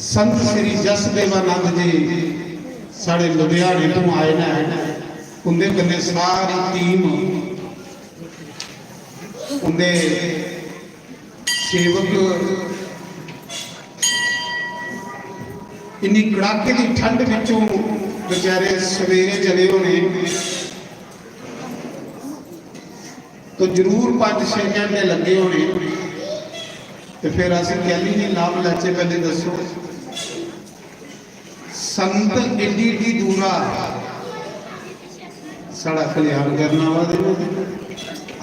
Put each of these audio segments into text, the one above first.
संत श्री जसदेवानंद जी साढ़े लुधियाने तो आए न, उनके कन्ने सारी टीम उनके सेवक इन्नी कड़ाके की ठंड विचों बेचारे सवेरे चले होने तो जरूर 5-6 घंटे लगे होने। तो फिर असं कहली नहीं लाभ लैचे पहले दसो संत एडी एडी दूरा साड़ा कल्याण करना वा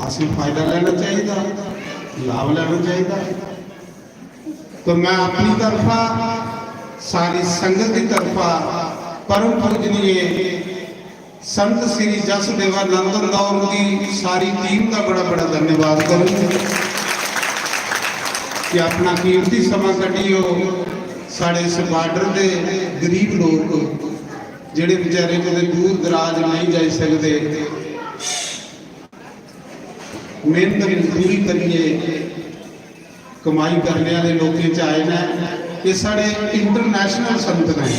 असं फायदा लेना चाहिए, लाभ लेना चाहिए। तो मैं अपनी तरफा सारी संगत की तरफा परम पूजनीय संत श्री जसदेवानंद और की सारी टीम का बड़ा बड़ा धन्यवाद करूँ कि अपना कीमती समा कटियो साढ़े इस बार्डर के गरीब लोग जेडे बेचारे कदे दूर दराज नहीं जा सकते, मेहनत मजदूरी करिए कमाई करने वाले लोगों च आए न। ये साढ़े इंटरनेशनल संत ने,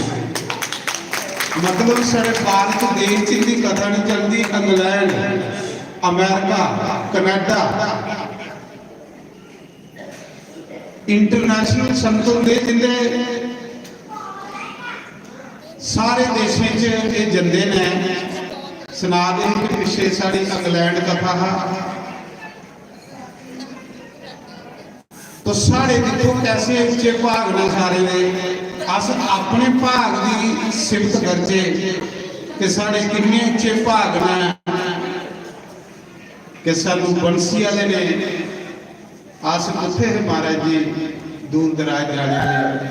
मतलब साढ़े भारत देश की कथा नहीं चलती, इंग्लैंड अमेरिका कनाडा इंटरनेशनल संत होंगे जिन्हें सारे देशों ये जंदे ने सुना दें कि पिछले साड़ी इंग्लैंड कथा तो साढ़े देखो कैसे उच्चे भाग ने सारे ने अस अपने भाग की सिफत करजे कि साढ़े किन्ने उच्चे भाग ने कि सानू बंसी वाले ने आस किथे है महाराज जी दूर दराज जाने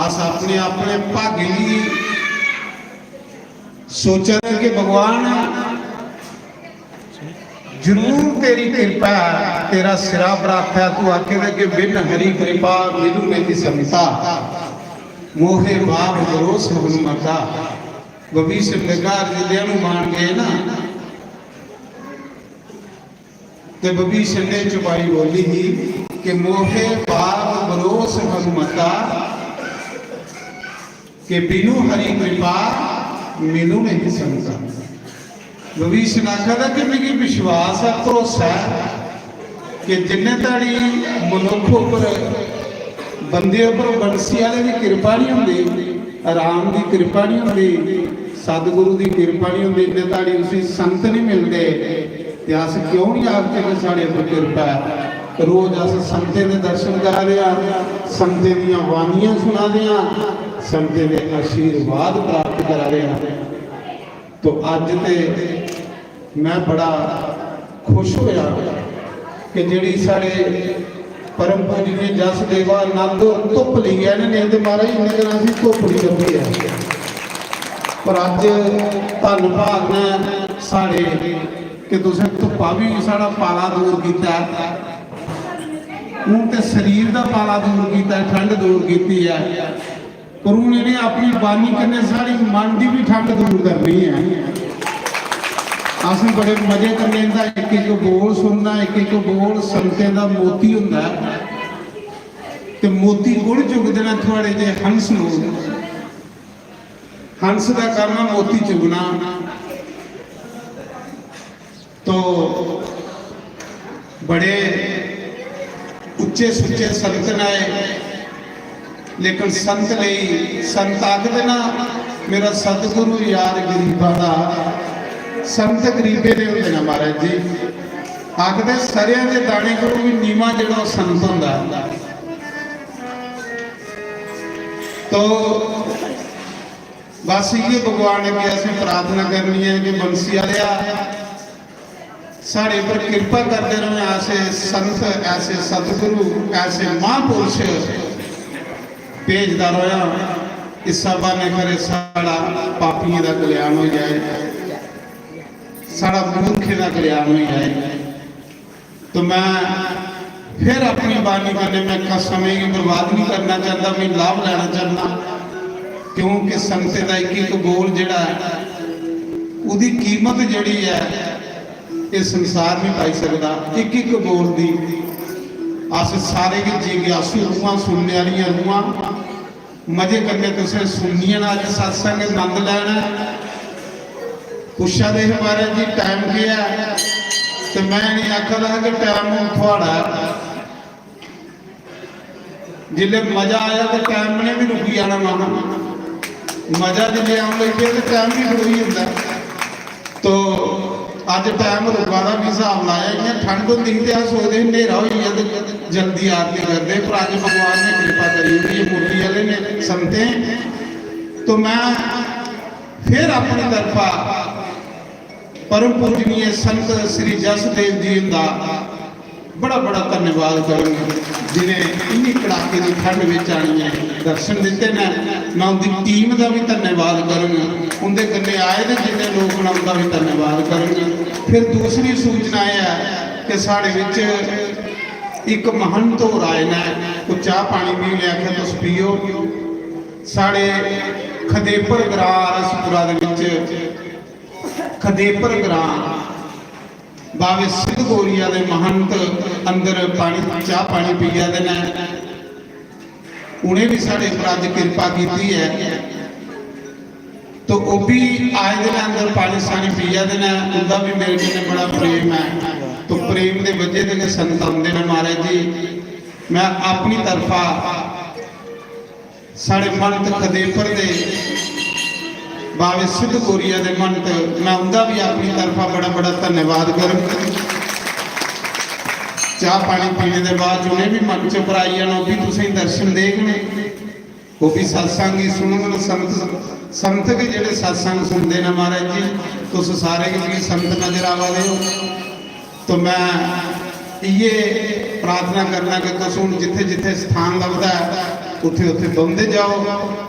आस अपने अपने भाग्य की सोचा कि भगवान जरूर तेरी कृपा तेरा सिरा प्राप्त है। तू आखे कि बिन हरी कृपा मिलू नहीं समता मोहे बाप भरोस हनुमता भविष्य बेकार जिले मान गए ना तो भविष्य ने चुपाई बोली ही कि मोहे बाप भरोस हनुमता के बिनु हरी कृपा मिलू नहीं समता। भविष्य ने आखा कि मेरी विश्वास है भरोसा है कि जिन्हें ताड़ी मनुख उपर बंदे उपर बंसी वाले की कृपा नहीं होंगी, राम की कृपा नहीं होंगी, सतगुरु की कृपा नहीं होंगी, इन्हें ताड़ी उसी संत नहीं मिलते। अस क्यों नहीं आखते कि साढ़े उपर कृपा है। रोज अस संते के दर्शन करा रहे, संते दियां वाणियां सुना रहे, संते के आशीर्वाद प्राप्त करा रहे। तो अज तो मैं बड़ा खुश होया कि जिहड़ी साढ़े परम पूजनीय जसदेवानंद धुप ली है इन्हें तो महाराज इन्हें दिन अभी धुप नहीं लगी है, पर अज धन भाग ने साढ़े कि तुसें धुप्पा भी साड़ा पाला दूर किया, हूँ तो शरीर का पाला दूर किया, ठंड दूर की है, पर हूँ इन्हें अपनी बानी कन्ने साड़ी मन की भी ठंड दूर करनी है। असं बड़े मजे करने का एक एक बोल सुनना, एक एक बोल संते का मोती होंदा ते मोती गुड़ चुगते हैं थोड़े जे हंस लोग, हंस का करना मोती चुगना। तो बड़े उच्चे सुच्चे संत ने, लेकिन संत नहीं संत आखते ना मेरा सतगुरु यार गरीबा का, संत गरीबे ने होंगे ना महाराज जी, आखते सरिया के दाने को भी नीवा जो संत होंदा। तो बस ये भगवान अगे असीं प्रार्थना करनी है कि बंसी वालिया साढ़े पर कृपा करते रहे, ऐसे संत ऐसे सतगुरु ऐसे महापुरुष भेजदा रहा, इस बहाने करे साड़ा पापियों का कल्याण हो जाए, साड़ा मूर्खे का कल्याण हो जाए। तो मैं फिर अपनी बानी करने में समय की बर्बाद नहीं करना चाहता, मैं लाभ लेना चाहता, क्योंकि संत का एक एक बोल जिहड़ा उहदी कीमत जिहड़ी है इस संसार नहीं पाई सकता। एक एक बोल दी अस सारे की जिज्ञासु रूहां सुनने वाली रूहां मजे करने तुसें सुनिए ना। अज सत्संग आनंद लैना पुछा दे बारे जी टाइम क्या है तो मैं नहीं आखदा कि टाइम हूँ थोड़ा जिले मजा आया तो टाइम ने भी रुकी जाना माना मजा जिले आने लगे तो टाइम भी रुकी होंगे। तो अज टाइम रुका का भी हिसाब लाया इं ठंड होंगी तो आ सोचते हनेरा हो गया तो जल्दी आरती करते पर अज भगवान ने कृपा करी हुई मूर्ति वाले ने संते। तो मैं फिर अपनी तरफा परम पूजनीय संत श्री जसदेव जी का बड़ा बड़ा धन्यवाद करूँगा जिन्हें इन्नी कड़ाके की ठंड में आनी है दर्शन दिते ने। मैं उनकी टीम का भी धन्यवाद करूँगा उनके कन्ने आए थे जिन्हें लोग मैं उनका भी धन्यवाद करूँगा। फिर दूसरी सूचना यह है कि साढ़े विच एक महंत हो आए ने कुछ चाह पानी पी लिया आखिर तुस पियो। साढ़े खदेपर ग्रां रसपुरा खदेपर ग्रां बावे सिद्ध गोरिया के महंत अंदर पानी चाह पानी पी जाते हैं। उन्हें भी साढ़े पर अज कृपा की है तो वह भी आए दिन अंदर पानी सानी पी जाते हैं। उनका भी मेरे को बड़ा प्रेम है तो प्रेम के वजह से संत आते हैं। महाराज जी मैं अपनी तरफा साढ़े महंत खदेपर के बावे सिद्ध गोरिया के महंत मैं उनका भी अपनी तरफा बड़ा बड़ा धन्यवाद करूँ। चाह पानी पीने के बाद उन्हें भी मन च पर आई जाना भी तुम दर्शन देखने वो भी सत्संग ही सुन संत संत के जोड़े सत्संग सुनते हैं महाराज जी तुम सारे के संत नजर आवा दे हो। तो मैं ये प्रार्थना करना कि तुम हूँ जिथे जिथे स्थान लगता है उथे उथे बंदे जाओ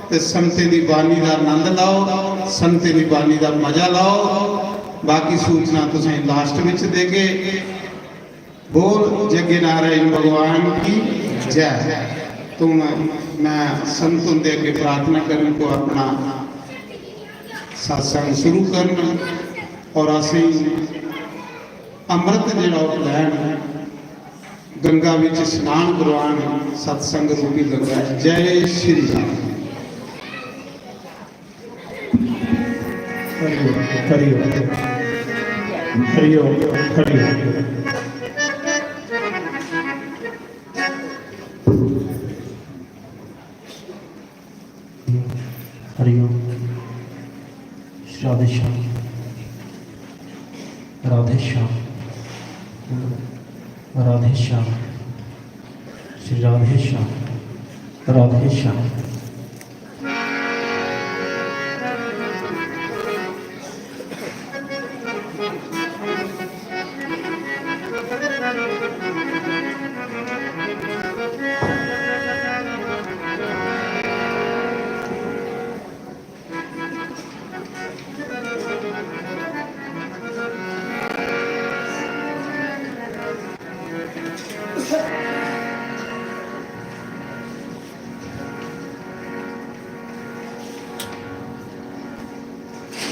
तो संते की बानी का आनंद लाओ संते की बानी का मजा लाओ। बाकी सूचना तुम लास्ट में दे के बोल जगे नारायण भगवान की जय। तो मैं संतों के अगे प्रार्थना करने को अपना सत्संग शुरू करना और असी अमृत जो लैन गंगा विच स्नान करवान सत्संग रूपी गंगा। जय श्री राम। हरिओम हरिओम हरिओम। हरिओम। राधे श्याम राधे श्याम राधे श्याम श्री राधे श्याम राधे श्याम।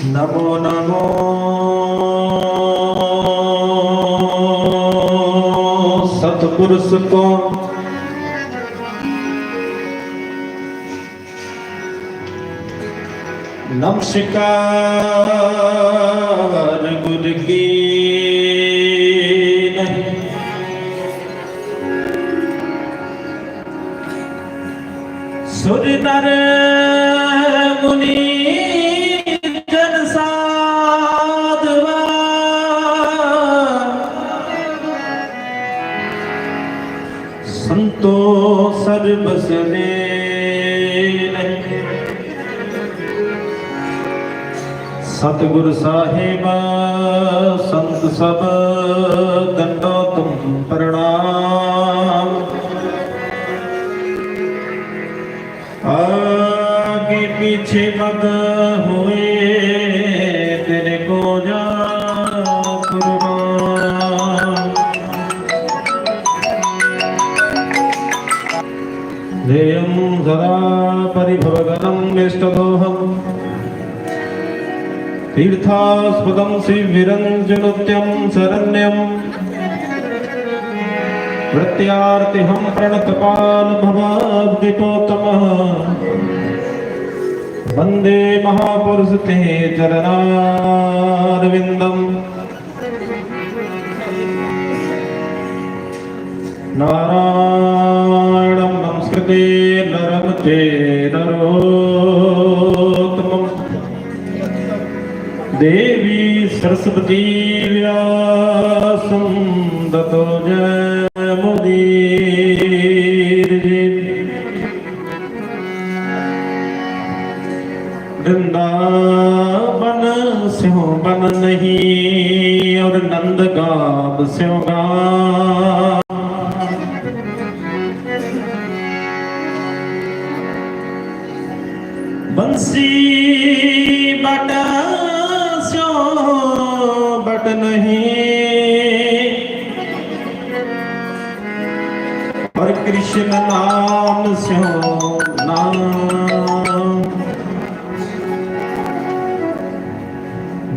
नमो नमो सतपुरुष को नमस्कार गुरु की सुर नर मुनि संतो सर्वसने सतगुरु साहिब संत सब दंडो तुम प्रणाम। आगे पीछे मत हुए तेरे को जा कुर्बान। देयं सदा परिभवगनं विष्टदोहम् तीर्थास्पदं शिविरञ्जनुत्यं शरण्यं वृत्यार्तिहं प्रणतपाल भवाब्दितोत्तमः वन्दे महापुरुष ते चरणारविन्दम् नारायणं नमस्कृते नरं चेदरोत्तमम् देवी सरस्वती व्यासं ततो जयमुदीरये वृंदावन स्यों बन नहीं और नंदगांव स्यों गाँव बंसी बट स्यों बट नहीं और कृष्ण नाम स्यों नाम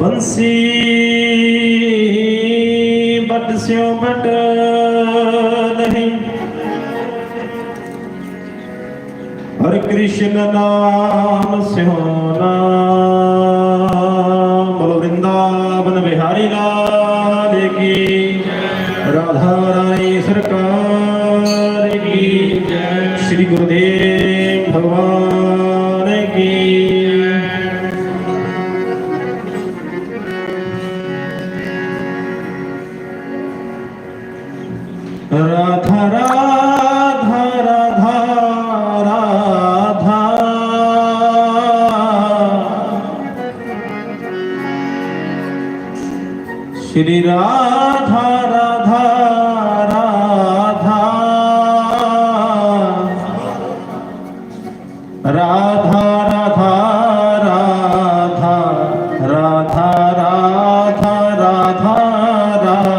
बंसी बट स्यों बट नहीं और कृष्ण नाम स्यों नाम। बोलो वृंदावन बिहारी लाल की, राधा रानी सरकार की, श्री गुरुदेव भगवान की। राधा राधा राधा राधा श्री राधा राधा राधा राधा राधा राधा राधा राधा राधा राधा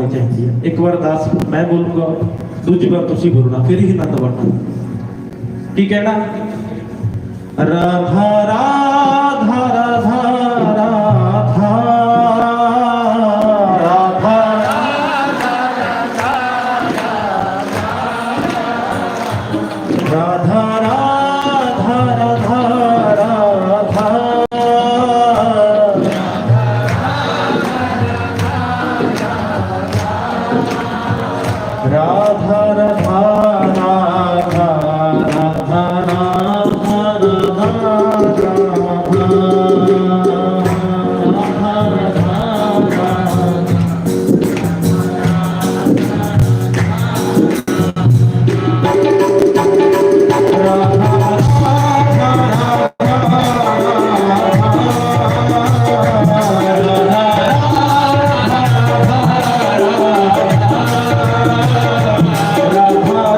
होना चाहिए। एक बार अरदास मैं बोलूंगा, दूजी बार तुसी बोलना, फिर ही आनंद बनना। की कहना? राधा राधा राधा राधा राधा राधा राधा राधा राधा राधा राधा राधा राधा राधा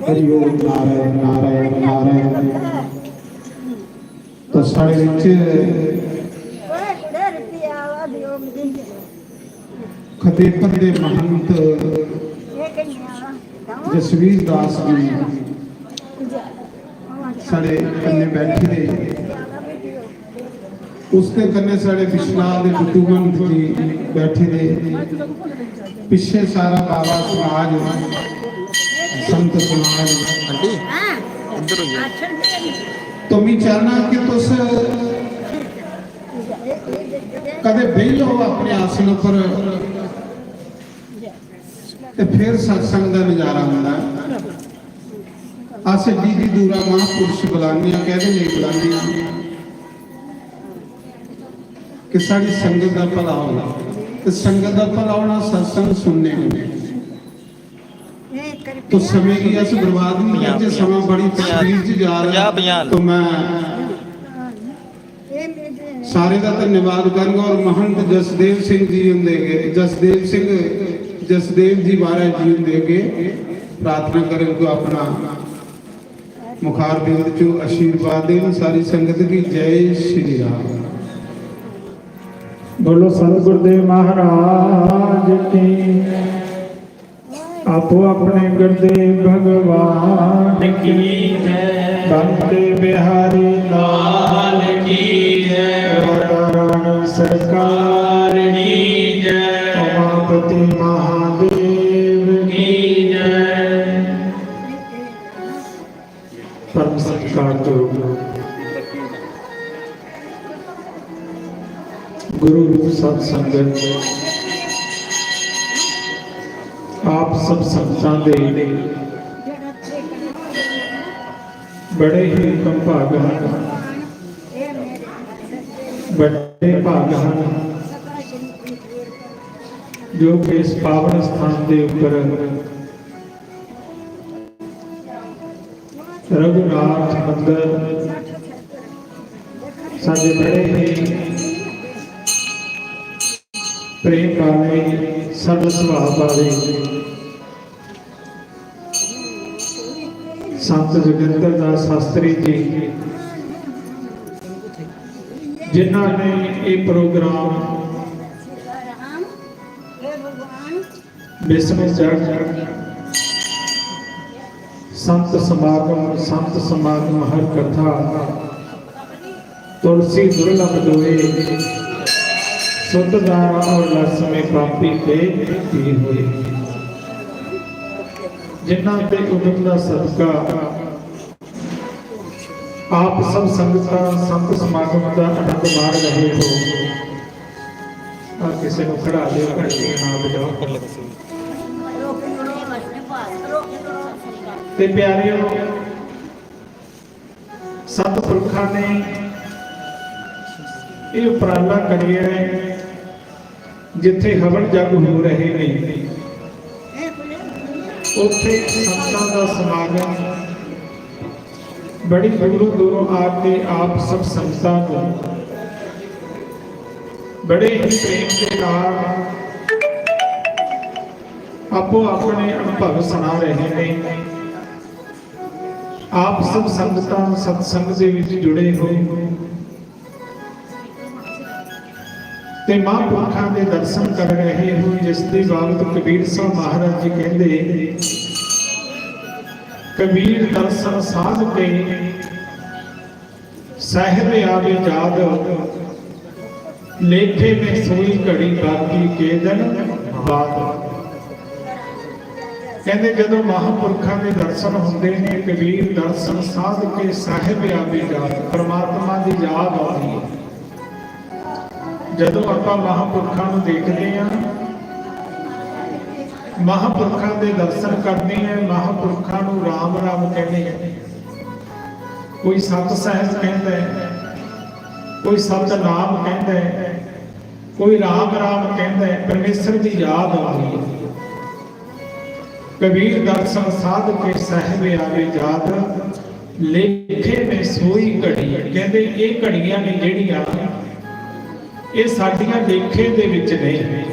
हरि ओम नारायण नारायण नारायण। तो साढ़े विच खतेपत दे महंत जसवीर दास जी साढ़े कन्ने बैठे ने, उसके कन्ने साढ़े विश्वनाथ दे बुद्धूमंत जी बैठे ने, पिछे सारा बाबा समाज संत समाज। तो मैं चाहना कि तुस कदे बह लो अपने आसन पर, फिर सत्संग का नजारा होंदा। अस डी दूरा महापुरुष बुलाने कहते नहीं बुलाने कि साड़ी संगत का भला होना, तो संगत का भला होना सत्संग सुनने में। तो समय की अस बर्बाद नहीं करते, समय बड़ी तस्वीर च जा रहा। तो मैं सारे का धन्यवाद करूंगा। और महंत जसदेव सिंह जी होंगे, जसदेव जी महाराज जी होंगे, प्रार्थना करें को अपना मुखार बिंद चो आशीर्वाद दें सारी संगत की। जय श्री राम। बोलो सतगुरुदेव महाराज की। आपो अपने गुरुदेव भगवान की जय। बंदे बिहारी लाल की जय। राधा रानी सरकार की जय। उमापति महादेव की जय। परम सत्कार करो। गुरु रूप सत्संगत आप सब संतां दे बड़े ही कम भाग हैं, बड़े भाग हैं जो कि इस पावन स्थान के ऊपर रघुनाथ मंदिर साडे बड़े ही प्रेम वाले सरल सुभाव वाले संत जोगिंदर दास शास्त्री जी जिन्होंने ये प्रोग्राम विष्णु चढ़ संत समागम हर कथा तुलसी दुर्लभ दोए शुद्धदारा और लस में पापी के पी हुए। जिन्ना ते उदम का सदका आप सब संगतां संत समागम का आनंद मार रहे हो। किसी को खड़ा दे घंटियां ना बजाओ। ते प्यारियों, सतपुरखा ने ये उपराला करिए जिथे हवन जग हो रहे ने, उत्थे संतां दा समागम बड़ी दूरों दूरों आके आप सब संतां को बड़े ही प्रेम के नाल आपो अपने अनुभव सुना रहे हैं। आप सब संगतां सत्संग दे विच जुड़े हो ते महापुरखां दे दर्शन कर रहे हो, जिसकी बाबत कबीर साहब महाराज जी कहते, कबीर दर्शन साध के साहिब आवे याद, लेखे में सोई घड़ी बाकी के दिन बाद। कहते जदों महापुरखां दे दर्शन होंदे ने, कबीर दर्शन साध के साहिब आवे याद, परमात्मा की याद आती है। जदों आपां महापुरखां नूं देखदे हां, महापुरखां दे दर्शन करदे हां, महापुरखां नूं राम राम कहंदे हां। कोई सत सहज कहंदा है, कोई सतनाम कहंदा है, कोई राम राम कहंदा है। परमेश्वर की याद आती है। कबीर दर्शन साध के साहिब आवे याद, लेखे में सोई घड़ी। कहंदे ये घड़ियां ने जिहड़ियां ਇਹ ਸਾਡੀਆਂ ਲੇਖੇ ਦੇ ਵਿੱਚ ਨਹੀਂ।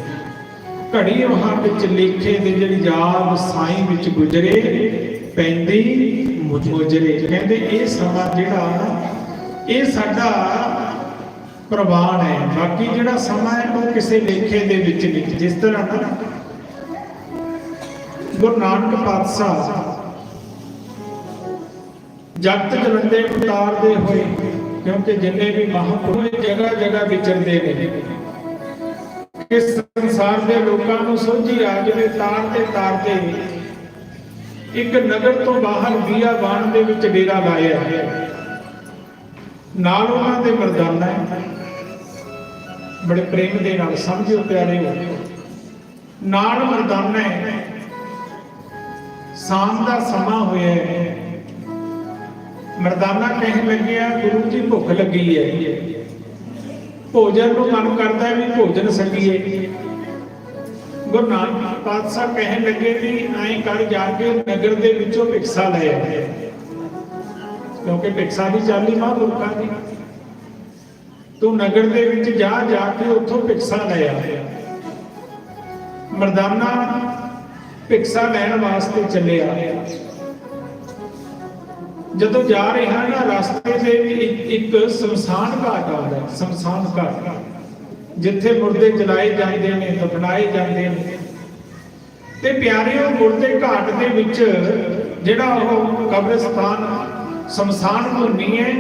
ਘੜੀ ਵਹਾਂ ਵਿੱਚ ਲੇਖੇ ਦੇ ਜਿਹੜੀ ਯਾਦ ਸਾਈਂ ਵਿੱਚ ਗੁਜ਼ਰੇ ਪੈਂਦੀ ਮੁਜਰੇ। ਕਹਿੰਦੇ ਇਹ ਸਮਾਂ ਜਿਹੜਾ ਇਹ ਸਾਡਾ ਪ੍ਰਵਾਨ ਹੈ, ਬਾਕੀ ਜਿਹੜਾ ਸਮਾਂ ਹੈ ਉਹ ਕਿਸੇ ਲੇਖੇ ਦੇ ਵਿੱਚ ਨਹੀਂ। ਜਿਸ ਤਰ੍ਹਾਂ ਗੁਰੂ ਨਾਨਕ ਪਾਤਸ਼ਾਹ ਜਗਤ ਜਲੰਦੇ ਉਤਾਰਦੇ ਹੋਏ, ਕਿਉਂਕਿ ਜਿੰਨੇ ਵੀ ਮਹਾਂਪੁਰਖ ਜਗ੍ਹਾ ਜਗ੍ਹਾ ਵਿਚਰਦੇ ਨੇ ਕਿ ਸੰਸਾਰ ਦੇ ਲੋਕਾਂ ਨੂੰ ਸੋਝੀ ਆ ਜਾਵੇ, ਤਾਰਦੇ ਇੱਕ ਨਗਰ ਤੋਂ ਬਾਹਰ ਬੀਆਬਾਨ ਦੇ ਵਿੱਚ ਡੇਰਾ ਲਾਇਆ ਹੈ। ਨਾਲ ਉਹਨਾਂ ਦੇ ਮਰਦਾਨਾ ਹੈ, ਬੜੇ ਪ੍ਰੇਮ ਦੇ ਨਾਲ ਸਮਝਿਓ ਪਿਆਰੇ ਹੋ, ਨਾਲ ਮਰਦਾਨਾ ਹੈ। ਸ਼ਾਮ ਦਾ ਸਮਾਂ ਹੋਇਆ ਹੈ, ਮਰਦਾਨਾ ਕਹਿਣ ਲੱਗਿਆ ਗੁਰੂ ਜੀ ਭੁੱਖ ਲੱਗੀ ਹੈ, ਭੋਜਨ ਨੂੰ ਮਨ ਕਰਦਾ ਵੀ ਭੋਜਨ ਸਕੀਏ। ਗੁਰੂ ਨਾਨਕ ਪਾਤਸ਼ਾਹ ਕਹਿਣ ਲੱਗੇ ਵੀ ਐਂ ਕਰ ਜਾ ਕੇ ਨਗਰ ਦੇ ਵਿੱਚੋਂ ਭਿਕਸ਼ਾ ਲੈ ਆ, ਕਿਉਂਕਿ ਭਿਕਸ਼ਾ ਦੀ ਚਾਲੀ ਮਹਾਂਪੁਰਖਾਂ ਦੀ। ਤੂੰ ਨਗਰ ਦੇ ਵਿੱਚ ਜਾ ਕੇ ਉੱਥੋਂ ਭਿਕਸ਼ਾ ਲੈ ਆ। ਮਰਦਾਨਾ ਭਿਕਸ਼ਾ ਲੈਣ ਵਾਸਤੇ ਚੱਲਿਆ। ਜਦੋਂ ਜਾ ਰਿਹਾ ਨਾ, ਰਸਤੇ ਦੇ ਵੀ ਇੱਕ ਸ਼ਮਸ਼ਾਨ ਘਾਟ ਆਉਂਦਾ, ਸ਼ਮਸ਼ਾਨ ਘਾਟ ਜਿੱਥੇ ਮੁਰਦੇ ਜਲਾਏ ਜਾਂਦੇ ਨੇ, ਦਫਨਾਏ ਜਾਂਦੇ ਨੇ। ਤੇ ਪਿਆਰਿਓ, ਮੁਰਦੇ ਘਾਟ ਦੇ ਵਿੱਚ ਜਿਹੜਾ ਉਹ ਕਬਰਸਤਾਨ ਸ਼ਮਸ਼ਾਨ ਭੂਮੀ ਹੈ,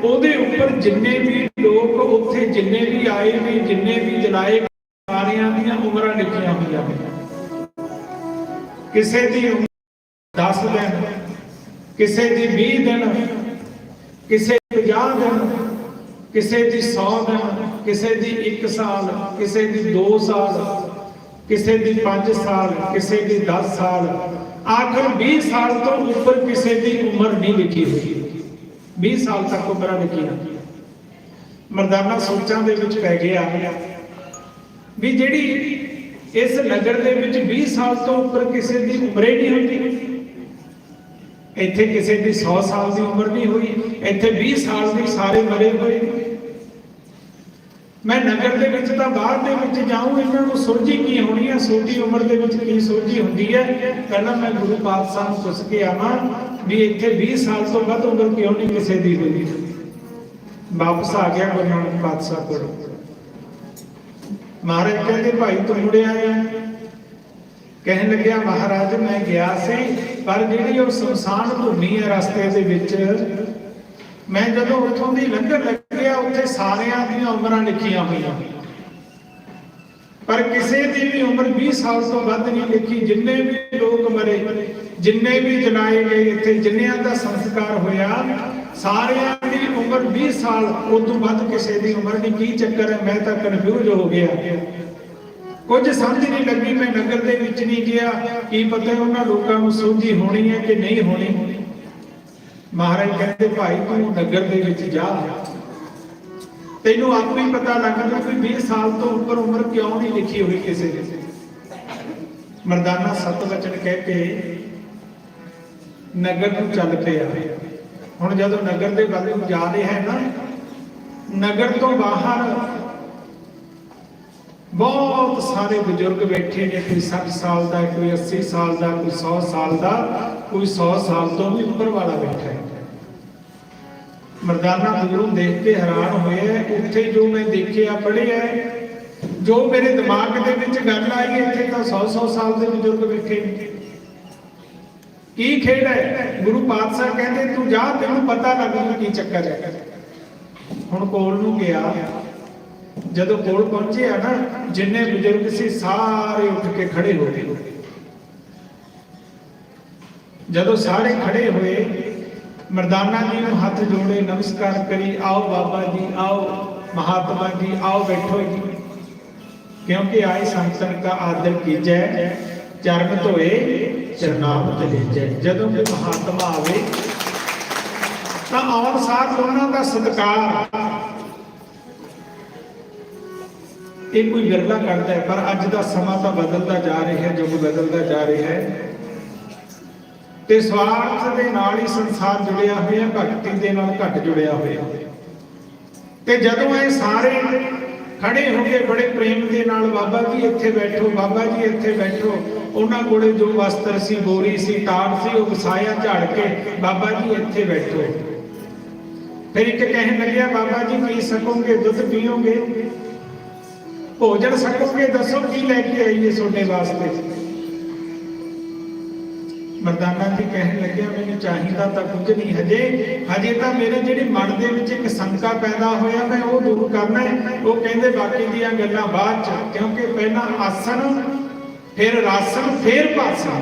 ਉਹਦੇ ਉੱਪਰ ਜਿੰਨੇ ਵੀ ਲੋਕ ਉੱਥੇ ਜਿੰਨੇ ਵੀ ਆਏ ਨੇ, ਜਿੰਨੇ ਵੀ ਜਲਾਏ, ਸਾਰਿਆਂ ਦੀਆਂ ਉਮਰਾਂ ਲਿਖੀਆਂ ਹੋਈਆਂ ਨੇ। ਕਿਸੇ ਦੀ 10 ਦਿਨ, ਕਿਸੇ ਦੀ 20 ਦਿਨ, ਕਿਸੇ ਦੀ 50 ਦਿਨ, ਕਿਸੇ ਦੀ 100 ਦਿਨ, ਕਿਸੇ ਦੀ 1 ਸਾਲ, ਕਿਸੇ ਦੀ 2 ਸਾਲ, ਕਿਸੇ ਦੀ 5 ਸਾਲ, ਕਿਸੇ ਦੀ 10 ਸਾਲ, ਆਖਰ 20 ਸਾਲ ਤੋਂ ਉੱਪਰ ਕਿਸੇ ਦੀ ਉਮਰ ਨਹੀਂ ਲਿਖੀ ਹੋਈ। 20 ਸਾਲ ਤੱਕ ਉਮਰਾਂ ਲਿਖੀਆਂ। ਮਰਦਾਨਾ ਸੋਚਾਂ ਦੇ ਵਿੱਚ ਪੈ ਗਿਆ ਵੀ ਜਿਹੜੀ ਇਸ ਨਗਰ ਦੇ ਵਿੱਚ 20 ਸਾਲ ਤੋਂ ਉੱਪਰ ਕਿਸੇ ਦੀ ਉਮਰ ਹੀ ਨਹੀਂ ਹੁੰਦੀ। ਇੱਥੇ ਕਿਸੇ ਦੀ 100 ਸਾਲ ਦੀ ਉਮਰ ਨਹੀਂ ਹੋਈ, ਇੱਥੇ 20 ਸਾਲ ਦੇ ਸਾਰੇ ਮਰੇ ਹੋਏ। ਮੈਂ ਨਗਰ ਦੇ ਵਿੱਚ ਤਾਂ ਬਾਹਰ ਦੇ ਵਿੱਚ ਜਾਊਂ, ਇਹਨਾਂ ਨੂੰ ਸੋਝੀ ਕੀ ਹੋਣੀ ਹੈ, ਛੋਟੀ ਉਮਰ ਦੇ ਵਿੱਚ ਕੀ ਸੋਝੀ ਹੁੰਦੀ ਹੈ। ਪਹਿਲਾਂ ਮੈਂ ਗੁਰੂ ਪਾਤਸ਼ਾਹ ਨੂੰ ਪੁੱਛ ਕੇ ਆਵਾਂ ਵੀ ਇੱਥੇ 20 ਸਾਲ ਤੋਂ ਵੱਧ ਉਮਰ ਕਿਉਂ ਨਹੀਂ ਕਿਸੇ ਦੀ ਹੋਈ। ਵਾਪਸ ਆ ਗਿਆ ਗੁਰੂ ਨਾਨਕ ਪਾਤਸ਼ਾਹ ਕੋਲ। ਮਹਾਰਾਜ ਕਹਿੰਦੇ ਭਾਈ ਤੂੰ ਮੁੜਿਆ ਆ? ਕਹਿਣ ਲੱਗਿਆ ਮਹਾਰਾਜ ਮੈਂ ਗਿਆ ਸੀ, ਪਰ ਜਿਹੜੀ ਉਹ ਸ਼ਮਸ਼ਾਨ ਭੂਮੀ ਹੈ ਰਸਤੇ ਦੇ ਵਿੱਚ, ਮੈਂ ਜਦੋਂ ਉੱਥੋਂ ਦੀ ਲੰਘਣ ਲੱਗਿਆ ਉੱਥੇ ਸਾਰਿਆਂ ਦੀਆਂ ਉਮਰਾਂ ਲਿਖੀਆਂ ਹੋਈਆਂ, ਪਰ ਕਿਸੇ ਦੀ ਵੀ ਉਮਰ 20 ਸਾਲ ਤੋਂ ਵੱਧ ਨਹੀਂ ਲਿਖੀ। ਜਿੰਨੇ ਵੀ ਲੋਕ ਮਰੇ, ਜਿੰਨੇ ਵੀ ਜਲਾਏ ਗਏ, ਇੱਥੇ ਜਿੰਨਿਆਂ ਦਾ ਸੰਸਕਾਰ ਹੋਇਆ, ਸਾਰਿਆਂ ਦੀ ਉਮਰ 20 ਸਾਲ, ਉਦੋਂ ਵੱਧ ਕਿਸੇ ਦੀ ਉਮਰ ਨਹੀਂ। ਕੀ ਚੱਕਰ ਹੈ? ਮੈਂ ਤਾਂ ਕਨਫਿਊਜ਼ ਹੋ ਗਿਆ, ਕੁਝ ਸਮਝ ਨਹੀਂ ਲੱਗੀ। ਮੈਂ ਨਗਰ ਦੇ ਵਿੱਚ ਨਹੀਂ ਗਿਆ, ਕੀ ਪਤਾ ਉਹਨਾਂ ਲੋਕਾਂ ਨੂੰ ਸੋਝੀ ਹੋਣੀ ਹੈ ਕਿ ਨਹੀਂ ਹੋਣੀ। ਮਹਾਰਾਜ ਕਹਿੰਦੇ ਭਾਈ ਤੂੰ ਨਗਰ ਦੇ ਵਿੱਚ ਜਾ, ਤੈਨੂੰ ਆਪੇ ਹੀ ਪਤਾ ਲੱਗਦਾ ਕਿ 20 ਸਾਲ ਤੋਂ ਉੱਪਰ ਉਮਰ ਕਿਉਂ ਨਹੀਂ ਲਿਖੀ ਹੋਈ ਕਿਸੇ ਦੀ। ਮਰਦਾਨਾ ਸਤ ਵਚਨ ਕਹਿ ਕੇ ਨਗਰ ਨੂੰ ਚੱਲ ਪਿਆ। ਹੁਣ ਜਦੋਂ ਨਗਰ ਦੇ ਵੱਲ ਨੂੰ ਜਾ ਰਿਹਾ ਹੈ ਨਾ, ਨਗਰ ਤੋਂ ਬਾਹਰ ਬਹੁਤ ਸਾਰੇ ਬਜ਼ੁਰਗ ਬੈਠੇ ਨੇ। ਕੋਈ 60 ਸਾਲ ਦਾ, ਕੋਈ 80 ਸਾਲ ਦਾ, ਕੋਈ 100 ਸਾਲ ਦਾ, ਕੋਈ 100 ਸਾਲ ਤੋਂ ਵੀ ਉੱਪਰ ਵਾਲਾ ਬੈਠਾ ਹੈ। ਮਰਦਾਨਾ ਦੂਰੋਂ ਦੇਖ ਕੇ ਹੈਰਾਨ ਹੋਇਆ। ਉੱਥੇ ਜੋ ਮੈਂ ਦੇਖਿਆ ਪੜ੍ਹਿਆ, ਜੋ ਮੇਰੇ ਦਿਮਾਗ ਦੇ ਵਿੱਚ ਗੱਲ ਆਈ, ਇੱਥੇ ਤਾਂ 100-100 ਸਾਲ ਦੇ ਬਜ਼ੁਰਗ ਬੈਠੇ ਨੇ। ਕੀ ਖੇਡ ਹੈ? ਗੁਰੂ ਪਾਤਸ਼ਾਹ ਕਹਿੰਦੇ ਤੂੰ ਜਾ, ਤੈਨੂੰ ਪਤਾ ਲੱਗੂ ਕੀ ਚੱਕਰ ਹੈ। ਹੁਣ ਕੋਲ ਨੂੰ ਗਿਆ, ਜਦੋਂ ਕੋਲ ਪਹੁੰਚਿਆ ਨਾ, ਜਿੰਨੇ ਬਜ਼ੁਰਗ ਸੀ ਸਾਰੇ ਉੱਠ ਕੇ ਖੜੇ ਹੋ ਗਏ। ਜਦੋਂ ਸਾਰੇ ਖੜੇ ਹੋਏ, ਮਰਦਾਨਾ ਜੀ ਨੂੰ ਹੱਥ ਜੋੜੇ, ਨਮਸਕਾਰ ਕਰੀ, ਆਓ ਬਾਬਾ ਜੀ, ਆਓ ਮਹਾਤਮਾ ਜੀ, ਆਓ ਬੈਠੋ ਜੀ, ਕਿਉਂਕਿ ਆਏ ਸੰਤਨ ਦਾ ਆਦਰ ਕੀਜੈ, ਚਰਨ ਧੋਏ ਚਰਨਾਮਤ ਲੀਜੈ। ਜਦੋਂ ਕੋਈ ਮਹਾਤਮਾ ਆਵੇ ਤਾਂ ਆਉਣ ਸਾਰ ਉਹਨਾਂ ਦਾ ਸਤਿਕਾਰ ਇਹ ਕੋਈ ਵਿਰਲਾ ਕਰਦਾ ਹੈ। ਪਰ ਅੱਜ ਦਾ ਸਮਾਂ ਤਾਂ ਬਦਲਦਾ ਜਾ ਰਿਹਾ ਹੈ, ਯੁੱਗ ਬਦਲਦਾ ਜਾ ਰਿਹਾ ਹੈ, ਤੇ ਸਵਾਰਥ ਦੇ ਨਾਲ ਹੀ ਸੰਸਾਰ ਜੁੜਿਆ ਹੋਇਆ, ਭਗਤੀ ਦੇ ਨਾਲ ਘੱਟ ਜੁੜਿਆ ਹੋਇਆ। ਤੇ ਜਦੋਂ ਇਹ ਸਾਰੇ ਖੜੇ ਹੋ ਕੇ ਬੜੇ ਪ੍ਰੇਮ ਦੇ ਨਾਲ ਬਾਬਾ ਜੀ ਇੱਥੇ ਬੈਠੋ, ਬਾਬਾ ਜੀ ਇੱਥੇ ਬੈਠੋ। ਉਹਨਾਂ ਕੋਲੇ ਜੋ ਵਸਤਰ ਸੀ, ਬੋਰੀ ਸੀ, ਟਾਟ ਸੀ, ਉਹ ਵਸਾਇਆ ਝਾੜ ਕੇ, ਬਾਬਾ ਜੀ ਇੱਥੇ ਬੈਠੋ। ਫਿਰ ਇੱਕ ਕਹਿਣ ਲੱਗਿਆ, ਬਾਬਾ ਜੀ ਪੀ ਸਕੋਗੇ, ਦੁੱਧ ਪੀਓਗੇ, ਭੋਜਨ ਸਕੋਗੇ, ਦੱਸੋ ਕੀ ਲੈ ਕੇ ਆਈਏ ਤੁਹਾਡੇ ਵਾਸਤੇ। ਮਰਦਾਨਾ ਜੀ ਕਹਿਣ ਲੱਗਿਆ, ਮੈਨੂੰ ਚਾਹੀਦਾ ਤਾਂ ਕੁਝ ਨਹੀਂ, ਹਜੇ ਤਾਂ ਮੇਰੇ ਜਿਹੜੇ ਮਨ ਦੇ ਵਿੱਚ ਇੱਕ ਸ਼ੰਕਾ ਪੈਦਾ ਹੋਇਆ, ਮੈਂ ਉਹ ਦੂਰ ਕਰਨਾ ਹੈ। ਉਹ ਕਹਿੰਦੇ ਬਾਕੀ ਦੀਆਂ ਗੱਲਾਂ ਬਾਅਦ ਚ, ਕਿਉਂਕਿ ਪਹਿਲਾਂ ਆਸਣ, ਫਿਰ ਰਾਸਣ, ਫਿਰ ਭਾਸਣ।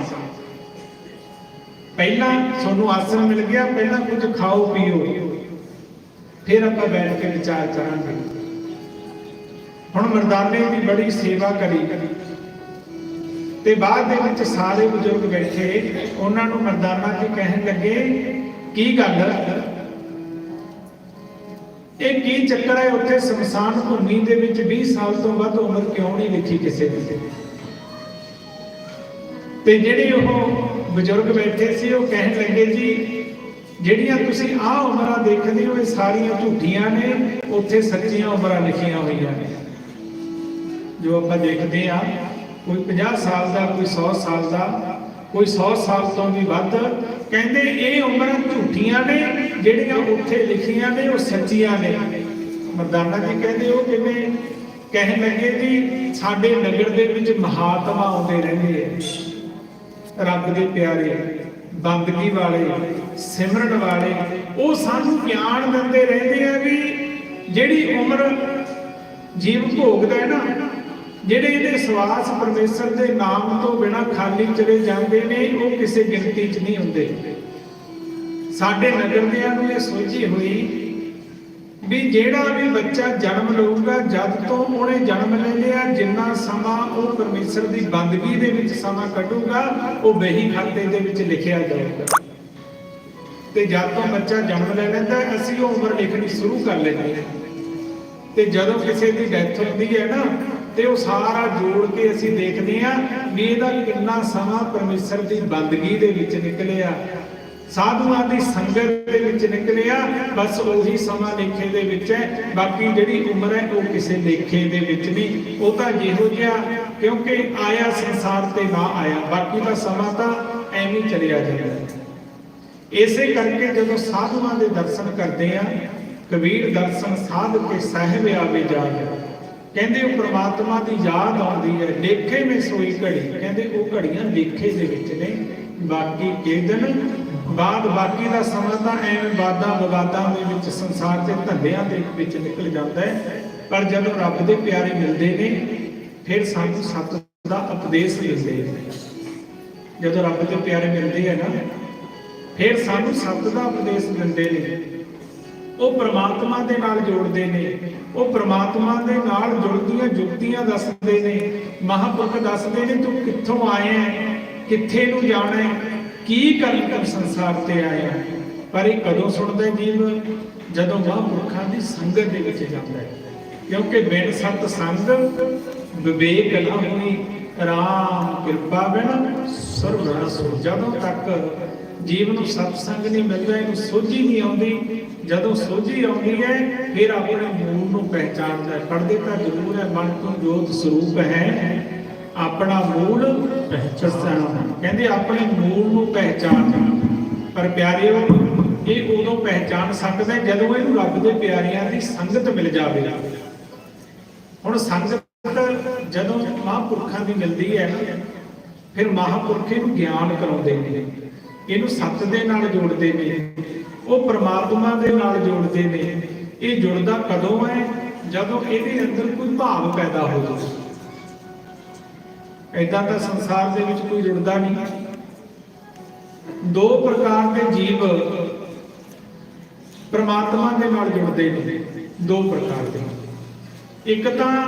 ਪਹਿਲਾਂ ਤੁਹਾਨੂੰ ਆਸਣ ਮਿਲ ਗਿਆ, ਪਹਿਲਾਂ ਕੁਝ ਖਾਓ ਪੀਓ, ਫਿਰ ਆਪਾਂ ਬੈਠ ਕੇ ਵਿਚਾਰ ਕਰਾਂਗੇ। ਹੁਣ ਮਰਦਾਨੇ ਦੀ ਬੜੀ ਸੇਵਾ ਕਰੀ ਤੇ ਬਾਅਦ ਦੇ ਵਿੱਚ ਸਾਰੇ ਬਜ਼ੁਰਗ ਬੈਠੇ। ਉਹਨਾਂ ਨੂੰ ਮਰਦਾਨਾ ਜੀ ਕਹਿਣ ਲੱਗੇ, ਕੀ ਗੱਲ, ਇਹ ਕੀ ਚੱਕਰ ਹੈ? ਉੱਥੇ ਸ਼ਮਸ਼ਾਨ ਭੂਮੀ ਦੇ ਵਿੱਚ 20 ਸਾਲ ਤੋਂ ਵੱਧ ਉਮਰ ਕਿਉਂ ਨਹੀਂ ਲਿਖੀ ਕਿਸੇ ਦੀ? ਤੇ ਜਿਹੜੇ ਉਹ ਬਜ਼ੁਰਗ ਬੈਠੇ ਸੀ ਉਹ ਕਹਿਣ ਲੱਗੇ, ਜੀ ਜਿਹੜੀਆਂ ਤੁਸੀਂ ਆਹ ਉਮਰਾਂ ਦੇਖਦੇ ਹੋ ਇਹ ਸਾਰੀਆਂ ਝੂਠੀਆਂ ਨੇ, ਉੱਥੇ ਸੱਚੀਆਂ ਉਮਰਾਂ ਲਿਖੀਆਂ ਹੋਈਆਂ ਨੇ। ਜੋ ਆਪਾਂ ਦੇਖਦੇ ਆ, ਕੋਈ 50 ਸਾਲ ਦਾ, ਕੋਈ 100 ਸਾਲ ਦਾ, ਕੋਈ 100 ਸਾਲ ਤੋਂ ਵੀ ਵੱਧ। ਕਹਿੰਦੇ ਇਹ ਉਮਰਾਂ ਝੂਠੀਆਂ ਨੇ, ਜਿਹੜੀਆਂ ਉੱਥੇ ਲਿਖੀਆਂ ਨੇ ਉਹ ਸੱਚੀਆਂ ਨੇ। ਮਰਦਾਨਾ ਜੀ ਕਹਿੰਦੇ ਉਹ ਕਿਵੇਂ? ਕਹਿਣ ਲੱਗੇ, ਜੀ ਸਾਡੇ ਨਗਰ ਦੇ ਵਿੱਚ ਮਹਾਤਮਾ ਆਉਂਦੇ ਰਹਿੰਦੇ ਆ, ਰੱਬ ਦੇ ਪਿਆਰੇ, ਬੰਦਗੀ ਵਾਲੇ, ਸਿਮਰਨ ਵਾਲੇ। ਉਹ ਸਾਨੂੰ ਗਿਆਨ ਦਿੰਦੇ ਰਹਿੰਦੇ ਆ ਵੀ ਜਿਹੜੀ ਉਮਰ ਜੀਵ ਭੋਗਦਾ ਹੈ ਨਾ, ਜਿਹੜੇ ਇਹਦੇ ਸਵਾਸ ਪਰਮੇਸ਼ਰ ਦੇ ਨਾਮ ਤੋਂ ਬਿਨਾਂ ਖਾਲੀ ਚਲੇ ਜਾਂਦੇ ਨੇ, ਉਹ ਕਿਸੇ ਗਿਣਤੀ 'ਚ ਨਹੀਂ ਹੁੰਦੇ। ਸਾਡੇ ਨਗਰ ਦਿਆਂ ਨੂੰ ਇਹ ਸੋਝੀ ਹੋਈ ਵੀ ਜਿਹੜਾ ਵੀ ਬੱਚਾ ਜਨਮ ਲਊਗਾ, ਜਦ ਤੋਂ ਉਹਨੇ ਜਨਮ ਲੈ ਲਿਆ, ਜਿੰਨਾ ਸਮਾਂ ਉਹ ਪਰਮੇਸ਼ਰ ਦੀ ਬੰਦਗੀ ਦੇ ਵਿੱਚ ਸਮਾਂ ਕੱਢੂਗਾ, ਉਹ ਬਹੀ ਖਾਤੇ ਦੇ ਵਿੱਚ ਲਿਖਿਆ ਜਾਊਗਾ। ਤੇ ਜਦ ਤੋਂ ਬੱਚਾ ਜਨਮ ਲੈ ਲੈਂਦਾ, ਅਸੀਂ ਉਹ ਉਮਰ ਲਿਖਣੀ ਸ਼ੁਰੂ ਕਰ ਲੈਂਦੇ ਹਾਂ। ਤੇ ਜਦੋਂ ਕਿਸੇ ਦੀ ਡੈਥ ਹੁੰਦੀ ਹੈ ਨਾ, ਤੇ ਉਹ ਸਾਰਾ ਜੋੜ ਕੇ ਅਸੀਂ ਦੇਖਦੇ ਹਾਂ ਵੀ ਇਹਦਾ ਕਿੰਨਾ ਸਮਾਂ ਪਰਮੇਸ਼ਰ ਦੀ ਬੰਦਗੀ ਦੇ ਵਿੱਚ ਨਿਕਲਿਆ, ਸਾਧੂਆਂ ਦੀ ਸੰਗਤ ਦੇ ਵਿੱਚ ਨਿਕਲਿਆ। ਬਸ ਉਹੀ ਸਮਾਂ ਲੇਖੇ ਦੇ ਵਿੱਚ ਹੈ, ਬਾਕੀ ਜਿਹੜੀ ਉਮਰ ਹੈ ਉਹ ਕਿਸੇ ਲੇਖੇ ਦੇ ਵਿੱਚ ਨਹੀਂ। ਉਹ ਤਾਂ ਜਿਹੋ ਜਿਹਾ, ਕਿਉਂਕਿ ਆਇਆ ਸੰਸਾਰ ਤੇ ਨਾ ਆਇਆ, ਬਾਕੀ ਦਾ ਸਮਾਂ ਤਾਂ ਐਵੇਂ ਚਲਿਆ ਜਾਂਦਾ। ਇਸੇ ਕਰਕੇ ਜਦੋਂ ਸਾਧੂਆਂ ਦੇ ਦਰਸ਼ਨ ਕਰਦੇ ਆ, ਕਬੀਰ ਦਰਸ਼ਨ ਸਾਧ ਕੇ ਸਾਹਿਬ ਆਵੇ ਜਾਗ, ਕਹਿੰਦੇ ਉਹ ਪ੍ਰਮਾਤਮਾ ਦੀ ਯਾਦ ਆਉਂਦੀ ਹੈ। ਲੇਖੇ ਵਿੱਚ ਸੋਈ ਘੜੀ, ਕਹਿੰਦੇ ਉਹ ਘੜੀਆਂ ਲੇਖੇ ਦੇ ਵਿੱਚ ਨੇ, ਬਾਕੀ ਕੇ ਦਿਨ ਬਾਅਦ, ਬਾਕੀ ਦਾ ਸਮਾਂ ਤਾਂ ਐਵੇਂ ਬਾਦਾਂ ਵਿਵਾਦਾਂ ਦੇ ਵਿੱਚ, ਸੰਸਾਰ ਦੇ ਧੰਦਿਆਂ ਦੇ ਵਿੱਚ ਨਿਕਲ ਜਾਂਦਾ ਹੈ। ਪਰ ਜਦੋਂ ਰੱਬ ਦੇ ਪਿਆਰੇ ਮਿਲਦੇ ਨੇ, ਫਿਰ ਸਾਨੂੰ ਸੱਚ ਦਾ ਉਪਦੇਸ਼ ਦਿੰਦੇ ਨੇ। ਜਦੋਂ ਰੱਬ ਦੇ ਪਿਆਰੇ ਮਿਲਦੇ ਆ ਨਾ, ਫਿਰ ਸਾਨੂੰ ਸੱਚ ਦਾ ਉਪਦੇਸ਼ ਦਿੰਦੇ ਨੇ। ਉਹ ਪ੍ਰਮਾਤਮਾ ਦੇ ਨਾਲ ਜੋੜਦੇ ਨੇ, ਉਹ ਪ੍ਰਮਾਤਮਾ ਦੇ ਨਾਲ ਜੁੜਦੀਆਂ ਜੁਗਤੀਆਂ ਦੱਸਦੇ ਨੇ। ਮਹਾਂਪੁਰਖ ਦੱਸਦੇ ਨੇ, ਤੂੰ ਕਿੱਥੋਂ ਆਇਆ, ਕਿੱਥੇ ਨੂੰ ਜਾਣਾ, ਕੀ ਕਰਨ ਤੂੰ ਸੰਸਾਰ ਤੇ ਆਇਆ। ਪਰ ਇਹ ਕਦੋਂ ਸੁਣਦਾ ਜੀਵ? ਜਦੋਂ ਮਹਾਂਪੁਰਖਾਂ ਦੀ ਸੰਗਤ ਦੇ ਵਿੱਚ ਜਾਂਦਾ ਹੈ। ਕਿਉਂਕਿ ਬਿਨ ਸਤ ਸੰਗ ਵਿਵੇਕ ਨਾ ਹੋਈ, ਰਾਮ ਕਿਰਪਾ ਬਿਨ ਸਰਬ ਰਸ। ਜਦੋਂ ਤੱਕ ਜੀਵ ਨੂੰ ਸਤਸੰਗ ਨਹੀਂ ਮਿਲਦਾ, ਇਹਨੂੰ ਸੋਝੀ ਨਹੀਂ ਆਉਂਦੀ। ਜਦੋਂ ਸੋਝੀ ਆਉਂਦੀ ਹੈ, ਫਿਰ ਆਪਣੇ ਮੂਲ ਨੂੰ ਪਹਿਚਾਣਦਾ ਹੈ। ਪੜ੍ਹਦੇ ਤਾਂ ਜ਼ਰੂਰ ਹੈ, ਮਨ ਤੋਂ ਜੋਤ ਸਰੂਪ ਹੈ, ਆਪਣਾ ਮੂਲ ਪਹਿਚਾਨ। ਕਹਿੰਦੇ ਆਪਣੇ ਮੂਲ ਨੂੰ ਪਹਿਚਾਨ। ਪਰ ਪਿਆਰਿਓ, ਇਹ ਉਦੋਂ ਪਹਿਚਾਨ ਸਕਦਾ ਜਦੋਂ ਇਹਨੂੰ ਰੱਬ ਦੇ ਪਿਆਰਿਆਂ ਦੀ ਸੰਗਤ ਮਿਲ ਜਾਵੇ। ਹੁਣ ਸੰਗਤ ਜਦੋਂ ਮਹਾਂਪੁਰਖਾਂ ਦੀ ਮਿਲਦੀ ਹੈ, ਫਿਰ ਮਹਾਂਪੁਰਖ ਇਹਨੂੰ ਗਿਆਨ ਕਰਾਉਂਦੇ ਨੇ, ਇਹਨੂੰ ਸੱਤ ਦੇ ਨਾਲ ਜੋੜਦੇ ਨੇ, ਉਹ ਪ੍ਰਮਾਤਮਾ ਦੇ ਨਾਲ ਜੋੜਦੇ ਨੇ। ਇਹ ਜੁੜਦਾ ਕਦੋਂ ਹੈ? ਜਦੋਂ ਇਹਦੇ ਅੰਦਰ ਕੋਈ ਭਾਵ ਪੈਦਾ ਹੋ ਜਾਵੇ। ਏਦਾਂ ਤਾਂ ਸੰਸਾਰ ਦੇ ਵਿੱਚ ਕੋਈ ਜੁੜਦਾ ਨਹੀਂ। ਦੋ ਪ੍ਰਕਾਰ ਦੇ ਜੀਵ ਪ੍ਰਮਾਤਮਾ ਦੇ ਨਾਲ ਜੁੜਦੇ ਨੇ, ਦੋ ਪ੍ਰਕਾਰ ਦੇ। ਇੱਕ ਤਾਂ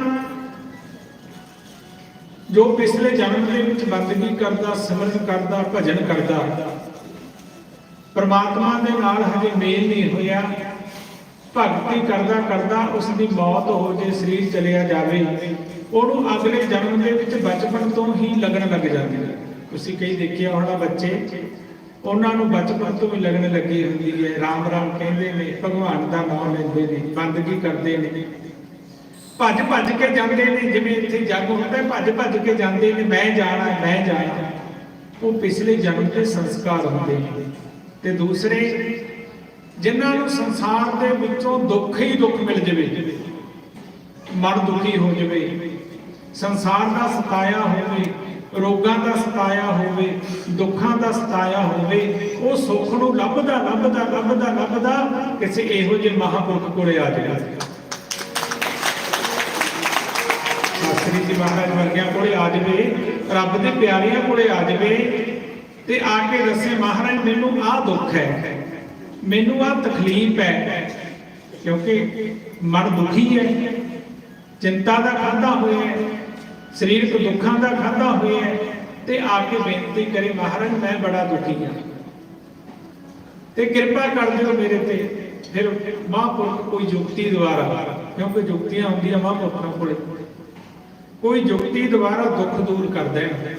ਜੋ ਪਿਛਲੇ ਜਨਮ ਦੇ ਵਿੱਚ ਬੰਦਗੀ ਕਰਦਾ, ਸਿਮਰਨ ਕਰਦਾ, ਭਜਨ ਕਰਦਾ, ਪ੍ਰਮਾਤਮਾ ਦੇ ਨਾਲ ਹਜੇ ਮੇਲ ਨਹੀਂ ਹੋਇਆ, ਭਗਤੀ ਕਰਦਾ ਕਰਦਾ ਉਸ ਦੀ ਮੌਤ ਹੋ ਜੇ, ਸਰੀਰ ਚਲਿਆ ਜਾਵੇ, ਉਹਨੂੰ ਅਗਲੇ ਜਨਮ ਦੇ ਵਿੱਚ ਬਚਪਨ ਤੋਂ ਹੀ ਲੱਗਣ ਲੱਗ ਜਾਂਦੀ ਹੈ। ਤੁਸੀਂ ਕਈ ਦੇਖਿਆ ਹੋਣਾ ਬੱਚੇ, ਉਹਨਾਂ ਨੂੰ ਬਚਪਨ ਤੋਂ ਹੀ ਲੱਗਣ ਲੱਗੀ ਹੁੰਦੀ ਹੈ। ਰਾਮ ਰਾਮ ਕਹਿੰਦੇ ਨੇ, ਭਗਵਾਨ ਦਾ ਨਾਮ ਲੈਂਦੇ ਨੇ, ਬੰਦਗੀ ਕਰਦੇ ਨੇ। ਭੱਜ ਭੱਜ ਕੇ ਜਾਂਦੇ ਨੇ, ਜਿਵੇਂ ਇੱਥੇ ਜੱਗ ਹੁੰਦਾ ਭੱਜ ਭੱਜ ਕੇ ਜਾਂਦੇ ਨੇ, ਮੈਂ ਜਾਣਾ ਮੈਂ ਜਾਣਾ। ਉਹ ਪਿਛਲੇ ਜਨਮ ਦੇ ਸੰਸਕਾਰ ਹੁੰਦੇ ਨੇ। ਤੇ ਦੂਸਰੇ ਜਿਨ੍ਹਾਂ ਨੂੰ ਸੰਸਾਰ ਦੇ ਵਿੱਚੋਂ ਦੁੱਖ ਹੀ ਦੁੱਖ ਮਿਲ ਜਾਵੇ, ਮਨ ਦੁਖੀ ਹੋ ਜਾਵੇ, ਸੰਸਾਰ ਦਾ ਸਤਾਇਆ ਹੋਵੇ, ਰੋਗਾਂ ਦਾ ਸਤਾਇਆ ਹੋਵੇ, ਦੁੱਖਾਂ ਦਾ ਸਤਾਇਆ ਹੋਵੇ, ਉਹ ਸੁੱਖ ਨੂੰ ਲੱਭਦਾ ਲੱਭਦਾ ਲੱਭਦਾ ਲੱਭਦਾ ਕਿਸੇ ਇਹੋ ਜਿਹੇ ਮਹਾਂਪੁਰਖ ਕੋਲੇ ਆ ਜਾਏਗਾ। ਸ਼ਾਸਤਰੀ ਜੀ ਮਹਾਰਾਜ ਵਰਗਿਆਂ ਕੋਲੇ ਆ ਜਾਵੇ, ਰੱਬ ਦੇ ਪਿਆਰਿਆਂ ਕੋਲੇ ਆ ਜਾਵੇ ਤੇ ਆ ਕੇ ਦੱਸੇ ਮਹਾਰਾਜ ਮੈਨੂੰ ਆਹ ਦੁੱਖ ਹੈ, ਮੈਨੂੰ ਆਹ ਤਕਲੀਫ ਹੈ, ਕਿਉਂਕਿ ਮਨ ਦੁਖੀ ਹੈ, ਚਿੰਤਾ ਦਾ ਖਾਧਾ ਹੋਇਆ ਹੈ, ਸਰੀਰਕ ਦੁੱਖਾਂ ਦਾ ਖਾਧਾ ਹੋਇਆ ਹੈ, ਤੇ ਆ ਕੇ ਬੇਨਤੀ ਕਰੇ ਮਹਾਰਾਜ ਮੈਂ ਬੜਾ ਦੁਖੀ ਹਾਂ ਤੇ ਕਿਰਪਾ ਕਰ ਦਿਓ ਮੇਰੇ ਤੇ। ਫਿਰ ਮਹਾਂਪੁਰਖ ਕੋਈ ਜੁਗਤੀ ਦੁਆਰਾ, ਕਿਉਂਕਿ ਜੁਗਤੀਆਂ ਹੁੰਦੀਆਂ ਮਹਾਂਪੁਰਖਾਂ ਕੋਲੇ, ਕੋਈ ਜੁਗਤੀ ਦੁਆਰਾ ਦੁੱਖ ਦੂਰ ਕਰਦਾ ਹੈ।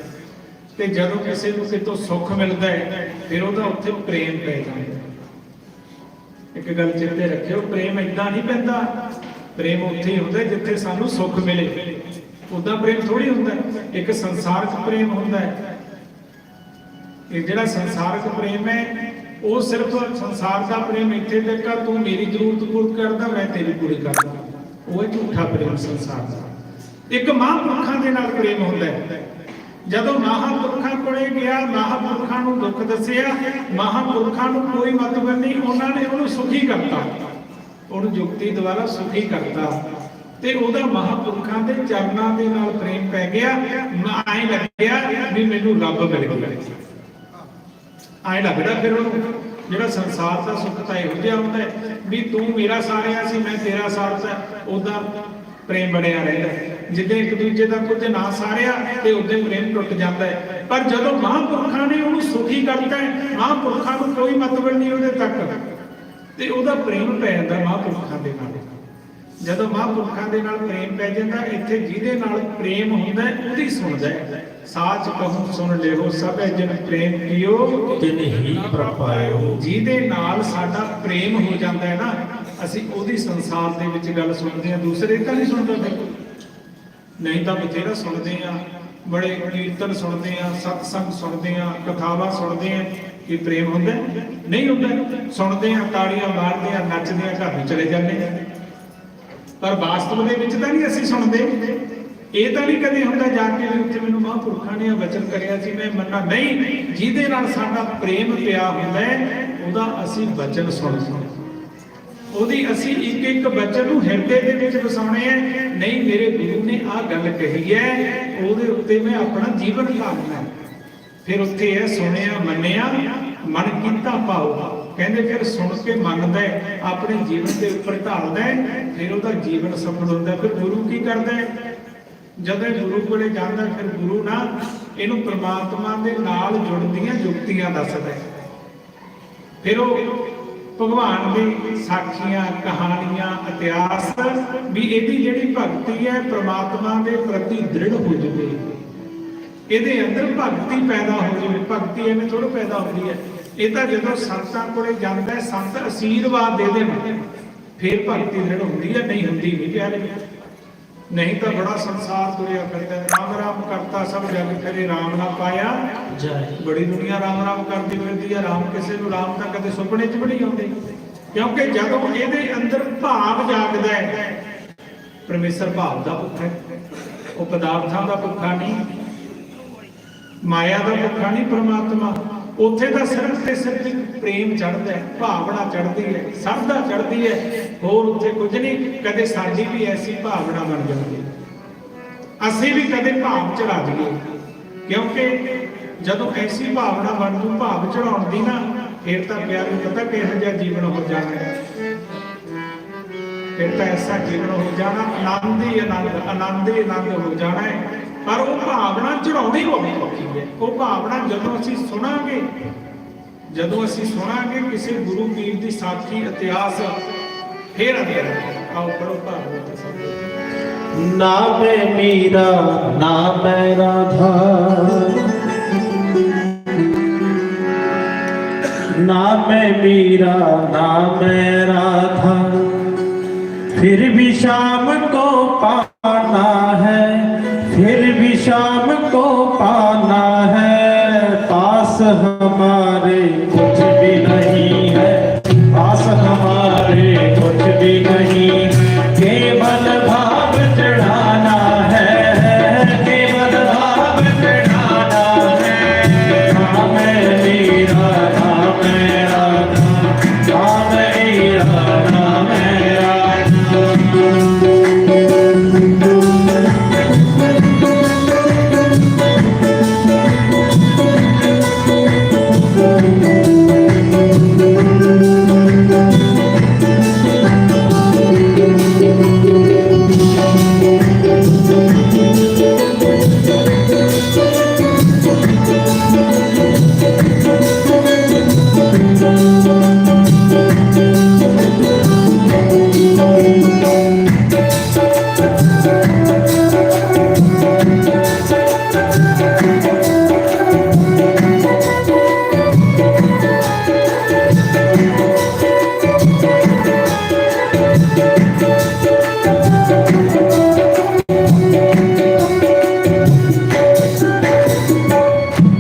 ਤੇ ਜਦੋਂ ਕਿਸੇ ਨੂੰ ਕਿਤੋਂ ਸੁੱਖ ਮਿਲਦਾ ਹੈ ਫਿਰ ਉਹਦਾ ਉੱਥੇ ਪ੍ਰੇਮ ਪੈ ਜਾਂਦਾ। ਇੱਕ ਗੱਲ ਚੇਤੇ ਰੱਖਿਓ, ਪ੍ਰੇਮ ਏਦਾਂ ਨਹੀਂ ਪੈਂਦਾ, ਪ੍ਰੇਮ ਉੱਥੇ ਹੀ ਹੁੰਦਾ ਜਿੱਥੇ ਸਾਨੂੰ ਸੁੱਖ ਮਿਲੇ। ਉਦਾਂ ਪ੍ਰੇਮ ਥੋੜੀ ਹੁੰਦਾ। ਇੱਕ ਸੰਸਾਰਕ ਪ੍ਰੇਮ ਹੁੰਦਾ ਹੈ, ਇਹ ਜਿਹੜਾ ਸੰਸਾਰਕ ਪ੍ਰੇਮ ਹੈ ਉਹ ਸਿਰਫ ਸੰਸਾਰ ਦਾ ਪ੍ਰੇਮ ਇੱਥੇ ਤੱਕ ਆ, ਤੂੰ ਮੇਰੀ ਜ਼ਰੂਰਤ ਪੂਰੀ ਕਰਦਾ ਮੈਂ ਤੇਰੀ ਪੂਰੀ ਕਰਦਾ, ਉਹ ਹੈ ਝੂਠਾ ਪ੍ਰੇਮ ਸੰਸਾਰ ਦਾ। ਇੱਕ ਮਹਾਂਪੁਰਖਾਂ ਦੇ ਨਾਲ ਪ੍ਰੇਮ ਹੁੰਦਾ ਹੈ। ਜਦੋਂ ਮਹਾਂਪੁਰਖਾਂ ਕੋਲੇ ਗਿਆ, ਮਹਾਂਪੁਰਖਾਂ ਨੂੰ ਦੁੱਖ ਦੱਸਿਆ, ਮਹਾਂਪੁਰਖਾਂ ਨੂੰ ਕੋਈ ਮਤਲਬ ਨਹੀਂ, ਉਹਨਾਂ ਨੇ ਉਹਨੂੰ ਸੁਖੀ ਕਰਤਾ, ਉਹਨੂੰ ਜੁਗਤੀ ਦੁਆਰਾ ਸੁਖੀ ਕਰਤਾ ਤੇ ਉਹਦਾ ਮਹਾਂਪੁਰਖਾਂ ਦੇ ਚਰਨਾਂ ਦੇ ਨਾਲ ਪ੍ਰੇਮ ਪੈ ਗਿਆ। ਐਂ ਲੱਗਿਆ ਵੀ ਮੈਨੂੰ ਰੱਬ ਮਿਲ ਗਿਆ, ਐਂ ਲੱਗਦਾ ਫਿਰ ਉਹਨੂੰ। ਜਿਹੜਾ ਸੰਸਾਰ ਦਾ ਸੁੱਖ ਤਾਂ ਇਹੋ ਜਿਹਾ ਹੁੰਦਾ ਵੀ ਤੂੰ ਮੇਰਾ ਸਾਰਿਆ ਸੀ ਮੈਂ ਤੇਰਾ ਸਾਰਦਾ, ਉਹਦਾ ਪ੍ਰੇਮ ਬਣਿਆ ਰਹਿੰਦਾ। ਜਿੱਦਾਂ ਇੱਕ ਦੂਜੇ ਦਾ ਕੁਝ ਨਾ ਸਾਰਿਆ ਤੇ ਉਦੋਂ ਪ੍ਰੇਮ ਟੁੱਟ ਜਾਂਦਾ ਹੈ। ਪਰ ਜਦੋਂ ਮਹਾਂਪੁਰਖਾਂ ਨੇ ਉਹਨੂੰ ਸੁਖੀ ਕਰਤਾ ਹੈ, ਮਹਾਂਪੁਰਖਾਂ ਨੂੰ ਕੋਈ ਮਤਲਬ ਨਹੀਂ ਉਹਦੇ ਤੱਕ, ਤੇ ਉਹਦਾ ਪ੍ਰੇਮ ਪੈ ਜਾਂਦਾ ਮਹਾਂਪੁਰਖਾਂ ਦੇ ਨਾਲ। ਜਦੋਂ ਮਹਾਂਪੁਰਖਾਂ ਦੇ ਨਾਲ ਪ੍ਰੇਮ ਪੈ ਜਾਂਦਾ, ਇੱਥੇ ਜਿਹਦੇ ਨਾਲ ਪ੍ਰੇਮ ਹੁੰਦਾ ਉਹਦੀ ਸੁਣਦਾ ਹੈ। ਸਾਚ ਕਹੂੰ ਸੁਣ ਲਿਓ ਸਭੇ ਜਨ ਪ੍ਰੇਮ ਕੀਓ ਤਿਨ ਹੀ ਪ੍ਰਪਾਇਓ। ਜਿਹਦੇ ਨਾਲ ਸਾਡਾ ਪ੍ਰੇਮ ਹੋ ਜਾਂਦਾ ਹੈ ਨਾ, ਅਸੀਂ ਉਹਦੀ ਸੰਸਾਰ ਦੇ ਵਿੱਚ ਗੱਲ ਸੁਣਦੇ ਹਾਂ, ਦੂਸਰੇ ਤਾਂ ਨਹੀਂ ਸੁਣਦੇ। ਨਹੀਂ ਤਾਂ ਬਥੇਰਾ ਸੁਣਦੇ ਆ, ਬੜੇ ਕੀਰਤਨ ਸੁਣਦੇ ਆ, ਸਤਸੰਗ ਸੁਣਦੇ ਆ, ਕਥਾਵਾਂ ਸੁਣਦੇ ਆ, ਕਿ ਪ੍ਰੇਮ ਹੁੰਦਾ ਨਹੀਂ ਹੁੰਦਾ। ਸੁਣਦੇ ਆ, ਤਾੜੀਆਂ ਮਾਰਦੇ ਆ, ਨੱਚਦੇ ਆ, ਘਰ ਨੂੰ ਚਲੇ ਜਾਂਦੇ ਆ, ਪਰ ਵਾਸਤਵ ਦੇ ਵਿੱਚ ਤਾਂ ਨਹੀਂ ਅਸੀਂ ਸੁਣਦੇ। ਇਹ ਤਾਂ ਨਹੀਂ ਕਦੇ ਹੁੰਦਾ ਜਾ ਕੇ ਉੱਥੇ ਮੈਨੂੰ ਮਹਾਂਪੁਰਖਾਂ ਨੇ ਵਚਨ ਕਰਿਆ ਸੀ ਮੈਂ ਮੰਨਾਂ, ਨਹੀਂ। ਜਿਹਦੇ ਨਾਲ ਸਾਡਾ ਪ੍ਰੇਮ ਪਿਆ ਹੁੰਦਾ ਹੈ ਉਹਦਾ ਅਸੀਂ ਵਚਨ ਸੁਣਦੇ, ਉਹਦੀ ਅਸੀਂ ਇੱਕ ਇੱਕ ਵਚਨ ਨੂੰ ਹਿਰਦੇ ਦੇ ਵਿੱਚ ਵਸਾਉਣੇ ਆ। ਨਹੀਂ ਮੇਰੇ ਗੁਰੂ ਨੇ ਆਹ ਗੱਲ ਕਹੀ ਹੈ, ਉਹਦੇ ਉੱਤੇ ਮੈਂ ਆਪਣਾ ਜੀਵਨ ਢਾਲਣਾ। ਫਿਰ ਉੱਥੇ ਇਹ ਸੁਣਿਆ ਮੰਨਿਆ ਮਨ ਕੀਤਾ ਪਾਓ। ਕਹਿੰਦੇ ਫਿਰ ਸੁਣ ਕੇ ਮੰਨਦਾ ਆਪਣੇ ਜੀਵਨ ਦੇ ਉੱਪਰ ਢਾਲਦਾ, ਫਿਰ ਉਹਦਾ ਜੀਵਨ ਸਫਲ ਹੁੰਦਾ। ਫਿਰ ਗੁਰੂ ਕੀ ਕਰਦਾ, ਜਦੋਂ ਗੁਰੂ ਕੋਲੇ ਜਾਂਦਾ ਫਿਰ ਗੁਰੂ ਨਾ ਇਹਨੂੰ ਪ੍ਰਮਾਤਮਾ ਦੇ ਨਾਲ ਜੁੜਦੀਆਂ ਜੁਗਤੀਆਂ ਦੱਸਦਾ। ਫਿਰ ਉਹ ਭਗਵਾਨ ਦੀ ਸਾਖੀਆਂ, ਕਹਾਣੀਆਂ, ਇਤਿਹਾਸ ਵੀ ਇਹਦੀ ਜਿਹੜੀ ਭਗਤੀ ਹੈ ਪ੍ਰਮਾਤਮਾ ਦੇ ਪ੍ਰਤੀ ਦ੍ਰਿੜ ਹੋ ਜਾਵੇ, ਇਹਦੇ ਅੰਦਰ ਭਗਤੀ ਪੈਦਾ ਹੋ ਜਾਵੇ। ਭਗਤੀ ਐਵੇਂ ਥੋੜ੍ਹਾ ਪੈਦਾ ਹੁੰਦੀ ਹੈ, ਇਹ ਤਾਂ ਜਦੋਂ ਸੰਤਾਂ ਕੋਲੇ ਜਾਂਦਾ ਸੰਤ ਅਸ਼ੀਰਵਾਦ ਦੇ ਦੇਣ ਫਿਰ ਭਗਤੀ ਦ੍ਰਿੜ ਹੁੰਦੀ ਹੈ, ਨਹੀਂ ਹੁੰਦੀ ਨਹੀਂ ਪਿਆਰੇ। ਨਹੀਂ ਤਾਂ ਬੜਾ ਸੰਸਾਰ ਤੁਰਿਆ ਫਿਰਦਾ, ਰਾਮ ਰਾਮ ਕਰਤਾ ਸਭ ਜਗ ਕਰੇ ਰਾਮ ਨਾ ਪਾਇਆ ਜਾਏ। ਬੜੀ ਦੁਨੀਆ ਰਾਮ ਰਾਮ ਕਰਦੀ ਫਿਰਦੀ ਹੈ, ਰਾਮ ਕਿਸੇ ਨੂੰ ਰਾਮ ਤਾਂ ਕਦੇ ਸੁਪਨੇ 'ਚ ਵੀ ਨਹੀਂ ਆਉਂਦੇ। ਕਿਉਂਕਿ ਜਦੋਂ ਇਹਦੇ ਅੰਦਰ ਭਾਵ ਜਾਗਦਾ ਹੈ, ਪਰਮੇਸ਼ਰ ਭਾਵ ਦਾ ਭੁੱਖਾ ਹੈ, ਉਹ ਪਦਾਰਥਾਂ ਦਾ ਭੁੱਖਾ ਨਹੀਂ, ਮਾਇਆ ਦਾ ਭੁੱਖਾ ਨਹੀਂ ਪਰਮਾਤਮਾ। ਉੱਥੇ ਤਾਂ ਸਿਰਫ ਤੇ ਸਿਰਫ ਇੱਕ ਪ੍ਰੇਮ ਚੜ੍ਹਦਾ ਹੈ, ਭਾਵਨਾ ਚੜ੍ਹਦੀ ਹੈ, ਸ਼ਰਧਾ ਚੜ੍ਹਦੀ ਹੈ, ਹੋਰ ਉੱਥੇ ਕੁਝ ਨਹੀਂ। ਕਦੇ ਸਾਡੀ ਵੀ ਐਸੀ ਭਾਵਨਾ ਬਣ ਜਾਂਦੀ, ਅਸੀਂ ਵੀ ਕਦੇ ਭਾਵ ਚੜਾ ਜਾਈਏ। ਕਿਉਂਕਿ ਜਦੋਂ ਐਸੀ ਭਾਵਨਾ ਬਣ ਜੂ ਭਾਵ ਚੜਾਉਣ ਦੀ ਨਾ, ਫਿਰ ਤਾਂ ਪਿਆਰ ਨੂੰ ਪਤਾ ਕਿਹੋ ਜਿਹਾ ਜੀਵਨ ਹੋ ਜਾਣਾ ਹੈ। ਫਿਰ ਤਾਂ ਐਸਾ ਜੀਵਨ ਹੋ ਜਾਣਾ, ਆਨੰਦ ਹੀ ਆਨੰਦ, ਆਨੰਦ ਹੀ ਆਨੰਦ ਹੋ ਜਾਣਾ ਹੈ। ਪਰ ਉਹ ਭਾਵਨਾ ਚੜਾਉਣੀ ਬਹੁਤ ਔਖੀ ਹੈ। ਉਹ ਭਾਵਨਾ ਜਦੋਂ ਅਸੀਂ ਸੁਣਾਂਗੇ, ਜਦੋਂ ਅਸੀਂ ਸੁਣਾਂਗੇ ਕਿਸੇ ਗੁਰੂ ਪੀਰ ਦੀ ਸਾਖੀ, ਇਤਿਹਾਸ, ਫਿਰ ਆਓ ਪੜੋ ਭਾਗਵਤ ਸਾਹਿਬ। ਨਾ ਮੈਂ ਮੀਰਾ ਨਾ ਮੈਂ ਰਾਧਾ, ना मैं मीरा ना मैं राधा, फिर भी शाम को को पाना है, पास हमारे कुछ भी नहीं है, पास हमारे कुछ भी नहीं, केवल भाव चढ़ाना है, केवल भाव चढ़ाना है। राम मेरा राम राधा, राम मेरा राम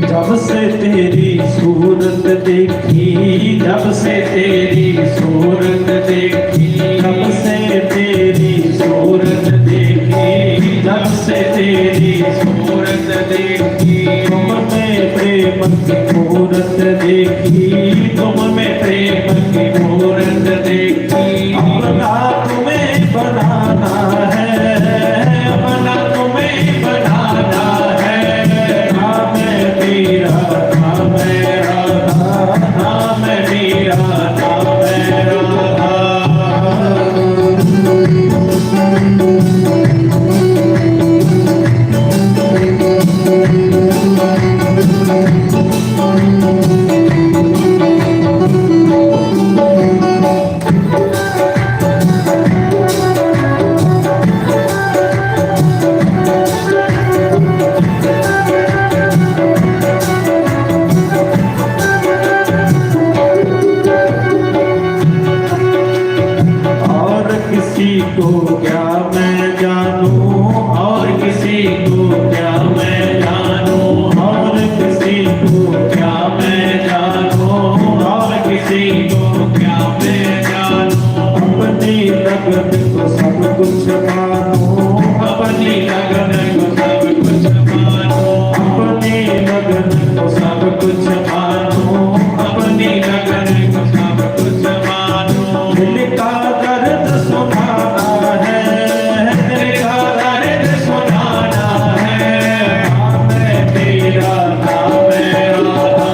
जब से तेरी सूरत देखी, जब से तेरी सूरत देखी, जब से तेरी सूरत देखी, जब से तेरी सूरत देखी, तुम में प्रेम की मूरत देखी, तुम में प्रेम की मूरत देखी। अपना तुम्हें बनाना है, अपना तुम्हें बनाना है। राम मेरा राम राधा, राम मेरा राम राधा। किसी को क्या मैं जानूं, और किसी को क्या मैं जानूं, और किसी को क्या मैं जानूं, और किसी को क्या मैं जानूं। अपनी लगन को सब कुछ मानूं, अपनी लगन को सब कुछ मानूं, अपनी लगन को सब कुछ मानूं, अपनी लगन को सब कुछ मानूं। दिल का दर्द सुनाना है, दिल का दर्द सुनाना है। राम मेरा राम राधा,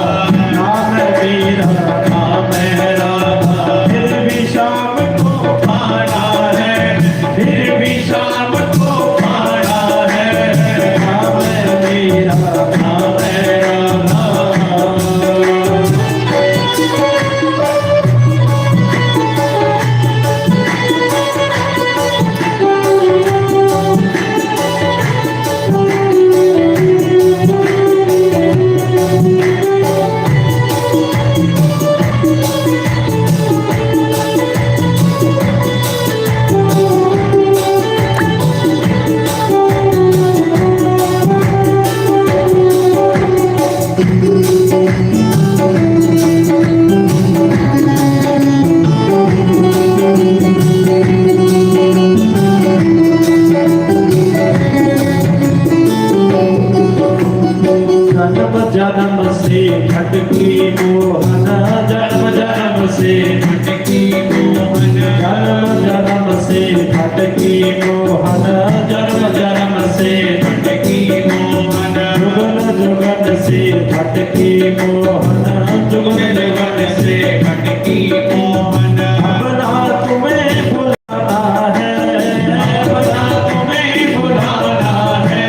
राम मेरा राम राधा। फिर भी शाम को पाना है, फिर भी शाम को पाना है। राम मेरा राम राधा। जन्म जन्म से भटकी मोहन, जन्म जन्म से भटकी मोहन, जन्म जन्म से भटकी मोहन, जन्म जन्म से भटकी मोहन। जुगन जुगन से भटकी मोहन, जुगन जुगन से भटकी मोहन। अपना तुम्हें बुलाना है, अपना तुम्हें बुलाना है,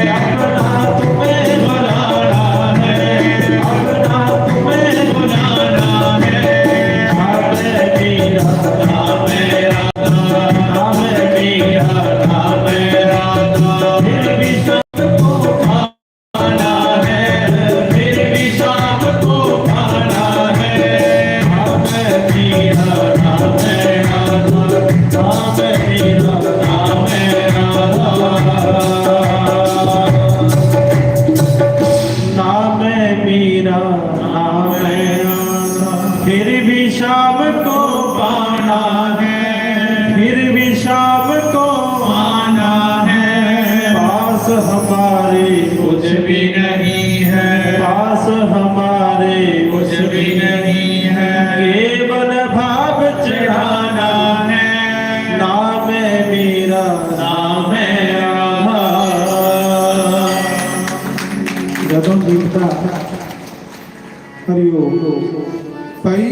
अपना तुम्हें बुलाना है, अपना तुम्हें बुलाना है। राम मेरा राम राधा, राम मेरा राम राधा। फिर भी शाम को पाना है, फिर भी शाम को ਜਦੋਂ ਜੀਵਤਾ ਹਰਿਓ ਭਾਈ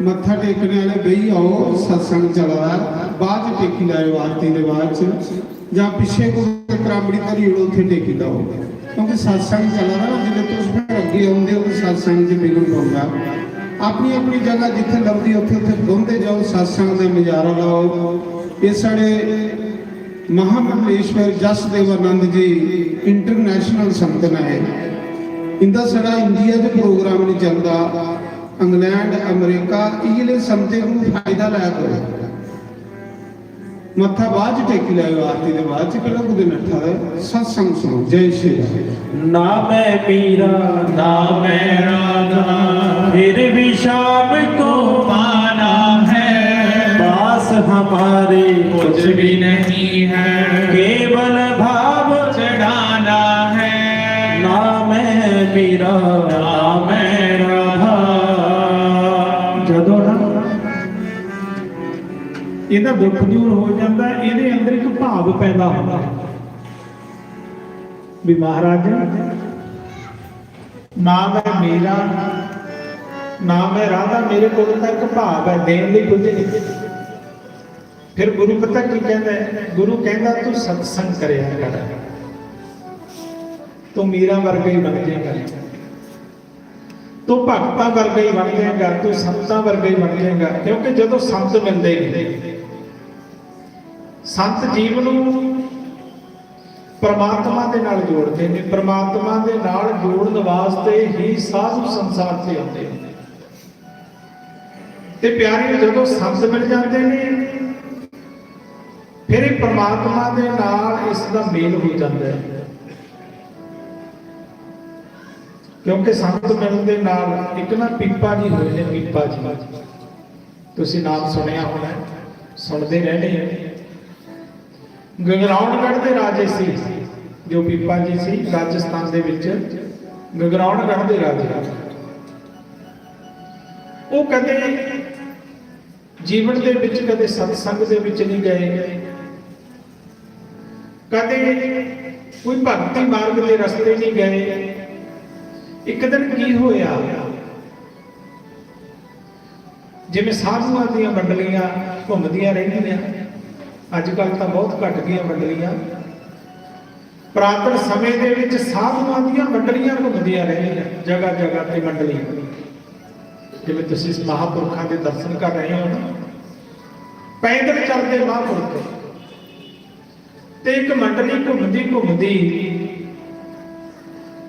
ਮੱਥਾ ਟੇਕਣੇ ਵਾਲੇ ਬਈ ਆਓ ਸਤਸੰਗ ਚੱਲਦਾ ਬਾਅਦ ਚ ਟੇਕੀ ਲਾਇਓ ਆਰਤੀ ਦੇ ਬਾਅਦ ਚ ਜਾਂ ਪਿੱਛੇ ਕੋਈ ਕਰਾਮੜੀ ਧਰੀ ਉੱਥੇ ਟੇਕੀ ਲਾਓ ਕਿਉਂਕਿ ਸਤਸੰਗ ਚੱਲਦਾ ਨਾ ਜਿਵੇਂ ਤੁਸੀਂ ਫਿਰ ਅੱਗੇ ਆਉਂਦੇ ਹੋ ਸਤਸੰਗ 'ਚ ਬਿਗੜ ਪਾਉਂਦਾ ਆਪਣੀ ਆਪਣੀ ਜਗ੍ਹਾ ਜਿੱਥੇ ਲੱਭਦੀ ਉੱਥੇ ਉੱਥੇ ਬੁੰਦੇ ਜਾਓ ਸਤਸੰਗ ਦਾ ਨਜ਼ਾਰਾ ਲਾਓ ਇਹ ਸਾਡੇ ਮਹਾਮੰਡਲੇਸ਼ਵਰ ਜਸਦੇਵਾਨੰਦ ਜੀ ਇੰਟਰਨੈਸ਼ਨਲ ਸੰਤਨ ਹੈ ਇੰਦਾ ਸਾਡਾ ਇੰਡੀਆ 'ਚ ਪ੍ਰੋਗਰਾਮ ਨਹੀਂ ਚੱਲਦਾ ਇੰਗਲੈਂਡ ਅਮਰੀਕਾ ਇਹਲੇ ਸੰਤੇ ਨੂੰ ਫਾਇਦਾ ਲੈ ਕਰੋ ਮੱਥਾ ਬਾਅਦ ਚ ਟੇਕੀ ਲਾਇਓ ਆਰਤੀ ਦੇ ਬਾਅਦ ਚ ਕਿਹੜਾ ਕੁਝ ਨੱਠਾ ਹੈ ਸਤਸੰਗ ਸੁਣੋ ਜੈ ਸ਼੍ਰੀ ਰਾਮ ना मैं पीरा ना मैं राधा फिर भी शाम को पाना है पास हमारे कुछ भी नहीं है केवल भाव चढ़ाना है ना मैं पीरा ना मैं राधा ਜਦੋਂ ਨਾ ਇਹਦਾ ਦੁੱਖ ਦੂਰ ਹੋ ਜਾਂਦਾ ਇਹਦੇ ਅੰਦਰ ਇੱਕ ਭਾਵ ਪੈਦਾ ਹੁੰਦਾ ਵੀ ਮਹਾਰਾਜ ਨਾ ਮੈਂ ਮੇਰਾ ਨਾ ਮੈਂ ਰਾਧਾ ਮੇਰੇ ਕੋਲ ਤਾਂ ਇੱਕ ਭਾਵ ਹੈ ਦੇਣ ਲਈ ਕੁਝ ਨਹੀਂ ਫਿਰ ਗੁਰੂ ਪਤਾ ਕੀ ਕਹਿੰਦਾ ਹੈ? ਗੁਰੂ ਕਹਿੰਦਾ ਤੂੰ ਸਤਸੰਗ ਕਰਿਆ ਕਰ ਤੂੰ ਮੀਰਾ ਵਰਗਾ ਹੀ ਬਣ ਜਾਏਗਾ ਤੂੰ ਭਗਤਾਂ ਵਰਗਾ ਹੀ ਬਣ ਜਾਏਗਾ ਤੂੰ ਸੰਤਾਂ ਵਰਗਾ ਹੀ ਬਣ ਜਾਏਗਾ ਕਿਉਂਕਿ ਜਦੋਂ ਸੰਤ ਮਿਲਦੇ ਨੇ ਸੰਤ ਜੀਵ ਨੂੰ ਪਰਮਾਤਮਾ ਦੇ ਨਾਲ ਜੋੜਦੇ ਨੇ ਪਰਮਾਤਮਾ ਦੇ ਨਾਲ ਜੋੜਨ ਵਾਸਤੇ ਹੀ ਸਾਧੂ ਸੰਸਾਰ ਤੇ ਆਉਂਦੇ ਨੇ ਤੇ ਪਿਆਰੇ ਜਦੋਂ ਸੰਤ ਮਿਲ ਜਾਂਦੇ ਨੇ ਫਿਰ ਇਹ ਪਰਮਾਤਮਾ ਦੇ ਨਾਲ ਇਸ ਦਾ ਮੇਲ ਹੋ ਜਾਂਦਾ ਹੈ ਕਿਉਂਕਿ ਸੰਤ ਮਿਲਣ ਦੇ ਨਾਲ ਇੱਕ ਨਾ ਪੀਪਾ ਜੀ ਹੋਏ ਨੇ ਪੀਪਾ ਜੀ ਤੁਸੀਂ ਨਾਮ ਸੁਣਿਆ ਹੋਣਾ ਸੁਣਦੇ ਰਹਿੰਦੇ ਆ ਗਗਰਾਉਣਗੜ੍ਹ ਦੇ ਰਾਜੇ ਸੀ ਜੋ ਪੀਪਾ ਜੀ ਸੀ ਰਾਜਸਥਾਨ ਦੇ ਵਿੱਚ ਗਗਰਾਉਣਗੜ੍ਹ ਦੇ ਰਾਜੇ ਉਹ ਕਦੇ ਜੀਵਨ ਦੇ ਵਿੱਚ ਕਦੇ ਸਤਸੰਗ ਦੇ ਵਿੱਚ ਨਹੀਂ ਗਏ ਕਦੇ ਕੋਈ ਭਗਤੀ ਮਾਰਗ ਦੇ ਰਸਤੇ ਨਹੀਂ ਗਏ ਇੱਕ ਦਿਨ ਕੀ ਹੋਇਆ ਜਿਵੇਂ ਸਾਧੂਆਂ ਦੀਆਂ ਮੰਡਲੀਆਂ ਘੁੰਮਦੀਆਂ ਰਹਿੰਦੀਆਂ ਅੱਜ ਕੱਲ ਤਾਂ ਬਹੁਤ ਘਟ ਗਈਆਂ ਮੰਡਲੀਆਂ ਪ੍ਰਾਤਨ ਸਮੇਂ ਦੇ ਵਿੱਚ ਸਾਧੂਆਂ ਦੀਆਂ ਮੰਡਲੀਆਂ ਘੁੰਮਦੀਆਂ ਰਹਿੰਦੀਆਂ ਜਗ੍ਹਾ ਜਗ੍ਹਾ ਤੇ ਮੰਡਲੀਆਂ ਜਿਵੇਂ ਤੁਸੀਂ ਇਸ ਮਹਾਪੁਰਖਾਂ ਦੇ ਦਰਸ਼ਨ ਕਰ ਰਹੇ ਹੋ ਨਾ ਪੈਦਲ ਚੱਲਦੇ ਮਹਾਪੁਰਖ ਤੇ ਇੱਕ ਮੰਡਲੀ ਘੁੰਮਦੀ ਘੁੰਮਦੀ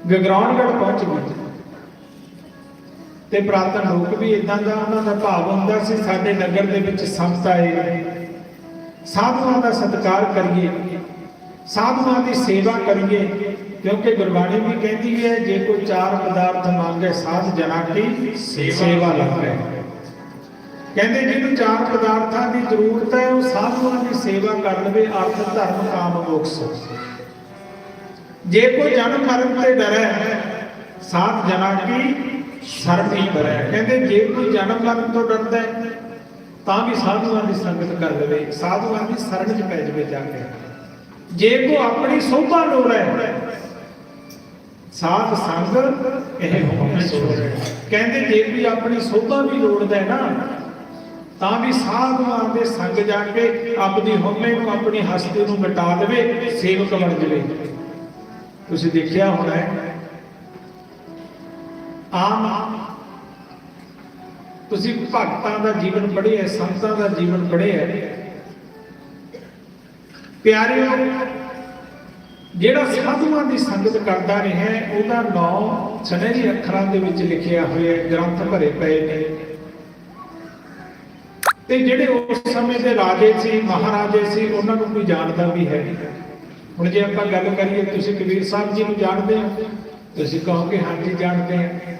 ਗਗਰਾਉਣਗੜ੍ਹ ਪਹੁੰਚ ਗਈ ਤੇ ਪ੍ਰਾਤਨ ਲੋਕ ਵੀ ਇਦਾਂ ਦਾ ਉਹਨਾਂ ਦਾ ਭਾਵ ਹੁੰਦਾ ਸੀ ਸਾਡੇ ਨਗਰ ਦੇ ਵਿੱਚ ਸੰਤ ਆਏ ਸਾਧੂਆਂ ਦਾ ਸਤਿਕਾਰ ਕਰੀਏ ਸਾਧੂਆਂ ਦੀ ਸੇਵਾ ਕਰੀਏ ਕਿਉਂਕਿ ਗੁਰਬਾਣੀ ਵੀ ਕਹਿੰਦੀ ਹੈ ਜੇ ਕੋਈ ਚਾਰ ਪਦਾਰਥ ਮੰਗੇ ਸਾਧ ਜਨਾਂ ਕੀ ਸੇਵਾ ਲਾਵੇ ਕਹਿੰਦੇ ਜਿਹਨੂੰ ਚਾਰ ਪਦਾਰਥਾਂ ਦੀ ਜ਼ਰੂਰਤ ਹੈ ਉਹ ਸਾਧੂਆਂ ਦੀ ਸੇਵਾ ਕਰ ਲਵੇ ਅਰਥ ਧਰਮ ਕਾਮ ਮੋਕਸ਼ ਜੇ ਕੋਈ ਜਨਮ ਮਰਨ ਤੇ ਡਰੇ ਸਾਧ ਜਨਾਂ ਕੀ ਸ਼ਰਨ ਹੀ ਬਰੈ ਕਹਿੰਦੇ ਜੇ ਕੋਈ ਜਨਮ ਮਰਨ ਤੋਂ ਡਰਦਾ ਹੈ ਤਾਂ ਵੀ ਸਾਧੂਆਂ ਦੀ ਸੰਗਤ ਕਰ ਲਵੇ ਸਾਧੂਆਂ ਦੀ ਸ਼ਰਨ 'ਚ ਪੈ ਜਾਵੇ ਜਾ ਕੇ ਜੇ ਕੋ ਆਪਣੀ ਸੋਭਾ ਲੋੜ ਹੈ ਸਾਧ ਸੰਗ ਇਹ ਹੋਵੇ ਸੋੜ ਕਹਿੰਦੇ ਜੇ ਵੀ ਆਪਣੀ ਸੋਭਾ ਵੀ ਲੋੜਦਾ ਹੈ ਨਾ ਤਾਂ ਵੀ ਸਾਧੂਆਂ ਦੇ ਸੰਗ ਜਾ ਕੇ ਆਪਣੀ ਹਉਮੈ ਨੂੰ ਆਪਣੀ ਹਸਤੀ ਨੂੰ ਮਿਟਾ ਦੇਵੇ ਸੇਵਕ ਬਣ ਜਾਵੇ ਤੁਸੀਂ ਦੇਖਿਆ ਹੋਣਾ ਹੈ ਆਮ ਤੁਸੀਂ ਭਗਤਾਂ ਦਾ ਜੀਵਨ ਪੜ੍ਹਿਆ ਸੰਤਾਂ ਦਾ ਜੀਵਨ ਪੜ੍ਹਿਆ ਪਿਆਰਿਓ ਜਿਹੜਾ ਸਾਧੂਆਂ ਦੀ ਸੰਗਤ ਕਰਦਾ ਰਿਹਾ ਉਹਦਾ ਨਾਮ ਸੁਨਹਿਰੀ ਅੱਖਰਾਂ ਦੇ ਵਿੱਚ ਲਿਖਿਆ ਹੋਇਆ ਗ੍ਰੰਥ ਭਰੇ ਪਏ ਨੇ ਤੇ ਜਿਹੜੇ ਉਸ ਸਮੇਂ ਦੇ ਰਾਜੇ ਸੀ ਮਹਾਰਾਜੇ ਸੀ ਉਹਨਾਂ ਨੂੰ ਕੋਈ ਜਾਣਦਾ ਵੀ ਹੈ ਹੁਣ ਜੇ ਆਪਾਂ ਗੱਲ ਕਰੀਏ ਤੁਸੀਂ ਕਬੀਰ ਸਾਹਿਬ ਜੀ ਨੂੰ ਜਾਣਦੇ ਹੋ ਤੁਸੀਂ ਕਹੋਗੇ ਹਾਂਜੀ ਜਾਣਦੇ ਆ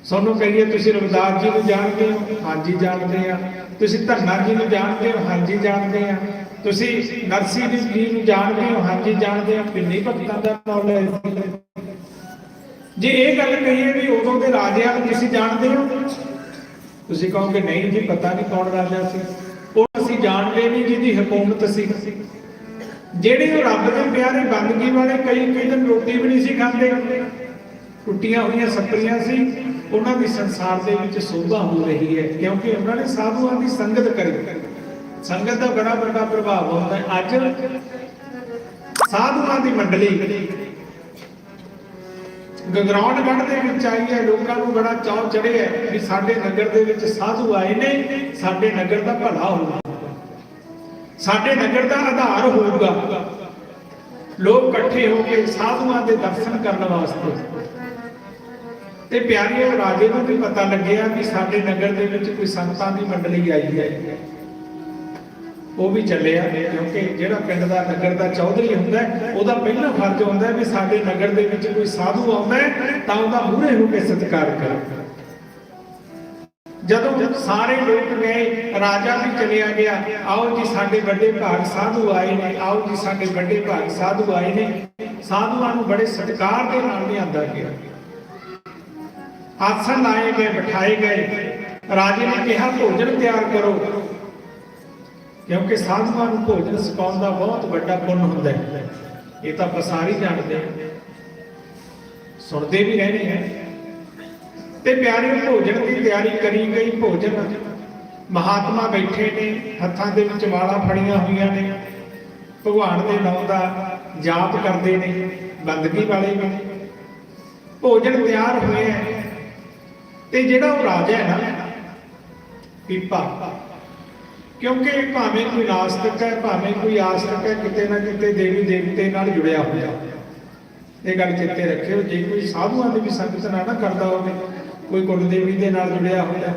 ਸਾਨੂੰ ਕਹੀਏ ਤੁਸੀਂ ਰਵਿਦਾਸ ਜੀ ਨੂੰ ਜਾਣਦੇ ਹੋ ਹਾਂਜੀ ਜਾਣਦੇ ਆ ਤੁਸੀਂ ਧੰਨਾ ਜੀ ਨੂੰ ਜਾਣਦੇ ਹੋ ਹਾਂਜੀ ਜਾਣਦੇ ਆ ਤੁਸੀਂ ਨਰਸੀ ਜੀ ਨੂੰ ਜਾਣਦੇ ਹੋ ਹਾਂਜੀ ਜਾਣਦੇ ਆ ਕਿੰਨੇ ਭਗਤਾਂ ਦਾ ਨੌਲੇਜ ਜੇ ਇਹ ਗੱਲ ਕਹੀਏ ਵੀ ਉਦੋਂ ਦੇ ਰਾਜਿਆਂ ਨੂੰ ਤੁਸੀਂ ਜਾਣਦੇ ਹੋ ਤੁਸੀਂ ਕਹੋਗੇ ਨਹੀਂ ਜੀ ਪਤਾ ਨਹੀਂ ਕੌਣ ਰਾਜਾ ਸੀ ਉਹ ਅਸੀਂ ਜਾਣਦੇ ਨਹੀਂ ਜਿਹਦੀ ਹਕੂਮਤ ਸੀ ਜਿਹੜੇ ਉਹ ਰੱਬ ਦੇ ਪਿਆਰੇ ਬੰਦਗੀ ਵਾਲੇ ਕਈ ਦਿਨ ਰੋਟੀ ਵੀ ਨਹੀਂ ਸੀ ਖਾਂਦੇ, ਟੁੱਟੀਆਂ ਹੋਈਆਂ ਸੱਪਰੀਆਂ ਸੀ, ਉਹਨਾਂ ਦੀ ਸੰਸਾਰ ਦੇ ਵਿੱਚ ਸੋਭਾ ਹੋ ਰਹੀ ਹੈ ਕਿਉਂਕਿ ਉਹਨਾਂ ਨੇ ਸਾਧੂਆਂ ਦੀ ਸੰਗਤ ਕਰੀ। ਸੰਗਤ ਦਾ ਬੜਾ ਵੱਡਾ ਪ੍ਰਭਾਵ ਹੁੰਦਾ ਹੈ। ਅੱਜ ਸਾਧੂਆਂ ਦੀ ਮੰਡਲੀ ਗਗਰਾਉਣਗੜ੍ਹ ਦੇ ਵਿੱਚ ਆਈ ਹੈ, ਲੋਕਾਂ ਨੂੰ ਬੜਾ ਚਾਅ ਚੜ੍ਹਿਆ ਵੀ ਸਾਡੇ ਨਗਰ ਦੇ ਵਿੱਚ ਸਾਧੂ ਆਏ ਨੇ, ਸਾਡੇ ਨਗਰ ਦਾ ਭਲਾ ਹੋਊਗਾ, ਸਾਡੇ ਨਗਰ ਦਾ ਆਧਾਰ ਹੋਊਗਾ। ਲੋਕ ਇਕੱਠੇ ਹੋ ਕੇ ਸਾਧੂਆਂ ਦੇ ਦਰਸ਼ਨ ਕਰਨ ਵਾਸਤੇ। ਤੇ ਪਿਆਰੇ ਰਾਜੇ ਨੂੰ ਵੀ ਪਤਾ ਲੱਗਿਆ ਕਿ ਸਾਡੇ ਨਗਰ ਦੇ ਵਿੱਚ ਕੋਈ ਸੰਤਾਂ ਦੀ ਮੰਡਲੀ ਆਈ ਹੈ। ਉਹ ਵੀ ਚੱਲਿਆ ਕਿਉਂਕਿ ਜਿਹੜਾ ਪਿੰਡ ਦਾ ਨਗਰ ਦਾ ਚੌਧਰੀ ਹੁੰਦਾ ਉਹਦਾ ਪਹਿਲਾ ਫਰਜ਼ ਹੁੰਦਾ ਵੀ ਸਾਡੇ ਨਗਰ ਦੇ ਵਿੱਚ ਕੋਈ ਸਾਧੂ ਆਉਂਦਾ ਤਾਂ ਉਹਦਾ ਮੂਹਰੇ ਹੋ ਕੇ ਸਤਿਕਾਰ ਕਰੋ। ਜਦੋਂ ਸਾਰੇ ਲੋਕ ਗਏ, ਰਾਜਾ ਵੀ ਚਲਿਆ ਗਿਆ, ਆਓ ਜੀ ਸਾਡੇ ਵੱਡੇ ਭਾਗ ਸਾਧੂ ਆਏ ਨੇ, ਆਓ ਜੀ ਸਾਡੇ ਵੱਡੇ ਭਾਗ ਸਾਧੂ ਆਏ ਨੇ। ਸਾਧੂਆਂ ਨੂੰ ਬੜੇ ਸਤਿਕਾਰ ਦੇ ਨਾਲ ਲਿਆਂਦਾ ਗਿਆ, ਆਸਣ ਲਾਏ ਗਏ, ਬਿਠਾਏ ਗਏ। ਰਾਜੇ ਨੇ ਕਿਹਾ ਭੋਜਨ ਤਿਆਰ ਕਰੋ ਕਿਉਂਕਿ ਸਾਧੂਆਂ ਨੂੰ ਭੋਜਨ ਛਕਾਉਣ ਦਾ ਬਹੁਤ ਵੱਡਾ ਪੁੰਨ ਹੁੰਦਾ ਹੈ। ਇਹ ਤਾਂ ਆਪਾਂ ਸਾਰੇ ਜਾਣਦੇ ਹਾਂ, ਸੁਣਦੇ ਵੀ ਰਹਿੰਦੇ ਹਾਂ। ਤੇ ਪਿਆਰੇ ਭੋਜਨ ਦੀ ਤਿਆਰੀ ਕਰੀ ਗਈ। ਭੋਜਨ ਮਹਾਤਮਾ ਬੈਠੇ ਨੇ, ਹੱਥਾਂ ਦੇ ਵਿੱਚ ਮਾਲਾ ਫੜੀਆਂ ਹੋਈਆਂ ਨੇ, ਭਗਵਾਨ ਦੇ ਨਾਮ ਦਾ ਜਾਪ ਕਰਦੇ ਨੇ, ਬੰਦਗੀ ਵਾਲੇ ਵੀ। ਭੋਜਨ ਤਿਆਰ ਹੋਇਆ ਤੇ ਜਿਹੜਾ ਉਹ ਰਾਜਾ ਹੈ ਨਾ ਪੀਪਾ, ਕਿਉਂਕਿ ਭਾਵੇਂ ਕੋਈ ਨਾਸਤਿਕ ਹੈ, ਭਾਵੇਂ ਕੋਈ ਆਸਤਿਕ ਹੈ, ਕਿਤੇ ਨਾ ਕਿਤੇ ਦੇਵੀ ਦੇਵਤੇ ਨਾਲ ਜੁੜਿਆ ਹੋਇਆ। ਇਹ ਗੱਲ ਚੇਤੇ ਰੱਖਿਓ, ਜੇ ਕੋਈ ਸਾਧੂਆਂ ਦੀ ਵੀ ਸੰਗਤ ਨਾ ਕਰਦਾ ਹੋਵੇ, ਕੋਈ ਕੁਲ ਦੇਵੀ ਦੇ ਨਾਲ ਜੁੜਿਆ ਹੋਇਆ,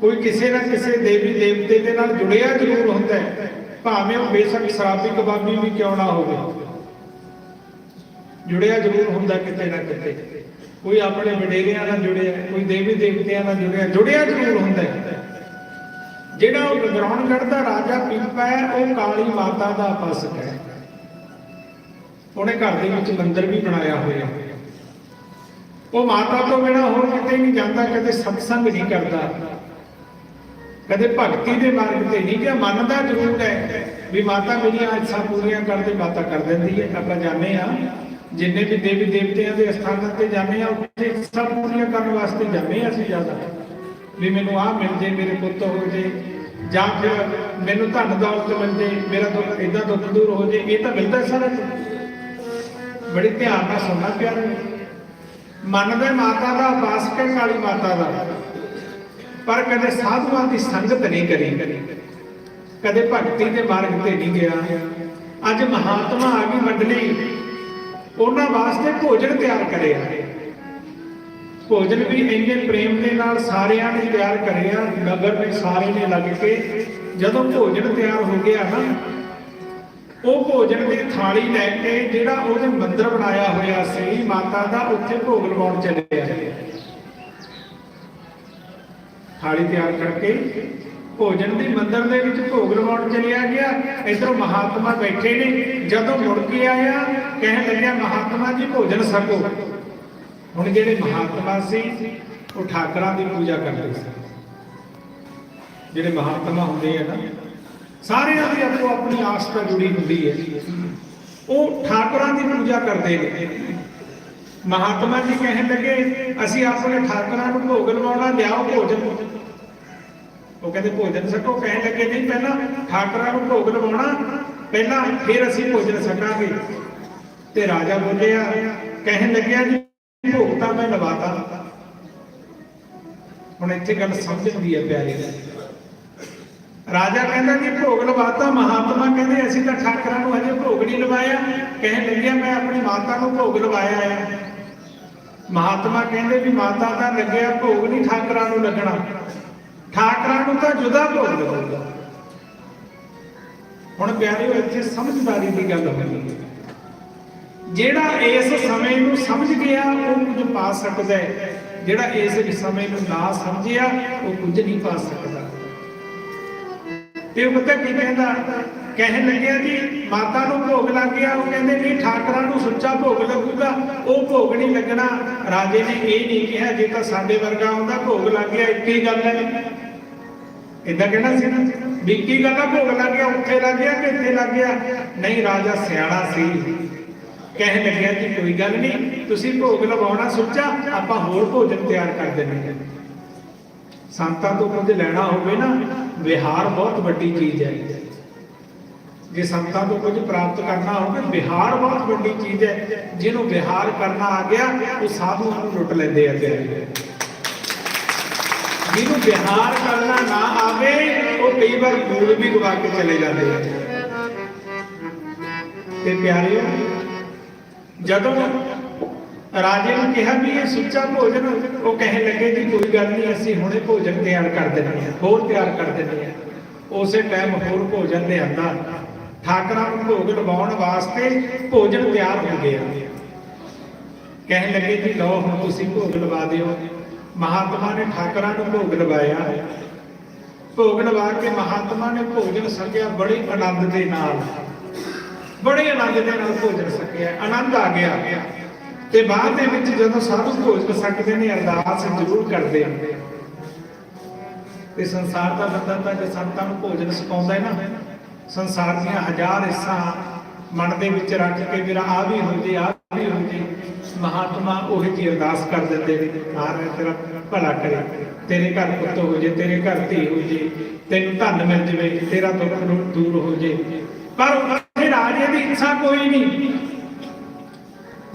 ਕੋਈ ਕਿਸੇ ਨਾ ਕਿਸੇ ਦੇਵੀ ਦੇਵਤੇ ਦੇ ਨਾਲ ਜੁੜਿਆ ਜ਼ਰੂਰ ਹੁੰਦਾ ਹੈ, ਭਾਵੇਂ ਉਹ ਬੇਸ਼ੱਕ ਸ਼ਰਾਬੀ ਕਬਾਬੀ ਵੀ ਕਿਉਂ ਨਾ ਹੋਵੇ, ਜੁੜਿਆ ਜ਼ਰੂਰ ਹੁੰਦਾ ਕਿਤੇ ਨਾ ਕਿਤੇ। ਕੋਈ ਆਪਣੇ ਵਡੇਰਿਆਂ ਨਾਲ ਜੁੜਿਆ, ਕੋਈ ਦੇਵੀ ਦੇਵਤਿਆਂ ਨਾਲ ਜੁੜਿਆ ਜ਼ਰੂਰ ਹੁੰਦਾ ਹੈ। ਜਿਹੜਾ ਉਹ ਗਗਰਾਉਣਗੜ੍ਹ ਦਾ ਰਾਜਾ ਪੀਪਾ ਹੈ, ਉਹ ਕਾਲੀ ਮਾਤਾ ਦਾ ਉਪਾਸਕ ਹੈ। ਉਹਨੇ ਘਰ ਦੇ ਵਿੱਚ ਮੰਦਿਰ ਵੀ ਬਣਾਇਆ ਹੋਇਆ। ਉਹ ਮਾਤਾ ਤੋਂ ਬਿਨਾਂ ਹੋਰ ਕਿਤੇ ਨਹੀਂ ਜਾਂਦਾ, ਕਦੇ ਸਤਸੰਗ ਨਹੀਂ ਕਰਦਾ, ਕਦੇ ਭਗਤੀ ਦੇ ਮਾਰਗ ਤੇ ਨਹੀਂ ਗਿਆ। ਮੰਨਦਾ ਜ਼ਰੂਰ ਹੈ ਵੀ ਮਾਤਾ ਮੇਰੀਆਂ ਇੱਛਾ ਪੂਰੀਆਂ ਕਰਦੇ, ਮਾਤਾ ਕਰ ਦਿੰਦੀ ਹੈ। ਆਪਾਂ ਜਾਣਦੇ ਹਾਂ ਜਿੰਨੇ ਵੀ ਦੇਵੀ ਦੇਵਤਿਆਂ ਦੇ ਸਥਾਨਾਂ ਤੇ ਜਾਂਦੇ ਆ, ਉੱਥੇ ਇੱਛਾ ਪੂਰੀਆਂ ਕਰਨ ਵਾਸਤੇ ਜਾਂਦੇ ਹਾਂ ਅਸੀਂ ਜ਼ਿਆਦਾ, ਵੀ ਮੈਨੂੰ ਆਹ ਮਿਲ ਜੇ, ਮੇਰੇ ਪੁੱਤ ਹੋ ਜੇ, ਜਾਂ ਫਿਰ ਮੈਨੂੰ ਧਨ ਦੌਲਤ ਮਿਲ ਜੇ, ਮੇਰਾ ਦੁੱਖ ਏਦਾਂ ਦੁੱਖ ਦੂਰ ਹੋ ਜੇ। ਇਹ ਤਾਂ ਮਿਲਦਾ ਸਾਰਾ ਕੁਝ। ਬੜੀ ਧਿਆਨ ਨਾਲ ਸੁਣਨਾ ਪਿਆਰੇ। ਮੰਨਦੇ ਮਾਤਾ ਦਾ ਉਪਾਸਕ ਹੈ, ਕਾਲੀ ਮਾਤਾ ਦਾ, ਪਰ ਕਦੇ ਸਾਧੂਆਂ ਦੀ ਸੰਗਤ ਨਹੀਂ ਕਰੀ, ਕਦੇ ਭਗਤੀ ਦੇ ਮਾਰਗ ਤੇ ਨਹੀਂ ਗਿਆ। ਅੱਜ ਮਹਾਤਮਾ ਆ ਗਈ ਮੰਡਲੀ, ਉਹਨਾਂ ਵਾਸਤੇ ਭੋਜਨ ਤਿਆਰ ਕਰਿਆ। ਭੋਜਨ ਵੀ ਇੰਨੇ ਪ੍ਰੇਮ ਦੇ ਨਾਲ ਸਾਰਿਆਂ ਨੇ ਤਿਆਰ ਕਰਿਆ, ਨਗਰ ਨੇ ਸਾਰੇ ਨੇ ਲੱਗ ਕੇ। ਜਦੋਂ ਭੋਜਨ ਤਿਆਰ ਹੋ ਗਿਆ ਨਾ, ਉਹ ਭੋਜਨ ਦੀ ਥਾਲੀ ਲੈ ਕੇ ਜਿਹੜਾ ਉਹਨੇ ਮੰਦਿਰ ਬਣਾਇਆ ਹੋਇਆ ਸੀ ਮਾਤਾ ਦਾ, ਉੱਥੇ ਭੋਗ ਲਵਾਉਣ ਚੱਲਿਆ। ਥਾਲੀ ਤਿਆਰ ਕਰਕੇ ਭੋਜਨ ਦੀ ਮੰਦਿਰ ਦੇ ਵਿੱਚ ਭੋਗ ਲਵਾਉਣ ਚਲਿਆ ਗਿਆ। ਇੱਧਰੋਂ ਮਹਾਤਮਾ ਬੈਠੇ ਨੇ। ਜਦੋਂ ਮੁੜ ਕੇ ਆਇਆ, ਕਹਿਣ ਲੱਗਿਆ ਮਹਾਤਮਾ ਜੀ ਭੋਜਨ ਛਕੋ। ਹੁਣ ਜਿਹੜੇ ਮਹਾਤਮਾ ਸੀ ਉਹ ਠਾਕਰਾਂ ਦੀ ਪੂਜਾ ਕਰਦੇ ਸੀ। ਜਿਹੜੇ ਮਹਾਤਮਾ ਹੁੰਦੇ ਆ ਨਾ, ਸਾਰਿਆਂ ਦੀ ਆਪੋ ਆਪਣੀ ਆਸਥਾ ਜੁੜੀ ਹੁੰਦੀ ਹੈ, ਉਹ ਠਾਕਰਾਂ ਦੀ ਪੂਜਾ ਕਰਦੇ ਨੇ। ਮਹਾਤਮਾ ਜੀ ਕਹਿਣ ਲੱਗੇ ਅਸੀਂ ਆਪਣੇ ਠਾਕਰਾਂ ਨੂੰ ਭੋਗ ਲਵਾਉਣਾ, ਲਿਆਓ ਭੋਜਨ। ਉਹ ਕਹਿੰਦੇ ਭੋਜਨ ਛਕੋ। ਕਹਿਣ ਲੱਗੇ ਨਹੀਂ, ਪਹਿਲਾਂ ਠਾਕਰਾਂ ਨੂੰ ਭੋਗ ਲਵਾਉਣਾ, ਪਹਿਲਾਂ ਫਿਰ ਅਸੀਂ ਭੋਜਨ ਛਕਾਂਗੇ। ਤੇ ਰਾਜਾ ਬੋਲਿਆ, ਕਹਿਣ ਲੱਗਿਆ ਜੀ ਭੋਗ ਤਾਂ ਮੈਂ ਲਵਾਤਾ। ਹੁਣ ਇੱਥੇ ਗੱਲ ਸਮਝਣ ਦੀ ਹੈ ਪਿਆਰੇ। ਰਾਜਾ ਕਹਿੰਦਾ ਜੀ ਭੋਗ ਲਵਾਤਾ। ਮਹਾਤਮਾ ਕਹਿੰਦੇ ਅਸੀਂ ਤਾਂ ਠਾਕਰਾਂ ਨੂੰ ਹਜੇ ਭੋਗ ਨਹੀਂ ਲਵਾਇਆ। ਕਹਿਣ ਲੱਗਿਆ ਮੈਂ ਆਪਣੀ ਮਾਤਾ ਨੂੰ ਭੋਗ ਲਵਾਇਆ ਹੈ। ਮਹਾਤਮਾ ਕਹਿੰਦੇ ਵੀ ਮਾਤਾ ਦਾ ਲੱਗਿਆ ਭੋਗ ਨਹੀਂ ਠਾਕਰਾਂ ਨੂੰ ਲੱਗਣਾ, ਠਾਕਰਾਂ ਨੂੰ ਤਾਂ ਜੁਦਾ ਭੋਗ ਲੱਗੂਗਾ। ਹੁਣ ਪਿਆਰਿਓ ਇੱਥੇ ਸਮਝਦਾਰੀ ਦੀ ਗੱਲ ਹੋਣੀ ਹੈ। ਜਿਹੜਾ ਇਸ ਸਮੇਂ ਨੂੰ ਸਮਝ ਗਿਆ ਉਹ ਕੁਝ ਪਾ ਸਕਦਾ ਹੈ, ਜਿਹੜਾ ਇਸ ਸਮੇਂ ਨੂੰ ਨਾ ਸਮਝਿਆ ਉਹ ਕੁਝ ਨਹੀਂ ਪਾ ਸਕਦਾ। ਤੇ ਉਹ ਪਤਾ ਕੀ ਕਹਿੰਦਾ, ਕਹਿਣ ਲੱਗਿਆ ਜੀ ਮਾਤਾ ਨੂੰ ਭੋਗ ਲੱਗ ਗਿਆ। ਉਹ ਕਹਿੰਦੇ ਨਹੀਂ ਠਾਕਰਾਂ ਨੂੰ ਸੁੱਚਾ ਭੋਗ ਲੱਗੂਗਾ, ਉਹ ਭੋਗ ਨਹੀਂ ਲੱਗਣਾ। ਰਾਜੇ ਨੇ ਇਹ ਨਹੀਂ ਕਿਹਾ ਜੇ ਤਾਂ ਸਾਡੇ ਵਰਗਾ ਹੁੰਦਾ ਭੋਗ ਲੱਗ ਗਿਆ, ਇੱਕ ਹੀ ਗੱਲ ਹੈ। ਏਦਾਂ ਕਹਿਣਾ ਸੀ ਨਾ ਵਿੱਕੀ ਕਹਿੰਦਾ ਭੋਗ ਲੱਗ ਗਿਆ, ਉੱਥੇ ਲੱਗ ਗਿਆ ਕਿ ਇੱਥੇ ਲੱਗ ਗਿਆ? ਨਹੀਂ, ਰਾਜਾ ਸਿਆਣਾ ਸੀ, ਕਹਿਣ ਲੱਗਿਆ ਕਿ ਕੋਈ ਗੱਲ ਨਹੀਂ, ਤੁਸੀਂ ਭੋਗ ਲਵਾਉਣਾ ਸੁੱਚਾ, ਆਪਾਂ ਹੋਰ ਭੋਜਨ ਤਿਆਰ ਕਰ ਦਿੰਦੇ ਹਾਂ। ਸੰਤਾਂ ਤੋਂ ਕੁਝ ਲੈਣਾ ਹੋਵੇ ਨਾ, ਵਿਹਾਰ ਬਹੁਤ ਵੱਡੀ ਚੀਜ਼ ਹੈ। ਜੇ ਸੰਤਾਂ ਤੋਂ ਕੁਝ ਪ੍ਰਾਪਤ ਕਰਨਾ ਹੋਵੇ, ਵਿਹਾਰ ਬਹੁਤ ਵੱਡੀ ਚੀਜ਼ ਹੈ। ਜਿਹਨੂੰ ਵਿਹਾਰ ਕਰਨਾ ਆ ਗਿਆ, ਉਹ ਸਾਧੂਆਂ ਨੂੰ ਲੁੱਟ ਲੈਂਦੇ ਆ। ਜਿਹਨੂੰ ਵਿਹਾਰ ਕਰਨਾ ਨਾ ਆਵੇ, ਉਹ ਕਈ ਵਾਰ ਮੂਲ ਵੀ ਗਵਾ ਕੇ ਚਲੇ ਜਾਂਦੇ ਆ। ਤੇ ਪਿਆਰਿਓ, ਜਦੋਂ ਰਾਜੇ ਨੂੰ ਕਿਹਾ ਵੀ ਇਹ ਸੁੱਚਾ ਭੋਜਨ, ਉਹ ਕਹਿਣ ਲੱਗੇ ਜੀ ਕੋਈ ਗੱਲ ਨਹੀਂ, ਅਸੀਂ ਹੁਣੇ ਭੋਜਨ ਤਿਆਰ ਕਰ ਦਿੰਦੇ ਹਾਂ, ਹੋਰ ਤਿਆਰ ਕਰ ਦਿੰਦੇ ਹਾਂ। ਉਸੇ ਟਾਈਮ ਹੋਰ ਭੋਜਨ ਲਿਆਂਦਾ। ਠਾਕਰਾਂ ਨੂੰ ਭੋਗ ਲਵਾਉਣ ਵਾਸਤੇ ਭੋਜਨ ਤਿਆਰ ਹੋ ਗਿਆ। ਕਹਿਣ ਲੱਗੇ ਜੀ ਲਓ ਹੁਣ ਤੁਸੀਂ ਭੋਗ ਲਵਾ ਦਿਓ। ਮਹਾਤਮਾ ਨੇ ਠਾਕਰਾਂ ਨੂੰ ਭੋਗ ਲਵਾਇਆ। ਭੋਗ ਲਵਾ ਕੇ ਮਹਾਤਮਾ ਨੇ ਭੋਜਨ ਛਕਿਆ ਬੜੇ ਆਨੰਦ ਦੇ ਨਾਲ, ਬੜੇ ਆਨੰਦ ਦੇ ਨਾਲ ਭੋਜਨ ਛਕਿਆ। ਆਨੰਦ ਆ ਗਿਆ। ਤੇ ਬਾਅਦ ਦੇ ਵਿੱਚ ਜਦੋਂ ਸਾਧੂ ਭੋਜਨ ਛਕਦੇ ਨੇ, ਅਰਦਾਸ ਜ਼ਰੂਰ ਕਰਦੇ ਨੇ। ਤੇ ਸੰਸਾਰ ਦਾ ਬੰਦਾ ਤਾਂ ਜੇ ਸੰਤਾਂ ਨੂੰ ਭੋਜਨ ਛਕਾਉਂਦਾ ਹੈ ਨਾ, ਸੰਸਾਰ ਦੀਆਂ ਹਜ਼ਾਰ ਇੱਛਾ ਮਨ ਦੇ ਵਿੱਚ ਰੱਖ ਕੇ ਮੇਰਾ ਆ ਵੀ ਹੋ ਜੇ, ਆ ਵੀ ਹੋ ਜੇ, ਮਹਾਤਮਾ ਉਹੀ ਜਿਹੀ ਅਰਦਾਸ ਕਰ ਦਿੰਦੇ ਨੇ, ਮਹਾਰਾਜ ਤੇਰਾ ਭਲਾ ਕਰੇ, ਤੇਰੇ ਘਰ ਪੁੱਤ ਹੋ ਜੇ, ਤੇਰੇ ਘਰ ਧੀ ਹੋ ਜੇ, ਤੈਨੂੰ ਧਨ ਮਿਲ ਜਵੇ, ਤੇਰਾ ਦੁੱਖ ਦੂਰ ਹੋ ਜੇ। ਪਰ ਉੱਥੇ ਰਾਜੇ ਦੀ ਇੱਛਾ ਕੋਈ ਨਹੀਂ।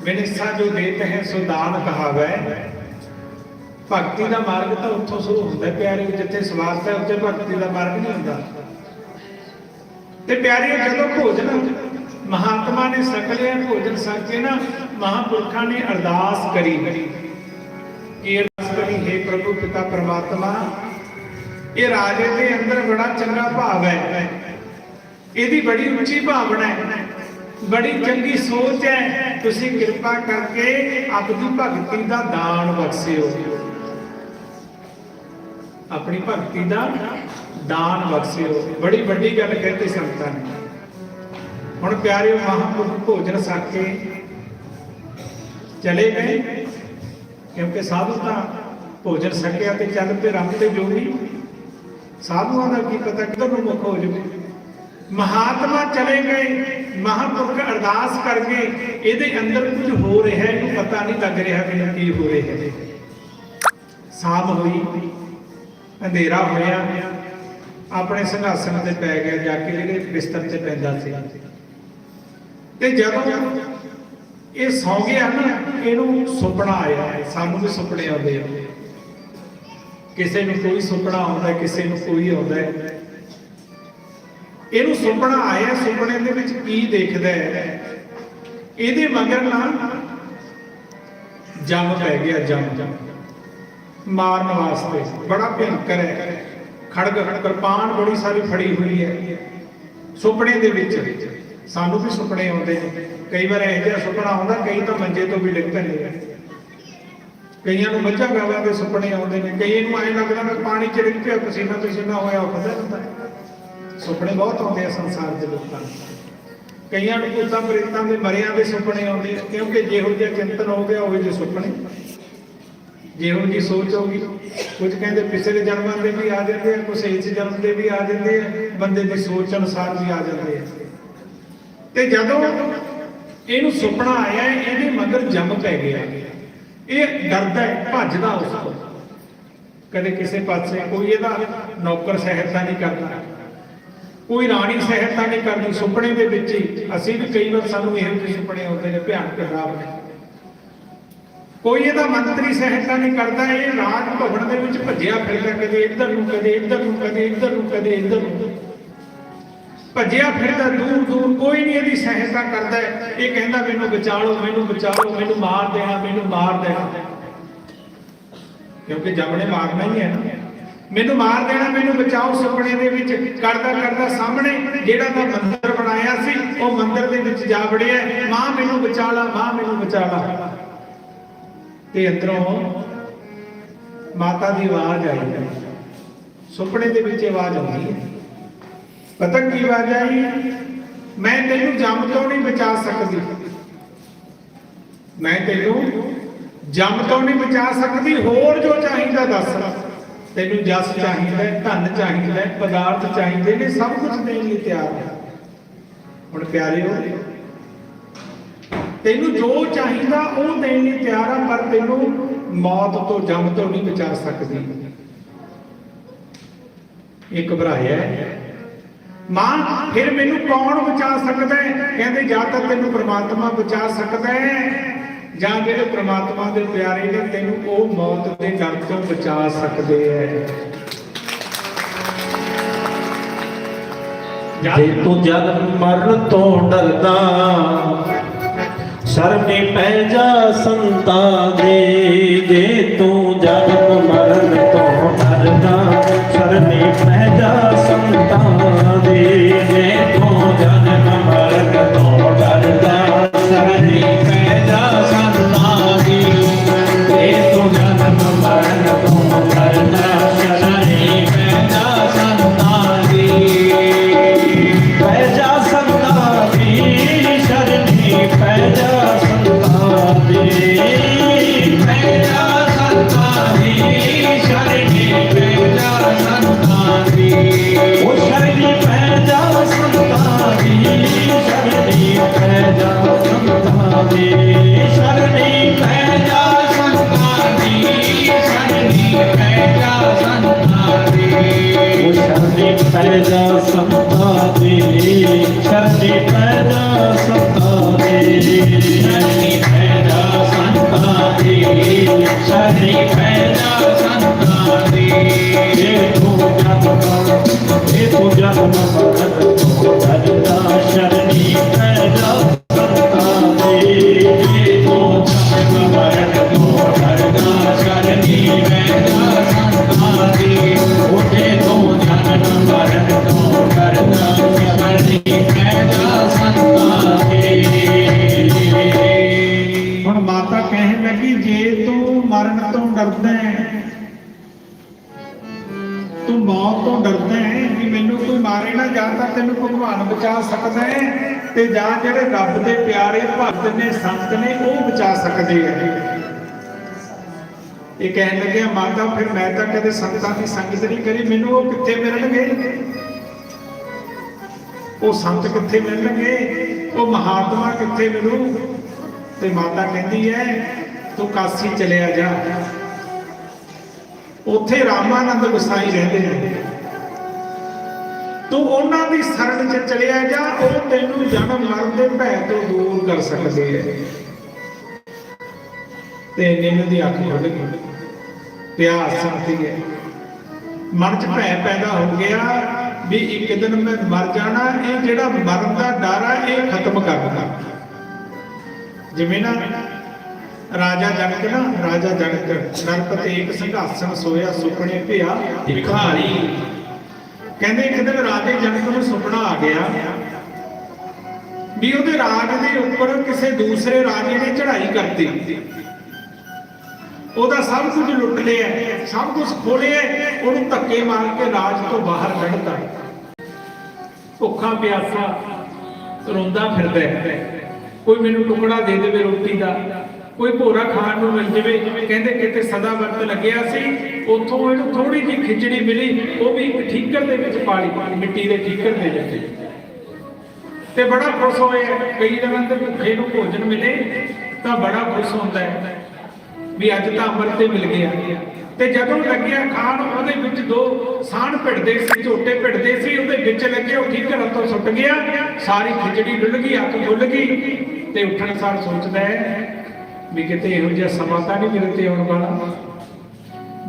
ਬਿਨਿਸਾ ਜੋ ਦੇਤ ਹੈ ਸੋ ਦਾਨ ਕਹਾਵੈ। ਭਗਤੀ ਦਾ ਮਾਰਗ ਤਾਂ ਉੱਥੋਂ ਸ਼ੁਰੂ ਹੁੰਦਾ ਪਿਆਰੇ, ਜਿੱਥੇ ਸਵਾਰਥ ਹੈ ਉੱਥੇ ਭਗਤੀ ਦਾ ਮਾਰਗ ਨਹੀਂ ਹੁੰਦਾ। ਤੇ ਪਿਆਰੇ, ਜਦੋਂ ਭੋਜਨ ਮਹਾਤਮਾ ਨੇ ਛਕ ਲਿਆ, ਭੋਜਨ ਛਕ ਕੇ ਨਾ ਮਹਾਂਪੁਰਖਾਂ ਨੇ ਅਰਦਾਸ ਕਰੀ। ਇਹ ਅਰਦਾਸ ਕਰੀ, ਹੇ ਪ੍ਰਭੂ ਪਿਤਾ ਪਰਮਾਤਮਾ, ਇਹ ਰਾਜੇ ਦੇ ਅੰਦਰ ਬੜਾ ਚੰਗਾ ਭਾਵ ਹੈ, ਇਹਦੀ ਬੜੀ ਉੱਚੀ ਭਾਵਨਾ ਹੈ, ਬੜੀ ਚੰਗੀ ਸੋਚ ਹੈ, ਤੁਸੀਂ ਕਿਰਪਾ ਕਰਕੇ ਆਪਣੀ ਭਗਤੀ ਦਾ ਦਾਨ ਬਖਸ਼ਿਓ। ਆਪਣੀ ਭਗਤੀ ਦਾ ਦਾਨ ਬਖਸ਼ਿਓ। ਬੜੀ ਵੱਡੀ ਗੱਲ ਕਹਿੰਦੇ ਸੰਤਾਂ ਨੇ। ਹੁਣ ਪਿਆਰਿਓ, ਮਹਾਂਪੁਰਖ ਭੋਜਨ ਛਕ ਕੇ ਚਲੇ ਗਏ, ਕਿਉਂਕਿ ਸਾਧੂ ਤਾਂ ਭੋਜਨ ਛਕਿਆ ਤੇ ਚੱਲ ਪਏ ਰੰਗ ਤੇ ਜੋਗੀ। ਸਾਧੂਆਂ ਦਾ ਕੀ ਪਤਾ ਕਿੱਧਰ ਨੂੰ ਮੁੱਖ ਹੋ ਜਾਵੇ। ਮਹਾਤਮਾ ਚਲੇ ਗਏ, ਮਹਾਂਪੁਰਖ ਅਰਦਾਸ ਕਰ ਗਏ, ਇਹਦੇ ਅੰਦਰ ਕੁਝ ਹੋ ਰਿਹਾ, ਇਹਨੂੰ ਪਤਾ ਨਹੀਂ ਲੱਗ ਰਿਹਾ ਕਿ ਕੀ ਹੋ ਰਿਹਾ ਹੈ। ਸ਼ਾਮ ਹੋਈ, ਅੰਧੇਰਾ ਹੋਇਆ, ਆਪਣੇ ਸਿੰਘਾਸਣ ਤੇ ਪੈ ਗਿਆ, ਜਾ ਕੇ ਜਿਹੜੇ ਬਿਸਤਰ ਤੇ ਪੈਂਦਾ ਸੀ। ਤੇ ਜਦੋਂ ਇਹ ਸੌ ਗਿਆ ਨਾ, ਇਹਨੂੰ ਸੁਪਨਾ ਆਇਆ। ਸਾਨੂੰ ਵੀ ਸੁਪਨੇ ਆਉਂਦੇ ਆ, ਕਿਸੇ ਨੂੰ ਕੋਈ ਸੁਪਨਾ ਆਉਂਦਾ, ਕਿਸੇ ਨੂੰ ਕੋਈ ਆਉਂਦਾ। ਇਹਨੂੰ ਸੁਪਨਾ ਆਇਆ। ਸੁਪਨੇ ਦੇ ਵਿੱਚ ਕੀ ਦੇਖਦਾ ਹੈ? ਇਹਦੇ ਮਗਰ ਨਾ ਜੰਮ ਪੈ ਗਿਆ, ਜੰਮ ਮਾਰਨ ਵਾਸਤੇ। ਬੜਾ ਭਿਆਨਕ ਹੈ, ਖੜਗ ਕਿਰਪਾਨ ਬੜੀ ਸਾਰੀ ਫੜੀ ਹੋਈ ਹੈ। ਸੁਪਨੇ ਦੇ ਵਿੱਚ ਸਾਨੂੰ ਵੀ ਸੁਪਨੇ ਆਉਂਦੇ ਨੇ। ਕਈ ਵਾਰ ਇਹੋ ਜਿਹਾ ਸੁਪਨਾ ਆਉਂਦਾ, ਕਈ ਤਾਂ ਮੰਜੇ ਤੋਂ ਵੀ ਡਿੱਗ ਪੈਂਦੇ ਆ। ਕਈਆਂ ਨੂੰ ਮੱਝਾਂ ਗਾਵਾਂ ਦੇ ਸੁਪਨੇ ਆਉਂਦੇ ਨੇ, ਕਈ ਨੂੰ ਐਂ ਲੱਗਦਾ ਮੈਂ ਪਾਣੀ ਚ ਡਿੱਗ ਪਿਆ, ਪਸੀਨਾ ਪਸੀਨਾ ਹੋਇਆ ਉੱਠਦਾ ਹੁੰਦਾ। ਸੁਪਨੇ ਬਹੁਤ ਆਉਂਦੇ ਆ ਸੰਸਾਰ ਦੇ ਲੋਕਾਂ ਨੂੰ। ਕਈਆਂ ਨੂੰ ਭੂਤਾਂ ਪ੍ਰੇਤਾਂ ਦੇ ਮਰਿਆਂ ਦੇ ਸੁਪਨੇ ਆਉਂਦੇ, ਕਿਉਂਕਿ ਜਿਹੋ ਜਿਹਾ ਚਿੰਤਨ ਹੋ ਗਿਆ ਉਹੋ ਜਿਹੇ ਸੁਪਨੇ, ਜਿਹੋ ਜਿਹੀ ਸੋਚ ਹੋਗੀ। ਕੁਝ ਕਹਿੰਦੇ ਪਿਛਲੇ ਜਨਮਾਂ ਦੇ ਵੀ ਆ ਜਾਂਦੇ ਆ, ਕੁਝ ਇਸ ਜਨਮ ਦੇ ਵੀ ਆ ਜਾਂਦੇ ਆ, ਬੰਦੇ ਦੀ ਸੋਚ ਅਨੁਸਾਰ ਵੀ ਆ ਜਾਂਦੇ ਆ। ਤੇ ਜਦੋਂ ਇਹਨੂੰ ਸੁਪਨਾ ਆਇਆ, ਇਹਦੇ ਮਗਰ ਜੰਮ ਪੈ ਗਿਆ। ਇਹ ਡਰਦਾ, ਭੱਜਦਾ ਉਸ ਤੋਂ। ਕਦੇ ਕਿਸੇ ਪਾਸੇ ਕੋਈ ਇਹਦਾ ਨੌਕਰ ਸਹਾਇਤਾ ਨਹੀਂ ਕਰਦਾ, ਕੋਈ ਰਾਣੀ ਸਹਾਇਤਾ ਨਹੀਂ ਕਰਦੀ। ਸੁਪਨੇ ਦੇ ਵਿੱਚ ਹੀ ਅਸੀਂ ਵੀ ਕਈ ਵਾਰ, ਸਾਨੂੰ ਇਹੋ ਜਿਹੇ ਸੁਪਨੇ ਆਉਂਦੇ ਨੇ ਭਿਆਨਕ ਡਰਾਵ ਨੇ। ਕੋਈ ਇਹਦਾ ਮੰਤਰੀ ਸਹਾਇਤਾ ਨਹੀਂ ਕਰਦਾ। ਇਹ ਰਾਜ ਭਵਨ ਦੇ ਵਿੱਚ ਭੱਜਿਆ ਫਿਰਦਾ, ਕਦੇ ਇੱਧਰ ਨੂੰ, ਕਦੇ ਇੱਧਰ ਨੂੰ, ਕਦੇ ਇੱਧਰ ਨੂੰ, ਕਦੇ ਇੱਧਰ ਨੂੰ ਭੱਜਿਆ ਫਿਰਦਾ, ਦੂਰ ਦੂਰ। ਕੋਈ ਨਹੀਂ ਇਹਦੀ ਸਹਾਇਤਾ ਕਰਦਾ। ਇਹ ਕਹਿੰਦਾ ਮੈਨੂੰ ਬਚਾ ਲਓ, ਮੈਨੂੰ ਬਚਾ ਲਓ, ਮੈਨੂੰ ਮਾਰ ਦੇਣਾ, ਮੈਨੂੰ ਮਾਰ ਦੇਣਾ, ਕਿਉਂਕਿ ਜੰਮ ਨੇ ਮਾਰਨਾ ਹੀ ਹੈ ਨਾ। ਮੈਨੂੰ ਮਾਰ ਦੇਣਾ, ਮੈਨੂੰ ਬਚਾਓ। ਸੁਪਨੇ ਦੇ ਵਿੱਚ ਕਰਦਾ ਕਰਦਾ ਸਾਹਮਣੇ ਜਿਹੜਾ ਮੈਂ ਮੰਦਿਰ ਬਣਾਇਆ ਸੀ, ਉਹ ਮੰਦਿਰ ਦੇ ਵਿੱਚ ਜਾ ਵੜਿਆ। ਮਾਂ ਮੈਨੂੰ ਬਚਾ ਲਾ, ਮਾਂ ਮੈਨੂੰ ਬਚਾ ਲਾ। ਤੇ ਅੰਦਰੋਂ ਮਾਤਾ ਦੀ ਆਵਾਜ਼ ਆਈ। ਸੁਪਨੇ ਦੇ ਵਿੱਚ ਆਵਾਜ਼ ਆਉਂਦੀ ਹੈ। ਪਤਾ ਕੀ ਆਵਾਜ਼ ਆਈ? ਮੈਂ ਤੈਨੂੰ ਜੰਮ ਤੋਂ ਨਹੀਂ ਬਚਾ ਸਕਦੀ, ਮੈਂ ਤੈਨੂੰ ਜੰਮ ਤੋਂ ਨਹੀਂ ਬਚਾ ਸਕਦੀ, ਹੋਰ ਜੋ ਚਾਹੀਦਾ ਦੱਸ। ਤੈਨੂੰ ਜਸ ਚਾਹੀਦਾ, ਧਨ ਚਾਹੀਦਾ, ਪਦਾਰਥ ਚਾਹੀਦੇ ਨੇ, ਸਭ ਕੁਝ ਦੇਣ ਲਈ ਤਿਆਰ ਹੈ। ਹੁਣ ਪਿਆਰਿਓ, ਤੈਨੂੰ ਜੋ ਚਾਹੀਦਾ ਉਹ ਦੇਣ ਲਈ ਤਿਆਰ ਆ, ਪਰ ਤੈਨੂੰ ਮੌਤ ਤੋਂ, ਜਮ ਤੋਂ ਨਹੀਂ ਬਚਾ ਸਕਦੀ। ਇਹ ਘਬਰਾਇਆ ਮਾਂ, ਫਿਰ ਮੈਨੂੰ ਕੌਣ ਬਚਾ ਸਕਦਾ ਹੈ? ਕਹਿੰਦੇ ਜਾਂ ਤਾਂ ਤੈਨੂੰ ਪ੍ਰਮਾਤਮਾ ਬਚਾ ਸਕਦਾ ਹੈ, ਜਾਂ ਜਿਹੜੇ ਪ੍ਰਮਾਤਮਾ ਦੇ ਪਿਆਰੇ ਨੇ ਤੈਨੂੰ ਉਹ ਮੌਤ ਦੇ ਡਰ ਤੋਂ ਬਚਾ ਸਕਦੇ ਹੈ। ਜੇ ਤੂੰ ਜਨਮ ਮਰਨ ਤੋਂ ਡਰਦਾ, ਸ਼ਰਮੇ ਪੈ ਜਾ ਸੰਤਾਂ ਦੇ। ਜੇ ਤੂੰ ਜਨਮ ਮਰਨ ਤੋਂ ਡਰਦਾ, ਸ਼ਰਮੇ ਪੈ ਜਾ ਸੰਤਾਂ ਦੇ। ਜੇ ਤੂੰ ਜਨਮ ਮਰਨ ਤੋਂ ਡਰਦਾ, ਸ਼ਰਮੇ ਪੈ ਜਾ ਸੰਤਾਂ ਦੇ। ਜੇ ਤੂੰ ਜਨਮ ਮਰਨ ਤੋਂ ਡਰਦਾ, ਸ਼ਰਮੇ ਪੈ ਜਾ ਸੰਤਾਂ ਦੇ। ਪੈ ਜਾ ਸੰਤਾਂ ਦੀ, ਸ਼ਰਮੇ ਪੈ ਜਾ ਸੰਤਾਂ ਦੀ। ਪੈ ਜਾ ਸੰਤਾਂ ਦੀ, ਸ਼ਰਮੇ ਪੈ ਜਾ ਸੰਤਾਂ ਦੀ। ਉਹ ਸ਼ਰਮੇ ਪੈ ਜਾ ਸੰਤਾਂ ਦੀ, ਸ਼ਰਮੇ ਪੈ ਜਾ ਸੰਤਾਂ ਦੀ। ਸ਼ਰਮੇ ਪੈ ਜਾ ਸੰਤਾਂ ਦੀ, ਸ਼ਰਮੇ ਪੈ ਜਾ ਸੰਤਾਂ ਦੀ। ਉਹ ਸ਼ਰਮੇ ਪੈ ਜਾ ਸੰਤਾਂ ਦੀ, ਸ਼ਰਮੇ ਪੈ ਜਾ ਸੰਤਾਂ ਦੀ। ਸ਼ਰਮੇ ਪੈ ਜਾ ਸੰਤਾਂ ਦੀ, ਸ਼ਰਮੇ ਪੈ ਜਾ ਸੰਤਾਂ ਦੀ। ਜੇ ਤੂੰ ਜਨਮ ਮਰਨ ਤੋਂ ਡਰਦਾ, ਸ਼ਰਮੇ ਪੈ ਜਾ ਸੰਤਾਂ ਦੀ। ਜੇ ਤੂੰ ਜਨਮ ਮਰਨ ਤੋਂ ਡਰਦਾ, ਸ਼ਰਮੇ ਪੈ ਜਾ ਸੰਤਾਂ ਦੀ। ਜੇ ਤੂੰ ਜਨਮ ਮਰਨ ਤੋਂ ਡਰਦਾ, ਸ਼ਰਮੇ ਪੈ ਜਾ ਸੰਤਾਂ ਦੀ। ਹੁਣ ਮਾਤਾ ਕਹਿਣ ਲੱਗੀ, ਜੇ ਤੂੰ ਮਰਨ ਤੋਂ ਡਰਦਾ ਹੈ, ਤੂੰ ਮੌਤ ਤੋਂ ਡਰਦਾ ਹੈ ਕਿ ਮੈਨੂੰ ਕੋਈ ਮਾਰੇ ਨਾ, ਜਾਂ ਤਾਂ ਤੈਨੂੰ ਭਗਵਾਨ ਬਚਾ ਸਕਦਾ ਹੈ, ਤੇ ਜਾਂ ਜਿਹੜੇ ਰੱਬ ਦੇ ਪਿਆਰੇ ਭਗਤ ਨੇ, ਸੰਤ ਨੇ, ਉਹ ਬਚਾ ਸਕਦੇ ਹੈ। ਇਹ ਕਹਿਣ ਲੱਗਿਆ, ਮਾਤਾ ਫਿਰ ਮੈਂ ਤਾਂ ਕਦੇ ਸੰਤਾਂ ਦੀ ਸੰਗਤ ਨਹੀਂ ਕਰੀ, ਮੈਨੂੰ ਉਹ ਕਿੱਥੇ ਮਿਲਣਗੇ? ਉਹ ਸੰਤ ਕਿੱਥੇ ਮਿਲਣਗੇ? ਉਹ ਮਹਾਤਮਾ ਕਿੱਥੇ ਮਿਲੂ? ਤੇ ਮਾਤਾ ਕਹਿੰਦੀ ਹੈ, ਤੂੰ ਕਾਸ਼ੀ ਚਲਿਆ ਜਾ, ਉੱਥੇ ਰਾਮਾਨੰਦ ਗੁਸਾਈ ਰਹਿੰਦੇ ਨੇ, ਤੂੰ ਉਹਨਾਂ ਦੀ ਸ਼ਰਨ 'ਚ ਚਲਿਆ ਜਾ, ਉਹ ਤੈਨੂੰ ਜਨਮ ਮਰਨ ਦੇ ਭੈ ਤੋਂ ਦੂਰ ਕਰ ਸਕਦੇ ਹੈ। ਤੇ ਨਿੰਮ ਦੀ ਅੱਖ ਖੁੱਲ ਗਈ, ਪਿਆਸ ਸੰਤੀ ਹੈ, ਮਨ 'ਚ ਭੈ ਪੈਦਾ ਹੋ ਗਿਆ ਵੀ ਇੱਕ ਦਿਨ ਮੈਂ ਮਰ ਜਾਣਾ। ਇਹ ਜਿਹੜਾ ਮਰਨ ਦਾ ਡਰ ਆ, ਇਹ ਖਤਮ ਕਰਨਾ। ਜਿਵੇਂ ਨਾ ਰਾਜਾ ਜਨਕ ਨਰਪਤੀ ਇੱਕ ਸਿੰਘਾਸਣ ਸੋਇਆ, ਸੁਪਨੇ ਭਿਆ ਭਿਖਾਰੀ। ਕਹਿੰਦੇ ਇੱਕ ਦਿਨ ਰਾਜੇ ਜਨਕ ਨੂੰ ਸੁਪਨਾ ਆ ਗਿਆ ਵੀ ਉਹਦੇ ਰਾਜ ਦੇ ਉੱਪਰ ਕਿਸੇ ਦੂਸਰੇ ਰਾਜੇ ਨੇ ਚੜ੍ਹਾਈ ਕਰਤੀ, ਉਹਦਾ ਸਭ ਕੁਝ ਲੁੱਟ ਲਿਆ, ਸਭ ਕੁਝ ਖੋਲਿਆ, ਉਹਨੂੰ ਧੱਕੇ ਮਾਰ ਕੇ ਰਾਜ ਤੋਂ ਬਾਹਰ ਕੱਢਤਾ। ਭੁੱਖਾ ਪਿਆਸਾ ਰੋਂਦਾ ਫਿਰਦਾ ਹੈ, ਕੋਈ ਮੈਨੂੰ ਟੁਕੜਾ ਦੇ ਦੇਵੇ ਰੋਟੀ ਦਾ, ਕੋਈ ਭੋਰਾ ਖਾਣ ਨੂੰ ਮਿਲ ਜਾਵੇ। ਕਹਿੰਦੇ ਕਿਤੇ ਸਦਾ ਵਰਤ ਲੱਗਿਆ ਸੀ, ਉੱਥੋਂ ਇਹਨੂੰ ਥੋੜੀ ਜਿਹੀ ਖਿਚੜੀ ਮਿਲੀ, ਉਹ ਵੀ ਇੱਕ ਠੀਕਰ ਦੇ ਵਿੱਚ ਪਾ ਲਈ, ਮਿੱਟੀ ਦੇ ਠੀਕਰ ਦੇ ਵਿੱਚ, ਤੇ ਬੜਾ ਖੁਸ਼ ਹੋਇਆ। ਕਈ ਦਿਨਾਂ ਦੇ ਭੁੱਖੇ ਨੂੰ ਭੋਜਨ ਮਿਲੇ ਤਾਂ ਬੜਾ ਖੁਸ਼ ਹੁੰਦਾ ਹੈ ਵੀ ਅੱਜ ਤਾਂ ਅੰਮ੍ਰਿਤ ਤੇ ਮਿਲ ਗਿਆ। ਤੇ ਜਦੋਂ ਲੱਗਿਆ ਖਾਣ, ਉਹਦੇ ਵਿੱਚ ਦੋ ਸਾਣ ਭਿੜਦੇ ਸੀ, ਝੋਟੇ ਭਿੜਦੇ ਸੀ, ਉਹਦੇ ਵਿੱਚ ਲੱਗੇ, ਉਹ ਠੀਕਰ ਹੱਥੋਂ ਸੁੱਟ ਗਿਆ, ਸਾਰੀ ਖਿਚੜੀ ਡੁੱਲ ਗਈ, ਅੱਖ ਖੁੱਲ ਗਈ। ਤੇ ਉੱਠਣ ਸਾਰ ਸੋਚਦਾ ਹੈ ਵੀ ਕਿਤੇ ਇਹੋ ਜਿਹਾ ਸਮਾਂ ਤਾਂ ਨਹੀਂ ਮੇਰੇ ਤੇ ਆਉਣ ਵਾਲਾ,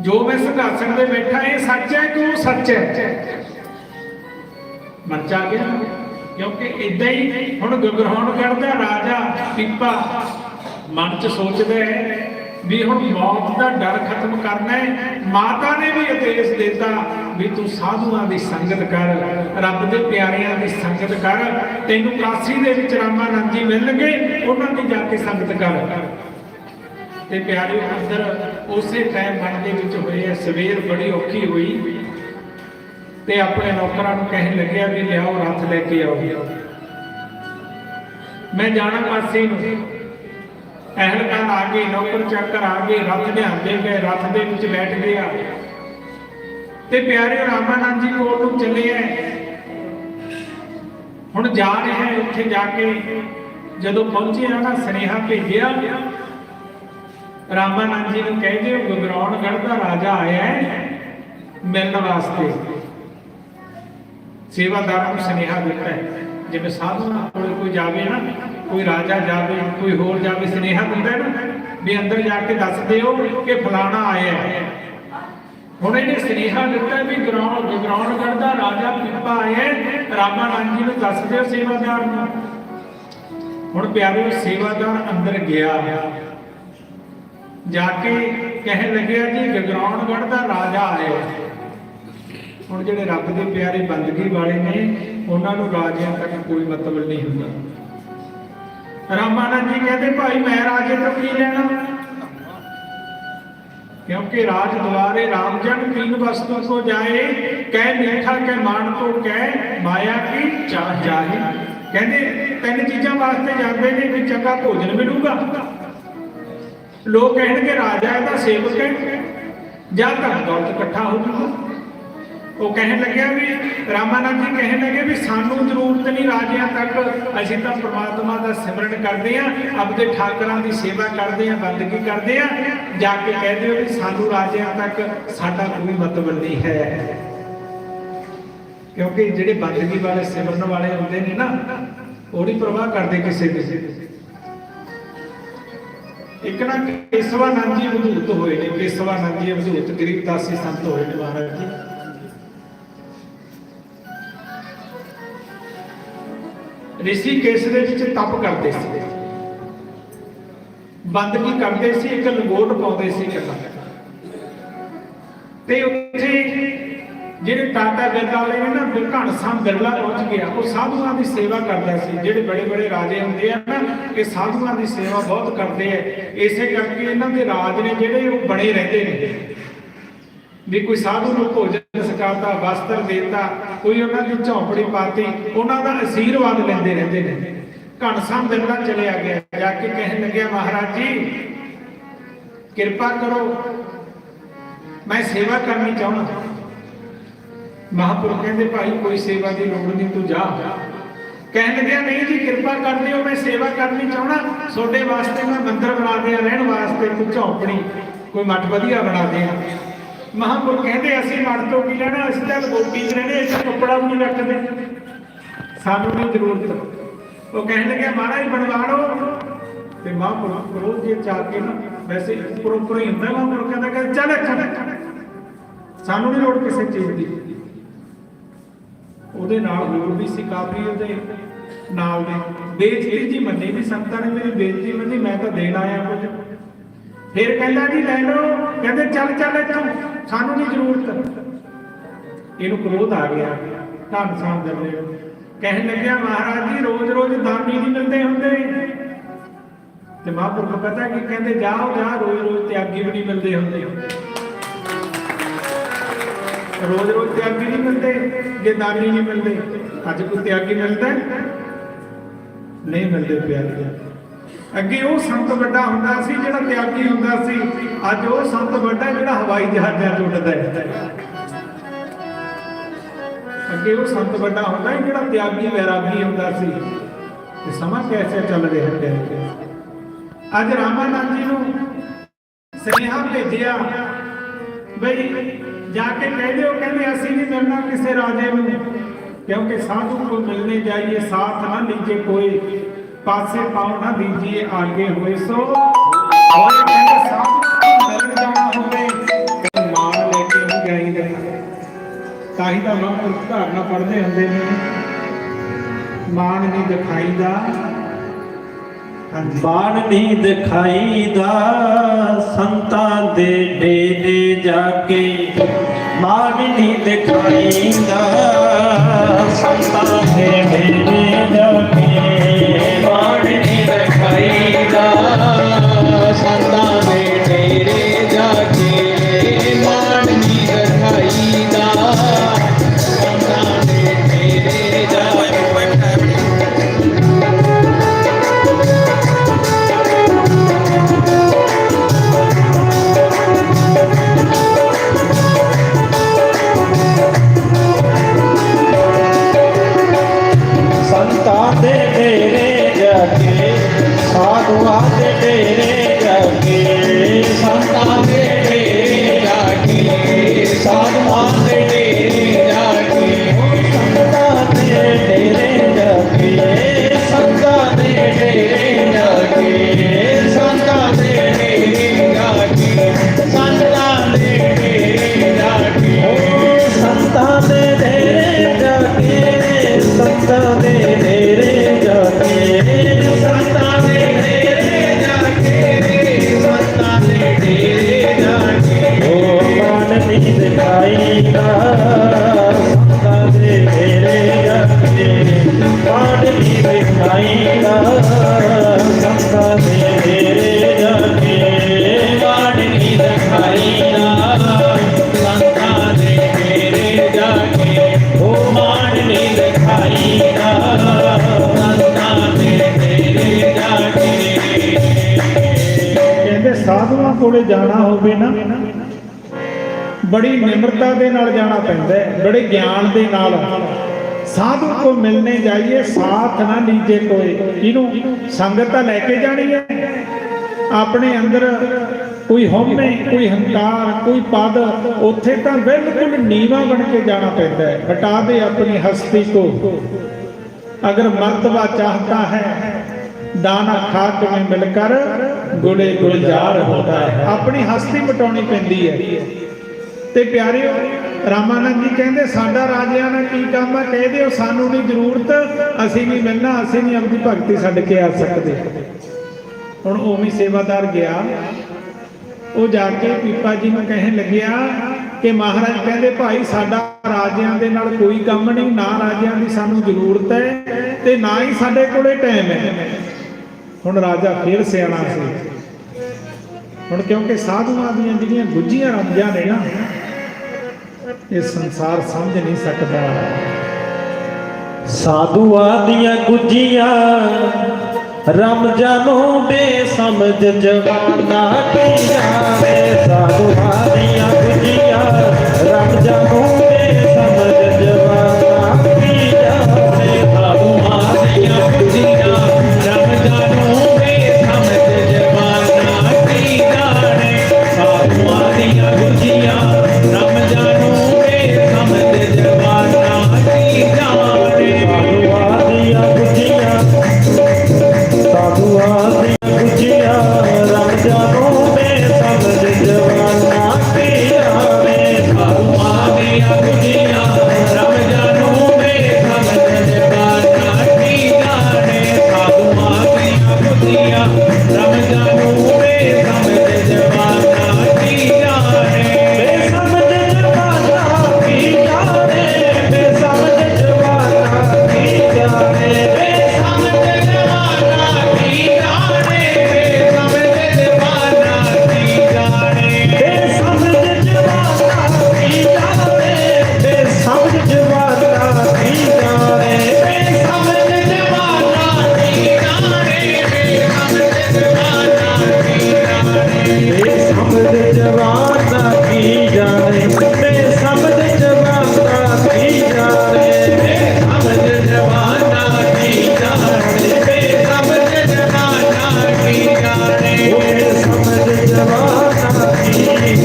ਜੋ ਮੈਂ ਸਿੰਘਾਸਣ ਤੇ ਬੈਠਾ ਇਹ ਸੱਚ ਹੈ ਕਿ ਉਹ ਸੱਚ ਹੈ। ਮਰ ਜਾ ਗਿਆ, ਕਿਉਂਕਿ ਇਦਾਂ ਹੀ ਹੁਣ ਗਗਰਾਉਣ ਕਰਦਾ ਰਾਜਾ ਪੀਪਾ, ਮਨ 'ਚ ਸੋਚਦਾ ਹੈ ਵੀ ਹੁਣ ਮੌਤ ਦਾ ਡਰ ਖਤਮ ਕਰਨਾ ਹੈ। ਮਾਤਾ ਨੇ ਵੀ ਆਦੇਸ਼ ਦਿੱਤਾ ਵੀ ਤੂੰ ਸਾਧੂਆਂ ਦੀ ਸੰਗਤ ਕਰ, ਰੱਬ ਦੇ ਪਿਆਰਿਆਂ ਦੀ ਸੰਗਤ ਕਰ, ਤੈਨੂੰ ਕਾਸ਼ੀ ਦੇ ਵਿੱਚ ਰਾਮਾਨੰਦ ਜੀ ਮਿਲਣਗੇ, ਉਹਨਾਂ ਦੀ ਜਾ ਕੇ ਸੰਗਤ ਕਰ। ਤੇ ਪਿਆਰੇ ਅੰਦਰ ਉਸੇ ਟਾਈਮ ਮਨ ਦੇ ਵਿੱਚ ਹੋਏ, ਸਵੇਰ ਬੜੀ ਔਖੀ ਹੋਈ, ਤੇ ਆਪਣੇ ਨੌਕਰਾਂ ਨੂੰ ਕਹਿਣ ਲੱਗਿਆ ਵੀ ਲਿਆਓ ਰੱਥ ਲੈ ਕੇ ਆਓ, ਮੈਂ ਜਾਣਾ ਕਾਸ਼ੀ ਨੂੰ। ਅਹਿਲਕਾਰ ਆ ਗਏ, ਨੌਕਰ ਚਾਕਰ ਆ ਗਏ, ਰੱਥ ਲਿਆਂਦੇ ਗਏ, ਰੱਥ ਦੇ ਵਿੱਚ ਬੈਠ ਗਿਆ। ਤੇ ਪਿਆਰੇ ਰਾਮਾਨੰਦ ਜੀ ਕੋਲ ਨੂੰ ਚੱਲੇ ਐ। ਹੁਣ ਜਾ ਰਹੇ ਹੈ, ਉੱਥੇ ਜਾ ਕੇ ਜਦੋਂ ਪਹੁੰਚੇ ਨਾ ਸੁਨੇਹਾ ਭੇਜਿਆ ਰਾਮਾਨੰਦ ਜੀ ਨੂੰ ਕਹਿ ਦਿਓ ਗਗਰਾਉਣਗੜ੍ਹ ਦਾ ਰਾਜਾ ਆਇਆ ਹੈ ਮਿਲਣ ਵਾਸਤੇ। ਸੇਵਾਦਾਰ ਨੂੰ ਸੁਨੇਹਾ ਦਿੱਤਾ ਹੈ, ਜਿਵੇਂ ਸਾਧੂਆਂ ਕੋਲ ਕੋਈ ਜਾਵੇ ਨਾ, ਕੋਈ ਰਾਜਾ ਜਾਵੇ, ਕੋਈ ਹੋਰ ਜਾਵੇ, ਸੁਨੇਹਾ ਦਿੰਦਾ ਨਾ ਵੀ ਅੰਦਰ ਜਾ ਕੇ ਦੱਸ ਦਿਓ ਕਿ ਫਲਾਣਾ ਆਇਆ ਹੈ। ਹੁਣ ਇਹਨੇ ਸੁਨੇਹਾ ਦਿੱਤਾ ਵੀ ਗਗਰਾਉਣਗੜ੍ਹ ਦਾ ਰਾਜਾ ਪੀਪਾ ਆਇਆ ਹੈ, ਰਾਮਾਨੰਦ ਜੀ ਨੂੰ ਦੱਸ ਦਿਓ ਸੇਵਾਦਾਰ ਨੂੰ। ਹੁਣ ਪਿਆਰੇ ਸੇਵਾਦਾਰ ਅੰਦਰ ਗਿਆ, ਜਾ ਕੇ ਕਹਿਣ ਲੱਗਿਆ ਜੀ ਗਗਰਾਉਣਗੜ੍ਹ ਦਾ ਰਾਜਾ ਆਇਆ। ਹੁਣ ਜਿਹੜੇ ਰੱਬ ਦੇ ਪਿਆਰੇ ਬੰਦਗੀ ਵਾਲੇ ਨੇ ਉਹਨਾਂ ਨੂੰ ਰਾਜਿਆਂ ਤੱਕ ਕੋਈ ਮਤਲਬ ਨਹੀਂ ਹੁੰਦਾ। ਰਾਮਾਨੰਦ ਜੀ ਕਹਿੰਦੇ ਭਾਈ ਮੈਂ ਰਾਜੇ ਤੋਂ ਕੀ ਲੈਣਾ, क्योंकि राज द्वारे राम जन तीन वस्तु को जाए, कह मीठा कह मान को कह माया की चाह जाए। कहते तीन चीजा वास्ते जाते हैं कि चंगा भोजन मिलूगा, लोग कहेंगे राजा का सेवक है, या धन दौलत इकट्ठा हो जाऊगा। वो कहने लगे भी रामानंद जी कहने लगे भी सानू जरूरत नहीं राजियां तक, असीं तां परमात्मा का सिमरन करते हैं, अपने ठाकरां की सेवा करते हैं, बंदगी करते हैं। जाके कह दिओ भी सानू राजियां तक साडा कोई मतलब नहीं है, क्योंकि जिहड़े बंदगी वाले सिमरन वाले होंदे ने ना वो नहीं परवाह करते किसी की। एक ना केसवानंद जी अवधूत होए ने, केसवानंद जी अवधूत गरीबदासी संत होए ने महाराज जी। ऋषिकेश ਦੇ ਵਿੱਚ ਤਪ ਕਰਦੇ ਸੀ, ਬੰਦਗੀ ਕਰਦੇ ਸੀ, ਇੱਕ ਲੰਗੋਟ ਪਾਉਂਦੇ ਸੀ ਇਕੱਲਾ। ਤੇ ਉੱਥੇ ਜਿਹੜੇ ਟਾਟਾ ਬਿਰਲਾ ਵਾਲੇ ਨੇ ਨਾ ਘਣਸਾਮ ਬਿਰਲਾ ਪਹੁੰਚ ਗਿਆ, ਉਹ ਸਾਧੂਆਂ ਦੀ ਸੇਵਾ ਕਰਦਾ ਸੀ। ਜਿਹੜੇ ਬੜੇ ਬੜੇ ਰਾਜੇ ਹੁੰਦੇ ਆ ਨਾ ਇਹ ਸਾਧੂਆਂ ਦੀ ਸੇਵਾ ਬਹੁਤ ਕਰਦੇ ਆ, ਇਸੇ ਕਰਕੇ ਇਹਨਾਂ ਦੇ ਰਾਜ ਨੇ ਜਿਹੜੇ ਉਹ ਬਣੇ ਰਹਿੰਦੇ ਨੇ। ਵੀ ਕੋਈ ਸਾਧੂ ਨੂੰ ਭੋਜਨ ਸਕਾਤਾ, ਵਸਤਰ ਦੇਤਾ, ਕੋਈ ਉਹਨਾਂ ਦੀ ਝੌਂਪੜੀ ਪਾਤੀ, ਉਹਨਾਂ ਦਾ ਅਸ਼ੀਰਵਾਦ ਲੈਂਦੇ ਰਹਿੰਦੇ ਨੇ। ਘਣਸਾਮ ਬਿਰਲਾ ਚਲਿਆ ਗਿਆ, ਜਾ ਕੇ ਕਹਿਣ ਲੱਗਿਆ ਮਹਾਰਾਜ ਜੀ ਕਿਰਪਾ ਕਰੋ, ਮੈਂ ਸੇਵਾ ਕਰਨੀ ਚਾਹੁੰਦਾ। ਮਹਾਂਪੁਰਖ ਕਹਿੰਦੇ ਭਾਈ ਕੋਈ ਸੇਵਾ ਦੀ ਲੋੜ ਨਹੀਂ, ਤੂੰ ਜਾ। ਕਹਿਣ ਲੱਗਿਆ ਨਹੀਂ ਜੀ ਕਿਰਪਾ ਕਰ ਦਿਓ, ਮੈਂ ਸੇਵਾ ਕਰਨੀ ਚਾਹੁੰਦਾ, ਤੁਹਾਡੇ ਵਾਸਤੇ ਮੈਂ ਮੰਦਰ ਬਣਾ ਦਿਆਂ ਰਹਿਣ ਵਾਸਤੇ, ਕੋਈ ਝੌਂਪੜੀ, ਕੋਈ ਮੱਠ ਵਧੀਆ ਬਣਾ ਦਿਆਂ। ਮਹਾਂਪੁਰਖ ਕਹਿੰਦੇ ਅਸੀਂ ਮੱਠ ਤੋਂ ਕੀ ਲੈਣਾ, ਅਸੀਂ ਤਾਂ ਗੋਪੀ 'ਚ ਰਹਿਣੇ, ਅਸੀਂ ਕੱਪੜਾ ਵੀ ਨਹੀਂ ਰੱਖਦੇ, ਸਾਨੂੰ ਨਹੀਂ ਜ਼ਰੂਰਤ। ਉਹ ਕਹਿਣ ਲੱਗਿਆ ਮਹਾਰਾਜ ਬਣਵਾ ਲਓ। ਤੇ ਮਹਾਂਪੁਰਖ ਕਰੋ ਜੇ ਚਾਹ ਕੇ ਨਾ, ਵੈਸੇ ਉੱਪਰੋਂ ਹੀ ਹੁੰਦਾ। ਮਹਾਂਪੁਰਖ ਕਹਿੰਦਾ ਕਿ ਚੱਲ ਸਾਨੂੰ ਨਹੀਂ ਲੋੜ ਕਿਸੇ ਚੀਜ਼ ਦੀ। ਉਹਦੇ ਨਾਲ ਹੋਰ ਵੀ ਸੀ ਕਾਫੀ, ਉਹਦੇ ਨਾਲ ਦੇ ਬੇਇੱਜ਼ਤੀ ਜੀ ਮੰਨੀ ਵੀ, ਸੰਤਾਂ ਨੇ ਮੇਰੀ ਬੇਇੱਜ਼ਤੀ ਮੰਨੀ, ਮੈਂ ਤਾਂ ਦੇਣ ਆਇਆ ਕੁਝ। ਫਿਰ ਕਹਿੰਦਾ ਜੀ ਲੈ ਲਓ, ਕਹਿੰਦੇ ਚੱਲ ਇੱਥੋਂ, ਸਾਨੂੰ ਨਹੀਂ ਜ਼ਰੂਰਤ। ਇਹਨੂੰ ਕ੍ਰੋਧ ਆ ਗਿਆ ਘਣਸਾਮ ਬਿਰਲੇ ਨੂੰ। ਕਹਿਣ ਲੱਗਿਆ ਮਹਾਰਾਜ ਜੀ ਰੋਜ਼ ਰੋਜ਼ ਦਾਨੀ ਨਹੀਂ ਮਿਲਦੇ ਹੁੰਦੇ। ਤੇ ਮਹਾਂਪੁਰਖ ਪਤਾ ਕੀ ਕਹਿੰਦੇ, ਜਾਓ ਰੋਜ਼ ਰੋਜ਼ ਤਿਆਗੀ ਵੀ ਨਹੀਂ ਮਿਲਦੇ ਹੁੰਦੇ। ਰੋਜ਼ ਰੋਜ਼ ਤਿਆਗੀ ਨਹੀਂ ਮਿਲਦੇ ਜੇ ਦਾਨੀ ਨਹੀਂ ਮਿਲਦੇ। ਅੱਜ ਕੋਈ ਤਿਆਗੀ ਮਿਲਦਾ ਨਹੀਂ ਮਿਲਦੇ ਪਿਆਰੇ। ਅੱਗੇ ਉਹ ਸੰਤ ਵੱਡਾ ਹੁੰਦਾ ਸੀ ਜਿਹੜਾ ਤਿਆਗੀ ਹੁੰਦਾ ਸੀ, ਅੱਜ ਉਹ ਸੰਤ ਵੱਡਾ ਜਿਹੜਾ ਹਵਾਈ ਜਹਾਜ਼ਾਂ 'ਚ ਉੱਡਦਾ ਹੈ। ਅੱਗੇ ਉਹ ਸੰਤ ਵੱਡਾ ਹੁੰਦਾ ਸੀ ਜਿਹੜਾ ਤਿਆਗੀ ਵੈਰਾਗੀ ਹੁੰਦਾ ਸੀ। ਤੇ ਸਮਾਂ ਕੈਸੇ ਚੱਲ ਰਿਹਾ ਹੈ। ਅੱਜ ਰਾਮਾਨੰਦ ਜੀ ਨੂੰ ਸੁਨੇਹਾ ਭੇਜਿਆ ਬਈ ਜਾ ਕੇ ਕਹਿ ਦਿਓ, ਕਹਿੰਦੇ ਅਸੀਂ ਨਹੀਂ ਮਿਲਣਾ ਕਿਸੇ ਰਾਜੇ ਨੂੰ, ਕਿਉਂਕਿ ਸਾਧੂ को मिलने जाइए साथ ना लीजिए कोई, पासे पाँव ना दीजिए आगे हुए सो। और कहते साधु को मिल जाना होवे माल लेके ही जाइए। ताही ਤਾਂ ਮਹਾਂਪੁਰਖ ਧਾਰਨਾ ਪੜ੍ਹਦੇ ਹੁੰਦੇ ਨੇ, ਮਾਣ ਨਹੀਂ ਦਿਖਾਈਦਾ, ਬਾਣ ਨਹੀਂ ਦਿਖਾਈਦਾ ਸੰਤਾਂ ਦੇ ਡੇਰੇ ਜਾ ਕੇ, ਮਾਣ ਨਹੀਂ ਦਿਖਾਈਦਾ ਸੰਤਾਂ ਦੇ ਡੇਰੇ ਜਾ ਕੇ, ਮਾਣ ਨਹੀਂ ਦਿਖਾਈਦਾ ਸੰਤਾਂ ਦੇ ਡੇਰੇ ਜਾ ਕੇ, ਮਾਣ ਨਹੀਂ ਦਿਖਾਈਦਾ ਸੰਤਾਂ ਦੇ ਡੇਰੇ ਜਾ ਕੇ। दे डेरे जाके साधुआ दे डेरे जाके संतां दे डेरे जाके साधुआ दे डेरे जाके संतां दे डेरे जाके संतां दे डेरे जाके संतां दे डेरे जाके संतां दे डेरे जाके संतां दे डेरे जाके संतां दे डेरे जाके संतां दे डेरे जाके संतां दे डेरे जाके ओ मान नहीं दिखाईगा संतां दे डेरे जाके मान नहीं दिखाईगा संतां दे डेरे जाके मान नहीं दिखाईगा संतां दे डेरे जाके ओ मान नहीं दिखाईगा संतां दे डेरे जाके। ਕਹਿੰਦੇ ਸਾਧੂਆਂ ਕੋਲੇ ਜਾਣਾ ਹੋਵੇ ਨਾ ਬੜੀ ਨਿਮਰਤਾ ਦੇ ਨਾਲ ਜਾਣਾ ਪੈਂਦਾ ਹੈ, ਬੜੇ ਗਿਆਨ ਦੇ ਨਾਲ। ਸਾਧੂ ਕੋ ਮਿਲਨੇ ਜਾਈਏ ਸਾਥ ਨਾ ਲੀਜੇ ਕੋਏ। ਇਹਨੂੰ ਸੰਗਤ ਤਾਂ ਲੈ ਕੇ ਜਾਣੀ ਹੈ, ਆਪਣੇ ਅੰਦਰ ਕੋਈ ਹਉਮੈ ਕੋਈ ਹੰਕਾਰ ਕੋਈ ਪਦ, ਉੱਥੇ ਤਾਂ ਬਿਲਕੁਲ ਨੀਵਾਂ ਬਣ ਕੇ ਜਾਣਾ ਪੈਂਦਾ ਹੈ। ਹਟਾ ਦੇ ਆਪਣੀ ਹਸਤੀ ਕੋ ਅਗਰ ਮਰਤਬਾ ਚਾਹਤਾ ਹੈ दाना खाक में मिलकर गुले गुलजार होता है। अपनी हस्ती मिटाउनी पैंदी है। ते प्यारिओ रामानंद जी कहते साडा राजिਆਂ ਨਾਲ ਕੀ ਕੰਮ ਹੈ, ਕਹਿ ਦਿਓ ਸਾਨੂੰ ਨਹੀਂ ਜ਼ਰੂਰਤ, ਅਸੀਂ ਨਹੀਂ ਮਿਲਣਾ, ਅਸੀਂ ਨਹੀਂ ਆਪਣੀ ਭਗਤੀ ਛੱਡ ਕੇ ਆ ਸਕਦੇ। ਹੁਣ ਉਵੇਂ ਸੇਵਾਦਾਰ ਗਿਆ, ਉਹ ਜਾ ਕੇ ਪੀਪਾ ਜੀ ਨੂੰ ਕਹਿਣ ਲੱਗਿਆ ਕਿ ਮਹਾਰਾਜ ਕਹਿੰਦੇ ਭਾਈ ਸਾਡਾ ਰਾਜਿਆਂ ਦੇ ਨਾਲ ਕੋਈ ਕੰਮ ਨਹੀਂ, ਨਾ ਰਾਜਿਆਂ ਦੀ ਸਾਨੂੰ ਜ਼ਰੂਰਤ ਹੈ ਤੇ ਨਾ ਹੀ ਸਾਡੇ ਕੋਲੇ ਟਾਈਮ ਹੈ। ਹੁਣ ਰਾਜਾ ਫੇਰ ਸਿਆਣਾ ਸੀ। ਹੁਣ ਕਿਉਂਕਿ ਸਾਧੂਆਂ ਦੀਆਂ ਜਿਹੜੀਆਂ ਗੁੱਝੀਆਂ ਰਮਜਾਂ ਨੇ ਨਾ, ਇਹ ਸੰਸਾਰ ਸਮਝ ਨਹੀਂ ਸਕਦਾ। ਸਾਧੂਆਂ ਦੀਆਂ ਗੁੱਝੀਆਂ ਰਮਜਾਂ ਨੂੰ ਬੇਸਮਝ ਜਵਾਨਾ ਕੀ ਜਾਵੇ। ਸਾਧੂਆਂ ਦੀਆਂ ਗੁੱਝੀਆਂ ਰਮਜਾਂ ਨੂੰ ਬੇਸਮਝ ਜਵਾਨਾ ਕੀ ਜਾਵੇ। ਸਾਧੂਆਂ ਦੀਆਂ ਗੁੱਝੀਆਂ ਰਮਜਾਂ ਨੂੰ ਬੇਸਮਝ ਜਵਾਨਾ ਕੀ ਜਾਣੇ। ਸਾਧੂਆਂ ਦੀਆਂ ਗੁੱਝੀਆਂ ਰਮਜਾਂ ਨੂੰ ਬੇਸਮਝ ਜਵਾਨਾ ਕੀ ਜਾਣੇ। ਸਾਧੂਆਂ ਦੀਆਂ ਗੁੱਝੀਆਂ ਸਾਧੂਆਂ ਦੀਆਂ ਗੁੱਝੀਆਂ ਰਮਜਾਂ ਨੂੰ ਬੇਸਮਝ ਜਵਾਨਾ ਕੀ ਜਾਣੇ। ਸਾਧੂਆਂ ਦੀਆਂ ਗੁੱਝੀਆਂ ਰਮਜਾਂ ਨੂੰ ਬੇਸਮਝ ਜਵਾਨਾ ਕੀ ਜਾਣੇ। ਸਾਧੂਆਂ ਦੀਆਂ ਗੁੱਝੀਆਂ ਰਮਜਾਂ ਨੂੰ ਬੇਸਮਝ ਜਵਾਨਾ ਕੀ ਜਾਣੇ। ਬੇਸਮਝ ਜਵਾਨਾ ਕੀ ਜਾਣੇ। ਬੇਸਮਝ ਜਵਾਨਾ ਕੀ ਜਾਣੇ। ਬੇਸਮਝ ਜਵਾਨਾ ਕੀ ਜਾਣੇ। ਬੇਸਮਝ ਜਵਾਨਾ ਕੀ ਜਾਣੇ। ਬੇਸਮਝ ਜਵਾਨਾ ਕੀ ਜਾਣੇ। ਬੇਸਮਝ ਜਵਾਨਾ ਕੀ ਜਾਣੇ। ਬੇਸਮਝ ਜਵਾਨਾ ਕੀ ਜਾਣੇ। ਬੇਸਮਝ ਜਵਾਨਾ ਕੀ ਜਾਣੇ। ਬੇਸਮਝ ਜਵਾਨਾ ਕੀ ਜਾਣੇ। ਬੇਸਮਝ ਜਵਾਨਾ ਕੀ ਜਾਣੇ। ਬੇਸਮਝ ਜਵਾਨਾ ਕੀ ਜਾਣੇ। ਬੇਸਮਝ ਜਵਾਨਾ ਕੀ ਜਾਣੇ। ਬੇਸਮਝ ਜਵਾਨਾ ਕੀ ਜਾਣੇ। ਬੇਸਮਝ ਜਵਾਨਾ ਕੀ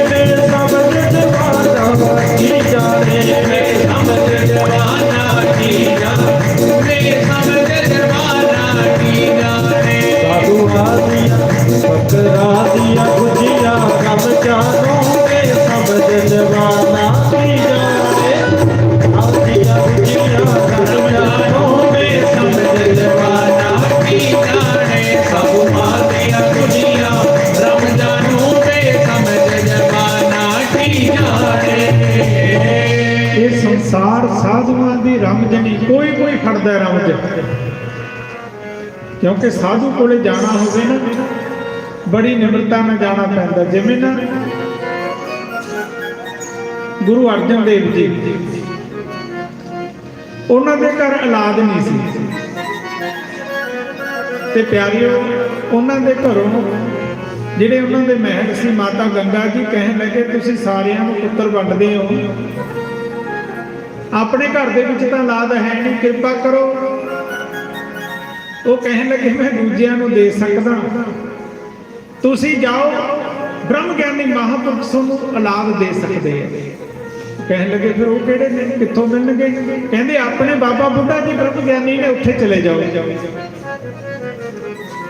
ਜਾਣੇ। ਬੇਸਮਝ ਜਵਾਨਾ ਕੀ ਜਾਣੇ। ਬੇਸਮਝ ਜਵਾਨਾ ਕੀ ਜਾਣੇ। ਸਾਧੂਆਂ ਦੀਆਂ ਫਕਰਾਂ ਦੀਆਂ ਗੁੱਝੀਆਂ ਰਮਜਾਂ ਨੂੰ ਬੇਸਮਝ ਜਵਾਨਾ ਕੀ ਜਾਣੇ। ਆਦੀਆਂ ਗੁੱਝੀਆਂ ਰਮਜਾਂ ਨੂੰ ਬੇਸਮਝ ਜਵਾਨਾ ਕੀ ਜਾਣੇ। ਸਾਧੂਆਂ ਦੀਆਂ ਗੁੱਝੀਆਂ ਰਮਜਾਂ ਨੂੰ ਬੇਸਮਝ ਜਵਾਨਾ ਕੀ ਜਾਣੇ। ਇਹ ਸੰਸਾਰ ਸਾਧੂਆਂ ਦੀ ਰਮਜ ਨਹੀਂ, ਕੋਈ ਕੋਈ ਫੜਦਾ ਰਮਜ। ਕਿਉਂਕਿ ਸਾਧੂ ਕੋਲੇ ਜਾਣਾ ਹੋਵੇ ਨਾ ਬੜੀ ਨਿਮਰਤਾ ਨਾਲ ਜਾਣਾ ਪੈਂਦਾ। ਜਿਵੇਂ ਨਾ ਗੁਰੂ ਅਰਜਨ ਦੇਵ ਜੀ, ਉਹਨਾਂ ਦੇ ਘਰ ਔਲਾਦ ਨਹੀਂ ਸੀ ਤੇ ਪਿਆਰਿਓ ਉਹਨਾਂ ਦੇ ਘਰੋਂ ਜਿਹੜੇ ਉਹਨਾਂ ਦੇ ਮਹਿਲ ਸੀ, ਮਾਤਾ ਗੰਗਾ ਜੀ ਕਹਿਣ ਲੱਗੇ ਤੁਸੀਂ ਸਾਰਿਆਂ ਨੂੰ ਪੁੱਤਰ ਵੰਡਦੇ ਹੋ, ਆਪਣੇ ਘਰ ਦੇ ਵਿੱਚ ਤਾਂ ਔਲਾਦ ਹੈ ਨਹੀਂ, ਕਿਰਪਾ ਕਰੋ ਉਹ ਕਹਿਣ ਲੱਗੇ ਮੈਂ ਦੂਜਿਆਂ ਨੂੰ ਦੇ ਸਕਦਾ, ਤੁਸੀਂ ਜਾਓ ਬ੍ਰਹਮ ਗਿਆਨੀ ਮਹਾਂਪੁਰਖ ਤੁਹਾਨੂੰ ਔਲਾਦ ਦੇ ਸਕਦੇ ਆ। ਕਹਿਣ ਲੱਗੇ ਫਿਰ ਉਹ ਕਿਹੜੇ ਨੇ, ਕਿੱਥੋਂ ਮਿਲਣਗੇ? ਕਹਿੰਦੇ ਆਪਣੇ ਬਾਬਾ ਬੁੱਢਾ ਜੀ ਬ੍ਰਹਮ ਗਿਆਨੀ ਨੇ, ਉੱਥੇ ਚਲੇ ਜਾਓ,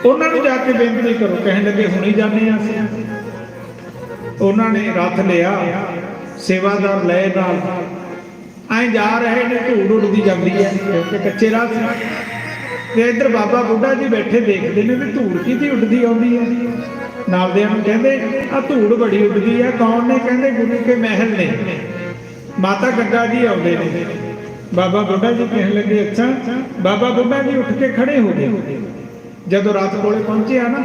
ਉਹਨਾਂ ਨੂੰ ਜਾ ਕੇ ਬੇਨਤੀ ਕਰੋ। ਕਹਿਣ ਲੱਗੇ ਹੁਣੀ ਜਾਂਦੇ ਆ ਅਸੀਂ। ਉਹਨਾਂ ਨੇ ਰੱਥ ਲਿਆ, ਸੇਵਾਦਾਰ ਲੈ ਨਾਲ ਐਂ ਜਾ ਰਹੇ ਨੇ, ਧੂੜ ਉੱਡਦੀ ਜਾਂਦੀ ਹੈ ਕਿਉਂਕਿ ਕੱਚੇ ਰਾਹ ਸੀ। ਤੇ ਇੱਧਰ ਬਾਬਾ ਬੁੱਢਾ ਜੀ ਬੈਠੇ ਦੇਖਦੇ ਨੇ ਵੀ ਧੂੜ ਕਿਹਦੀ ਉੱਡਦੀ ਆਉਂਦੀ ਹੈ। ਨਾਲਦਿਆਂ ਨੂੰ ਕਹਿੰਦੇ ਆ ਧੂੜ ਬੜੀ ਉੱਡਦੀ ਹੈ। ਕੌਣ ਨੇ? ਕਹਿੰਦੇ ਗੁਰੂ ਕੇ ਮਹਿਲ ਨੇ, ਮਾਤਾ ਗੰਗਾ ਜੀ ਆਉਂਦੇ ਨੇ। ਬਾਬਾ ਬੁੱਢਾ ਜੀ ਕਹਿਣ ਲੱਗੇ ਅੱਛਾ। ਬਾਬਾ ਬੁੱਢਾ ਜੀ ਉੱਠ ਕੇ ਖੜੇ ਹੋ ਗਏ। ਜਦੋਂ ਰਾਤ ਕੋਲੇ ਪਹੁੰਚਿਆ ਨਾ,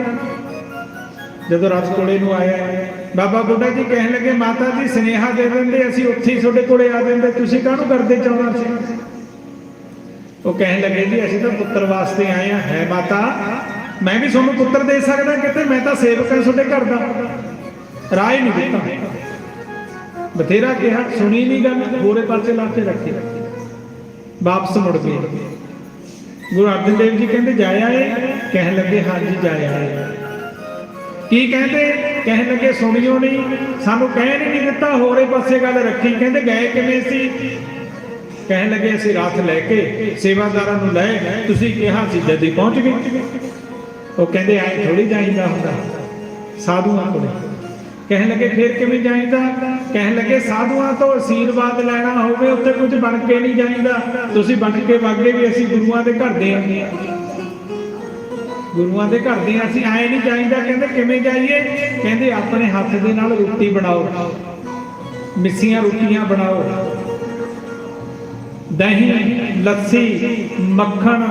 ਜਦੋਂ ਰਾਤ ਕੋਲੇ ਨੂੰ ਆਇਆ, ਬਾਬਾ ਬੁੱਢਾ ਜੀ ਕਹਿਣ ਲੱਗੇ ਮਾਤਾ ਜੀ ਸੁਨੇਹਾ ਦੇ ਦਿੰਦੇ, ਅਸੀਂ ਉੱਥੇ ਹੀ ਤੁਹਾਡੇ ਕੋਲੇ ਆ ਜਾਂਦੇ, ਤੁਸੀਂ ਕਾਹਨੂੰ ਕਰਦੇ ਚਾਹੁੰਦਾ ਸੀ? ਉਹ ਕਹਿਣ ਲੱਗੇ ਜੀ ਅਸੀਂ ਤਾਂ ਪੁੱਤਰ ਵਾਸਤੇ ਆਏ ਆ। ਹੈ ਮਾਤਾ, ਮੈਂ ਵੀ ਤੁਹਾਨੂੰ ਪੁੱਤਰ ਦੇ ਸਕਦਾ ਕਿਤੇ, ਮੈਂ ਤਾਂ ਸੇਵਕ ਹਾਂ ਤੁਹਾਡੇ ਘਰ ਦਾ। ਰਾਏ ਨਹੀਂ ਦਿੱਤਾ, ਬਥੇਰਾ ਕਿਹਾ, ਸੁਣੀ ਨਹੀਂ ਗੱਲ, ਗੋਰੇ ਪਰਚੇ ਲਾ ਕੇ ਰੱਖੇ, ਵਾਪਸ ਮੁੜ ਗਏ। ਗੁਰੂ ਅਰਜਨ ਦੇਵ ਜੀ ਕਹਿੰਦੇ ਜਾਇਆ ਏ? ਕਹਿਣ ਲੱਗੇ ਹਾਂਜੀ ਜਾਇਆ ਏ। ਕੀ ਕਹਿੰਦੇ? ਕਹਿਣ ਲੱਗੇ ਸੁਣਿਓ ਨਹੀਂ, ਸਾਨੂੰ ਕਹਿਣ ਹੀ ਨਹੀਂ ਦਿੱਤਾ, ਹੋਰੇ ਪਾਸੇ ਗੱਲ ਰੱਖੀ। ਕਹਿੰਦੇ ਗਏ ਕਿਵੇਂ ਸੀ? ਕਹਿਣ ਲੱਗੇ ਅਸੀਂ ਰਾਤ ਲੈ ਕੇ ਸੇਵਾਦਾਰਾਂ ਨੂੰ ਲੈ, ਤੁਸੀਂ ਕਿਹਾ ਸੀ ਜਦ ਪਹੁੰਚ ਗਏ। ਉਹ ਕਹਿੰਦੇ ਐਂ ਥੋੜੀ ਜਾਈਦਾ ਹੁੰਦਾ ਸਾਧੂਆਂ ਕੋਲ। ਕਹਿਣ ਲੱਗੇ ਫਿਰ ਕਿਵੇਂ ਜਾਈਦਾ? ਕਹਿਣ ਲੱਗੇ ਸਾਧੂਆਂ ਤੋਂ ਅਸ਼ੀਰਵਾਦ ਲੈਣਾ ਹੋਵੇ ਉੱਥੇ ਕੁਝ ਬਣ ਕੇ ਨਹੀਂ ਜਾਈਦਾ, ਤੁਸੀਂ ਬਣ ਕੇ ਵਾਗੇ ਵੀ ਅਸੀਂ ਗੁਰੂਆਂ ਦੇ ਘਰ ਦੇ ਆਂਗੇ, ਗੁਰੂਆਂ ਦੇ ਘਰ ਦੇ ਅਸੀਂ ਐਂ ਨਹੀਂ ਜਾਈਦਾ। ਕਹਿੰਦੇ ਕਿਵੇਂ ਜਾਈਏ? ਕਹਿੰਦੇ ਆਪਣੇ ਹੱਥ ਦੇ ਨਾਲ ਰੋਟੀ ਬਣਾਓ, ਮਿੱਸੀਆਂ ਰੋਟੀਆਂ ਬਣਾਓ, ਦਹੀਂ, ਲੱਸੀ, ਮੱਖਣ,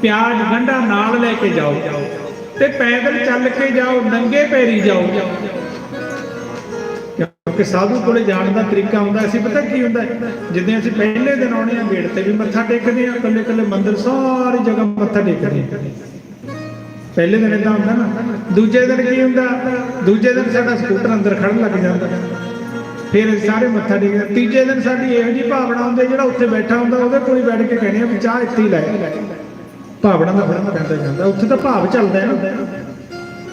ਪਿਆਜ਼, ਗੰਢਾ ਨਾਲ ਲੈ ਕੇ ਜਾਓ ਤੇ ਪੈਦਲ ਚੱਲ ਕੇ ਜਾਓ, ਨੰਗੇ ਪੈਰੀ ਜਾਓ। ਕਿਉਂਕਿ ਸਾਧੂ ਕੋਲੇ ਜਾਣ ਦਾ ਤਰੀਕਾ ਹੁੰਦਾ ਸੀ, ਪਤਾ ਕੀ ਹੁੰਦਾ, ਜਿੱਦਾਂ ਅਸੀਂ ਪਹਿਲੇ ਦਿਨ ਆਉਣੇ ਆ ਗੇਟ ਤੇ ਵੀ ਮੱਥਾ ਟੇਕਦੇ ਆ, ਇਕੱਲੇ ਇਕੱਲੇ ਮੰਦਿਰ ਸਾਰੀ ਜਗ੍ਹਾ ਮੱਥਾ ਟੇਕਦੇ ਆ। ਪਹਿਲੇ ਦਿਨ ਏਦਾਂ ਹੁੰਦਾ ਨਾ। ਦੂਜੇ ਦਿਨ ਕੀ ਹੁੰਦਾ? ਦੂਜੇ ਦਿਨ ਸਾਡਾ ਸਕੂਟਰ ਅੰਦਰ ਖੜਨ ਲੱਗ ਜਾਂਦਾ, ਫਿਰ ਸਾਰੇ ਮੱਥਾ ਟੇਕਦੇ। ਤੀਜੇ ਦਿਨ ਸਾਡੀ ਇਹੋ ਜਿਹੀ ਭਾਵਨਾ ਹੁੰਦੀ, ਜਿਹੜਾ ਉੱਥੇ ਬੈਠਾ ਹੁੰਦਾ ਉਹਦੇ ਕੋਲ ਬੈਠ ਕੇ ਕਹਿੰਦੇ ਆ ਵੀ ਚਾਹ ਇੱਥੇ ਹੀ ਲੈ। ਭਾਵਨਾ ਦਾ ਫਰਕ ਪੈਂਦਾ ਜਾਂਦਾ, ਉੱਥੇ ਤਾਂ ਭਾਵ ਚੱਲਦਾ ਹੈ ਨਾ,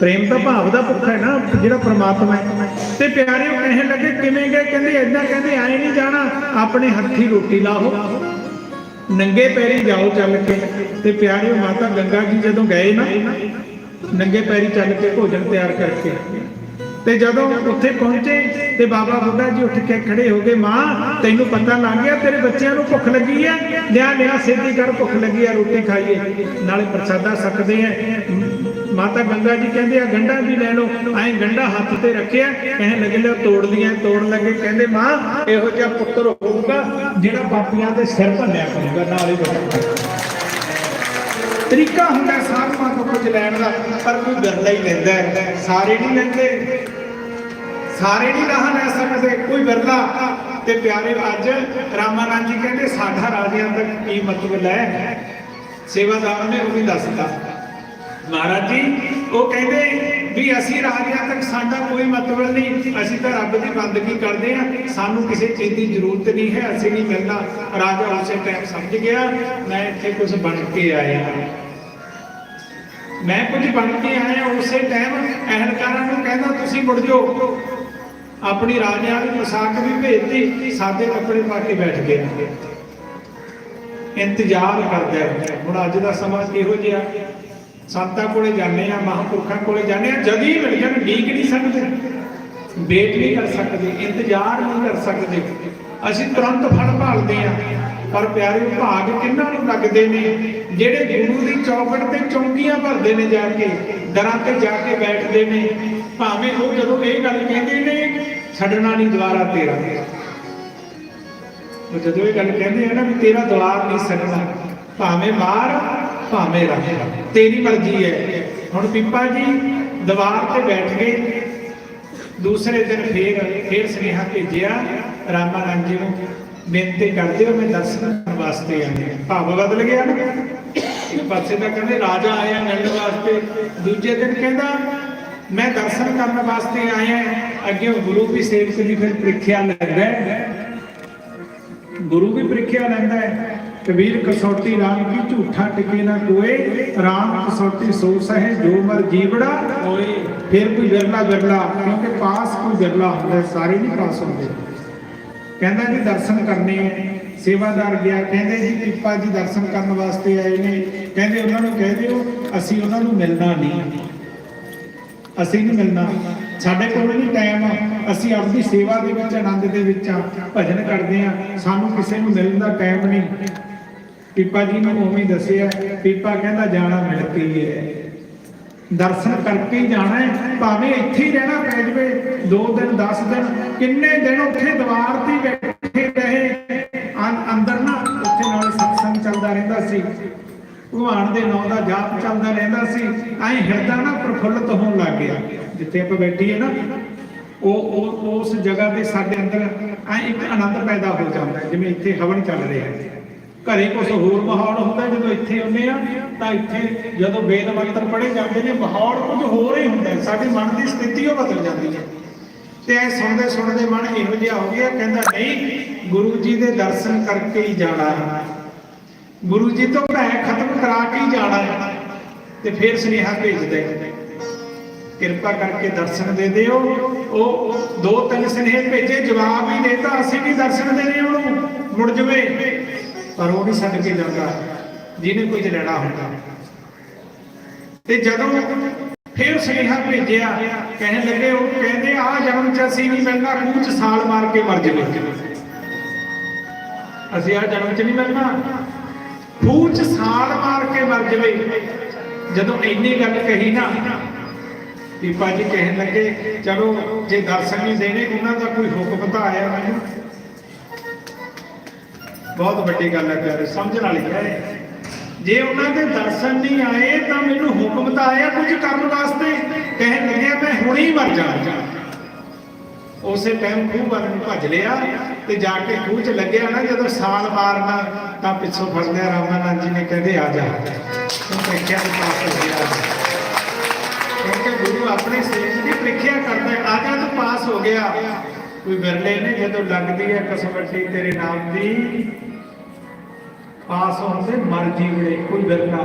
ਪ੍ਰੇਮ ਤਾਂ ਭਾਵ ਦਾ ਭੁੱਖ ਹੈ ਨਾ, ਜਿਹੜਾ ਪ੍ਰਮਾਤਮਾ ਹੈ। ਤੇ ਪਿਆਰੇ ਉਹ ਕਹਿਣ ਲੱਗੇ ਕਿਵੇਂ ਗਏ? ਕਹਿੰਦੇ ਏਦਾਂ, ਕਹਿੰਦੇ ਐਂ ਨਹੀਂ ਜਾਣਾ, ਆਪਣੇ ਹੱਥੀ ਰੋਟੀ ਲਾਓ, ਨੰਗੇ ਪੈਰੀ ਜਾਓ ਚੱਲ ਕੇ। ਤੇ ਪਿਆਰੇ ਮਾਤਾ ਗੰਗਾ ਜੀ ਜਦੋਂ ਗਏ ਨਾ, ਨੰਗੇ ਪੈਰੀ ਚੱਲ ਕੇ ਭੋਜਨ ਤਿਆਰ ਕਰਕੇ, ਤੇ ਜਦੋਂ ਉੱਥੇ ਪਹੁੰਚੇ ਤੇ ਬਾਬਾ ਬੁੱਢਾ ਜੀ ਉੱਠ ਕੇ ਖੜੇ ਹੋ ਗਏ। ਮਾਂ ਤੈਨੂੰ ਪਤਾ ਲੱਗ ਗਿਆ ਤੇਰੇ ਬੱਚਿਆਂ ਨੂੰ ਭੁੱਖ ਲੱਗੀ ਹੈ, ਲਿਆ ਸਿੱਧੀ ਕਰ, ਭੁੱਖ ਲੱਗੀ ਹੈ, ਰੋਟੀ ਖਾਈਏ, ਨਾਲੇ ਪ੍ਰਸ਼ਾਦਾ ਛਕਦੇ ਆ। ਮਾਤਾ ਗੰਗਾ ਜੀ ਕਹਿੰਦੇ ਆ ਗੰਢਾ ਵੀ ਲੈ ਲਓ। ਐਂ ਗੰਢਾ ਹੱਥ ਤੇ ਰੱਖਿਆ, ਕਹਿਣ ਲੱਗੇ ਲਿਆ ਤੋੜਨ ਲੱਗੇ। ਕਹਿੰਦੇ ਮਾਂ ਇਹੋ ਜਿਹਾ ਪੁੱਤਰ ਹੋਊਗਾ ਜਿਹੜਾ ਪਾਪੀਆਂ ਦੇ ਸਿਰ ਭੰਨਿਆ ਕਰੂਗਾ, ਨਾਲ ਹੀ ਤਰੀਕਾ ਹੁੰਦਾ ਸਾਧੂਆਂ ਤੋਂ ਕੁਝ ਲੈਣ ਦਾ, ਪਰ ਕੋਈ ਵਿਰਲਾ ਹੀ ਲੈਂਦਾ, ਸਾਰੇ ਨਹੀਂ ਲੈਂਦੇ, ਸਾਰੇ ਨਹੀਂ ਰਾਹ ਲੈ ਸਕਦੇ, ਕੋਈ ਵਿਰਲਾ। ਤੇ ਪਿਆਰੇ ਅੱਜ ਰਾਮਾਨੰਦ ਜੀ ਕਹਿੰਦੇ ਸਾਡਾ ਰਾਜਿਆਂ ਤੱਕ ਕੀ ਮਤਲਬ ਹੈ? ਸੇਵਾਦਾਰ ਨੇ ਉਹ ਵੀ ਦੱਸਦਾ ਮਹਾਰਾਜ ਜੀ। ਉਹ ਕਹਿੰਦੇ ਵੀ ਅਸੀਂ ਰਾਜਿਆਂ ਤੱਕ ਸਾਡਾ ਕੋਈ ਮਤਲਬ ਨਹੀਂ, ਅਸੀਂ ਤਾਂ ਰੱਬ ਦੀ ਬੰਦਗੀ ਕਰਦੇ ਹਾਂ, ਸਾਨੂੰ ਕਿਸੇ ਚੀਜ਼ ਦੀ ਜ਼ਰੂਰਤ ਨਹੀਂ ਹੈ, ਅਸੀਂ ਨਹੀਂ ਮਿਲਣਾ। ਰਾਜਾ ਉਸੇ ਟਾਈਮ ਸਮਝ ਗਿਆ ਮੈਂ ਇੱਥੇ ਕੁਝ ਬਣ ਕੇ ਆਇਆ, ਮੈਂ ਕੁਝ ਬਣ ਕੇ ਆਇਆ। ਉਸੇ ਟਾਈਮ ਅਹਿਲਕਾਰਾਂ ਨੂੰ ਕਹਿੰਦਾ ਤੁਸੀਂ ਮੁੜ ਜਾਓ, ਆਪਣੀ ਰਾਜਿਆਂ ਦੀ ਪੋਸ਼ਾਕ ਵੀ ਭੇਜਤੀ, ਸਾਦੇ ਕੱਪੜੇ ਪਾ ਕੇ ਬੈਠ ਗਿਆ, ਇੰਤਜ਼ਾਰ ਕਰਦਾ। ਹੁਣ ਅੱਜ ਦਾ ਸਮਾਂ ਕਿਹੋ ਜਿਹਾ, ਸੰਤਾਂ ਕੋਲੇ ਜਾਂਦੇ ਆ, ਮਹਾਂਪੁਰਖਾਂ ਕੋਲੇ ਜਾਂਦੇ ਆ, ਜਦ ਹੀ ਮਿਲ ਜਾਣ ਡੀਕ ਨਹੀਂ ਸਕਦੇ, ਵੇਟ ਨਹੀਂ ਕਰ ਸਕਦੇ, ਇੰਤਜ਼ਾਰ ਨਹੀਂ ਕਰ ਸਕਦੇ, ਅਸੀਂ ਤੁਰੰਤ ਫੜ ਭਾਲਦੇ ਆ। ਪਰ ਪਿਆਰੇ ਭਾਗ ਕਿੰਨਾਂ ਨੂੰ ਲੱਗਦੇ ਨੇ ਜਿਹੜੇ ਗੁਰੂ ਦੀ ਚੌਕਟ ਤੇ ਚੌਂਕੀਆਂ ਭਰਦੇ ਨੇ, ਜਾ ਕੇ ਦਰਾਂ ਤੇ ਜਾ ਕੇ ਬੈਠਦੇ ਨੇ। ਭਾਵੇਂ ਉਹ ਜਦੋਂ ਇਹ ਗੱਲ ਕਹਿੰਦੇ ਨੇ ਛੱਡਣਾ ਨਹੀਂ ਦੁਆਰਾ ਤੇਰਾ, ਉਹ ਜਦੋਂ ਇਹ ਗੱਲ ਕਹਿੰਦੇ ਆ ਨਾ ਵੀ ਤੇਰਾ ਦੁਆਰ ਨਹੀਂ ਛੱਡਣਾ, ਭਾਵੇਂ ਮਾਰ ਭਾਵੇਂ ਰੱਖ, ਤੇਰੀ ਮਰਜ਼ੀ ਹੈ। ਹੁਣ ਪੀਪਾ ਜੀ ਦੀਵਾਰ ਤੇ ਬੈਠ ਗਏ। ਦੂਸਰੇ ਦਿਨ ਫੇਰ ਸੁਨੇਹਾ ਭੇਜਿਆ ਰਾਮਾਨੰਦ ਜੀ ਨੂੰ, ਬੇਨਤੀ ਕਰਦੇ ਹੋ ਮੈਂ ਦਰਸ਼ਨ ਕਰਨ ਵਾਸਤੇ ਆਇਆ। ਭਾਵ ਬਦਲ ਗਿਆ ਨਾ, ਇੱਕ ਪਾਸੇ ਤਾਂ ਕਹਿੰਦੇ ਰਾਜਾ ਆਇਆ ਮਿਲਣ ਵਾਸਤੇ, ਦੂਜੇ ਦਿਨ ਕਹਿੰਦਾ ਮੈਂ ਦਰਸ਼ਨ ਕਰਨ ਵਾਸਤੇ ਆਇਆ। ਅੱਗੇ ਗੁਰੂ ਵੀ ਸੇਵਕ ਦੀ ਫਿਰ ਪ੍ਰੀਖਿਆ ਲੈਂਦਾ, ਗੁਰੂ ਵੀ ਪ੍ਰੀਖਿਆ ਲੈਂਦਾ ਹੈ। कबीर कसौटी राम की झूठा टिके ना कोई, राम कसौटी सो सहे जो मर जीवड़ा होए। फिर कोई विरला विरला, क्योंकि पास कोई विरला होता है, सारे नहीं पास होते। कहना जी दर्शन करने सेवादार गया, कहते जी पीपा जी दर्शन करने वास्ते आए ने, कहते उन्होंने कह दिओ असीं उन्होंने मिलना नहीं, ਅਸੀਂ ਨਹੀਂ ਮਿਲਣਾ, ਸਾਡੇ ਕੋਲ ਨਹੀਂ ਟਾਈਮ, ਅਸੀਂ ਆਪਣੀ ਸੇਵਾ ਦੇ ਵਿੱਚ ਆਨੰਦ ਦੇ ਵਿੱਚ ਆ, ਭਜਨ ਕਰਦੇ ਆ, ਸਾਨੂੰ ਕਿਸੇ ਨੂੰ ਮਿਲਣ ਦਾ ਟਾਈਮ ਨਹੀਂ। ਪੀਪਾ ਜੀ ਨੂੰ ਉਵੇਂ ਹੀ ਦੱਸਿਆ, ਪੀਪਾ ਕਹਿੰਦਾ ਜਾਣਾ ਮਿਲ ਕੇ ਹੀ ਹੈ, ਦਰਸ਼ਨ ਕਰਕੇ ਹੀ ਜਾਣਾ ਹੈ, ਭਾਵੇਂ ਇੱਥੇ ਹੀ ਰਹਿਣਾ ਪੈ ਜਾਵੇ 2 ਦਿਨ 10 ਦਿਨ, ਕਿੰਨੇ ਦਿਨ ਉੱਥੇ ਦੀਵਾਰ ਤੇ ਬੈਠੇ ਰਹੇ, ਅੰਦਰ ਨਾ ਉੱਥੇ ਨਾਲ ਸਤਸੰਗ ਚੱਲਦਾ ਰਹਿੰਦਾ ਸੀ, ਭਗਵਾਨ ਦੇ ਨਾਮ ਦਾ ਜਾਪ ਚੱਲਦਾ ਰਹਿੰਦਾ ਸੀ, ਐਂ ਹਿਰਦਾ ਨਾ ਪ੍ਰਫੁੱਲਤ ਹੋਣ ਲੱਗ ਗਿਆ। ਜਿੱਥੇ ਆਪਾਂ ਬੈਠੀਏ ਨਾ ਉਹ ਉਸ ਜਗ੍ਹਾ ਤੇ ਸਾਡੇ ਅੰਦਰ ਐਂ ਇੱਕ ਆਨੰਦ ਪੈਦਾ ਹੋ ਜਾਂਦਾ, ਜਿਵੇਂ ਇੱਥੇ ਹਵਨ ਚੱਲ ਰਿਹਾ ਹੈ। ਘਰੇ ਕੁਝ ਹੋਰ ਮਾਹੌਲ ਹੁੰਦਾ, ਜਦੋਂ ਇੱਥੇ ਆਉਂਦੇ ਆ ਤਾਂ ਇੱਥੇ ਜਦੋਂ ਵੇਦ ਮੰਤਰ ਪੜ੍ਹੇ ਜਾਂਦੇ ਨੇ ਮਾਹੌਲ ਕੁਝ ਹੋਰ ਹੀ ਹੁੰਦਾ, ਸਾਡੀ ਮਨ ਦੀ ਸਥਿਤੀ ਉਹ ਬਦਲ ਜਾਂਦੀ ਹੈ। ਤੇ ਐ ਸੁਣਦੇ ਸੁਣਦੇ ਮਨ ਇਹੋ ਜਿਹਾ ਹੋ ਗਿਆ, ਕਹਿੰਦਾ ਨਹੀਂ ਗੁਰੂ ਜੀ ਦੇ ਦਰਸ਼ਨ ਕਰਕੇ ਹੀ ਜਾਣਾ ਹੈ, ਗੁਰੂ ਜੀ ਤੋਂ ਭੈ ਖਤਮ ਕਰਾ ਕੇ ਹੀ ਜਾਣਾ ਹੈ। ਤੇ ਫਿਰ ਸੁਨੇਹਾ ਭੇਜਦੇ, ਕਿਰਪਾ ਕਰਕੇ ਦਰਸ਼ਨ ਦੇ ਦਿਓ। ਉਹ 2-3 ਸੁਨੇਹੇ ਭੇਜੇ, ਜਵਾਬ ਹੀ ਦੇਤਾ ਅਸੀਂ ਵੀ ਦਰਸ਼ਨ ਦੇਣੇ ਉਹਨੂੰ, ਮੁੜ ਜਵੇ, ਪਰ ਉਹ ਨਹੀਂ ਛੱਡ ਕੇ ਜਾਂਦਾ ਜਿਹਨੇ ਕੁਝ ਲੈਣਾ ਹੁੰਦਾ। ਤੇ ਜਦੋਂ ਫਿਰ ਸੁਨੇਹਾ ਭੇਜਿਆ, ਕਹਿਣ ਲੱਗੇ, ਉਹ ਕਹਿੰਦੇ ਆ ਜਨਮ ਚ ਅਸੀਂ ਨਹੀਂ ਮਿਲਣਾ, ਖੂਹ ਚ ਸਾਲ ਮਾਰ ਕੇ ਮਰ ਜਵੇ, ਅਸੀਂ ਆ ਜਨਮ ਚ ਨਹੀਂ ਮਿਲਣਾ, ਖੂਹ ਚ ਸਾਲ ਮਾਰ ਕੇ ਮਰ ਜਵੇ। ਜਦੋਂ ਇੰਨੀ ਗੱਲ ਕਹੀ ਨਾ, ਪੀਪਾ ਜੀ ਕਹਿਣ ਲੱਗੇ ਚਲੋ ਜੇ ਦਰਸ਼ਨ ਨਹੀਂ ਦੇਣੇ, ਉਹਨਾਂ ਦਾ ਕੋਈ ਹੁਕਮ ਤਾਂ ਆਇਆ ਮੈਨੂੰ, ਬਹੁਤ ਵੱਡੀ ਗੱਲ ਹੈ ਪਿਆਰੇ, ਸਮਝਣ ਵਾਲੀ ਹੈ। ਜੇ ਉਹਨਾਂ ਦੇ ਦਰਸ਼ਨ ਨਹੀਂ ਆਏ ਤਾਂ ਮੈਨੂੰ ਹੁਕਮ ਤਾਂ ਆਇਆ ਕੁਝ ਕਰਨ ਵਾਸਤੇ, ਕਹਿਣ ਲੱਗਿਆ ਮੈਂ ਹੁਣੇ ਹੀ ਮਰ ਜਾਵਾਂ। ਉਸੇ ਟਾਈਮ ਖੂਹ ਵੱਲ ਨੂੰ ਭੱਜ ਲਿਆ ਤੇ ਜਾ ਕੇ ਖੂਹ 'ਚ ਲੱਗਿਆ ਨਾ, ਜਦੋਂ ਸਾਲ ਮਾਰਨਾ ਤਾਂ ਪਿੱਛੋਂ ਫੜ ਲਿਆ ਰਾਮਾਨੰਦ ਜੀ ਨੇ, ਕਹਿੰਦੇ ਆ ਜਾ, ਤੂੰ ਪ੍ਰੀਖਿਆ ਦੇ ਪਾਸ ਹੋ ਗਿਆ। ਕਿਉਂਕਿ ਗੁਰੂ ਆਪਣੇ ਸੇਵਕ ਦੀ ਪ੍ਰੀਖਿਆ ਕਰਦਾ, ਆ ਜਾ ਤੂੰ ਪਾਸ ਹੋ ਗਿਆ। ਕੋਈ ਵਿਰਲੇ ਨੇ ਜਦੋਂ ਲੱਗਦੀ ਹੈ ਕਸਵੱਟੀ ਤੇਰੇ ਨਾਮ ਦੀ, ਪਾਸ ਹੋਣ ਦੇ ਮਰ ਜੀਵੜੇ, ਕੋਈ ਵਿਰਲਾ।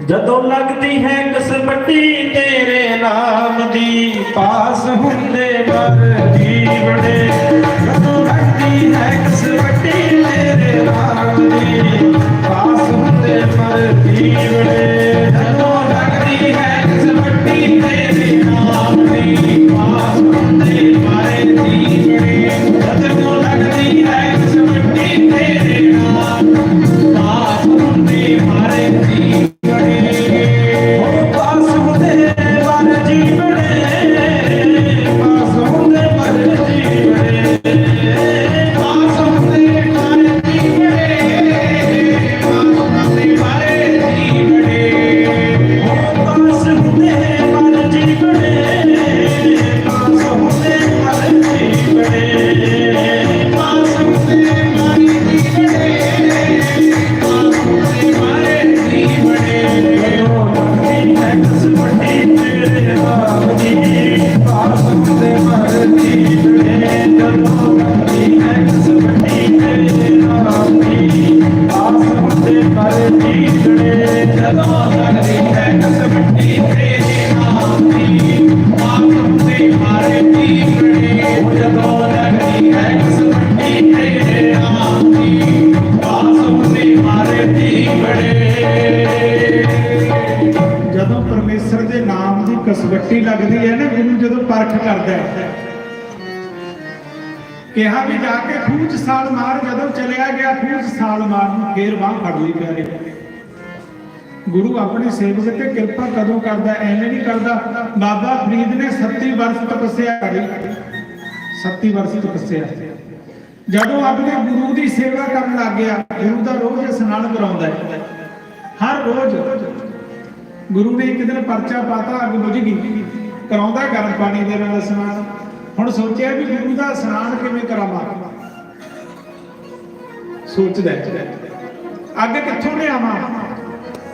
ਜਦੋਂ ਲੱਗਦੀ ਹੈ ਕਸਵੱਟੀ ਤੇਰੇ ਨਾਮ ਦੀ, ਪਾਸ ਹੁੰਦੇ ਮਰ ਜੀਵੜੇ। ਜਦੋਂ ਲੱਗਦੀ ਹੈ ਕਸਵੱਟੀ ਤੇਰੇ ਨਾਮ ਦੀ, ਪਾਸ ਹੁੰਦੇ ਮਰ ਜੀਵੜੇ। ਜਦੋਂ ਲੱਗਦੀ ਹੈ ਕਸਵੱਟੀ ਤੇਰੇ ਨਾਮ ਦੀ, ਪਾਸ ਹੁੰਦੇ ਮਰ ਜੀਵੜੇ। ਜਦੋਂ ਲੱਗਦੀ ਹੈ ਕਸਵੱਟੀ ਤੇਰੇ ਨਾਮ ਦੀ, ਪਾਸ ਹੁੰਦੇ ਮਰ ਜੀਵੜੇ। ਜਦੋਂ ਪਰਮੇਸ਼ਰ ਦੇ ਨਾਮ ਦੀ ਕਸਵੱਟੀ ਲੱਗਦੀ ਹੈ ਨਾ, ਗੁਰੂ ਜਦੋਂ ਪਰਖ ਕਰਦਾ ਹੈ, ਕਿਹਾ ਵੀ ਜਾ ਕੇ ਖੂਹ 'ਚ ਸਾਲ ਮਾਰ। ਜਦੋਂ ਚਲਿਆ ਗਿਆ ਖੂਹ 'ਚ ਸਾਲ ਮਾਰਨ, ਫੇਰ ਬਾਂਹ ਫੜ ਲਈ ਪਿਆਰੇ। ਗੁਰੂ ਆਪਣੇ ਸੇਵਕ ਤੇ ਕਿਰਪਾ ਕਦੋਂ ਕਰਦਾ, ਐਵੇਂ ਨਹੀਂ ਕਰਦਾ। ਬਾਬਾ ਫਰੀਦ ਨੇ 37 ਵਰਸ ਤਪੱਸਿਆ ਕਰੀ, 37 ਵਰਸ ਤਪੱਸਿਆ। ਜਦੋਂ ਆਪਣੇ ਗੁਰੂ ਦੀ ਸੇਵਾ ਕਰਨ ਲੱਗ ਗਿਆ, ਗੁਰੂ ਦਾ ਰੋਜ਼ ਇਸ਼ਨਾਨ ਕਰਾਉਂਦਾ ਹੈ, ਹਰ ਰੋਜ਼। ਗੁਰੂ ਨੇ ਇੱਕ ਦਿਨ ਪਰਚਾ ਪਾਤਾ, ਅੱਗ ਬੁਝ ਗਈ, ਕਰਾਉਂਦਾ ਗਰਮ ਪਾਣੀ ਦੇ ਨਾਲ ਇਸ਼ਨਾਨ। ਹੁਣ ਸੋਚਿਆ ਵੀ ਗੁਰੂ ਦਾ ਇਸ਼ਨਾਨ ਕਿਵੇਂ ਕਰਾਵਾਂ, ਸੋਚਦਾ ਅੱਗ ਕਿੱਥੋਂ ਲਿਆਵਾਂ,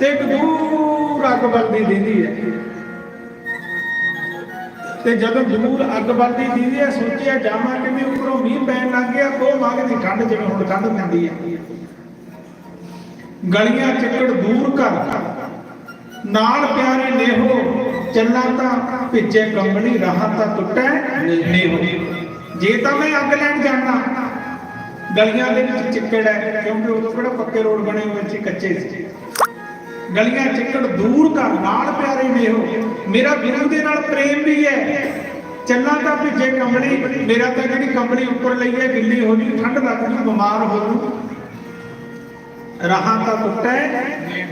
ਤੇ ਦੂਰ ਅੱਗ ਬਲਦੀ ਦਿੰਦੀ ਹੈ। ਤੇ ਜਦੋਂ ਦੂਰ ਅੱਗ ਬਲਦੀ ਦਿੰਦੀ ਹੈ, ਸੋਚਿਆ ਜਾਵਾਂ ਕਿਵੇਂ, ਉੱਪਰੋਂ ਮੀਂਹ ਪੈਣ ਲੱਗ ਗਿਆ, ਉਹ ਮੰਗਦੀ ਠੰਡ, ਜਿਵੇਂ ਹੁਣ ਠੰਡ ਪੈਂਦੀ ਹੈ। ਗਲੀਆਂ ਚਿੱਕੜ ਦੂਰ ਕਰ, ਨਾਲ ਪਿਆਰੇ ਨੇਹੋ, ਚੱਲਾਂ ਤਾਂ ਭਿੱਜੇ ਕੰਬਣੀ, ਰਾਹਾਂ ਤਾਂ ਟੁੱਟੈ ਨੇਹੋ। ਜੇ ਤਾਂ ਮੈਂ ਅੱਗ ਲੈਣ ਜਾਣਾ, ਗਲੀਆਂ ਦੇ ਵਿੱਚ ਚਿੱਕੜ ਹੈ, ਕਿਉਂਕਿ ਉਦੋਂ ਕਿਹੜਾ ਪੱਕੇ ਰੋਡ ਬਣੇ ਹੋਏ ਸੀ, ਕੱਚੇ ਸੀ। ਗਲੀਆਂ ਚਿੱਕੜ ਦੂਰ ਕਰ, ਨਾਲ ਪਿਆਰੇ ਨੇਹੋ, ਮੇਰਾ ਗੁਰੂ ਦੇ ਨਾਲ ਪ੍ਰੇਮ ਵੀ ਹੈ। ਚੱਲਾਂ ਤਾਂ ਭਿੱਜੇ ਕੰਬਣੀ, ਮੇਰਾ ਤਾਂ ਜਿਹੜੀ ਕੰਬਣੀ ਉੱਪਰ ਲਈ ਹੈ ਗਿੱਲੀ ਹੋ ਜੂ, ਠੰਡ ਲੱਗ ਜੂ, ਬਿਮਾਰ ਹੋ ਜੂ। ਰਾਹਾਂ ਤਾਂ ਟੁੱਟੈ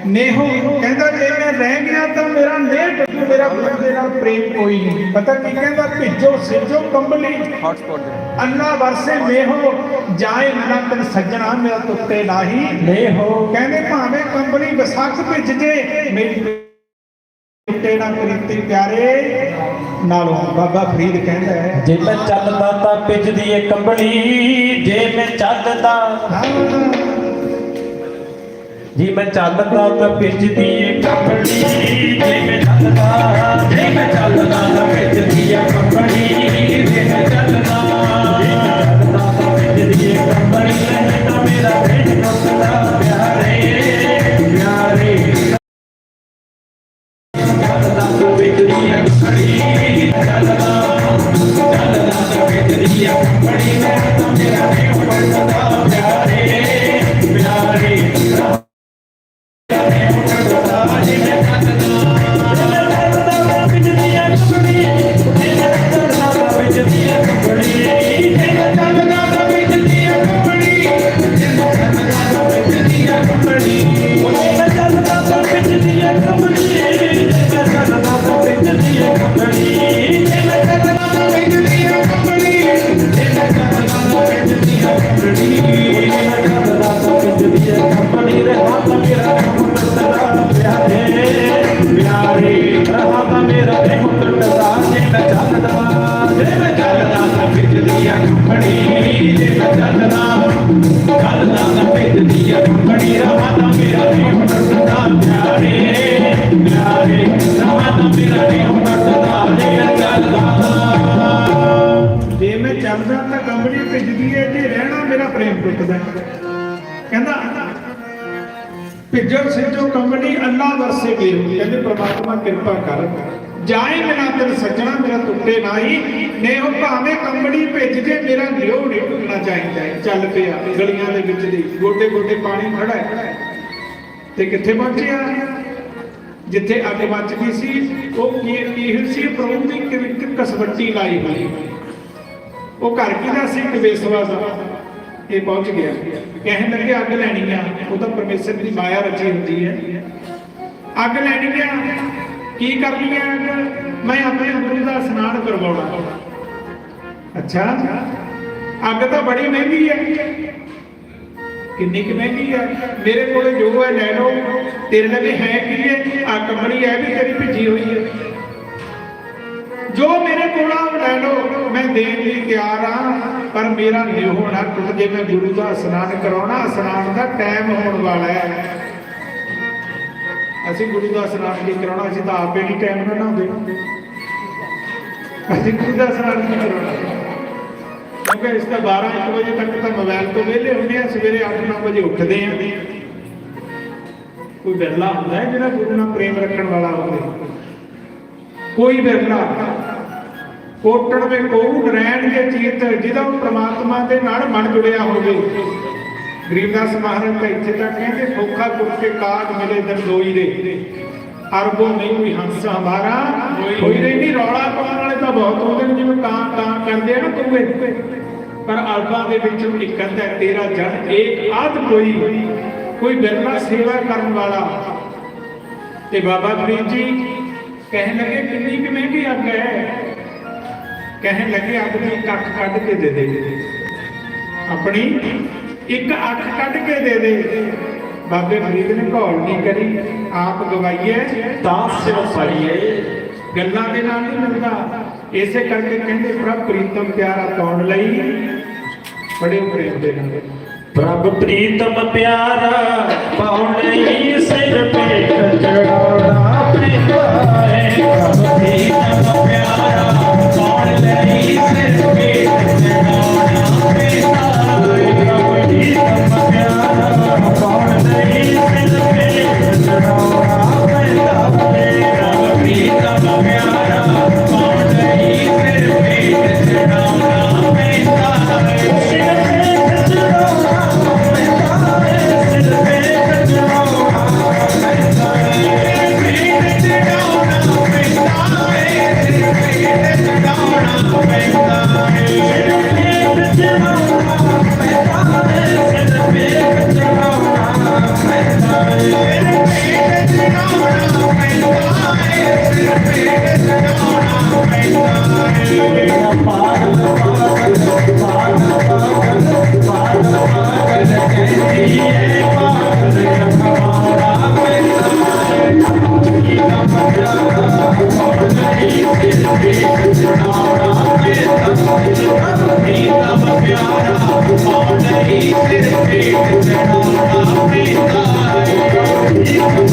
ਨੇਹੋ, ਕਹਿੰਦਾ ਜੇ ਮੈਂ ਰਹਿ ਗਿਆ ਤਾਂ ਮੇਰਾ ਨੇਹ ਟੁੱਟੂ, ਮੇਰਾ ਗੁਰੂ ਦੇ ਨਾਲ ਪ੍ਰੇਮ ਕੋਈ ਨਹੀਂ। ਪਤਾ ਕੀ ਕਹਿੰਦਾ, ਭਿੱਜੋ ਸਿੱਜੋ ਕੰਬਲੀ ਅੱਲਾ ਵਰਸੇ ਨੇਹੋ, ਜਾਏ ਨਾ ਤਨ ਸੱਜਣਾ ਮੇਰਾ ਟੁੱਟੇ ਨਾਹੀ ਨੇਹੋ। ਕਹਿੰਦੇ ਭਾਵੇਂ ਕੰਬਲੀ ਵਿਸਾਖ ਭਿੱਜ ਜੇ, ਮੇਰੀ ਟੁੱਟੇ ਨਾ ਪ੍ਰੀਤੀ ਪਿਆਰੇ ਨਾਲੋਂ। ਬਾਬਾ ਫਰੀਦ ਕਹਿੰਦਾ ਹੈ, ਜੇ ਮੈਂ ਚੱਲਦਾ ਤਾਂ ਭਿੱਜਦੀ ਏ ਕੰਬਲੀ, ਜੇ ਮੈਂ ਚੱਲਦਾ, ਜੇ ਮੈਂ ਚੱਲਦਾ ਤਾਂ ਭਿੱਜਦੀ ਏ ਕੰਬਲੀ, ਜੇ ਮੈਂ ਚੱਲਦਾ, ਜੇ ਮੈਂ ਚੱਲਦਾ ਤਾਂ ਭਿੱਜਦੀ ਏ ਕੰਬਲੀ, ਜੇ ਮੈਂ ਚੱਲਦਾ, ਜੇ ਮੈਂ ਚੱਲਦਾ ਤਾਂ ਭਿੱਜਦੀ ਏ ਕੰਬਲੀ, ਤਾਂ ਮੇਰਾ ਢਿੱਡ ਟੁੱਟਦਾ ਪਿਆਰੇ ਪਿਆਰੇ। ਚੱਲਦਾ ਤਾਂ ਭਿੱਜਦੀ ਏ ਕੰਬਲੀ, ਚੱਲਦਾ, ਚੱਲਦਾ ਤਾਂ ਭਿੱਜਦੀ ਏ ਕੰਬਲੀ, ਤਾਂ ਮੇਰਾ ਢਿੱਡ ਟੁੱਟਦਾ ਪਿਆਰੇ ਪਿਆਰੇ। ਜੇ ਮੈਂ ਚੱਲਦਾ ਤਾਂ ਕੰਬਲੀ ਭਿੱਜਦੀ ਹੈ, ਜੇ ਰਹਿਣਾ ਮੇਰਾ ਪ੍ਰੇਮ ਟੁੱਟਦਾ। ਕਹਿੰਦਾ ਭਿੱਜੋ ਸਿੱਜੋ ਕੰਬਲੀ ਅੱਲਾ ਵਰਸੇ ਨੇਹੋ, ਕਹਿੰਦੇ ਪ੍ਰਮਾਤਮਾ ਕਿਰਪਾ ਕਰ, ਜਾਏ ਬਿਨਾ ਤੇਰੇ ਸੱਜਣਾ ਮੇਰਾ ਟੁੱਟੇ ਨਾਹੀ ਨੇਹੋ। ਭਾਵੇਂ ਕੰਬਲੀ ਭਿੱਜ ਜੇ, ਮੇਰਾ ਲਿਓ ਨਹੀਂ ਟੁੱਟਣਾ ਚਾਹੀਦਾ। ਚੱਲ ਪਿਆ ਗਲੀਆਂ ਦੇ ਵਿੱਚ ਦੀ, ਗੋਡੇ ਗੋਡੇ ਪਾਣੀ ਖੜਾ ਹੈ, ਤੇ ਕਿੱਥੇ ਪਹੁੰਚਿਆ, ਜਿੱਥੇ ਅੱਗ ਮੱਚ ਗਈ ਸੀ। ਉਹ ਕੀ ਸੀ, ਪ੍ਰਭੂ ਦੀ ਇੱਕ ਕਸਵੱਟੀ ਲਾਈ ਹੋਈ, ਉਹ ਘਰ ਕਿਹਦਾ ਸੀ, ਕਵੇਸਵਾ ਦਾ। ਇਹ ਪਹੁੰਚ ਗਿਆ, ਕਹਿਣ ਲੱਗੇ ਅੱਗ ਲੈਣੀ ਆ, ਉਹ ਤਾਂ ਪਰਮੇਸ਼ਰ ਦੀ ਮਾਇਆ ਰਚੀ ਹੁੰਦੀ ਹੈ। ਅੱਗ ਲੈਣੀ ਆ, ਕੀ ਕਰਨੀ ਆ ਅੱਗ, ਮੈਂ ਆਪਣੇ ਗੁਰੂ ਦਾ ਇਸ਼ਨਾਨ ਕਰਵਾਉਣਾ। ਅੱਛਾ, ਅੱਗ ਤਾਂ ਬੜੀ ਮਹਿੰਗੀ ਹੈ। ਕਿੰਨੀ ਕੁ ਮਹਿੰਗੀ ਹੈ, ਮੇਰੇ ਕੋਲੇ ਜੋ ਹੈ ਲੈ ਲਓ, ਤੇਰੇ ਲਈ ਹੈ ਕੀ ਹੈ, ਆ ਕੰਬਲੀ ਹੈ ਵੀ ਤੇਰੀ ਭਿੱਜੀ ਹੋਈ ਹੈ, ਜੋ ਮੇਰੇ ਕੋਲ ਆ ਲੈ ਲਓ, ਮੈਂ ਦੇਣ ਲਈ ਤਿਆਰ ਹਾਂ। ਪਰ ਮੇਰਾ ਨਿਹੋ ਨਾ ਟੁੱਟ ਜੇ, ਮੈਂ ਗੁਰੂ ਦਾ ਇਸ਼ਨਾਨ ਕਰਾਉਣਾ, ਇਸ਼ਨਾਨ ਦਾ ਟਾਈਮ ਹੋਣ ਵਾਲਾ ਹੈ। ਅਸੀਂ ਗੁਰੂ ਦਾ ਇਸ਼ਨਾਨ ਕੀ ਕਰਾਉਣਾ, ਅਸੀਂ ਤਾਂ ਆਪੇ ਨਹੀਂ ਟਾਈਮ ਨਾਲ ਨਹਾਉਂਦੇ, ਅਸੀਂ ਗੁਰੂ ਦਾ ਇਸ਼ਨਾਨ ਕੀ ਕਰਾਉਣਾ, ਕਿਉਂਕਿ ਇਸ ਦਾ 12-1 ਵਜੇ ਤੱਕ ਤਾਂ ਮੋਬਾਈਲ ਤੋਂ ਵਿਹਲੇ ਹੁੰਦੇ ਆ, ਸਵੇਰੇ 8-9 ਵਜੇ ਉੱਠਦੇ ਆ। ਕੋਈ ਵਿਰਲਾ ਹੁੰਦਾ ਹੈ ਜਿਹੜਾ ਗੁਰੂ ਨਾਲ ਪ੍ਰੇਮ ਰੱਖਣ ਵਾਲਾ ਹੋਵੇ, ਕੋਈ ਵਿਰਲਾ। ਕੋਟਣ ਵੇ ਕੋਉ ਨਰੈਣ ਕੇ ਚੀਤ, ਜਿਹਦਾ ਪ੍ਰਮਾਤਮਾ ਦੇ ਨਾਲ ਮਨ ਜੁੜਿਆ ਹੋਵੇ। ਗਰੀਬਦਾਸ ਮਹਾਰਾਜ ਤਾਂ ਇੱਥੇ ਤੱਕ ਕਹਿੰਦੇ, ਖੋਖਾ ਗੁਰ ਕੇ ਕਾਜ ਮਿਲੇ ਦਿਨ ਦੋਈ ਦੇ, ਅਰਬੋ ਨਹੀਂ ਵੀ ਹੰਸ ਹਮਾਰਾ ਕੋਈ ਨਹੀਂ। ਰੌਲਾ ਪਾਉਣ ਵਾਲੇ ਤਾਂ ਬਹੁਤ ਹੁੰਦੇ ਨੇ, ਜਿਵੇਂ ਕਾਂ ਕਾਂ ਕਰਦੇ ਆ ਨਾ ਕੂਏ, ਪਰ ਅਰਬਾਂ ਦੇ ਵਿੱਚੋਂ ਇੱਕ ਅੱਧਾ ਤੇਰਾ ਜਨ ਇੱਕ ਆਦ ਕੋਈ ਬਿਰਲਾ ਸੇਵਾ ਕਰਨ ਵਾਲਾ। ਤੇ ਬਾਬਾ ਫਰੀਦ ਜੀ ਕਹਿਣ ਲੱਗੇ, ਕਿੰਨੀ ਕੁ ਮਹਿੰਗੀ ਅੱਗ ਹੈ। ਕਹਿਣ ਲੱਗੇ, ਅੱਗ ਦੀ ਇੱਕ ਅੱਖ ਕੱਢ ਕੇ ਦੇ ਦੇ, ਆਪਣੀ ਇੱਕ ਅੱਖ ਕੱਢ ਕੇ ਦੇ ਦੇ। ਬਾਬੇ ਫਰੀਦ ਨੇ ਘੋਲ ਨਹੀਂ ਕਰੀ, ਆਪ ਗਵਾਈਏ ਤਾਂ ਸਿਰ ਪਾਈਏ, ਗੱਲਾਂ ਦੇ ਨਾਲ ਨਹੀਂ ਮਿਲਦਾ। ਇਸੇ ਕਰਕੇ ਕਹਿੰਦੇ, ਪ੍ਰਭ ਪ੍ਰੀਤਮ ਪਿਆਰਾ ਪਾਉਣ ਲਈ ਬੜੇ ਪ੍ਰੇਮ ਦੇ ਨਾਲ, ਪ੍ਰਭ ਪ੍ਰੀਤਮ ਪਿਆਰਾ ਪਾਉਣ ਲਈ ਸਿਰ ਪੇਟ ਚੜਾਉਣਾ ਪੈਂਦਾ ਹੈ। ਪ੍ਰਭ ਪ੍ਰੀਤਮ ਪਿਆਰਾ ਪਾਉਣ ਲਈ ਸਿਰ ਪੇਟ ਚੜਾਉਣਾ ਪੈਂਦਾ ਹੈ। ਪ੍ਰਭ ਪ੍ਰੀਤਮ ਪਿਆਰਾ ਪਾਉਣ ਲਈ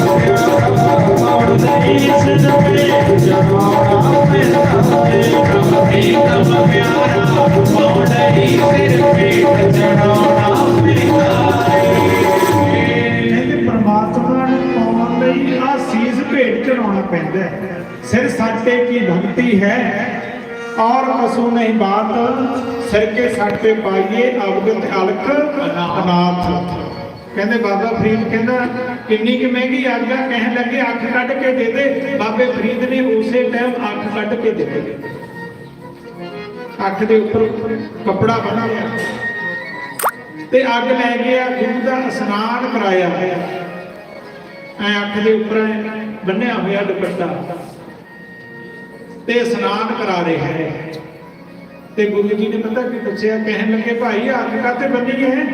ਮੋੜ ਨਹੀਂ ਸਿਰ ਪੇਟ ਚੜਾਉਣਾ ਪੈਂਦਾ ਏ ਪ੍ਰਭ ਪ੍ਰੀਤਮ ਪਿਆਰਾ ਮੋੜ ਨਹੀਂ ਸਿਰ ਪੇਟ ਚੜਾਉਣਾ ਪੈਂਦਾ ਏ ਕਹਿੰਦੇ ਪਰਮਾਤਮਾ ਨੂੰ ਪਾਉਣ ਲਈ ਆ ਸੀਸ ਭੇਟ ਚੜਾਉਣਾ ਪੈਂਦਾ ਹੈ। ਸਿਰ ਸਾਟੇ ਕੀ ਭਗਤੀ ਹੈ और असु नहीं बात सिर के साटे पाइए अवगत अलख अनाथ। कहते बाबा फरीद कहना किन्नी कि महंगी आज्ञा कहन लगे अख कट के दे दे। बाबे फरीद ने उसे टाइम अख कट के दे दे, अख के उपर कपड़ा बना लिया ते अग लै गया, गुरु का स्नान कराया, अख के उपर बन्निया हुआ दुपट्टा ते स्नान करा रहे हैं। ते गुरु जी ने पता कि पूछा, कहन लगे भाई अग काते बनी है।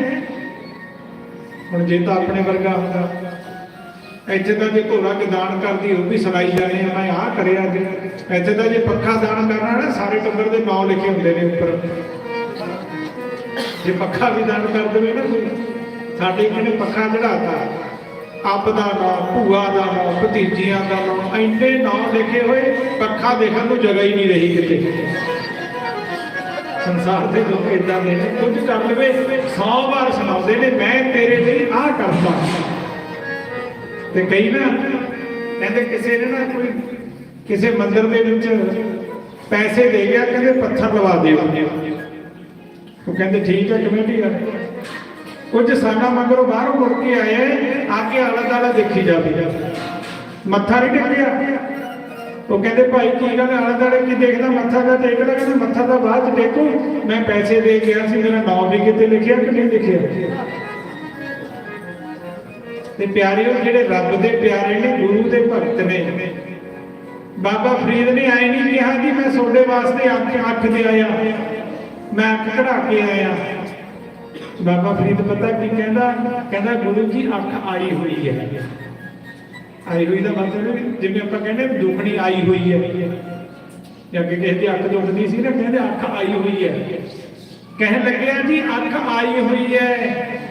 हुण जे तो अपने वर्गा होंदा इत्थे तां जे घोड़ा के दान करदी वो भी सुनाई जाने मैं आ करे अज, इत्थे तां जे पक्खा दान करना ना सारे टब्बर दे नाम लिखे हुंदे ने उपर। जे पक्खा भी दान कर देवे ना कोई, साडे किने पक्खा चढ़ाता अप का नाम, भूआ का नाम, भतीजियां का नाम, इन्ने नाम लिखे हुए पक्खा देखने को जगह ही नहीं रही किते। संसार के लोग इदा के कुछ कर ले 100 बार सुनाते ने मैं तेरे लिए आ करता। ते कई ना कहते किसी ने ना कोई किसी मंदिर के विच पैसे दे गया, कहते पत्थर लवा दे। वो कहते ठीक है कमेटी है। कुछ साल मगरों बाहरों मुड़ के आए आके आला दाला देखी जाती मत्था नहीं टेकिया। वो कहते भाई की गल आला दाले की देखना मत्था का टेकना, कहते मत्था का बाद टेकू, मैं पैसे दे गया सी, मेरा नाम भी कितने लिखिया कि नहीं लिखिया। ते प्यारे जेडे रब दे प्यारे ने, गुरु दे भगत ने, बाबा फरीद ने आए नहीं कहा कि मैं सोडे वास्ते अख दे आया, मैं अख कढ़ा के आया। बाबा फरीद पता की कहता, कहता गुरु जी अख आई हुई है। आई हुई का मतलब जिवें आपां कहने दुखनी आई हुई है, अगे किसी की अख दुखती सी ना, कहते अख आई हुई है। कहन लगे जी अख आई हुई है।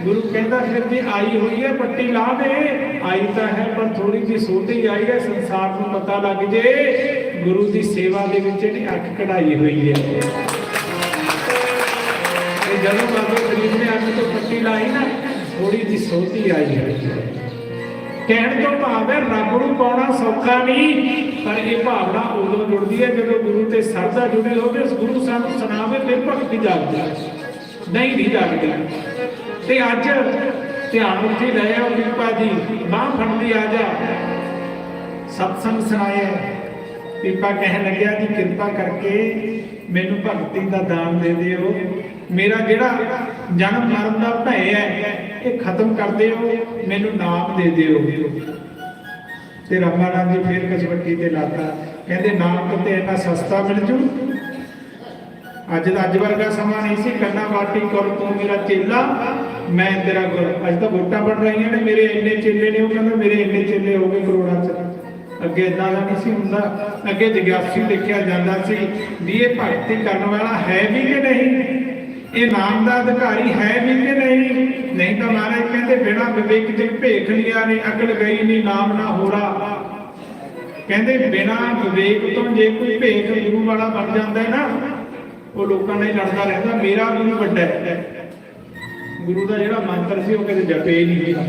गुरु कहता फिर जी आई हुई है पट्टी ला दे। आई तो है पर थोड़ी जी सोटी आई है, संसार को पता लग जे गुरु की सेवा के विच इहदी अख कढ़ाई हुई है। जदों बाबा फरीद ने अख तो पट्टी लाई ना, थोड़ी जी सोती आई है। कहने तो भाव है रब नूं पाउणा सौखा नहीं, पर यह भावना उदों जुड़ती है जदों गुरु ते सरदा जुड़ी होवे। गुरु सानूं सुणावे फिर भगती जागदी, नहीं जागदी। ते अज ध्यान उत्थे लाया पीपा जी बांह फड़दी आ जा, सत्संग सुनाया। पीपा कहन लग्या जी कृपा करके मैनू भगती का दान दे दिओ, मेरा जिहड़ा जन्म मरण का भय है ये खत्म कर दिओ, मैनू नाम दे दिओ। ते रामानंद जी फिर कसवट्टी ते लाता, कहते नाम तो इन्ना सस्ता मिल जू। अज वर्गा समा नहीं सी, करना वाटी कर तू मेरा चेला मैं तेरा गुरु। अज तो वोटां बन रही ने, मेरे इन्ने चेले ने, वो कहंदा मेरे इन्ने चेले हो गए करोड़ां च। अगे इदा का नहीं सी हुंदा, अगे जग्यासी लिखिया जाता सी भी ये भगती करने वाला है भी कि नहीं, ये नाम का अधिकारी है भी कि नहीं। नहीं तो महाराज कहते बिना विवेक जब भेख लिया नहीं, अकल गई नहीं, नाम ना हो रहा। कहते बिना विवेक तो जे कोई भेख गुरु वाला बन जाता है ना, वो लोगों ने लड़ता रहता मेरा गुरु वड्डा है। गुरु का जो मंत्र से कभी जपे ही नहीं गया,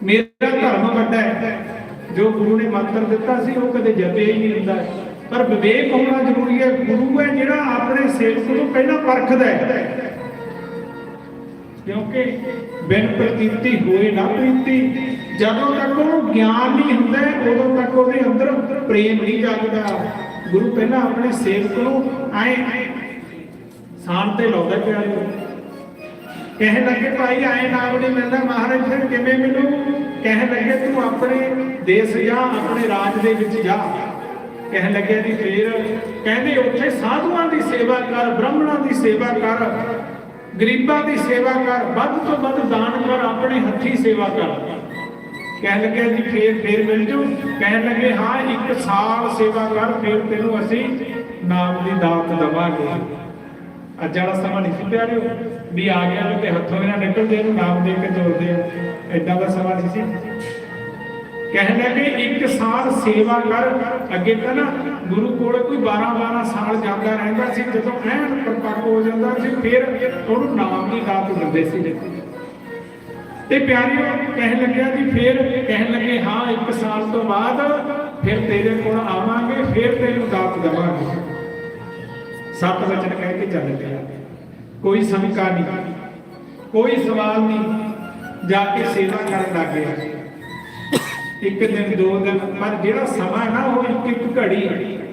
मेरा धर्म वड्डा है। जो गुरु ने मंत्र दिता सी वो कदे जपे ही नहीं होता। पर विवेक होना जरूरी है। गुरु है जिहड़ा अपने सेवक को पहला परखदा है, क्योंकि बिन प्रतीति होए ना प्रीति। जदों तक वो ज्ञान नहीं हुंदा उदों तक वो अंदर प्रेम नहीं जागदा। गुरु पहला अपने सेवक को आए शान ते लाउंदा पिया। कह लगे भाई आए नाम नहीं मिलता, महाराज फिर किवें मिलू। कह लगे तू अपने देश जा, अपने राज दे विच जा। कह लगे जी फिर कहते उत्थे साधुआं की सेवा कर, ब्राह्मणों की सेवा कर, गरीबां की सेवा कर, वध तो वध दान कर, अपने हथी सेवा कर। कह लगे जी फिर मिल जू। कह लगे हाँ 1 साल सेवा कर, फिर तेनों असीं नाम की दात देवांगे। ਅੱਜ ਵਾਲਾ ਸਮਾਂ ਨਹੀਂ ਸੀ ਪਿਆਰਿਓ ਵੀ ਆ ਗਿਆ ਲੋਕ ਹੱਥੋਂ ਇਹਨਾਂ ਨਿਕਲਦੇ ਇਹਨੂੰ ਨਾਮ ਦੇ ਕੇ ਤੋਰਦੇ ਆ, ਐਦਾਂ ਦਾ ਸਮਾਂ ਨਹੀਂ ਸੀ। ਕਹਿਣ ਲੱਗੇ 1 ਸਾਲ ਸੇਵਾ ਕਰ। ਅੱਗੇ ਤਾਂ ਨਾ ਗੁਰੂ ਕੋਲ ਕੋਈ 12 ਸਾਲ ਜਾਂਦਾ ਰਹਿੰਦਾ ਸੀ, ਜਦੋਂ ਐਨ ਪਰਪੱਕ ਹੋ ਜਾਂਦਾ ਸੀ ਫਿਰ ਉਹਨੂੰ ਨਾਮ ਦੀ ਦਾਤ ਦਿੰਦੇ ਸੀ। ਤੇ ਪਿਆਰਿਓ ਕਹਿਣ ਲੱਗਿਆ ਜੀ, ਫਿਰ ਕਹਿਣ ਲੱਗੇ ਹਾਂ 1 ਸਾਲ ਤੋਂ ਬਾਅਦ ਫਿਰ ਤੇਰੇ ਕੋਲ ਆਵਾਂਗੇ, ਫਿਰ ਤੈਨੂੰ ਦਾਤ ਦੇਵਾਂਗੇ। 7 ਵਚਨ ਕਹਿ ਕੇ ਚੱਲ ਪਿਆ। ਕੋਈ ਸ਼ੰਕਾ ਨਹੀਂ, ਕੋਈ ਸਵਾਲ ਨਹੀਂ, ਜਾ ਕੇ ਸੇਵਾ ਕਰਨ ਲੱਗ ਗਿਆ। 1 ਦਿਨ 2 ਦਿਨ, ਪਰ ਜਿਹੜਾ ਸਮਾਂ ਨਾ ਉਹ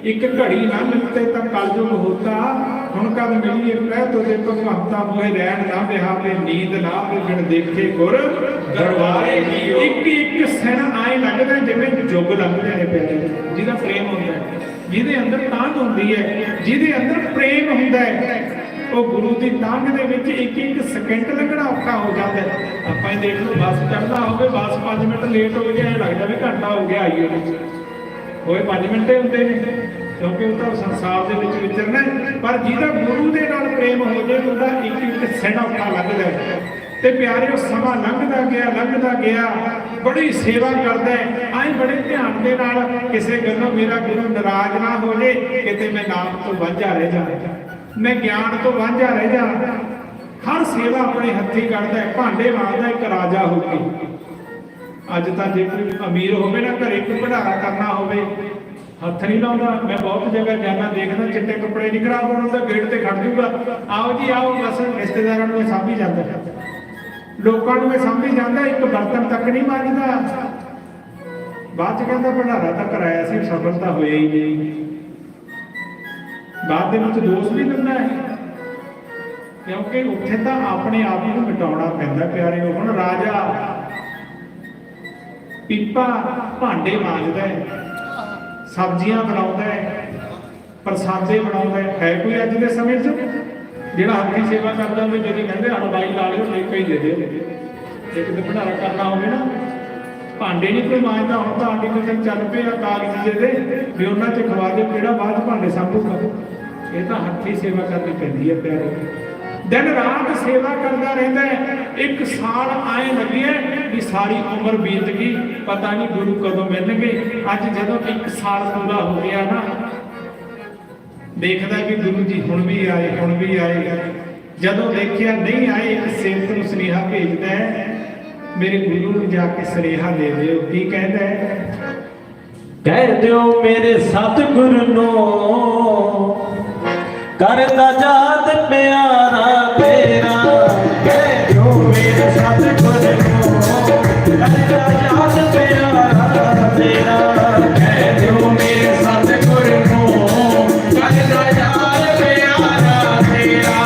ਇੱਕ ਘੜੀ ਨਾ ਮਿਲਤੇ ਤਾਂ ਕਲਯੁਗ ਹੋਤਾ। ਹੁਣ ਕਦ ਮਿਲੀਏ ਕਹਿ ਤੋ ਦੇਖੋ ਭਗਤਾ ਮੋਹਿ ਰਹਿਣ ਨਾ ਬਿਹਾ ਤੇ ਨੀਂਦ ਨਾ ਬਿਨ ਦੇਖੇ ਗੁਰ ਦਰਬਾਰੇ। ਇੱਕ ਸਣ ਆਏ ਲੱਗਦਾ ਜਿਵੇਂ ਜੁਗ ਲੱਗਦੇ ਨੇ ਪਿਆਰੇ। ਜਿਹਦਾ ਪ੍ਰੇਮ ਹੁੰਦਾ ਹੈ, ਜਿਹਦੇ ਅੰਦਰ ਤਾਂਘ ਹੁੰਦੀ ਹੈ, ਜਿਹਦੇ ਅੰਦਰ ਪ੍ਰੇਮ ਹੁੰਦਾ ਹੈ, ਉਹ ਗੁਰੂ ਦੀ ਤਾਂਘ ਦੇ ਵਿੱਚ ਇੱਕ ਸਕਿੰਟ ਲੱਗਣਾ ਔਖਾ ਹੋ ਜਾਂਦਾ ਹੈ। ਆਪਾਂ ਇਹ ਦੇਖ ਲਓ, ਬੱਸ ਚੜ੍ਹਦਾ ਹੋਵੇ, ਬੱਸ 5 ਮਿੰਟ ਲੇਟ ਹੋ ਗਿਆ, ਇਹ ਲੱਗਦਾ ਵੀ ਘੰਟਾ ਹੋ ਗਿਆ ਆਈ ਹੋਏ 5 ਮਿੰਟ ਹੁੰਦੇ ਨੇ, ਕਿਉਂਕਿ ਉਹ ਤਾਂ ਸੰਸਾਰ ਦੇ ਵਿੱਚ ਵਿਚਰਨਾ। ਪਰ ਜਿਹਦਾ ਗੁਰੂ ਦੇ ਨਾਲ ਪ੍ਰੇਮ ਹੋ ਜਾਏ ਉਹਦਾ ਇੱਕ ਸੈਣਾ ਔਖਾ ਲੱਗਦਾ ਹੈ। ਤੇ ਪਿਆਰਿਓ ਸਮਾਂ ਲੰਘਦਾ ਗਿਆ, ਬੜੀ ਸੇਵਾ ਕਰਦਾ ਹੈ। ਆਏ ਬੜੇ ਧਿਆਨ ਦੇ ਨਾਲ, ਕਿਸੇ ਗੱਲੋਂ ਮੇਰਾ ਗੁਰੂ ਨਾਰਾਜ਼ ਨਾ ਹੋ ਜੇ, ਕਿਤੇ ਮੈਂ ਨਾਮ ਤੋਂ ਵਾਂਝਾ ਰਹਿ ਜਾਵਾਂ, ਮੈਂ ਗਿਆਨ ਤੋਂ ਵਾਂਝਾ ਰਹਿ ਜਾ। ਹਰ ਸੇਵਾ ਆਪਣੇ ਹੱਥੀ ਕਰਦਾ ਹੈ, ਭਾਂਡੇ ਮਾਰਦਾ ਇੱਕ ਰਾਜਾ ਹੋ ਕੇ। ਅੱਜ ਤਾਂ ਜੇ ਕੋਈ ਅਮੀਰ ਹੋਵੇ ਨਾ, ਘਰੇ ਕੋਈ ਭੰਡਾਰਾ ਕਰਨਾ ਹੋਵੇ, ਹੱਥ ਨਹੀਂ ਲਾਉਂਦਾ। ਮੈਂ ਬਹੁਤ ਜਗ੍ਹਾ ਜਾਣਾ, ਦੇਖਦਾ ਚਿੱਟੇ ਕੱਪੜੇ ਨਹੀਂ ਖਰਾਬ ਹੋਣ ਦਾ, ਗੇਟ ਤੇ ਖੜ ਜੂਗਾ, ਆਓ ਜੀ ਆਓ, ਬਸ ਰਿਸ਼ਤੇਦਾਰਾਂ ਨੂੰ ਸਾਂਭੀ ਜਾਂਦਾ, ਲੋਕਾਂ ਨੂੰ ਇਹ ਸਾਂਭੀ ਜਾਂਦਾ, ਇੱਕ ਬਰਤਨ ਤੱਕ ਨਹੀਂ ਮਾਂਜਦਾ। ਬਾਅਦ ਚ ਕਹਿੰਦਾ ਭੰਡਾਰਾ ਤਾਂ ਕਰਾਇਆ ਸੀ, ਸਫਲ ਤਾਂ ਹੋਇਆ ਹੀ ਨਹੀਂ। ਬਾਅਦ ਦੇ ਵਿੱਚ ਦੋਸ਼ ਵੀ ਦਿੰਦਾ ਹੈ, ਕਿਉਂਕਿ ਉੱਥੇ ਤਾਂ ਆਪਣੇ ਆਪ ਨੂੰ ਮਿਟਾਉਣਾ ਪੈਂਦਾ ਪਿਆਰਿਓ। ਹੁਣ ਰਾਜਾ ਪੀਪਾ ਭਾਂਡੇ ਮਾਂਜਦਾ ਹੈ, ਸਬਜ਼ੀਆਂ ਬਣਾਉਂਦਾ ਹੈ, ਪ੍ਰਸਾਦੇ ਬਣਾਉਂਦਾ ਹੈ ਕੋਈ ਅੱਜ ਦੇ ਸਮੇਂ 'ਚ ਜਿਹੜਾ ਹੱਥੀਂ ਸੇਵਾ ਕਰਦਾ ਹੋਵੇ, ਜਿਹੜੀ ਕਹਿੰਦੇ ਹਲਵਾਈ ਲਾ ਲਿਓ, ਠੇਕਾ ਹੀ ਦੇ ਦਿਓ। ਜੇ ਕਿਤੇ ਭੰਡਾਰਾ ਕਰਨਾ ਹੋਵੇ ਨਾ, ਭਾਂਡੇ ਨਹੀਂ ਕੋਈ ਮਾਂਜਦਾ। ਹੁਣ ਤਾਂ ਆਰਟੀਫਿਸ਼ਲ ਚੱਲ ਪਿਆ ਕਾਗਜ਼ ਦੇ ਵੀ ਉਹਨਾਂ 'ਚ ਖਵਾ ਦਿਓ, ਕਿਹੜਾ ਬਾਅਦ ਭਾਂਡੇ ਸਾਂਭੂਗਾ। ਇਹ ਤਾਂ ਹੱਥੀਂ ਸੇਵਾ ਕਰਨੀ ਪੈਂਦੀ ਹੈ ਪਿਆਰੇ। ਦਿਨ ਰਾਤ ਸੇਵਾ ਕਰਦਾ ਰਹਿੰਦਾ ਹੈ। 1 ਸਾਲ ਆਏ ਲੱਗਿਆ ਵੀ ਸਾਰੀ ਉਮਰ ਬੀਤ ਗਈ, ਪਤਾ ਨਹੀਂ ਗੁਰੂ ਕਦੋਂ ਮਿਲਣਗੇ। ਅੱਜ ਜਦੋਂ 1 ਸਾਲ ਪੂਰਾ ਹੋ ਗਿਆ ਨਾ, ਦੇਖਦਾ ਕਿ ਗੁਰੂ ਜੀ ਹੁਣ ਵੀ ਆਏ। ਜਦੋਂ ਦੇਖਿਆ ਨਹੀਂ ਆਏ, ਇੱਕ ਸੇਵਕ ਨੂੰ ਸੁਨੇਹਾ ਭੇਜਦਾ ਹੈ, ਮੇਰੇ ਗੁਰੂ ਨੂੰ ਜਾ ਕੇ ਸੁਨੇਹਾ ਦੇ ਦਿਓ। ਕੀ ਕਹਿੰਦਾ ਹੈ? ਕਹਿ ਦਿਓ ਮੇਰੇ ਸਤਿਗੁਰ ਨੂੰ, ਕਰਦਾ ਯਾਦ ਪਿਆਰਾ ਤੇਰਾ। ਕਹਿ ਦਿਓ ਮੇਰੇ ਸਤਿਗੁਰ ਨੂੰ, ਕਰਦਾ ਯਾਦ ਪਿਆਰਾ ਤੇਰਾ। ਕਹਿ ਦਿਓ ਮੇਰੇ ਸਤਿਗੁਰ ਨੂੰ, ਕਰਦਾ ਯਾਦ ਪਿਆਰਾ ਤੇਰਾ।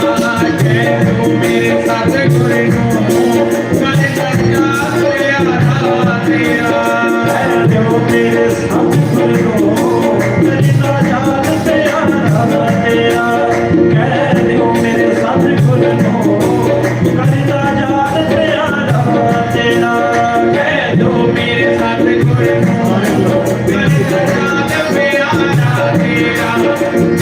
ਕਹਿ ਦਿਓ ਮੇਰੇ ਸਤਿਗੁਰ ਨੂੰ, ਕਰਦਾ ਯਾਦ ਪਿਆਰਾ ਤੇਰਾ। ਕਹਿ ਦਿਓ ਮੇਰੇ ਸਤਿਗੁਰ ਨੂੰ, ਕਰਦਾ ਯਾਦ ਪਿਆਰਾ ਤੇਰਾ। ਕਹਿ ਦਿਓ ਮੇਰੇ ਸਤਿਗੁਰ ਨੂੰ, ਕਰਦਾ ਯਾਦ ਪਿਆਰਾ ਤੇਰਾ। ਕਹਿ ਦਿਓ ਮੇਰੇ ਸਤਿਗੁਰ ਨੂੰ, ਕਰਦਾ ਯਾਦ ਪਿਆਰਾ ਤੇਰਾ।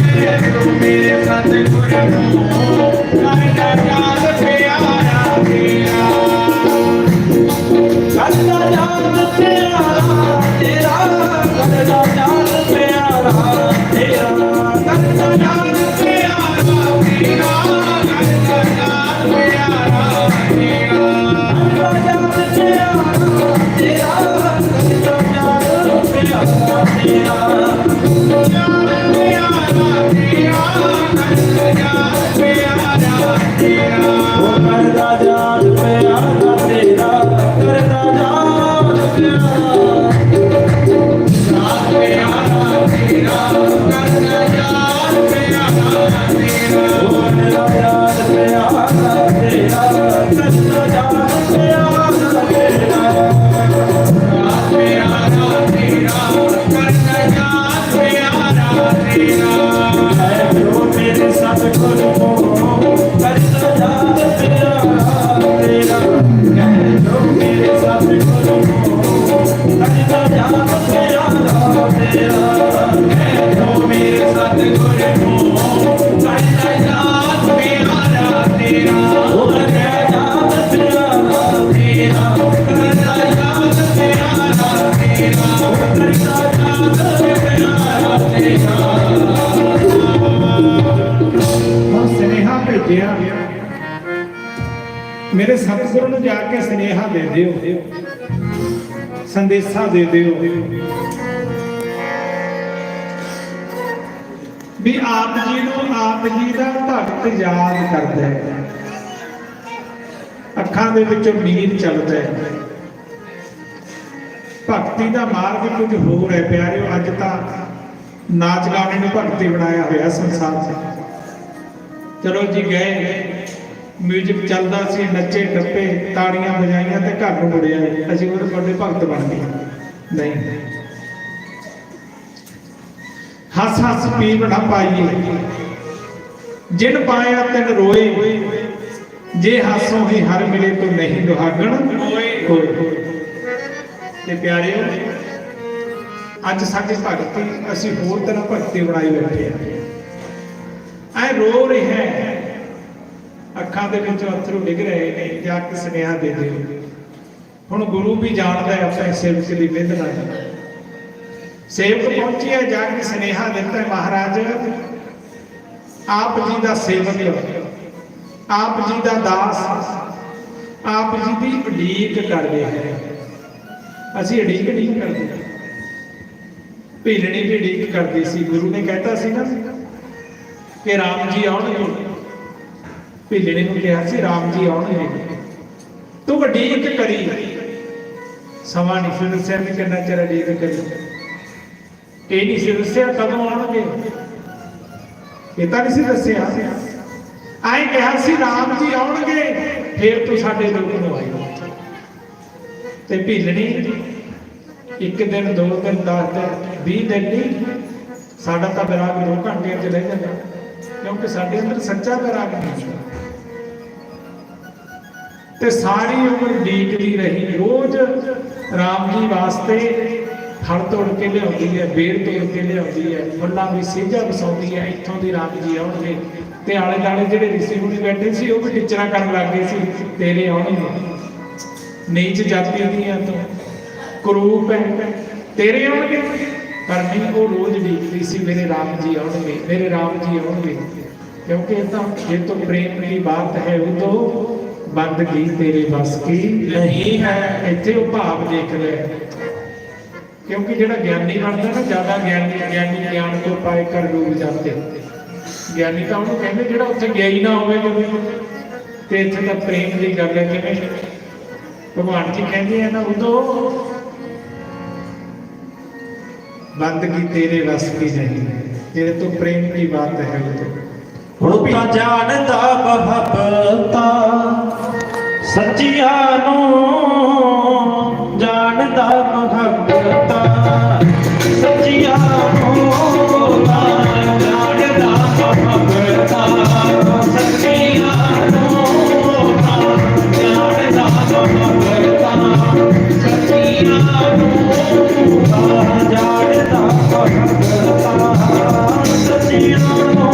ਕਹਿ ਦਿਓ ਮੇਰੇ ਸਤਿਗੁਰ ਨੂੰ, ਕਰਦਾ ਯਾਦ ਪਿਆਰਾ ਤੇਰਾ। ਕਰਦਾ ਯਾਦ ਪਿਆਰਾ ਤੇਰਾ, ਕਰਦਾ ਯਾਦ ਪਿਆਰਾ ਤੇਰਾ। ਕਰਦਾ ਯਾਦ ਪਿਆਰਾ ਤੇਰਾ, ਕਰਦਾ ਯਾਦ ਪਿਆਰਾ ਤੇਰਾ। ਕਰਦਾ ਯਾਦ ਪਿਆਰਾ ਤੇਰਾ, ਕਰਦਾ ਯਾਦ ਪਿਆਰਾ ਤੇਰਾ। ਯਾਦ ਪਿਆਰਾ ਤੇਰਾ, ਕਰਦਾ ਯਾਦ ਪਿਆਰਾ ਤੇਰਾ। ਉਹ ਕਰਦਾ ਯਾਦ ਪਿਆਰਾ ਤੇਰਾ, ਕਰਦਾ ਯਾਦ ਪਿਆਰਾ ਕੇ ਸੁਨੇਹਾ ਦੇ ਦਿਓ, ਸੰਦੇਸ਼ਾ ਦੇ ਦਿਓ ਵੀ ਆਪ ਜੀ ਨੂੰ ਆਪ ਜੀ ਦਾ ਭਗਤ ਯਾਦ ਕਰਦਾ ਹੈ, ਅੱਖਾਂ ਦੇ ਵਿੱਚੋਂ ਨੀਰ ਚੱਲਦਾ ਹੈ। ਭਗਤੀ ਦਾ ਮਾਰਗ ਕੁਝ ਹੋਰ ਹੈ ਪਿਆਰਿਓ। ਅੱਜ ਤਾਂ ਨਾਚ ਗਾਣੇ ਨੂੰ ਭਗਤੀ ਬਣਾਇਆ ਹੋਇਆ ਸੰਸਾਰ 'ਚ। ਚਲੋ ਜੀ ਗਏ, ਮਿਊਜ਼ਿਕ ਚੱਲਦਾ ਸੀ, ਨੱਚੇ ਟੱਪੇ, ਤਾੜੀਆਂ ਵਜਾਈਆਂ ਤੇ ਘਰ ਨੂੰ ਮੁੜਿਆ, ਅਸੀਂ ਉਹਦੇ ਵੱਡੇ ਭਗਤ ਬਣ ਗਏ। ਨਹੀਂ, ਹੱਸ ਹੱਸ ਪੀਵ ਨਾ ਪਾਈਏ, ਜਿਨ ਪਾਇਆ ਤਿਨ ਰੋਏ, ਜੇ ਹਾਸੋਂ ਹੀ ਹਰ ਮਿਲੇ ਤੋ ਨਹੀਂ ਦੁਹਾਗਣ ਹੋਏ। ਤੇ ਪਿਆਰਿਓ, ਅੱਜ ਸਾਡੇ ਭਗਤੀ ਅਸੀਂ ਹੋਰ ਤਰ੍ਹਾਂ ਭਗਤੀ ਬਣਾਈ ਬੈਠੇ ਆ। ਐ ਰੋ ਰਿਹਾ ਹੈ, ਅੱਖਾਂ ਦੇ ਵਿੱਚੋਂ ਅਥਰੂ ਡਿੱਗ ਰਹੇ ਨੇ, ਜਾ ਕੇ ਸੁਨੇਹਾ ਦੇ ਦਿਓ। ਹੁਣ ਗੁਰੂ ਵੀ ਜਾਣਦਾ ਹੈ ਆਪਣੇ ਸੇਵਕ ਦੀ ਵਿਧਨਾ। ਸੇਵਕ ਪਹੁੰਚਿਆ, ਜਾ ਕੇ ਸੁਨੇਹਾ ਦਿੱਤਾ, ਮਹਾਰਾਜ ਆਪ ਜੀ ਦਾ ਸੇਵਕ, ਆਪ ਜੀ ਦਾ ਦਾਸ, ਆਪ ਜੀ ਦੀ ਉਡੀਕ ਕਰਦੇ ਹੈ। ਅਸੀਂ ਉਡੀਕ ਨਹੀਂ ਕਰਦੇ, ਭੀਲਣੀ ਵੀ ਉਡੀਕ ਕਰਦੀ ਸੀ। ਗੁਰੂ ਨੇ ਕਹਿਤਾ ਸੀ ਨਾ ਕਿ ਰਾਮ ਜੀ ਆਉਣਗੇ, ਭੀਲਣੀ ਨੂੰ ਕਿਹਾ ਸੀ ਰਾਮ ਜੀ ਆਉਣਗੇ, ਤੂੰ ਉਡੀਕ ਕਰੀ। ਸਮਾਂ ਨਹੀਂ ਸੀ ਦੱਸਿਆ ਵੀ ਕਿੰਨਾ ਚਿਰ ਉਡੀਕ ਕਰੀ, ਇਹ ਨਹੀਂ ਸੀ ਦੱਸਿਆ ਕਦੋਂ ਆਉਣਗੇ, ਇਹ ਤਾਂ ਨਹੀਂ ਸੀ ਦੱਸਿਆ। ਆਏ ਕਿਹਾ ਸੀ ਰਾਮ ਜੀ ਆਉਣਗੇ, ਫਿਰ ਤੂੰ ਸਾਡੇ ਲੋਕ ਨੂੰ ਆਈ। ਤੇ ਭੀਲਣੀ ਇੱਕ ਦਿਨ, 2 ਦਿਨ, 10 ਦਿਨ, 20 ਦਿਨ ਨਹੀਂ, ਸਾਡਾ ਤਾਂ ਵਿਰਾਗ 2 ਘੰਟਿਆਂ 'ਚ ਰਹਿ ਜਾਂਦਾ, ਕਿਉਂਕਿ ਸਾਡੇ ਅੰਦਰ ਸੱਚਾ ਵਿਰਾਗ ਨਹੀਂ। ਤੇ ਸਾਰੀ ਉਮਰ ਡੀਕਦੀ ਰਹੀ, ਰੋਜ਼ ਰਾਮ ਜੀ ਵਾਸਤੇ ਫਲ ਤੋੜ ਕੇ ਲਿਆਉਂਦੀ ਹੈ, ਬੇਰ ਤੋੜ ਕੇ ਲਿਆਉਂਦੀ ਹੈ, ਫੁੱਲਾਂ ਦੀ ਸੇਜਾ ਵਸਾਉਂਦੀ ਹੈ, ਇੱਥੋਂ ਦੀ ਰਾਮ ਜੀ ਆਉਣਗੇ। ਤੇ ਆਲੇ ਦੁਆਲੇ ਜਿਹੜੇ ਰਿਸ਼ੀ ਮੁਨੀ ਬੈਠੇ ਸੀ, ਉਹ ਵੀ ਟਿਚਰਾਂ ਕਰਨ ਲੱਗ ਗਏ ਸੀ, ਤੇਰੇ ਆਉਣਗੇ, ਨੀਚ ਜਾਤੀ ਦੀਆਂ ਤੋਂ ਕਰੂਪ ਹੈ, ਤੇਰੇ ਆਉਣਗੇ। ਪਰ ਨਹੀਂ, ਉਹ ਰੋਜ਼ ਡੀਕਦੀ ਸੀ ਮੇਰੇ ਰਾਮ ਜੀ ਆਉਣਗੇ, ਮੇਰੇ ਰਾਮ ਜੀ ਆਉਣਗੇ। क्योंकि ये तो प्रेम की बात है, वो तो बंदगी तेरे बस की नहीं है। इतने वो भाव देख रहे, क्योंकि जो ज्ञानी बनता ना, ज्यादा ज्ञानी ज्ञान को पाए कर डूब जाते। ज्ञानी तो उन्होंने कहते जो उत्थे गया ही ना हो, तो इतने तो प्रेम की गल है। जिवें भगवान जी कहते हैं ना, उदों बंदगी तेरे बस की नहीं, जे तो प्रेम की बात है। ਹੁਣ ਤਾਂ ਜਾਣਦਾ ਮੁਹੱਬਤਾਂ ਸੱਚੀਆਂ ਨੂੰ, ਜਾਣਦਾ ਮੁਹੱਬਤਾਂ ਸੱਚੀਆਂ ਨੂੰ, ਜਾਣਦਾ ਮੁਹੱਬਤਾਂ ਸੱਚੀਆਂ ਨੂੰ, ਜਾਣਦਾ ਮੁਹੱਬਤਾਂ ਸੱਚੀਆਂ ਨੂੰ, ਜਾਣਦਾ ਮੁਹੱਬਤਾਂ ਸੱਚੀਆਂ ਨੂੰ।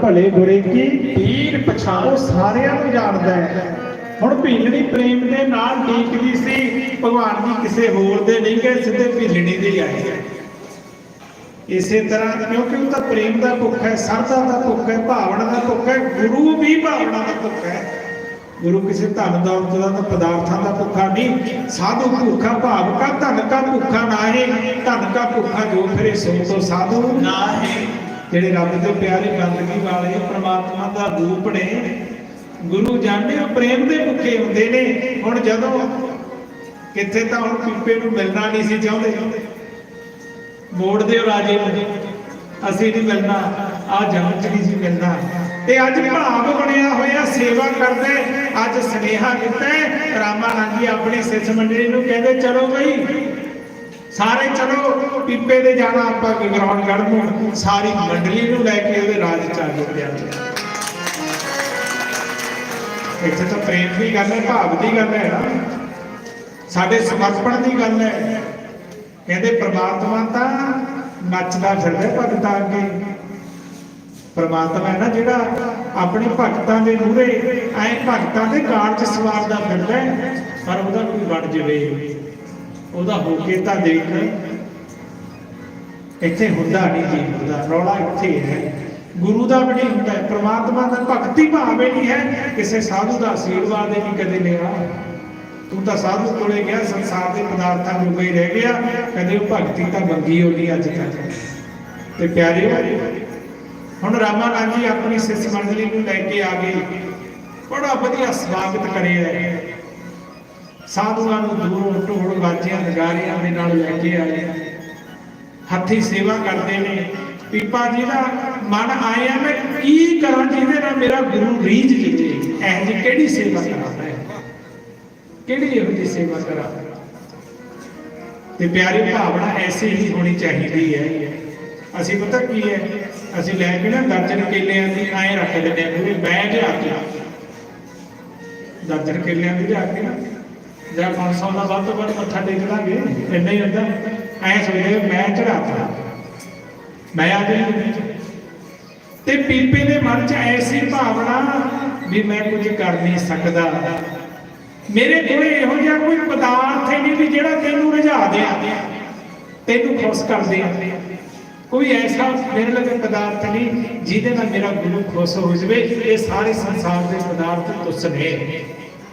भले बुरे की पीर पछाण सारियां नूं जानदा है। हुण भीलणी प्रेम दे नाल टीकदी सी, भगवान जी किसे होर दे नहीं गए, सीधे भीलणी दे आए। इसे तरह क्योंकि वो तो प्रेम का भुख है, श्रद्धा का भुख है, भावना का भुख है। गुरु भी भावना का भुख है। गुरु किसी धन दौलत का पदार्थों का भुखा नहीं, साधु भूखा भाव का, धन का भुखा ना है। धन का भुखा जो फिरे सो तो साधु ना है। ਜਿਹੜੇ ਰੱਬ ਦੇ ਪਿਆਰੇ ਬੰਦਗੀ ਵਾਲੇ ਪ੍ਰਮਾਤਮਾ ਦਾ ਰੂਪ ਨੇ, ਗੁਰੂ ਜਾਣੇ ਪ੍ਰੇਮ ਦੇ ਭੁੱਖੇ ਹੁੰਦੇ ਨੇ। ਹੁਣ ਜਦੋਂ ਕਿੱਥੇ ਤਾਂ ਹੁਣ ਪੀਪੇ ਨੂੰ ਮਿਲਣਾ ਨਹੀਂ ਸੀ ਚਾਹੁੰਦੇ, ਮੋੜ ਦਿਓ ਰਾਜੇ ਨੂੰ, ਅਸੀਂ ਨਹੀਂ ਮਿਲਣਾ, ਆ ਜਨਮ ਚ ਨਹੀਂ ਸੀ ਮਿਲਣਾ। ਤੇ ਅੱਜ ਭਾਵ ਬਣਿਆ ਹੋਇਆ ਸੇਵਾ ਕਰਦੇ, ਅੱਜ ਸੁਨੇਹਾ ਦਿੱਤਾ ਰਾਮਾਨੰਦ ਜੀ ਆਪਣੀ ਸਿੱਖ ਮੰਡਲੀ ਨੂੰ, ਕਹਿੰਦੇ ਚਲੋ ਬਈ ਸਾਰੇ ਚਲੋ ਪੀਪੇ ਦੇ ਜਾਣਾ ਆਪਾਂ ਗਰਾਊਂਡਗੜ੍ਹ ਨੂੰ, ਸਾਰੀ ਮੰਡਲੀ ਨੂੰ ਲੈ ਕੇ ਉਹਦੇ ਰਾਜ ਚ ਆ ਗਏ। ਇੱਥੇ ਤਾਂ ਪ੍ਰੇਮ ਦੀ ਗੱਲ ਹੈ, ਭਾਵ ਦੀ ਗੱਲ ਹੈ ਨਾ, ਸਾਡੇ ਸਮਰਪਣ ਦੀ ਗੱਲ ਹੈ। ਕਹਿੰਦੇ ਪ੍ਰਮਾਤਮਾ ਤਾਂ ਨੱਚਦਾ ਫਿਰਦਾ ਭਗਤਾਂ ਅੱਗੇ, ਪ੍ਰਮਾਤਮਾ ਹੈ ਨਾ ਜਿਹੜਾ ਆਪਣੇ ਭਗਤਾਂ ਦੇ ਮੂਹਰੇ ਐ ਭਗਤਾਂ ਦੇ ਕਾਰਜ ਸਵਾਰਦਾ ਫਿਰਦਾ, ਪਰ ਉਹਦਾ ਕੋਈ ਵੜ ਜਵੇ, ਉਹਦਾ ਹੋ ਕੇ ਤਾਂ ਦੇਖ। ਇੱਥੇ ਹੁੰਦਾ ਨਹੀਂ ਜੀ, ਉਹਦਾ ਰੌਲਾ ਇੱਥੇ ਹੈ, ਗੁਰੂ ਦਾ ਵੀ ਨਹੀਂ ਹੁੰਦਾ, ਪ੍ਰਮਾਤਮਾ ਦਾ ਭਗਤੀ ਭਾਵ ਹੀ ਨਹੀਂ ਹੈ। ਕਿਸੇ ਸਾਧੂ ਦਾ ਆਸ਼ੀਰਵਾਦ ਹੀ ਨਹੀਂ ਕਦੇ ਲਿਆ, ਤੂੰ ਤਾਂ ਸਾਧੂ ਕੋਲੇ ਗਿਆ ਸੰਸਾਰ ਦੇ ਪਦਾਰਥਾਂ ਨੂੰ ਹੀ ਰਹਿ ਗਿਆ, ਕਦੇ ਉਹ ਭਗਤੀ ਤਾਂ ਮੰਗੀ ਹੋ ਨਹੀਂ ਅੱਜ ਤੱਕ। ਤੇ ਪਿਆਰਿਓ ਹੁਣ ਰਾਮਾਨੰਦ ਜੀ ਆਪਣੀ ਸਿੱਖ ਮੰਡਲੀ ਨੂੰ ਲੈ ਕੇ ਆ ਗਏ, ਬੜਾ ਵਧੀਆ ਸਵਾਗਤ ਕਰਿਆ, ਸਾਧੂਆਂ ਨੂੰ ਦੂਰੋਂ ਢੋਲ ਬਾਜਿਆਂ ਨਗਾਰਿਆਂ ਦੇ ਨਾਲ ਲੈ ਕੇ ਆਏ, ਹੱਥੀਂ ਸੇਵਾ ਕਰਦੇ ਨੇ। ਪੀਪਾ ਜੀ ਦਾ ਮਨ ਆਇਆ ਮੈਂ ਕੀ ਕਰਾਂ ਜਿਹਦੇ ਨਾਲ ਮੇਰਾ ਗੁਰੂ ਰੀਝ ਜਿੱਤੇ, ਇਹ ਜੀ ਕਿਹੜੀ ਸੇਵਾ ਕਰਾਂ, ਕਿਹੜੀ ਇਹੋ ਜਿਹੀ ਸੇਵਾ ਕਰਾਂ। ਤੇ ਪਿਆਰੀ ਭਾਵਨਾ ਐਸੀ ਹੀ ਹੋਣੀ ਚਾਹੀਦੀ ਹੈ। ਅਸੀਂ ਪਤਾ ਕੀ ਹੈ, ਅਸੀਂ ਲੈ ਕੇ ਨਾ ਦਰਜਨ ਕੇਲਿਆਂ ਦੀ ਐਂ ਰੱਖ ਦਿੰਦੇ ਆ ਪੂਰੇ ਬੈਗ ਲਿਆ ਕੇ, ਦਰਜਨ ਕੇਲਿਆਂ ਦੀ ਲਿਆ ਕੇ ਨਾ ਜਾਂ 500 ਦਾ ਵੱਧ ਤੋਂ ਵੱਧ ਮੱਥਾ ਟੇਕ ਲਾਂਗੇ, ਇੰਨਾ ਹੀ ਹੁੰਦਾ। ਐਂ ਸੋਚਦੇ ਮੈਂ ਚੜਾਤਾ, ਮੈਂ ਆ ਜਾਈ। ਤੇ ਪੀਪੇ ਦੇ ਮਨ 'ਚ ਐਸੀ ਭਾਵਨਾ ਵੀ ਮੈਂ ਕੁਝ ਕਰ ਨਹੀਂ ਸਕਦਾ, ਮੇਰੇ ਕੋਲ ਇਹੋ ਜਿਹਾ ਕੋਈ ਪਦਾਰਥ ਹੀ ਨਹੀਂ ਵੀ ਜਿਹੜਾ ਤੈਨੂੰ ਰਝਾ ਦੇ, ਤੈਨੂੰ ਖੁਸ਼ ਕਰ ਦੇ। ਕੋਈ ਐਸਾ ਮੇਰੇ ਲਵੇ ਪਦਾਰਥ ਨਹੀਂ ਜਿਹਦੇ ਨਾਲ ਮੇਰਾ ਗੁਰੂ ਖੁਸ਼ ਹੋ ਜਾਵੇ। ਇਹ ਸਾਰੇ ਸੰਸਾਰ ਦੇ ਪਦਾਰਥ ਤੁਸ ਨੇ,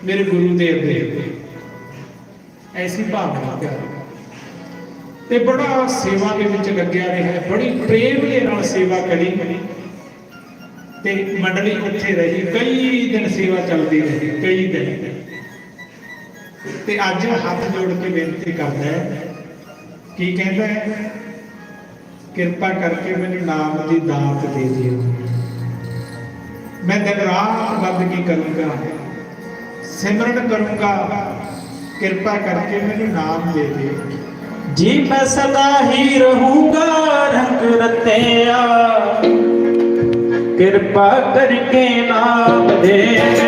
ਮੇਰੇ ਗੁਰੂ ਦੇਵ ਦੇ। ਐਸੀ ਭਾਵਨਾ ਤੇ ਬੜਾ ਸੇਵਾ ਦੇ ਵਿੱਚ ਲੱਗਿਆ ਰਿਹਾ, ਬੜੀ ਪ੍ਰੇਮ ਦੇ ਨਾਲ ਸੇਵਾ ਕਰੀ ਤੇ ਮੰਡਲੀ ਉੱਥੇ ਰਹੀ, ਕਈ ਦਿਨ ਸੇਵਾ ਚੱਲਦੀ ਰਹੀ, ਕਈ ਦਿਨ। ਤੇ ਅੱਜ ਹੱਥ ਜੋੜ ਕੇ ਬੇਨਤੀ ਕਰਦਾ ਹੈ, ਕੀ ਕਹਿੰਦਾ ਹੈ, ਕਿਰਪਾ ਕਰਕੇ ਮੈਨੂੰ ਨਾਮ ਦੀ ਦਾਤ ਦੇ ਦਿਓ, ਮੈਂ ਦਿਨ ਰਾਤ ਬੰਦਗੀ ਕਰੂੰਗਾ, ਸਿਮਰਨ ਕਰੂੰਗਾ, ਕਿਰਪਾ ਕਰਕੇ ਮੈਨੂੰ ਨਾਮ ਦੇ ਦਿਓ। जी मैं सदा ही रहूंगा रंग रतिया, कृपा करके नाम दे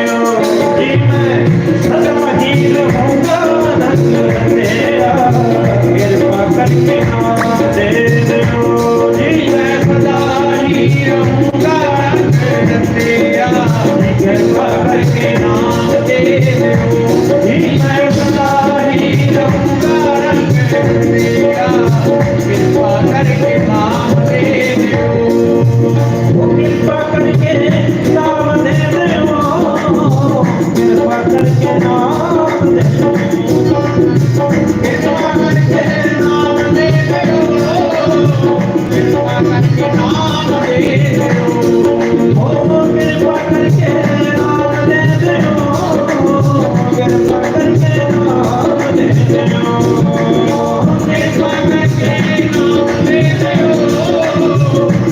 दो। जी मैं सदा ही रहूंगा रंग रतिया, कृपा करके नाम दे दो। जी मैं सदा ही रहूंगा रंग रतिया, कृपा करके नाम दे दो। जी मैं सदा ही रहूंगा रंग रतिया, कृपा करके नाम दे दो। कृपा करके नाम दे दो, कृपा करके नाम दे दो, कृपा करके नाम दे दो, कृपा करके नाम दे दो। ओ कृपा करके नाम दे दो, कृपा करके नाम दे दो, कृपा करके नाम दे दो,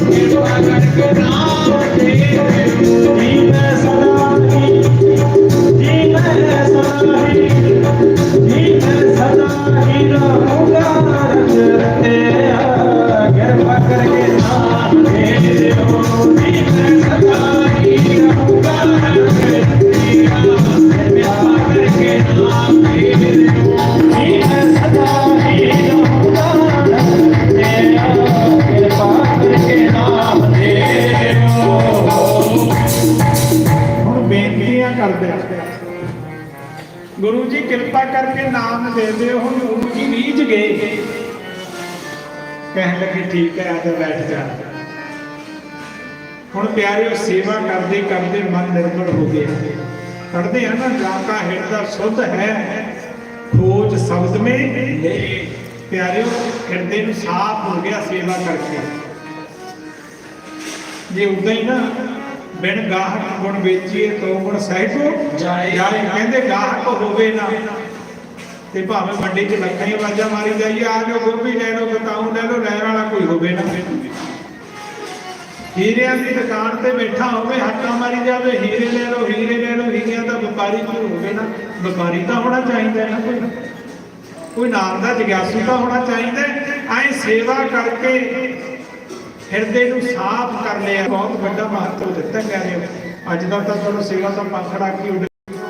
कृपा करके नाम दे दो। जी मैं सदा ही, जी मैं सदा ही, जी मैं सदा ही रहूंगा रंग रतिया, कृपा करके नाम दे दो। जी मैं सदा ही रहूंगा रंग रतिया, कृपा करके नाम दे दो। जी मैं सदा ही रहूंगा रंग रतिया, कृपा करके नाम दे दो। ਹੁਣ ਬੇਨਤੀਆਂ ਕਰਦੇ ਗੁਰੂ ਜੀ ਕਿਰਪਾ ਕਰਕੇ ਨਾਮ ਦੇ ਦਿਓ। ਹੁਣ ਗੁਰੂ ਜੀ ਰੀਝ ਗਏ, ਕਹਿਣ ਲੱਗੇ ਠੀਕ ਹੈ, ਆ ਜਾ ਬੈਠ ਜਾ। ਹੁਣ ਪਿਆਰਿਓ ਸੇਵਾ ਕਰਦੇ ਕਰਦੇ ਮਨ ਨਿਰਮਲ ਹੋ ਗਿਆ। ਪੜ੍ਹਦੇ ਆ ਨਾ, ਗਾਤਾ ਹਿਰਦਾ ਸੁਧ ਹੈ ਖੋਜ ਸ਼ਬਦ ਮੇ ਨਹੀਂ। ਪਿਆਰਿਓ ਹਿਰਦੇ ਨੂੰ ਸਾਫ਼ ਹੋ ਗਿਆ ਸੇਵਾ ਕਰਕੇ। ਜੇ ਉਦਾਂ ਹੀ ਨਾ ਬਿਨ ਗਾਹਕ ਗੁਣ ਵੇਚੀਏ ਤੋ ਗੁਣ ਸਹਿਜੋ ਜਾਏ, ਕਹਿੰਦੇ ਗਾਹਕ ਹੋਵੇ ਨਾ ਤੇ ਭਾਵੇਂ ਮੰਡੀ 'ਚ ਲੱਖਾਂ ਹੀ ਆਵਾਜ਼ਾਂ ਮਾਰੀ ਜਾਈਏ, ਆ ਜਾਓ ਗੋਭੀ ਲੈ ਲਓ, ਬਤਾਊ ਲੈ ਲਓ, ਲੈਣ ਵਾਲਾ ਕੋਈ ਹੋਵੇ ਨਾ। ਹੀਰਿਆਂ ਦੀ ਦੁਕਾਨ ਤੇ ਬੈਠਾ ਹੋਵੇ, ਹੱਥਾਂ ਮਾਰੀ ਜਾਵੇ, ਹੀਰੇ ਲੈ ਲਓ, ਹੀਰੇ ਲੈ ਲਓ, ਹੀਰਿਆਂ ਦਾ ਵਪਾਰੀ ਕੋਈ ਹੋਵੇ ਨਾ। ਵਪਾਰੀ ਤਾਂ ਹੋਣਾ ਚਾਹੀਦਾ ਹੈ ਨਾ, ਕੋਈ ਨਾਮ ਦਾ ਜਗਿਆਸੂ ਤਾਂ ਹੋਣਾ ਚਾਹੀਦਾ। ਐ ਸੇਵਾ ਕਰਕੇ ਹਿਰਦੇ ਨੂੰ ਸਾਫ਼ ਕਰ ਲਿਆ, ਬਹੁਤ ਵੱਡਾ ਮਹੱਤਵ ਦਿੱਤਾ ਗਿਆ ਹੈ। ਅੱਜ ਦਾ ਤਾਂ ਚਲੋ ਸੇਵਾ ਦਾ ਪੰਖੜਾ ਕੀ ਉੱਡ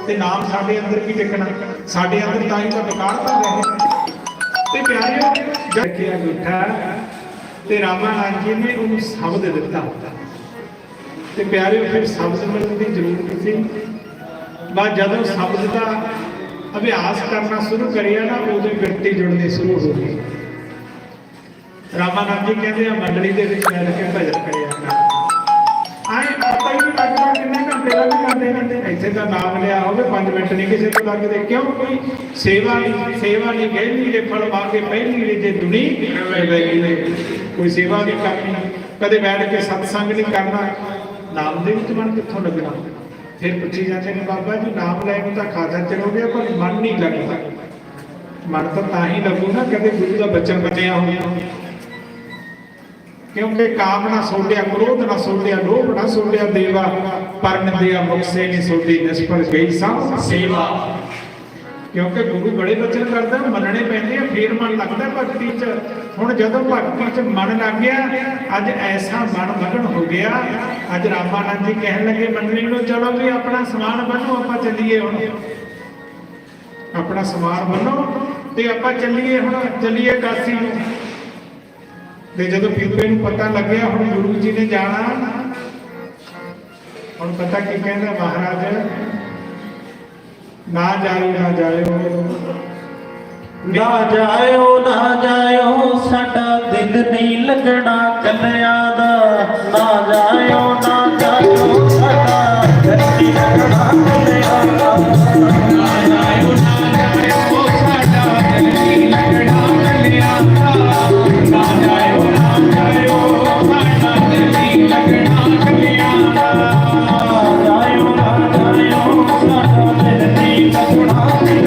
ਤੇ ਨਾਮ ਸਾਡੇ ਅੰਦਰ ਕੀ ਟਿਕਣਾ, ਸਾਡੇ ਅੰਦਰ ਤਾਂ ਹੀ ਤਾਂ ਵਿਕਾਰ ਤਾਂ ਰਹੇ। ਤੇ ਪਿਆਰਿਓ ਜਦ ਕਿ ਬੈਠਾ ਤੇ ਰਾਮਾਨੰਦ ਜੀ ਨੇ ਉਹਨੂੰ ਸ਼ਬਦ ਦਿੱਤਾ, ਤੇ ਪਿਆਰਿਓ ਫਿਰ ਸ਼ਬਦ ਮਿਲਣ ਦੀ ਜ਼ਰੂਰਤ ਸੀ। ਬਸ ਜਦੋਂ ਸ਼ਬਦ ਦਾ ਅਭਿਆਸ ਕਰਨਾ ਸ਼ੁਰੂ ਕਰਿਆ ਨਾ, ਉਦੋਂ ਬਿਰਤੀ ਜੁੜਨੀ ਸ਼ੁਰੂ ਹੋ ਗਈ। ਰਾਮਾਨੰਦ ਜੀ ਕਹਿੰਦੇ ਆ ਮੰਡਲੀ ਦੇ ਵਿੱਚ ਮਿਲ ਕੇ ਭਜਨ ਕਰਿਆ ਆਏ, ਪਤਾ ਹੀ ਨਹੀਂ ਲੱਗਦਾ ਕਿੰਨੇ ਘੰਟੇ ਲੱਗ ਜਾਂਦੇ ਨੇ। ਇੱਥੇ ਤਾਂ ਨਾਮ ਲਿਆ ਹੋਵੇ 5 ਮਿੰਟ ਨਹੀਂ ਕਿਸੇ ਤੋਂ ਲੱਗਦੇ, ਕਿਉਂ? ਕੋਈ ਸੇਵਾ ਨਹੀਂ ਗਹਿਲੀ ਦੇ ਫਲ ਮੰਗੇ ਪਹਿਲੀ ਜੇ ਦੁਨੀ ਕੋਈ ਸੇਵਾ ਨਹੀਂ ਕਰਨੀ, ਕਦੇ ਬੈਠ ਕੇ ਸਤਸੰਗ ਨਹੀਂ ਕਰਨਾ, ਨਾਮ ਦੇ ਵਿੱਚ ਮਨ ਕਿੱਥੋਂ ਲੱਗਣਾ? ਫਿਰ ਪੁੱਛੀ ਜਾਂਦੇ ਨੇ ਬਾਬਾ ਜੀ ਨਾਮ ਲੈਣ ਨੂੰ ਤਾਂ ਖਾਤਾ ਚੜੋਗੇ ਪਰ ਮਨ ਨਹੀਂ ਲੱਗਦਾ। ਮਨ ਤਾਂ ਹੀ ਲੱਗੂ ਨਾ ਕਦੇ ਗੁਰੂ ਦਾ ਬਚਨ ਬਣਿਆ ਹੋਇਆ, ਕਿਉਂਕਿ ਕਾਮ ਨਾ ਸੋਡਿਆ, ਕ੍ਰੋਧ ਨਾ ਸੋਡਿਆ, ਲੋਭ ਨਾ ਸੋਡਿਆ, ਦੇਵਾ ਪਰਨ ਦਿਆ ਮੁਕਸੇ ਨਹੀਂ ਸੋਡੀ, ਨਿਸਫਲ ਗਈ ਸਭ ਸੇਵਾ। ਕਿਉਂਕਿ ਗੁਰੂ ਬੜੇ ਬਚਨ ਕਰਦਾ, ਮੰਨਣੇ ਪੈਂਦੇ ਆ, ਫੇਰ ਮਨ ਲੱਗਦਾ ਭਗਤੀ 'ਚ। ਹੁਣ ਜਦੋਂ ਭਗਤੀ 'ਚ ਮਨ ਲੱਗ ਗਿਆ, ਅੱਜ ਐਸਾ ਮਨ ਮਗਨ ਹੋ ਗਿਆ, ਅੱਜ ਰਾਮਾਨੰਦ ਜੀ ਕਹਿਣ ਲੱਗੇ ਮੰਡਲੀ ਨੂੰ, ਚਲੋ ਵੀ ਆਪਣਾ ਸਮਾਨ ਬੰਨੋ, ਆਪਾਂ ਚੱਲੀਏ। ਹੁਣ ਆਪਣਾ ਸਮਾਨ ਬੰਨੋ ਤੇ ਆਪਾਂ ਚੱਲੀਏ, ਹੁਣ ਚੱਲੀਏ ਕਾਸ਼ੀ ਨੂੰ। ਤੇ ਜਦੋਂ ਫਿਰਵੇ ਨੂੰ ਪਤਾ ਲੱਗਿਆ ਹੁਣ ਗੁਰੂ ਜੀ ਨੇ ਜਾਣਾ, ਹੁਣ ਪਤਾ ਕੀ ਕਹਿੰਦਾ ਮਹਾਰਾਜ, ਨਾ ਜਾਇਓ ਨਾ ਜਾਇਓ, ਨਾ ਜਾਇਓ ਨਾ ਜਾਇਓ, ਸਾਡਾ ਦਿਲ ਨਹੀਂ ਲੱਗਣਾ ਕੱਲਿਆਂ ਦਾ। ਨਾ ਜਾਇਓ ਨਾ ਜਾਇਓ, ਸਾਡਾ ਦਿਲ ਨਹੀਂ ਲੱਗਣਾ ਕੱਲਿਆਂ ਦਾ। ਨਾ ਜਾਇਓ ਨਾ ਜਾਇਓ, ਸਾਡਾ ਦਿਲ ਨਹੀਂ ਲੱਗਣਾ ਕੱਲਿਆਂ ਦਾ। ਨਾ ਜਾਇਓ ਨਾ ਜਾਇਓ, ਸਾਡਾ ਦਿਲ ਨਹੀਂ ਲੱਗਣਾ ਕੱਲਿਆਂ ਦਾ। ਨਾ ਜਾਇਓ ਨਾ ਜਾਇਓ, ਸਾਡਾ ਦਿਲ ਨਹੀਂ ਲੱਗਣਾ ਕੱਲਿਆਂ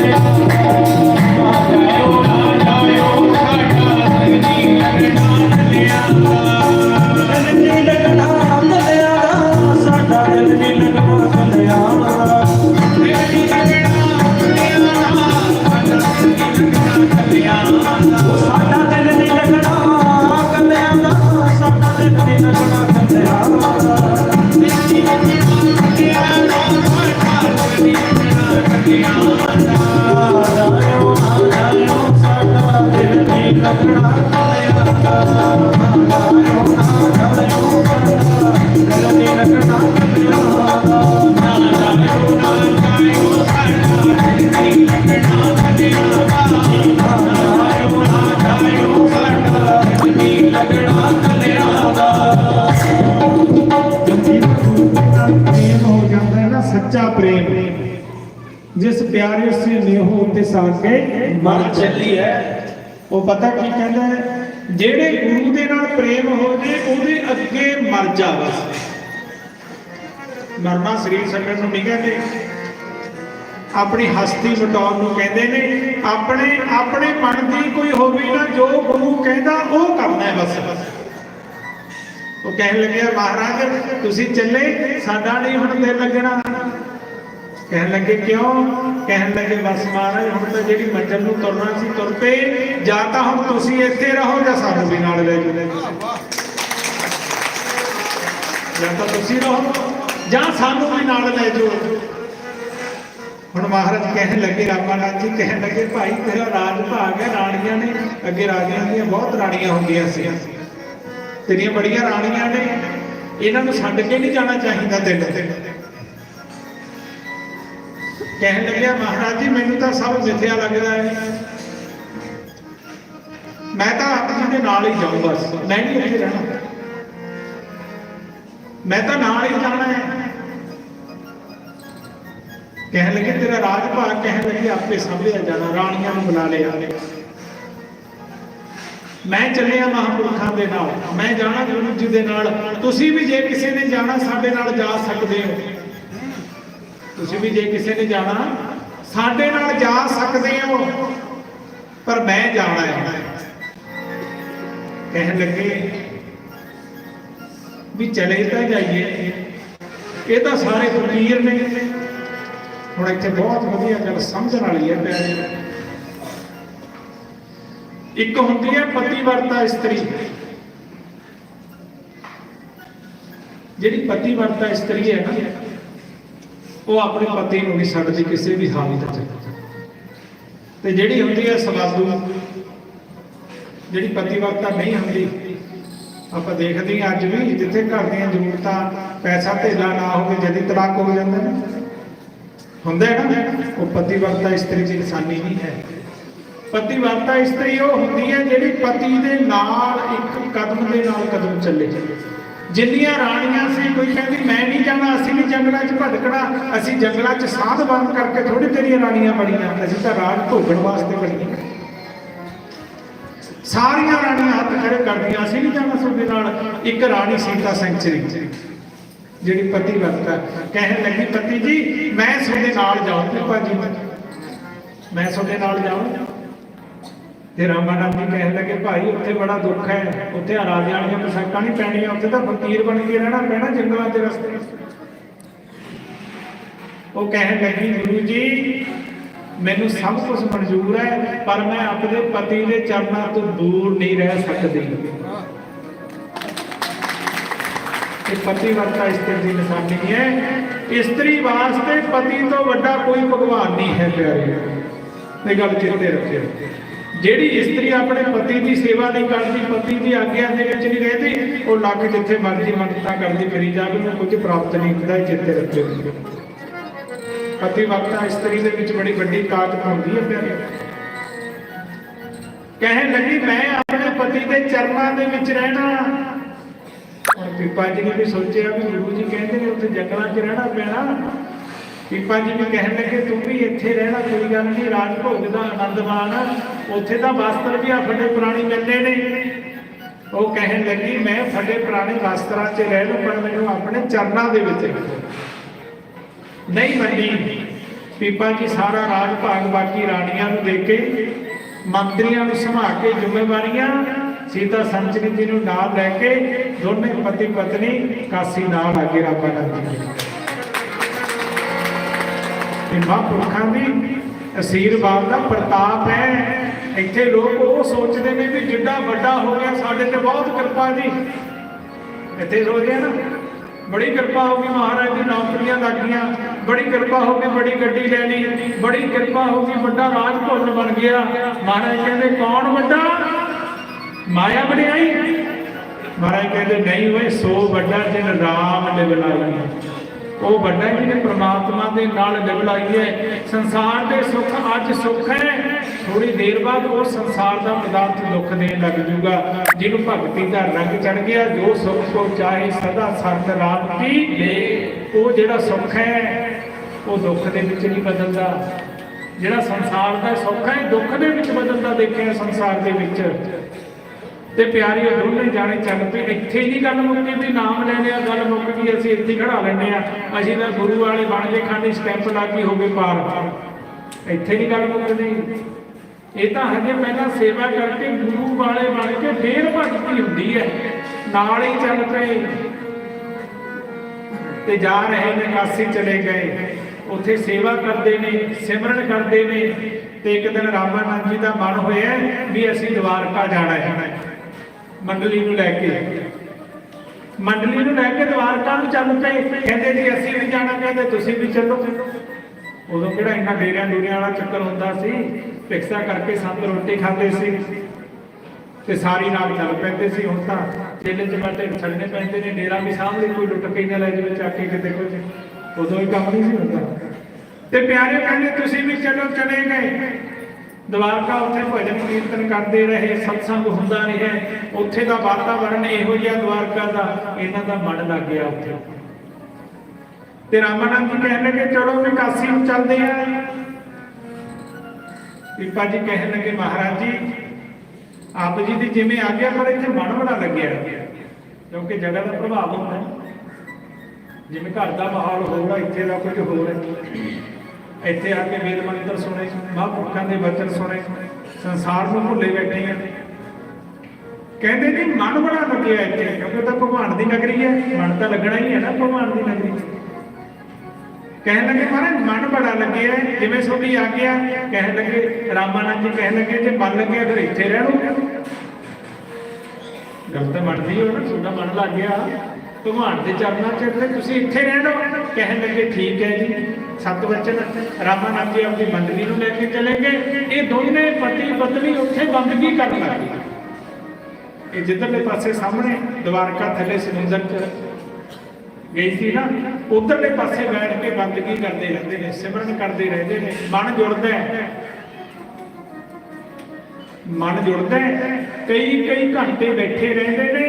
सच्चा प्रेम जिस प्यारे से नेहो ते साके मर चली है। वो पता की कहता है, जेड़े गुरु दे नाल प्रेम हो जे ओदे अगे मर जा। बस मरना शरीर छड्डण नूं नहीं कहते, अपनी हस्ती मिटाउण नूं कहते ने। अपने अपने मन दी कोई होवे ना, जो गुरु कहता वो करना है। बस वो कहन लगे महाराज तुसी चले, साडा नहीं हुण दिल लगना। कहन लगे क्यों? कहन लगे बस महाराज हुण तां जिहड़ी मंजिल नूं तुरना सी तुर पे, जां तां हुण तुसी इत्थे रहो जां सानूं भी नाल ले जाओ। जां तां तुसी रहो जां सानूं भी नाल ले जाओ। हुण महाराज कहन लगे, रामानंद जी कहन लगे भाई तेरा राज भाग है, राणियां ने अगे राजियां दी बहुत राणियां हुंदियां सी, तेरियां बड़ियां राणियां ने, इन्हां नूं छड्ड के नहीं जाना चाहिदा तैनूं। कहन लगे महाराज जी मैनूं तां सब मिथ्या लगदा है, मैं तां आप जी दे नाल ही जाऊं, बस मैं नहीं इत्थे रहना, मैं तां नाल ही जाना है। कहन लगे तेरा राज भाग, कहन लगे आपे संभलिया जाना, राणियां नूं बुला लिया, मैं चलिया महापुरखां दे नाल, मैं जाना गुरु जी दे नाल। तुसीं भी जे किसी ने जाना साडे नाल जा सकदे हो, तुसीं भी जे किसी ने जाना साडे नाल जा सकदे हो। पर मैं जाना है। कह लगे भी चले तो जाइए, ये तो सारे फकीर ने। हुण इत्थे बहुत वधिया गल समझण वाली है प्यारे। एक हुंदी है पतिवर्ता स्त्री, जिहड़ी पतिवर्ता स्त्री है ना, वो अपने पति नूं नहीं छड्डदी किसी भी हालत च। ते जिहड़ी हुंदी है सवादू, जिहड़ी पतिवर्ता नहीं हुंदी, ਆਪਾਂ देखते हैं अज भी जिथे घर ਦੀਆਂ ਜ਼ਰੂਰਤਾਂ पैसा ਧੇਲਾ ना हो जदी तलाक हो जाता है हुंदा है ना, वो पतिवर्ता स्त्री की निशानी नहीं है। पतिवर्ता स्त्री वो हुंदी है जिहड़ी पति दे नाल एक कदम दे नाल कदम चले। जिन्नियां राणियां सी, कोई कहती मैं नहीं जाना, असीं नहीं जंगलां 'च भटकना, असीं जंगलां 'च साध बंद करके थोड़ी तेरियां राणियां बणीਆਂ, असीं तां राज भोगण वास्ते बणीਆਂ। सारियां राणियां हत्थ खड़े करदियां, असीं नहीं जाना तुहाडे नाल। एक राणी सीता सेंचुरी जिहड़ी पतिवर्ता कहण लगी पति जी मैं तुहाडे नाल जाऊं, भाजी मैं तुहाडे नाल जाऊं। ते रामानंद जी कहण लगे भाई उत्थे बड़ा दुख है, उत्थे राजे वालियां पोशाकां नहीं पैणियां, उत्थे तां फकीर बन के रहना पैना जंगलां दे रस्ते। वो कहण लगी गुरु जी मैनू सब कुछ मंजूर है, पर मैं अपने पति के चरणों तो दूर नहीं रह सकती। पतिवर्ता स्त्री की निशानी है। स्त्री वास्ते पति तो बड़ा कोई भगवान नहीं है प्यारे, ये गल चेते रखियो। जिहड़ी स्त्री अपने पति की सेवा नहीं करती, पति की आग्ञा दे विच नहीं रहती, वो लग जिथे मर्जी मनता करती फिरी जावे, उन्हें कुछ प्राप्त नहीं होता। चेते रखियो पतिवर्ता स्त्री दे विच बड़ी वड्डी ताकत होंदी है प्यारे। कहण लगी मैं अपने पति के चरणों दे विच रहना। और पीपा जी ने भी सोचा भी गुरु जी कहते हैं उत्थे जंगलों 'च रहना पैना। पीपा जी भी कहण लगे तू भी इत्थे रहना, कोई गल नहीं, राज भोग दा आनंद मान, उत्थे तां वस्त्र भी आ फटे पुराने मिलने ने। वो कहण लगी मैं फटे पुराने वस्त्रां 'च रह लूं, पर मैनूं अपने चरणों दे विच नहीं मंनी। पीपा जी सारा राज भाग बाकी राणियां नूं दे के, मंत्रियां नूं संभाल के जिम्मेवारियां सीता संचरी जी नूं नाल लैके दोने पति पत्नी काशी नाल आगे रामानंद जी। महापुरखां दी आशीर्वाद दा प्रताप है। इत्थे लोग वो सोचते हैं भी जिड्डा वड्डा हो गया साडे ते बहुत कृपा जी, इत्थे सोचदे ना बड़ी कृपा होगी महाराज की नौकरियां लग गई, बड़ी कृपा होगी बड़ी गड्डी ले ली, बड़ी कृपा होगी बड़ा राज भवन बन गया। महाराज कहते कौन बड़ा माया बड़ियाई? महाराज कहते नहीं वे सो बड़ा जिन राम लिवलाई, वो बड़ा जिन्हें परमात्मा के नाल लिवलाई है। संसार के सुख अज सुख है, थोड़ी देर बाद वो संसार का पदार्थ दुख देने लग जूगा। जिन्होंने भगती का रंग चढ़ गया, जो सुख को चाहे सदा सत राम की ले, वो जिहड़ा सुख है वो दुख के विच नहीं बदलता। जिहड़ा संसार का सुख है दुख के विच बदलता देखिया संसार के विच। ते प्यारी दोनों जाने चल पे इत्थे ही गल मुक्की भी नाम ले लिया, गल मुक गई, असीं इत्थे खड़ा लैंदे आ, असीं तां गुरु वाले बन के खाली स्टैंप ला के हो गए पार। इत्थे ही गल मुकदी। ये तो हजे पहला सेवा करके गुरु वाले बन के फिर भगती हुंदी है, नाल ही चल पे ते जा रहे ने काशी चले गए, उत्थे सेवा करते ने, सिमरन करते ने। ते एक दिन रामानंद जी का मन होया भी असीं द्वारका जाना है, मंडली नूं लैके द्वारका नूं चल पे। कहते जी असीं भी जाना, कहते तुसीं भी चलो। उदों किहड़ा इन्ना डेरियां डूरियां वाला चक्कर हुंदा सी, भिक्षा करके संत रोटी खाते सी ते सारी नाल चल पैंदे सी। हुण तां चेले चमाटे छड्डने पैंदे ने, डेरा भी सामने कोई लुट के ना लै जावे चाके किते कुछ, उदों ही काम नहीं सी हुंदा। ते प्यारे कहंदे तुसीं भी चलो, चले गए द्वारका। उत्थे भजन कीर्तन करते रहे, सत्संग हुंदा रहा, उत्थे दा वातावरण इहो जिहा द्वारका दा, इन्हां दा मन लग गया उत्थे। ते रामानंद जी कहने लगे चलो भी काशी नूं चलदे आ। पीपा जी कहने लगे महाराज जी आप जी दी जिवें आग्या, पर इत्थे मन बड़ा लग्या, क्योंकि जगह का प्रभाव होता है। जिवें घर का माहौल होगा, इत्थे दा कुछ होर है। इत्थे आके वेद मंत्र सुने, महापुरखां दे वचन सुने, ਸੰਸਾਰ ਨੂੰ ਭੁੱਲੇ ਬੈਠੇ ਆ। ਕਹਿੰਦੇ ਨਹੀਂ ਮਨ ਬੜਾ ਲੱਗਿਆ ਇੱਥੇ, ਕਿਉਂਕਿ ਤਾਂ ਭਗਵਾਨ ਦੀ ਨਗਰੀ ਹੈ, ਮਨ ਤਾਂ ਲੱਗਣਾ ਹੀ ਹੈ ਨਾ ਭਗਵਾਨ ਦੀ ਨਗਰੀ। ਕਹਿਣ ਲੱਗੇ ਮਹਾਰਾਜ ਮਨ ਬੜਾ ਲੱਗਿਆ, ਜਿਵੇਂ ਤੁਹਾਡੀ ਆਗਿਆ। ਕਹਿਣ ਲੱਗੇ ਰਾਮਾਨੰਦ ਜੀ ਕਹਿਣ ਲੱਗੇ ਜੇ ਮਨ ਲੱਗਿਆ ਫਿਰ ਇੱਥੇ ਰਹਿ ਲਓ। ਗੱਲ ਤਾਂ ਮੰਨਦੀ ਹੋ ਨਾ, ਤੁਹਾਡਾ ਮਨ ਲੱਗ ਗਿਆ ਭਗਵਾਨ ਦੇ ਚਰਨਾਂ 'ਚ, ਤੇ ਤੁਸੀਂ ਇੱਥੇ ਰਹਿ ਲਓ। ਕਹਿਣ ਲੱਗੇ ਠੀਕ ਹੈ ਜੀ। ਸਤ ਵਚਨ ਰਾਮਾਨੰਦ ਜੀ ਆਪਣੀ ਮੰਡਲੀ ਨੂੰ ਲੈ ਕੇ ਚਲੇ ਗਏ। ਇਹ ਦੋਨੇ ਪਤੀ ਪਤਨੀ ਉੱਥੇ ਬੰਦਗੀ ਕਰਨ ਲੱਗ ਗਏ। ਇਹ ਜਿੱਧਰਲੇ ਪਾਸੇ ਸਾਹਮਣੇ ਦਵਾਰਕਾ ਥੱਲੇ ਸਮੁੰਦਰ 'ਚ ਗਈ ਸੀ ਨਾ, ਉਧਰਲੇ ਪਾਸੇ ਬੈਠ ਕੇ ਬੰਦਗੀ ਕਰਦੇ ਰਹਿੰਦੇ ਨੇ, ਸਿਮਰਨ ਕਰਦੇ ਰਹਿੰਦੇ ਨੇ। ਮਨ ਜੁੜਦਾ ਹੈ, ਮਨ ਜੁੜਦਾ ਹੈ। ਕਈ ਕਈ ਘੰਟੇ ਬੈਠੇ ਰਹਿੰਦੇ ਨੇ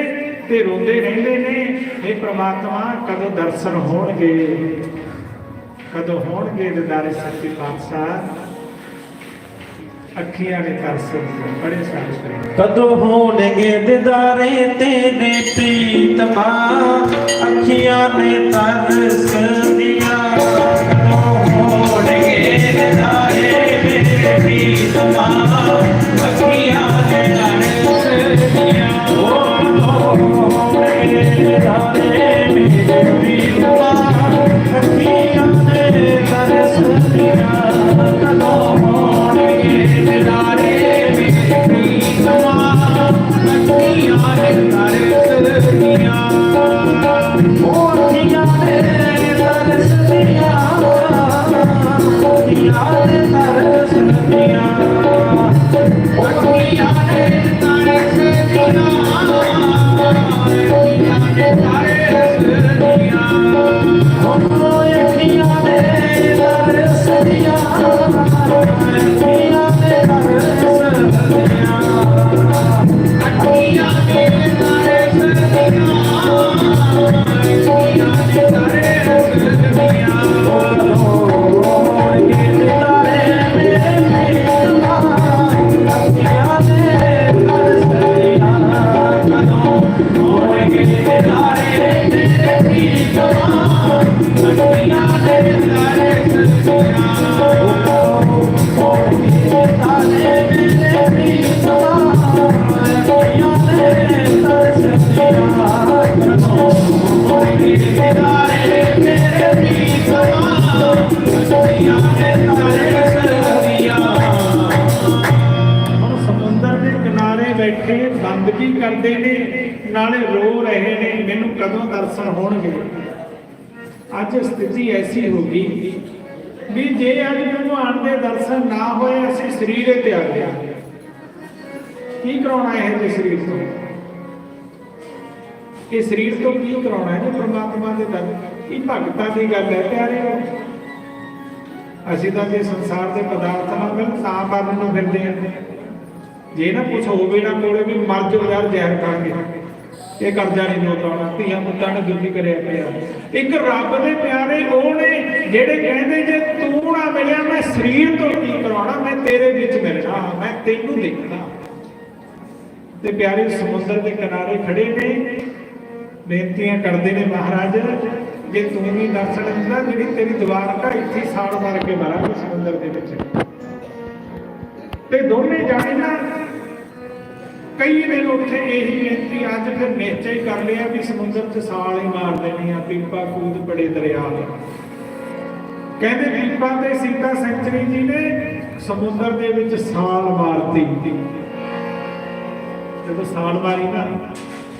ਤੇ ਰੋਂਦੇ ਰਹਿੰਦੇ ਨੇ, ਇਹ ਪ੍ਰਮਾਤਮਾ ਕਦੋਂ ਦਰਸ਼ਨ ਹੋਣਗੇ, ਕਦੋਂ ਹੋਣਗੇ ਦੀਦਾਰੇ ਸੱਚੇ ਪਾਤਸ਼ਾਹ। ਅੱਖੀਆਂ ਨੇ ਤਰਸ ਬੜੇ ਸਾਰੇ ਕਦੋਂ ਹੋਣਗੇ ਦੀਦਾਰੇ ਤੇਰੇ ਪ੍ਰੀਤਮਾ, ਅੱਖੀਆਂ ਨੇ ਤਰਸ ਦੀਆਂ। ਕਦੋਂ ਹੋਣਗੇ ਦੀਦਾਰੇ ਤੇਰੇ ਪ੍ਰੀਤਮਾ, ਅੱਖੀਆਂ ਨੇ ਤਰਸ ਦੀਆਂ। ਹੋਣਗੇ ਦੀਦਾਰੇ ਮੇਰੇ ਪ੍ਰੀਤਮਾ, ਅੱਖੀਆਂ ਨੇ ਤਰਸ ਦੀਆਂ। ਕਦੋਂ ਹੋਣਗੇ ਦੀਦਾਰੇ ਮੇਰੇ ਪ੍ਰੀਤਮਾ, ਅੱਖੀਆਂ ਨੇ ਤਰਸ ਦੀਆਂ। ਅੱਖੀਆਂ ਨੇ ਤਰਸ ਦੀਆਂ, ਅੱਖੀਆਂ ਨੇ ਤਰਸ ਦੀਆਂ। ਅੱਖੀਆਂ ਨੇ ਤਰਸ ਦੀਆਂ, ਅੱਖੀਆਂ ਨੇ ਤਰਸ ਦੀਆਂ। ਅੱਖੀਆਂ ਨੇ ਤਰਸ ਦੀਆਂ, ਅੱਖੀਆਂ ਨੇ ਤਰਸ ਦੀਆਂ। ਅੱਖੀਆਂ ਨੇ ਤਰਸ ਦੀਆਂ, ਅੱਖੀਆਂ ਨੇ ਤਰਸ ਦੀਆਂ। ਹੋਣਗੇ ਦੀਦਾਰੇ ਮੇਰੇ ਪ੍ਰੀਤਮਾ, ਅੱਖੀਆਂ ਨੇ ਤਰਸ ਦੀਆਂ। ਕਦੋਂ ਹੋਣਗੇ ਦੀਦਾਰੇ ਮੇਰੇ ਪ੍ਰੀਤਮਾ, ਅੱਖੀਆਂ ਨੇ ਤਰਸ ਦੀਆਂ। ਹੋਣਗੇ ਦੀਦਾਰੇ ਮੇਰੇ ਪ੍ਰੀਤਮਾ, ਅੱਖੀਆਂ ਨੇ ਤਰਸ ਦੀਆਂ। ਕਦੋਂ ਹੋਣਗੇ ਦੀਦਾਰੇ ਮੇਰੇ ਪ੍ਰੀਤਮਾ, ਅੱਖੀਆਂ ਨੇ ਤਰਸ ਦੀਆਂ। ਹੁਣ ਸਮੁੰਦਰ ਦੇ ਕਿਨਾਰੇ ਬੈਠੇ ਬੰਦਗੀ ਕਰਦੇ ਨੇ, ਨਾਲੇ ਰੋ ਰਹੇ ਨੇ ਮੈਨੂੰ ਕਦੋਂ ਦਰਸ਼ਨ ਹੋਣਗੇ। ਅੱਜ ਸਥਿਤੀ ਐਸੀ ਹੋ ਗਈ ਵੀ ਜੇ ਅੱਜ ਭਗਵਾਨ ਦੇ ਦਰਸ਼ਨ ਨਾ ਹੋਏ, ਅਸੀਂ ਸਰੀਰੇ ਤੇ ਆ ਗਏ। ਕੀ ਕਰਾਉਣਾ ਇਹ ਤੇ ਸਰੀਰ ਤੋਂ? ਇਹ ਸਰੀਰ ਤੋਂ ਕੀ ਕਰਾਉਣਾ ਹੈ? ਪ੍ਰਮਾਤਮਾ ਦੇ ਦਰ। ਇਹ ਭਗਤਾਂ ਦੀ ਗੱਲ ਹੈ ਪਿਆਰਿਓ। ਅਸੀਂ ਤਾਂ ਜੇ ਸੰਸਾਰ ਦੇ ਪਦਾਰਥ ਨਾਲ ਮਿਲ ਤਾਂ ਮਰਨ ਨੂੰ ਫਿਰਦੇ ਆ। ਜੇ ਨਾ ਕੁਛ ਹੋਵੇ ਨਾ ਕੋਲੇ ਵੀ ਮਰ ਜਾਓ ਯਾਰ ਜ਼ਹਿਰ ਖਾ ਕੇ, ਇਹ ਕਰਜ਼ਾ ਨਹੀਂ ਲੋਟਾਉਣਾ। ਧੀਆਂ ਪੁੱਤਾਂ ਨੇ ਦੁੱਖੀ ਕਰਿਆ ਪਿਆ। ਇੱਕ ਰੱਬ ਦੇ ਪਿਆਰੇ ਉਹ ਨੇ ਜਿਹੜੇ ਕਹਿੰਦੇ ਜੇ ਤੂੰ ਨਾ ਮਿਲਿਆ ਮੈਂ ਸਰੀਰ ਤੋਂ ਕੀ ਕਰਾਉਣਾ, ਮੈਂ ਤੇਰੇ ਵਿੱਚ ਮਿਲਣਾ, ਮੈਂ ਤੈਨੂੰ ਦੇਖਣਾ। ਤੇ ਪਿਆਰੇ ਸਮੁੰਦਰ ਦੇ ਕਿਨਾਰੇ ਖੜੇ ਨੇ, ਬੇਨਤੀਆਂ ਕਰਦੇ ਨੇ ਮਹਾਰਾਜ ਜੇ ਤੂੰ ਵੀ ਦਰਸ਼ਨ ਦਿੰਦਾ, ਜਿਹੜੀ ਤੇਰੀ ਦਵਾਰਕਾ ਇੱਥੇ ਸਾੜ ਮਾਰ ਕੇ ਮਾਰਾਂਗੇ ਸਮੁੰਦਰ ਦੇ ਵਿੱਚ। ਤੇ ਦੋਨੇ ਜਾਣੇ ਨਾ ਕਈ ਨੇ ਉੱਥੇ ਇਹੀ ਬੇਨਤੀ ਅੱਜ ਫਿਰ ਨਿਸ਼ਚੈ ਕਰ ਲਿਆ ਵੀ ਸਮੁੰਦਰ 'ਚ ਸਾਲ ਹੀ ਮਾਰ ਦੇਣੀ ਆ। ਪੀਪਾ ਕੂਦ ਬੜੇ ਦਰਿਆ ਦੇ। ਕਹਿੰਦੇ ਪੀਪਾ ਤੇ ਸੀਤਾ ਸੈਂਚਰੀ ਜੀ ਨੇ ਸਮੁੰਦਰ ਦੇ ਵਿੱਚ ਸਾਲ ਮਾਰਤੀ। ਜਦੋਂ ਸਾਲ ਮਾਰੀ ਨਾ,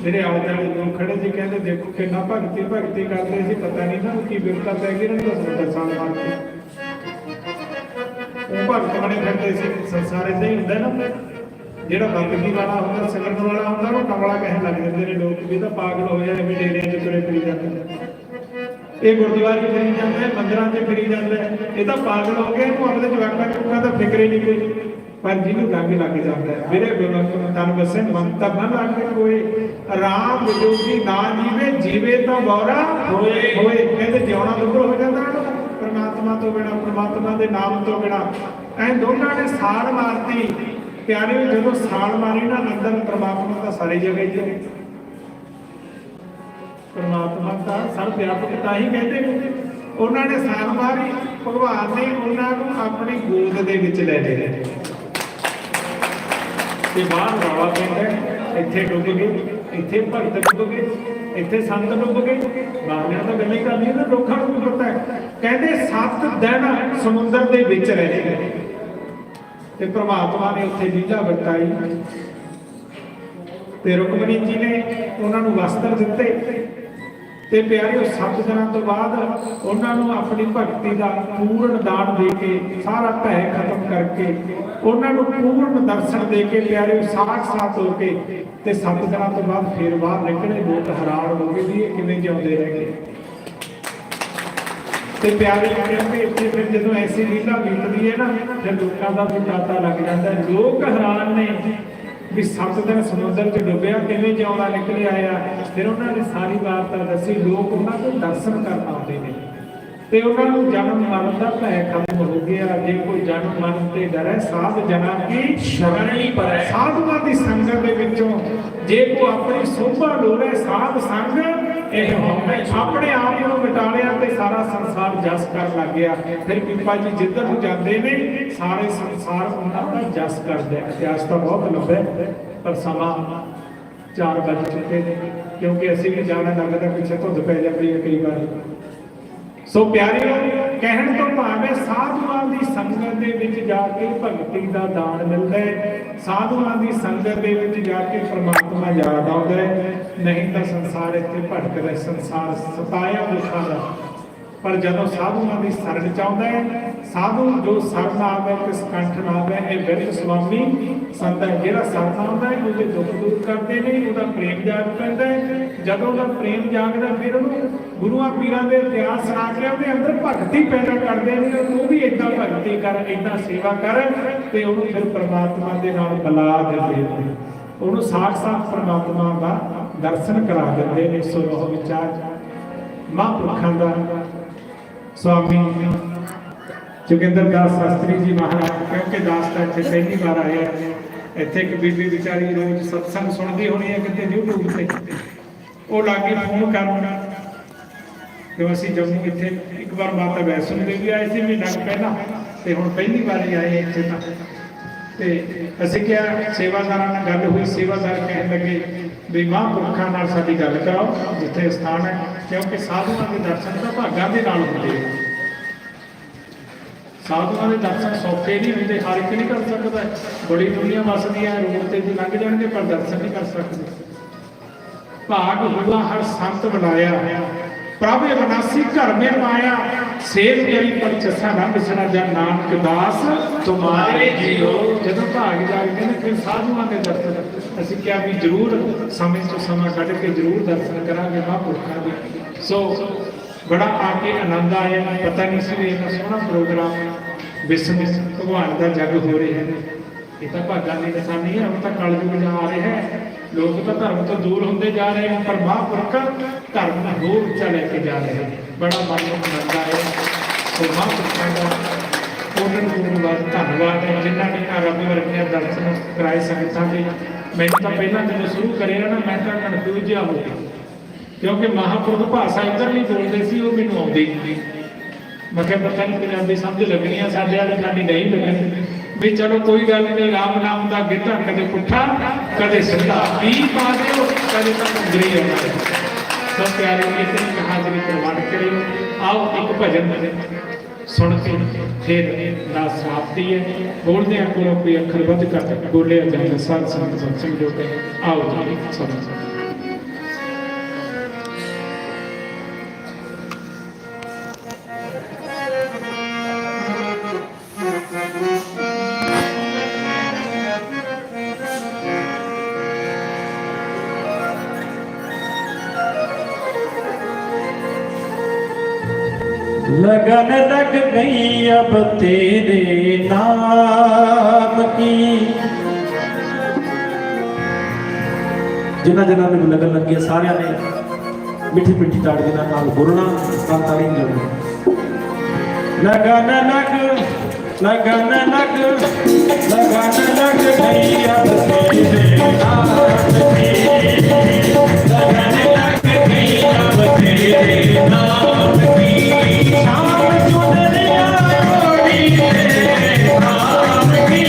ਜਿਹੜੇ ਆਲੇ ਦੁਆਲੇ ਲੋਕ ਖੜੇ ਸੀ ਕਹਿੰਦੇ ਦੇਖੋ ਕਿੰਨਾ ਭਗਤੀ ਕਰਦੇ ਸੀ, ਪਤਾ ਨਹੀਂ ਨਾ ਕੀ ਬਿਰਤਾ ਪੈ ਗਈ ਇਹਨਾਂ ਨੂੰ। ਸਮੁੰਦਰ ਸਾਲ ਮਾਰਤੀ ਉਹ ਭਗਤ ਬਣੇ ਫਿਰਦੇ ਸੀ। ਸੰਸਾਰ ਏਦਾਂ ਹੀ ਹੁੰਦਾ ਨਾ, ਜਿਹੜਾ ਬੰਦਗੀ ਵਾਲਾ ਹੁੰਦਾ, ਸਿਮਰਨ ਵਾਲਾ ਹੁੰਦਾ, ਉਹ ਕਮਲਾ ਕਹਿਣ ਲੱਗ ਜਾਂਦੇ ਨੇ ਲੋਕ ਵੀ ਤਾਂ ਪਾਗਲ ਹੋਇਆ, ਐਵੇਂ ਡੇਰਿਆਂ 'ਚ ਤੁਰੇ ਫਿਰੀ ਜਾਂਦੇ ਨੇ। ਇਹ ਗੁਰਦੁਆਰੇ ਫਿਰੀ ਜਾਂਦਾ, ਮੰਦਿਰਾਂ 'ਚ ਫਿਰੀ ਜਾਂਦਾ, ਇਹ ਤਾਂ ਪਾਗਲ ਹੋ ਗਿਆ। ਇਹਨੂੰ ਆਪਣੇ ਜਵਾਕਾਂ ਚੁੱਕਾਂ ਦਾ ਫਿਕਰ ਹੀ ਨਹੀਂ ਕੋਈ। ਪਰ ਜਿਹਨੂੰ ਰੰਗ ਲੱਗ ਜਾਂਦਾ ਮੇਰੇ ਗੁਰੂ ਤਨ ਵਸੇ ਮਨ ਤਾਂ ਨਾ ਲੱਗੇ ਕੋਈ। ਰਾਮ ਜੋਗੀ ਨਾ ਜੀਵੇ, ਜੀਵੇ ਤਾਂ ਬੌਰਾ ਹੋਏ। ਕਹਿੰਦੇ ਜਿਉਣਾ ਦੁੱਭਰ ਹੋ ਜਾਂਦਾ ਪਰਮਾਤਮਾ ਤੋਂ ਬਿਨਾਂ, ਪਰਮਾਤਮਾ ਦੇ ਨਾਮ ਤੋਂ ਬਿਨਾਂ। ਐ ਦੋਨਾਂ ਨੇ ਸਾਲ ਮਾਰਤੀ। ਪਿਆਰੇ ਜਦੋਂ ਸਾਲ ਮਾਰੀ ਨਾ, ਅੰਦਰ ਪਰਮਾਤਮਾ ਤਾਂ ਸਾਰੀ ਜਗ੍ਹਾ ਹੀ ਹੈ। ਪਰਮਾਤਮਾ ਤਾਂ ਸਰਵ ਵਿਆਪਕ ਤਾਂ ਹੀ ਕਹਿੰਦੇ ਨੇ। ਉਹਨਾਂ ਨੇ ਸਾਲ ਮਾਰੀ, ਭਗਵਾਨ ਨੇ ਉਹਨਾਂ ਨੂੰ ਆਪਣੀ ਗੋਦ ਦੇ ਵਿੱਚ ਲੈ ਲਿਆ। ਤੇ ਬਾਹਰ ਰੌਲਾ ਪੈਂਦਾ ਇੱਥੇ ਡੁੱਬ ਗਏ, ਇੱਥੇ ਭਗਤ ਡੁੱਬ ਗਏ, ਇੱਥੇ ਸੰਤ ਡੁੱਬ ਗਏ। ਬਾਹਰਲਿਆਂ ਤਾਂ ਗੱਲ ਹੀ ਕਰਨੀ ਹੈ, ਲੋਕਾਂ ਨੂੰ ਵੀ ਪਤਾ ਹੈ। ਕਹਿੰਦੇ 7 ਦਿਨ ਸਮੁੰਦਰ ਦੇ ਵਿੱਚ ਰਹੇ ਨੇ ਤੇ ਪ੍ਰਮਾਤਮਾ ਨੇ ਉੱਥੇ ਲੀਲਾ ਵਰਤਾਈ ਤੇ ਰੁਕਮਣੀ ਜੀ ਨੇ ਉਹਨਾਂ ਨੂੰ ਵਸਤਰ ਦਿੱਤੇ ਤੇ ਪਿਆਰਿਓ 7 ਦਿਨਾਂ ਤੋਂ ਬਾਅਦ ਉਹਨਾਂ ਨੂੰ ਆਪਣੀ ਭਗਤੀ ਦਾ ਪੂਰਨ ਦਾਨ ਦੇ ਕੇ ਸਾਰਾ ਭੈ ਖਤਮ ਕਰਕੇ ਉਹਨਾਂ ਨੂੰ ਪੂਰਨ ਦਰਸ਼ਨ ਦੇ ਕੇ ਪਿਆਰਿਓ ਸਾਖ ਹੋ ਕੇ ਤੇ 7 ਦਿਨਾਂ ਤੋਂ ਬਾਅਦ ਫੇਰ ਬਾਹਰ ਨਿਕਲੇ। ਲੋਕ ਹੈਰਾਨ ਹੋ ਗਏ ਵੀ ਇਹ ਕਿਵੇਂ ਜਿਉਂਦੇ ਰਹਿ ਗਏ। ਤੇ ਪਿਆਰੇ ਕਹਿੰਦੇ ਇੱਥੇ ਫਿਰ ਜਦੋਂ ਐਸੀ ਲੀਲਾ ਬੀਤਦੀ ਹੈ ਨਾ ਫਿਰ ਲੋਕਾਂ ਦਾ ਵੀ ਪਤਾ ਲੱਗ ਜਾਂਦਾ। ਲੋਕ ਹੈਰਾਨ ਨੇ ਵੀ 7 ਦਿਨ ਸਮੁੰਦਰ 'ਚ ਡੁੱਬਿਆ ਕਿਵੇਂ ਜਿਉਂਦਾ ਨਿਕਲ ਆਇਆ। ਫਿਰ ਉਹਨਾਂ ਨੇ ਸਾਰੀ ਵਾਰਤਾ ਦੱਸੀ। ਲੋਕ ਉਹਨਾਂ ਦੇ ਦਰਸ਼ਨ ਕਰਨ ਆਉਂਦੇ ਨੇ ਤੇ ਉਹਨਾਂ ਨੂੰ ਜਨਮ ਮਰਨ ਦਾ ਭੈ ਖਤਮ ਹੋ ਗਿਆ। ਜੇ ਕੋਈ ਜਨਮ ਮਰਨ ਤੇ ਡਰੇ ਸਾਧ ਜਨਾਂ ਕੀ ਸ਼ਰਣੀ ਪਰੈ। ਸਾਧੂਆਂ ਦੀ ਸੰਗਤ ਦੇ ਵਿੱਚੋਂ ਜੇ ਕੋ ਆਪਣੀ ਸੋਭਾ ਲੋੜੇ ਸਾਧ ਸੰਗ ਇਹ ਆਪਣੇ ਆਪ ਨੂੰ ਮਿਟਾ ਲਿਆ ਤੇ ਸਾਰਾ ਸੰਸਾਰ ਜਸ ਕਰਨ ਲੱਗ ਗਿਆ। ਫਿਰ ਪਿਪਾ ਜੀ ਜਿੱਧਰ ਨੂੰ ਜਾਂਦੇ ਨੇ ਸਾਰੇ ਸੰਸਾਰ ਉਹਨਾਂ ਦਾ ਜਸ ਕਰਦਾ। ਇਤਿਹਾਸ ਤਾਂ ਬਹੁਤ ਲੰਬਾ ਹੈ ਪਰ ਸਮਾਂ 4 ਵੱਜ ਚੁੱਕੇ ਨੇ ਕਿਉਂਕਿ ਅਸੀਂ ਵੀ ਜਾਣਾ ਲੱਗਦਾ ਪਿੱਛੇ ਧੁੰਦ ਪੈ ਜਾਂਦੀ ਹੈ ਕਈ ਵਾਰ। ਸੋ ਪਿਆਰਿਓ ਕਹਿਣ ਤੋਂ ਭਾਵੇਂ ਸਾਧੂਆਂ ਦੀ ਸੰਗਤ ਦੇ ਵਿੱਚ ਜਾ ਕੇ ਭਗਤੀ ਦਾ ਦਾਨ ਮਿਲਦਾ ਹੈ। ਸਾਧੂਆਂ ਦੀ ਸੰਗਤ ਦੇ ਵਿੱਚ ਜਾ ਕੇ ਪ੍ਰਮਾਤਮਾ ਯਾਦ ਆਉਂਦਾ ਹੈ। ਨਹੀਂ ਤਾਂ ਸੰਸਾਰ ਇੱਥੇ ਭਟਕਦਾ। ਸੰਸਾਰ ਸਤਾਇਆ ਦੁੱਖਾਂ ਦਾ। ਪਰ ਜਦੋਂ ਸਾਧੂਆਂ ਦੀ ਸ਼ਰਨ ਚ ਆਉਂਦਾ ਹੈ ਸਾਧੂ ਜੋ ਸ਼ਰਨ ਆਵੇ ਕਿਸ ਕੰਠ ਨਾ ਆਵੇ ਇਹ ਬਿਰਧ ਸੁਆਮੀ ਸੰਤ ਹੈ। ਜਿਹੜਾ ਸ਼ਰਨ ਆਉਂਦਾ ਹੈ ਉਹਦੇ ਦੁੱਖ ਦੂਰ ਕਰਦੇ ਨੇ, ਉਹਦਾ ਪ੍ਰੇਮ ਜਾਗ ਪੈਂਦਾ ਹੈ। ਜਦੋਂ ਉਹਦਾ ਪ੍ਰੇਮ ਜਾਗਦਾ ਫਿਰ ਉਹਨੂੰ ਗੁਰੂਆਂ ਪੀਰਾਂ ਦੇ ਇਤਿਹਾਸ ਸੁਣਾ ਕੇ ਉਹਦੇ ਅੰਦਰ ਭਗਤੀ ਪੈਦਾ ਕਰਦੇ ਨੇ। ਤੂੰ ਵੀ ਏਦਾਂ ਭਗਤੀ ਕਰ, ਏਦਾਂ ਸੇਵਾ ਕਰ ਤੇ ਉਹਨੂੰ ਫਿਰ ਪ੍ਰਮਾਤਮਾ ਦੇ ਨਾਲ ਮਿਲਾ ਦਿੰਦੇ ਨੇ। ਉਹਨੂੰ ਸਾਖਾਤ ਪ੍ਰਮਾਤਮਾ ਦਾ ਦਰਸ਼ਨ ਕਰਾ ਦਿੰਦੇ ਨੇ। ਸੋ ਉਹ ਵਿਚਾਰ ਮਹਾਂਪੁਰਖਾਂ ਦਾ स्वामी जोगिंदर दास शास्त्री जी महाराज क्योंकि दास का इतने पहली बार आए इतने एक बीबी बेचारी रोज सत्संग सुनती होनी है कितने यूट्यूब से वो लागे फोन करना तो असी जम्मू इतने एक बार माता वैष्णो देवी आए थे महीना पहला तो हुण पहली बार ही आए इतने तो असी क्या सेवादार गल हुई। सेवादार कह लगे भी महापुरखों नाल साडी गल कराओ जिथे स्थान है क्योंकि साधुओं के दर्शन तो भागां दे नाल हुंदे। साधुओं के दर्शन सौखे नहीं होंगे, हर एक नहीं कर सकता। बड़ी दुनिया वसदी है रोड से भी लंघ जाएंगे पर दर्शन नहीं कर सकते। भाग हुआ हर संत बुलाया प्रभ अविनाशी घर में माया सेव करी पर चसा ना बिसरा जन नानक दास तुम्हारे जियो। जदों भाग जागते हैं फिर साधुओं के दर्शन असीं क्या भी जरूर समय तो समय कढ़ के जरूर दर्शन करांगे महापुरखों के। सो बड़ा आके आनंद आया। पता नहीं सी इतना सोहना प्रोग्राम विष्णु भगवान का जग हो रहा है। ये तो भागां की निशानी है। अब तो कलयुग आ रहा है। लोग तो धर्म तो दूर होंगे जा रहे हैं पर महापुरख धर्म का होर उच्चा लेके जा रहे हैं। बड़ा मन को आनंद आया। तो महापुरखों का पूर्णवाद धन्यवाद है जिन्होंने रब वर्गिया दर्शन कराए संगतां दे। मैंने तो पहला जो शुरू करे ना मैं तो कन्फ्यूज जिहा हो गया क्योंकि महापुरख भाषा इधर नहीं बोलते सी वो मैनूं आउंदी नहीं। मैं क्या पता नहीं पंजाबी समझ लगनी है साडे वाले साडी नहीं लगनी भी चलो कोई गल नहीं। राम नाम का गिद्धा कदे पुट्ठा कदे सिद्धा भी पा दो कदे तक अंदरी आना। सब प्यारे इतनी हाजरी करवान करियो। आओ एक भजन सुन के फिर दास समाप्ति है। बोलते हैं कोई कोई अखर बद कर बोले जाए साध संगत सत्संग जो आओ जी सब लगन लग गई अब तेरे नाम की। जिन्ना जिन्ना में लगन लग गया सारिया ने मिठी मिठी ताड़ी के नाल बोलना नाल ताड़ी लगनी। लगन लग लगन लग लगन लग गई अब तेरे नाम की। लगन लग गई अब तेरे नाम की। शाम सुनरिया जोड़ी तेरे नाम की।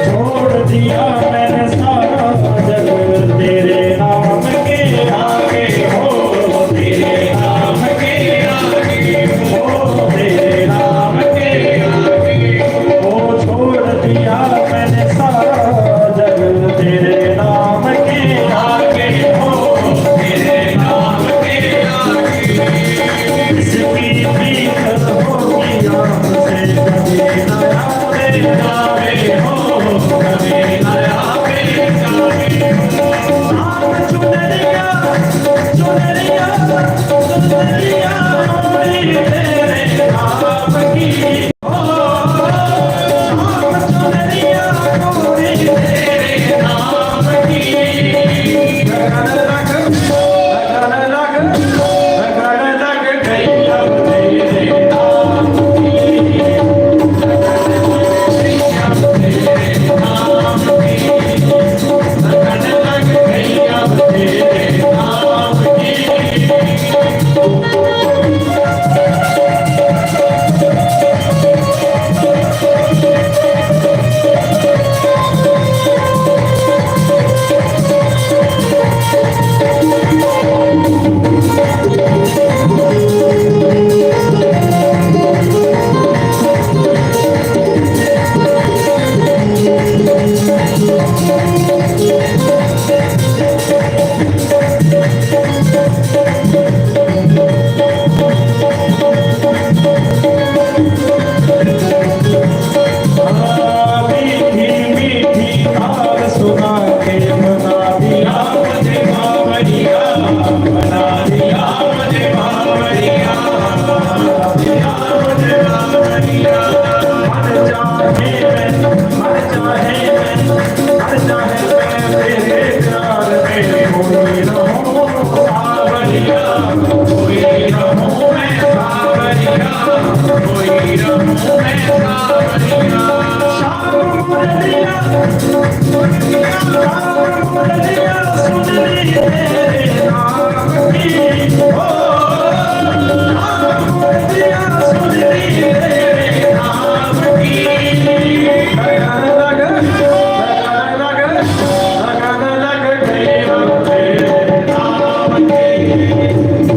छोड़ दिया मैंने सारा जग तेरे नाम के आगे हो, तेरे नाम के आगे हो, तेरे नाम के आगे हो। छोड़ दिया मैंने सारा जग तेरे नाम के आगे हो, तेरे नाम के आगे। इसकी प्रीत होगी आपसे कभी न आवे जावे हो, कभी न आवे जावे हो। आप चुनरिया चुनरिया चुनरिया मोरी तेरे नाम की हो, आप चुनरिया मोरी तेरे नाम की। लगन लग गई अब तेरे नाम की, अब तेरे नाम की, लगन लग गई अब तेरे नाम की। मीठी मीठी तार सुना के बना दिया मुझे बावरिया, बना दिया मुझे बावरिया, बना दिया मुझे बावरिया। मन चाहे मैं, मन चाहे मैं, मन चाहे मैं तेरे प्यार में खोई रहूं सावरिया, खोई रहूं मैं सावरिया, खोई रहूं मैं सावरिया। शाम मुरलिया मुरलिया सुन ली तेरे नाम की हो, शाम मुरलिया सुन ली तेरे नाम की। लगन लग गई अब तेरे नाम की,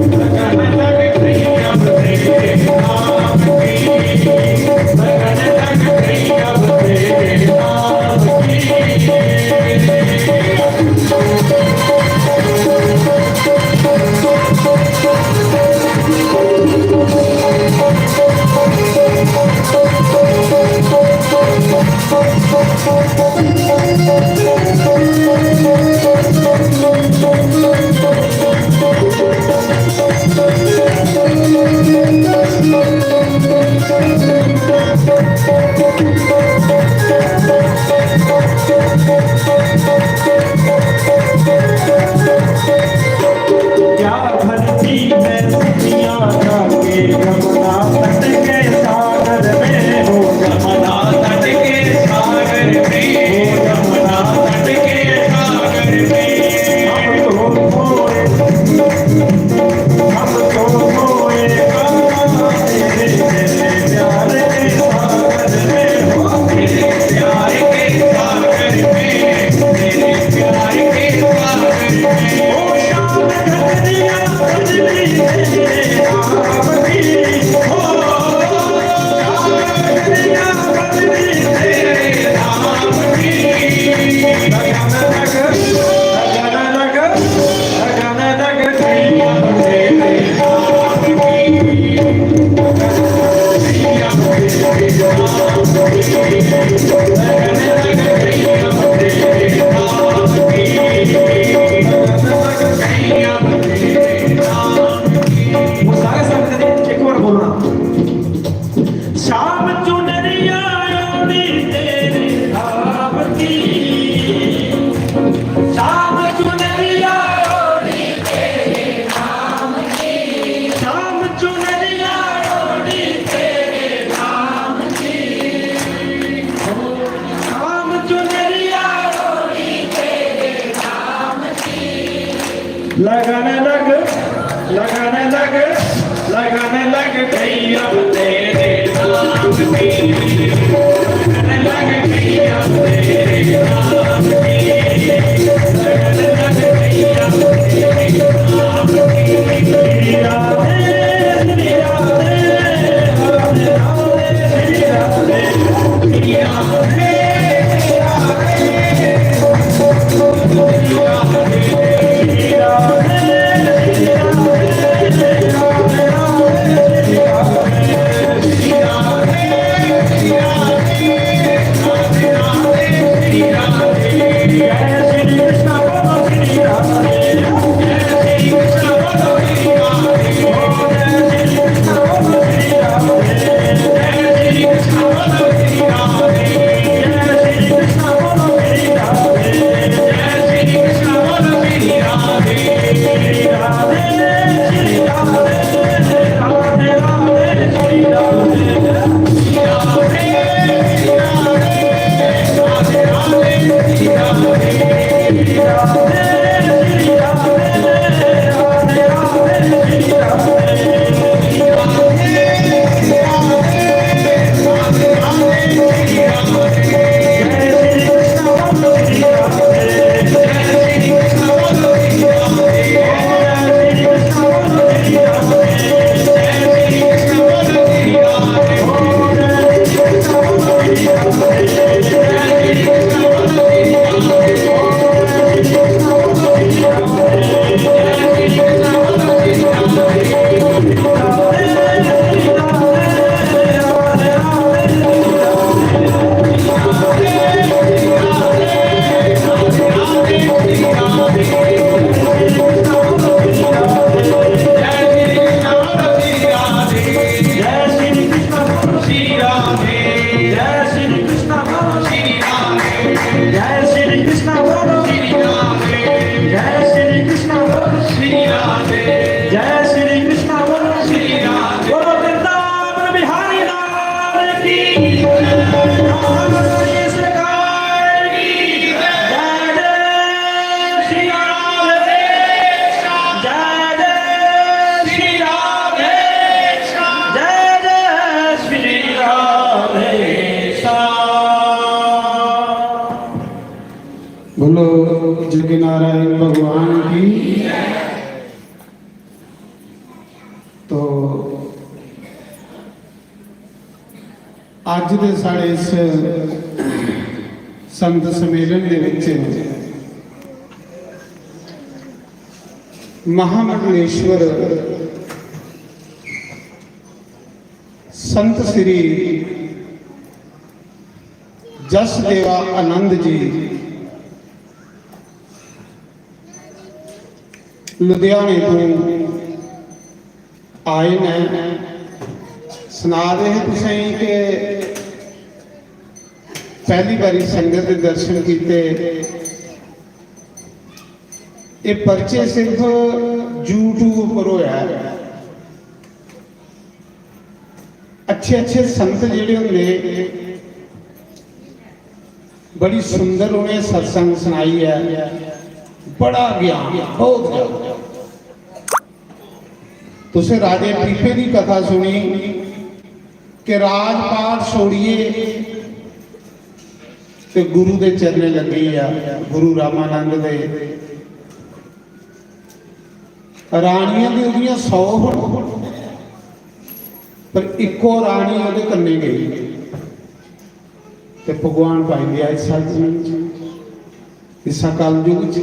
लगन लग गई अब तेरे नाम की, लगन लग गई अब तेरे नाम की। क्या भरती में दुनिया जाके यमुना तट के सागर में हो, यमुना तट के सागर में हो, यमुना तट के सागर में। हम तो मोए तेरे प्यार के सागर में हो, तेरे प्यार के सागर में, तेरे प्यार के सागर में। ओ शाम गगरिया बजली तेरे नाम की हो, शाम गगरिया बजली तेरे नाम की। लगन लग गई अब तेरे नाम की, लगन लग गई अब तेरे नाम की, लगन लग गई अब तेरे नाम की, लगन लग गई अब तेरे नाम की। वो सारे शब्द एक बार बोलना। लगाने लग लगाने लग लगाने लग गई अब तेरे नाम की लगाने लग गई अब तेरे नाम की लगाने लग गई अब तेरे नाम की राधे श्री राधे राधे राधे श्री राधे श्री राधे बोलो जगन्नारायण भगवान की। तो अज दे साढ़े इस संत सम्मेलन दे विच महामंडलेश्वर संत श्री जसदेवा आनंद जी लुधियाने तो आए ने। सुना रहे तुसें कि पहली बारी संगत के दर्शन किए। ये परचे सिर्फ यूट्यूब पर होया। अच्छे अच्छे संत जिहड़े होंदे बड़ी सुंदर उन्हें सत्संग सुनाई है, बड़ा ज्ञान, बहुत ज्ञान। तुसें राजे पीपे की कथा सुनी कि राजपाट छोड़िए ते गुरु के चरने लगी आ। गुरु रामानंद दे रानियां दी उहदियां 100 होण पर इको रानी उहदे कन्ने गई ते भगवान पाई दिया इस इस कल युग च।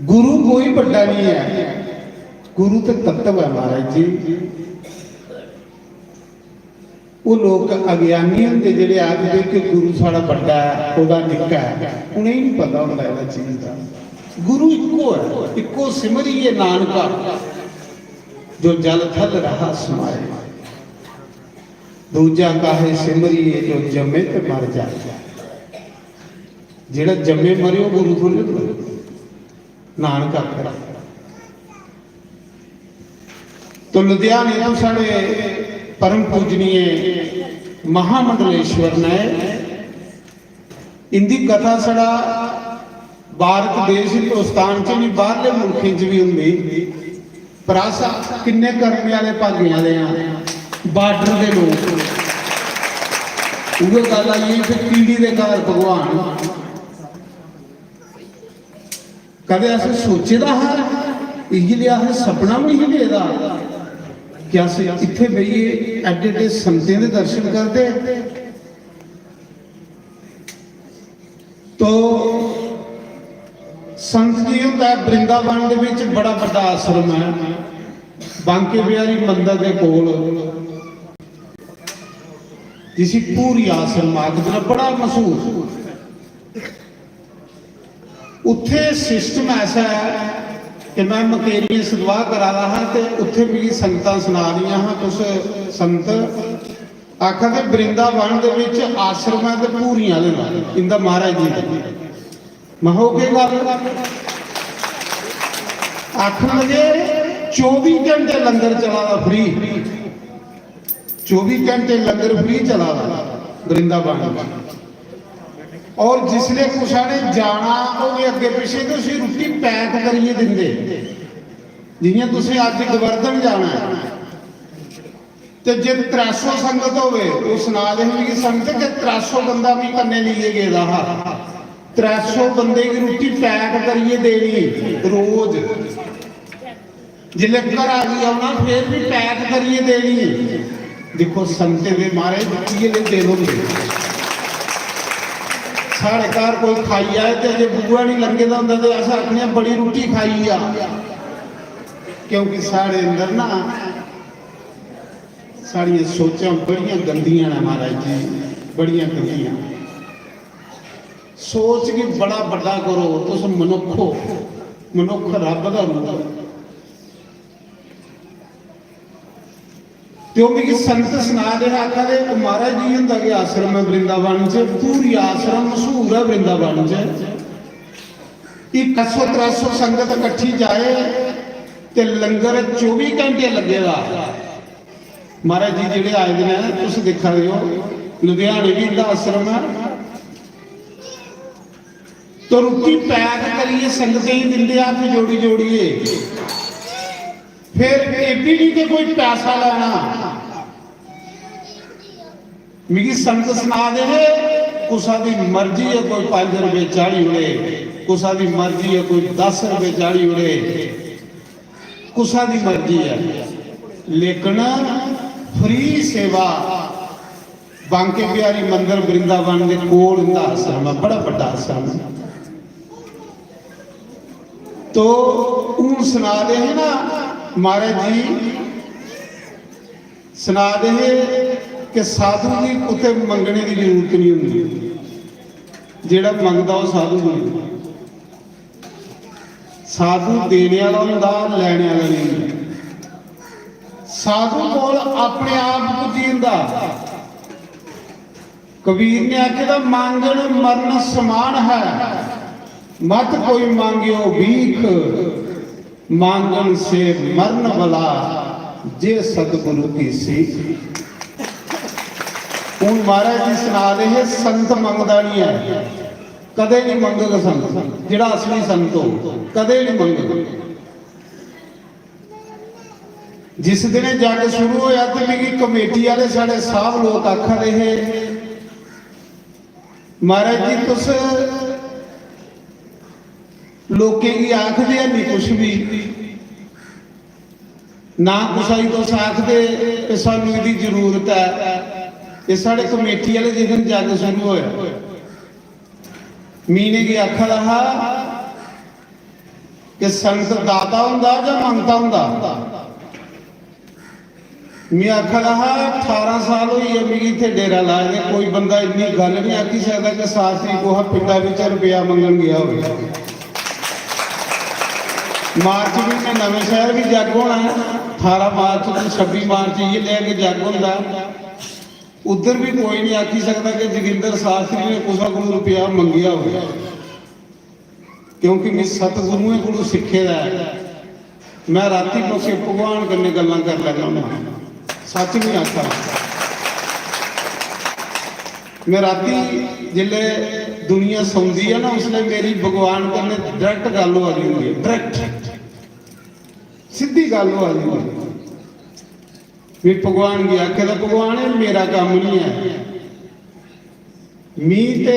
गुरु कोई बड़ा नहीं है, गुरु तो तत्व है महाराज जी। वो लोग अज्ञानी होंगे जिहड़े आखदे कि गुरु साड़ा बड़ा है, ओदा निक्का है, उन्हें नहीं पता होंदा इस चीज का। गुरु इको है, इको सिमरिए नानका जो जल थल रहा समाए। दूजा काहे सिमरिए जो जमे ते मर जाए। जिहड़ा जमे मरे वो गुरु थोड़े नानका करा। तो लुधियाने तो साढ़े परम पूजनीय महामंडलेश्वर ने इंदी कथा सड़ा भारत देश हिंदुस्तान च नहीं बाहरले मुल्कों च भी होंगी पर अस किन्ने करने वाले भागे वाले हैं बार्डर के लोग वो गल आई कि कीड़ी के घर भगवान कदे अस सोचे दा है इसलिए अस सपना भी नहीं लेदा कि अस इत्थे बहिए एडे एडे संतें दे दर्शन करते तो संत जी होंदा वृंदावन दे विच बड़ा बड़ा आश्रम है बांके बिहारी मंदिर के कोल जिसी पूरी आश्रम आखदे बड़ा मशहूर उत्थे सिस्टम ऐसा है कि मैं मकेरियां सदवाह करा रहा तो उत्थे मेरी संगतां सुना रही हाँ कुछ संत आखा कि वृंदावन दे विच आश्रम है तो पूरियां दे नाल इंदा महाराज जी दा मैं हो के गल आखन लगे 24 घंटे लंगर चला फ्री 24 घंटे लंगर फ्री चला वृंदावन और जिसले कुछा ने जाना वो अगे पिछे तो रोटी पैक करिए देंगे जियां तुसीं अज गोवर्धन जाना है तो जे 300 संगत होवे वो सुना दे कि संगत के 300 बंदा भी कन्ने लीए गए 300 बंदे की रोटी पैक करिए देनी रोज जिले घर आ गई आना फिर भी पैक करिए देनी देखो संते दे मारे ये दे दोगे साढ़े घर कोई खाई आए तो जे बुआ नहीं लंघे का होंगे तो अस आखने बड़ी रोटी खाई आ क्योंकि साढ़े अंदर ना साड़ियाँ सोचां बड़ियां गंदियां ने महाराज जी बड़ियां गंदियां सोच के बड़ा बड़ा करो तुस मनुखो मनुख रब का रूप तो मेरी संत सुना दे आखा दे महाराज जी होंदा कि आश्रम है वृंदावन च पूरी आश्रम मशहूर है वृंदावन च 100-300 संगत इकट्ठी जाए ते लंगर 24 घंटे लगेगा महाराज जी जेडे आए दिन है तुम देखा रहे हो लुधियाने भी इनका आश्रम है तो रोटी पैक करिए संगतें ही दिंदे हाथ जोड़ी जोड़िए फिर ये भी नहीं कि कोई पैसा लेना मेरी संत सुना दे कुसा की मर्जी है कोई 5 रुपए चाड़ी उड़े कुसा की मर्जी है कोई 10 रुपए चाड़ी उड़े कुसा की मर्जी है लेकिन फ्री सेवा बांके बिहारी मंदिर वृंदावन के कोल इनका आश्रम है बड़ा बड़ा आश्रम है तो उन सुना दे है ना महाराज जी सुना दे कि साधु की उत्ते मंगने की जरूरत नहीं होंगी जेड़ा मंगता वो साधु नहीं साधु देने वाला होंदा लैने वाला नहीं साधु कोल अपने आप को जींदा कबीर ने आखेदा मांगण मरण समान है मत कोई मांगियो भीख मांगन से मरण वाला जे सतगुरु की सीख हूँ महाराज जी सुना रहे संत मंगदा नहीं है कदे नहीं मंगेगा संत जिहड़ा असली संत हो कदे नहीं मंगेगा जिस दिन जग शुरू होया तो मेरी कमेटी वाले साढ़े साहब लोग आख रहे महाराज जी तुस लोकें की आखदे नहीं कुछ भी ना कुछ आई तो आखदे सानू इसकी जरूरत है ये साढ़े कमेटी वाले जिस दिन जग शुरू होया मीने की आख रहा कि संत दाता हुंदा जां मंगता हुंदा मैं आख रहा 18 साल हुई है मेरी इतने डेरा लाए दे कोई बंदा इन्नी गल नहीं आखी सकता कि शास्त्री को पिंडा विच रुपया मंगन गया हो मार्च भी में नवे शहर भी जग होना है 18 मार्च को 26 मार्च ये लेके जग होंदा उधर भी कोई नहीं आखी सकता कि जोगिंदर शास्त्री ने कुछ को रुपया मंगिया हो क्योंकि मैं सतगुरुओं को सीखे दा मैं राती पक्षे भगवान कन्ने गल्लां कर लगा सच नहीं आखा मैं राती जिले दुनिया सौंदी है ना उसने मेरी भगवान कन्ने डायरेक्ट गल हो रही हुंदी है, डायरेक्ट सीधी गल हो रही हुंदी है भी भगवान की आखे तो भगवान है मेरा काम नहीं है, मीह ते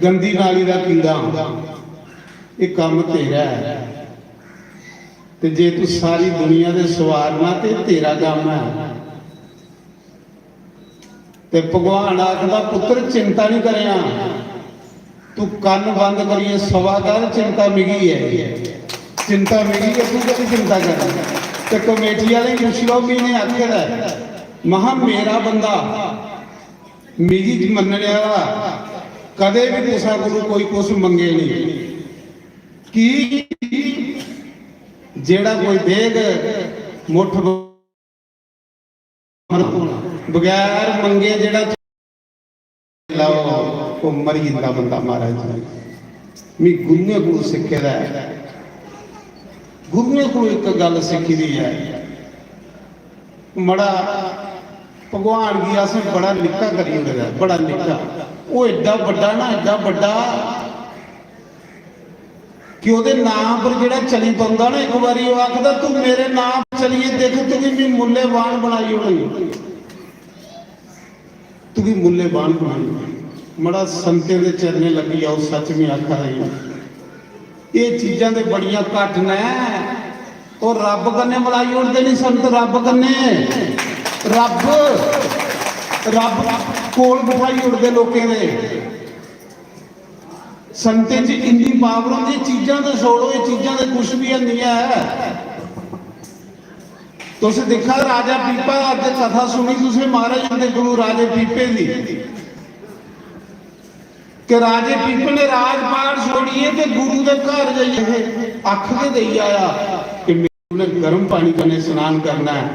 गंदी नाली का कीड़ा ये काम तेरा है ते जे तू सारी दुनिया दे सवारना ते तेरा काम है। ते भगवान आखदा पुत्र चिंता नहीं करिया, तू कन्न बंद करिए सवा कर चिंता मिगी है, चिंता मिगी है तू कभी चिंता कर। ते कमेटी वाले मुश्किलों भी ने आखे महा मेरा बंदा मिगी मनने वाला कदे भी तुसा कोलों कोई कुछ मंगे नहीं कि जेड़ा कोई देग मुठ बगैर मंगे जेड़ा वो मरी जिंदा बंदा महाराज मैं गुरुए को सिखे दा गुरुए को एक गल सीखी दी है बड़ा भगवान की अस बड़ा निक्का करी ओड़े बड़ा निक्का वो एडा बड़ा ना एडा बड़ा कि ਉਹਦੇ नाम पर ਜਿਹੜਾ चली पाਉਂਦਾ ना एक बारी वो आखदा तू मेरे नाम चलिए देख तू भी मूल्यवान बनाई होनी तू भी मूल्यवान बनाई बड़ा संते दे चरने लगी आओ सच में आखा रही ये चीज़ां दे बड़ियां घट ने और रब कन्ने मलाई उड़ते नहीं संत रब कन्ने रब रब कोल बिठाई उड़ते लोगों दे संते च इन्नी पावर होंदी चीज़ां तो छोड़ो ये चीज़ां तो कुछ भी नहीं है। तुस देखा राजा पीपा अज कथा सुनी तुसे महाराज के गुरु राजे पीपे की कि राजे पीपे ने राजपाट छोड़िए तो गुरु के घर जाइए अख के दे आया कि मैंने गर्म पानी कने स्नान करना है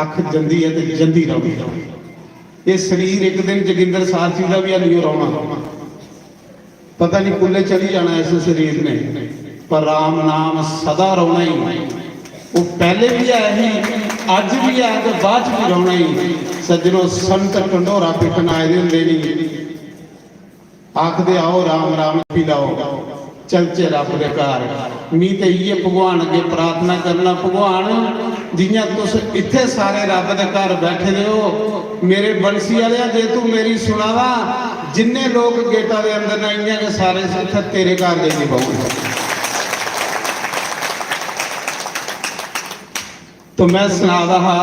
अख जंदी है तो जंदी रही ये शरीर एक दिन जोगिंदर साहब जी का भी नहीं रोना पता नहीं कुल्ले चली जाना इस शरीर ने पर राम नाम सदा रोना ही वो पहले भी है ही अज भी है तो बाद भी रोना ही सज्जनों संत ढंडोरा पिटन आए होंगे नहीं आखदे आओ राम राम पी लाओ चलचे रब दे घर मी तो ये भगवान अगे प्रार्थना करना भगवान जियां तुस इत्थे सारे रब दे घर बैठे हो मेरे बंसी वाले जे तू मेरी सुनावा जिन्ने लोग गेटा के अंदर नहीं के सारे इत्थे तेरे घर दे पाऊंगा। तो मैं सुना रहा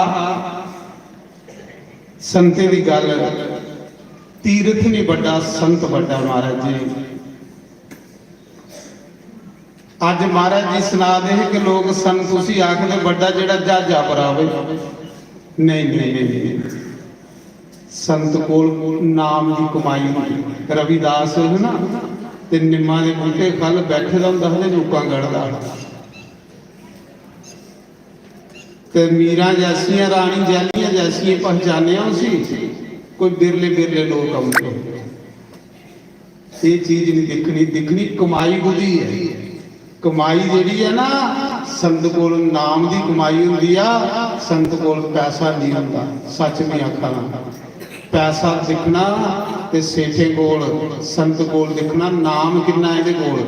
संते की गल तीर्थ नहीं बड़ा संत बड़ा महाराज जी अज महाराज जी सुना दे कि लोग संत तुसी आखदे बड़ा जेड़ा जहाजा पर आवे नहीं नहीं नहीं संत कोल नाम की कमाई रविदास है ना ते निम्मा के बूटे खल बैठे दा हुंदा हले लोकां गढ़दा ते मीरा जैसियां रानी जैलियां जैसियां पहचानिया उसी कोई बिरले बिरले लोग आउंदे ये चीज नहीं दिखनी दिखनी कमाई बुधी है कमाई जिहड़ी है ना संत कोल नाम की कमाई हुंदी आ संत कोल पैसा नहीं हुंदा सच में आखा पैसा दिखना ते सेठे कोल संत कोल दिखना नाम कितना इहदे कोल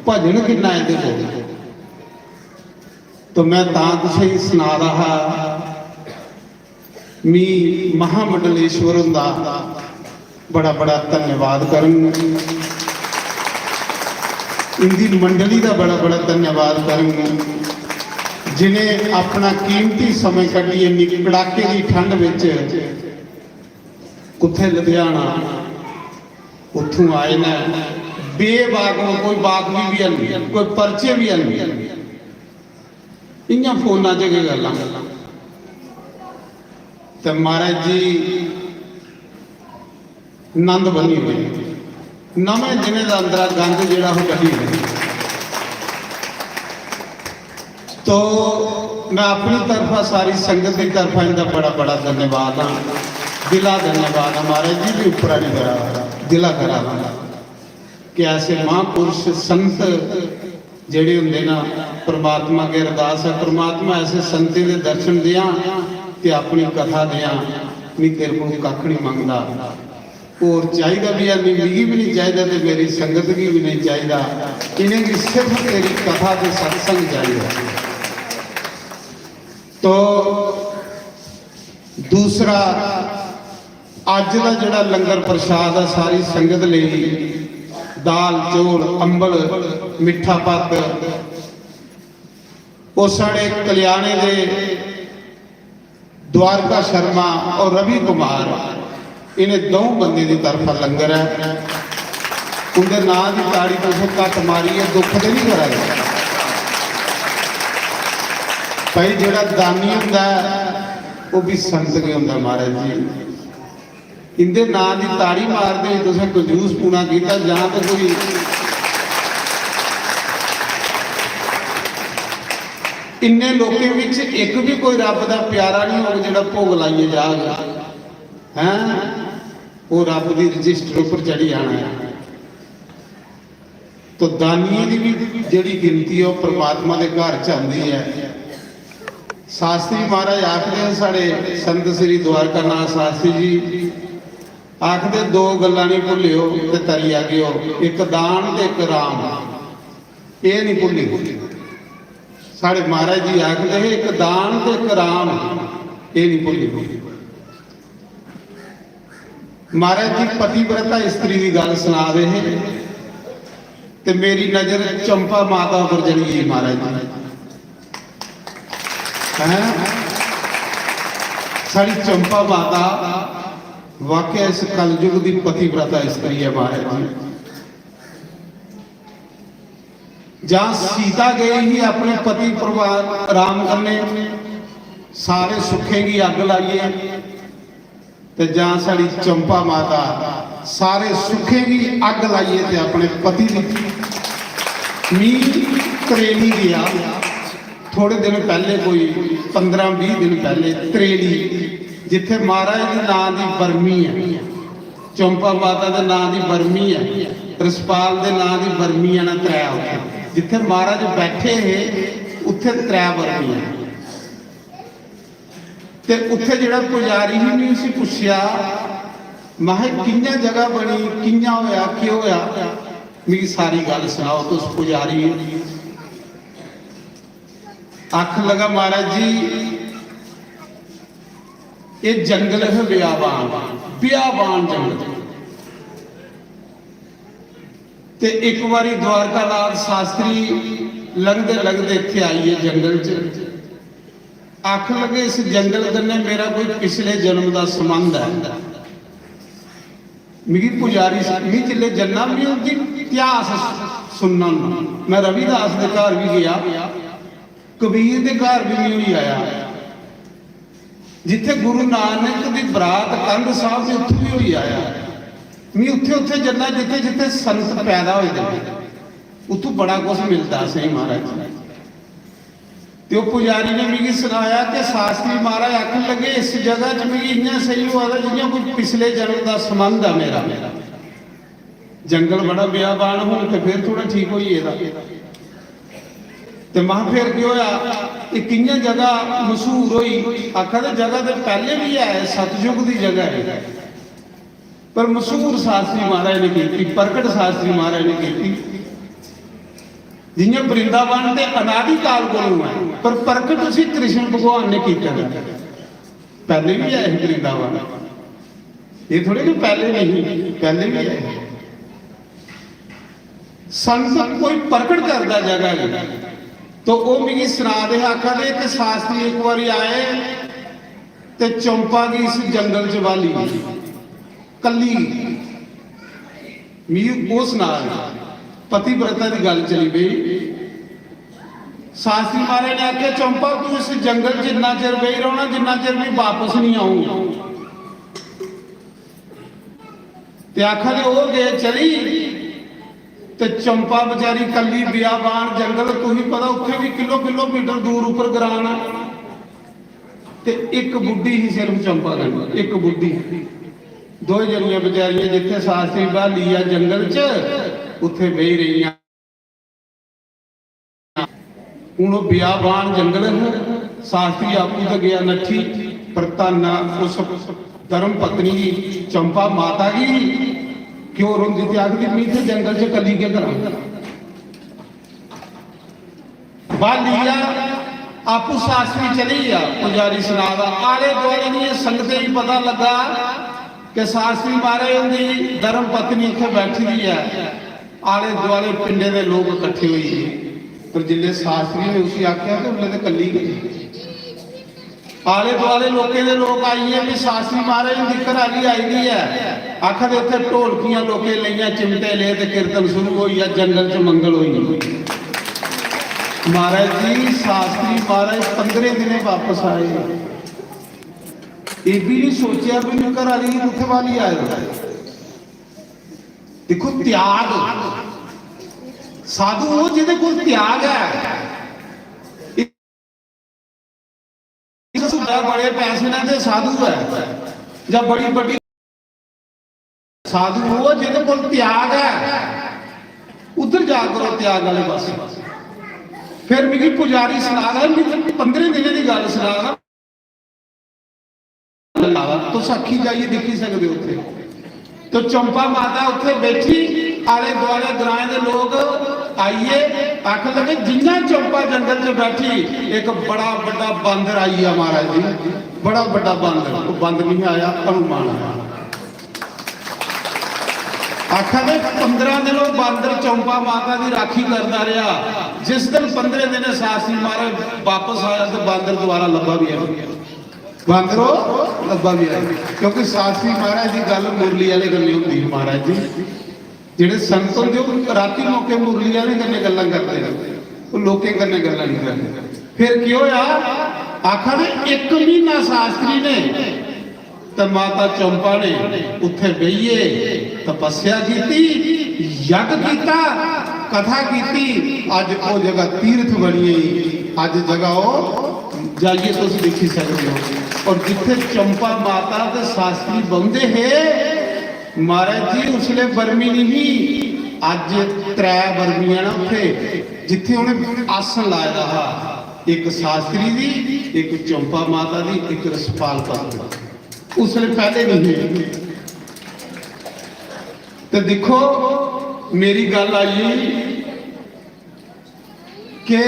भजन कितना इहदे कोल। तो मैं तुसें सुना रहा मी महामंडलेश्वर हुंदा बड़ा बड़ा धन्यवाद करन इनकी मंडली का बड़ा बड़ा धन्यवाद करूंगा जिन्हें अपना कीमती समय कढ़ी इन्नी कड़ाके की ठंड विच कुत्थे लुधियाना उत्थों आए ना बेबाक कोई बाकवी भी है कोई परचे भी है इं फोना च गल तो महाराज जी नंद बनी हुई नवे जिन्हें का अंदर गंद जोड़ा कढ़ी तो मैं अपनी तरफा सारी संगत की तरफा इनका बड़ा बड़ा धन्यवाद हाँ दिला धन्यवाद महाराज जी भी उपरा नहीं करा दिला करा कि ऐसे महापुरुष संत जेड़े होंगे ना परमात्मा के अरदास है परमात्मा ऐसे संतें के दर्शन दिया कि अपनी कथा दिया नहीं तेरे को कख नहीं मंगता और चाहिए भी है मिगी भी नहीं चाहिए तो मेरी संगत की भी नहीं चाहिए इन्हें की सिर्फ तेरी कथा के सत्संग चाहिए। तो दूसरा अज का जोड़ा लंगर प्रसाद है सारी संगत ले दाल चौल अंबल मिठा पत वो साढ़े कल्याणे दे द्वारका शर्मा और रवि कुमार इन्हें दो बंदे की तरफा लंगर है उनके नां की ताड़ी तुम घट मारी है दुख तो नहीं करा भाई जोड़ा दानी होंगे वो भी संत के होंगे महाराज जी इनके नां की ताड़ी मारते तुसें कंजूस पूना किया जहाँ तो कोई इन्ने लोगों विच एक भी कोई रब का प्यारा नहीं होगा जो भोग लाइए जाएगा हैं वो रब की रजिस्टर उपर चढ़ी जाना है। तो दानियों की भी जी गिनती है वह परमात्मा के घर च आती है। शास्त्री महाराज आखते हैं साढ़े संत श्री द्वारका नाथ शास्त्री जी आखते दो गल्लां नहीं भुल्लियो ते तरी आ गयो एक दान ते एक राम ये नहीं भुल्ली। साढ़े महाराज जी आखते हैं एक दान ते एक राम ये नहीं भुल्ली। महाराज जी पतिव्रता स्त्री की गल सुना रहे हैं ते मेरी नजर चंपा माता पर चली गई। महाराज जी हैं साड़ी चंपा माता वाकई इस कलयुग की पतिव्रता स्त्री है। महाराज जी जहाँ सीता गई ही अपने पति परिवार राम करने सारे सुखे की अग लाइए ते जहाँ साड़ी चंपा माता सारे सुखे की अग लाइए ते अपने पति मी त्रेली गया थोड़े दिन पहले कोई 15-20 दिन पहले त्रेली जिथे महाराज के नाम की बरमी है चंपा माता के नाम की बरमी है रसपाल के नाम की बरमी है ना त्रै जिथे महाराज बैठे है उत्थे त्रै बरमी है। ते उत्थे जिहड़ा पुजारी ही नहीं उसी पुछया माहे किंया जगह बनी किंया होया क्यों होया मेरी सारी गल सुनाओ। तो उस पुजारी आख लगा महाराज जी ये जंगल है बियाबान जंगल ते एक बारी द्वारका नाथ शास्त्री लगते लगते इत्थे आइए जंगल च आख लगे इस जंगल कन्ने मेरा कोई पिछले जन्म का संबंध है। मिगी पुजारी मी जिले जन्ना भी उसकी इतिहास सुनना मैं रविदास के घर भी गया कबीर के घर भी नहीं हुई आया जिथे गुरु नानक की बरात कंध साहब से उत्थे भी हुई आया मैं उत्थे उत्थे जन्ना जिथे जिथे संत पैदा होते उतों बड़ा कुछ मिलता सही महाराज। तो पुजारी ने मिगी सुनाया कि शास्त्री महाराज आखन लगे इस जगह च मिगी इन्ना सही हुआ था जियां कोई पिछले जन्म का संबंध है मेरा जंगल बड़ा बियाबान हो तो फिर थोड़ा ठीक होइए तो महा फिर की होया ये किंया जगह मशहूर हुई आखा तो जगह तो पहले भी है सतयुग की जगह है पर मशहूर शास्त्री महाराज ने की प्रकट शास्त्री महाराज ने की जियां वृंदावन के अनादि काल को है पर प्रकट उसी कृष्ण भगवान ने किया पहले भी है वृंदावन ये थोड़े कि पहले नहीं पहले भी है संत कोई प्रकट करता जगह है। तो वो मिगी सुना दे आखा दे कि शास्त्री एक बार आए ते चंपा की इस जंगल च वाली कली मी वो सुना पतिव्रता की गल चली गई। शास्त्री महाराज ने आख्या चंपा तू इस जंगल च जिन्ना चिर बही रहना जिन्ना चिर भी वापस नहीं आऊँ ते आखा दे वो गए चली ते चंपा बेचारी कली बियाबान जंगल तुम्हें पता उत्थे भी किलोमीटर दूर ऊपर ग्राना ते एक बुढ़ी ही सिर्फ चंपा करनी एक बुढ़ी दो जनियां बेचारियां जिथे शास्त्री बहाली है जंगल च उत्थे बही रही हूँ बियाबान जंगल है शास्त्री आपू तो गया नठी पर ताना उस धर्म पत्नी चंपा माता की क्यों रोंदी थी? आखिर मी थे जंगल च कली के करा लिया आपू शास्त्री चली गया पुजारी सुनादा आले दुआले दी संगते ही पता लगा कि शास्त्री मारे उनकी धर्म पत्नी इत्थे बैठी दी है। आले दुआले पिंडे दे लोग इकट्ठे हुए पर जिले शास्त्री ने उसी आख्या कि उन्हें तो कली गई। आले दुआले लोके दे लोग आइए भी शास्त्री महाराज उनकी घराली आई दी है। आखर उत्थे ढोलकियां लोके लईयां चिमटे ले ते कीर्तन शुरू हुई है जंगल च मंगल हुई। महाराज जी शास्त्री महाराज 15 दिन वापस आए। ये भी नहीं सोचा भी मैं घराली उत्थे वाली आया। देखो त्याग साधु वो जिहदे कोल त्याग है। बड़े पैसे ना ते साधु है या बड़ी बड़ी साधु वो जिहदे कोल त्याग है उधर जा करो त्याग वाले पासे। फिर मिगी पुजारी सुना रहा 15 दिन की गल सुना रहा तो साखी जाइए देखी सकते उत्थे। तो चंपा माता उत्थे बैठी आले दुआले ग्रां दे लोग आइए आख लगे जिन्ना चंपा जंगल च बैठी एक बड़ा बड़ा बंदर आई है महाराज जी। बड़ा बड़ा बंदर वो बंदर नहीं आया हनुमान आया। आखा ने 15 दिन बंदर चंपा माता की राखी करता रहा। जिस दिन 15 दिन शास्त्री महाराज वापस आया तो बंदर दोबारा लब्भा भी आया। बंदरो लब्भा भी आया क्योंकि शास्त्री महाराज की गल मुरली वाले गले होंगी। महाराज जी जेडे संत होंगे राती मौके मुरली वाले कन्ने गल्लां करते हैं वो लोकें कन्ने गल्लां नहीं करते। फिर की होया आखा ने 1 महीना शास्त्री ने तो माता चंपा ने उत्थे बहिए तपस्या की यज्ञ किया कथा की। अज वो जगह तीर्थ बनी अज जगह वो जाइए तो देखी सकते हो। और जिथे चंपा माता के शास्त्री बंदे है महाराज जी उसले बर्मी नहीं अज 3 बर्मियां ना उथे जिथे उन्हें आसन लाया रहा। एक शास्त्री दी एक चंपा माता दी एक रसपाल पात्र उसले पहले नहीं। तो देखो मेरी गल आई कि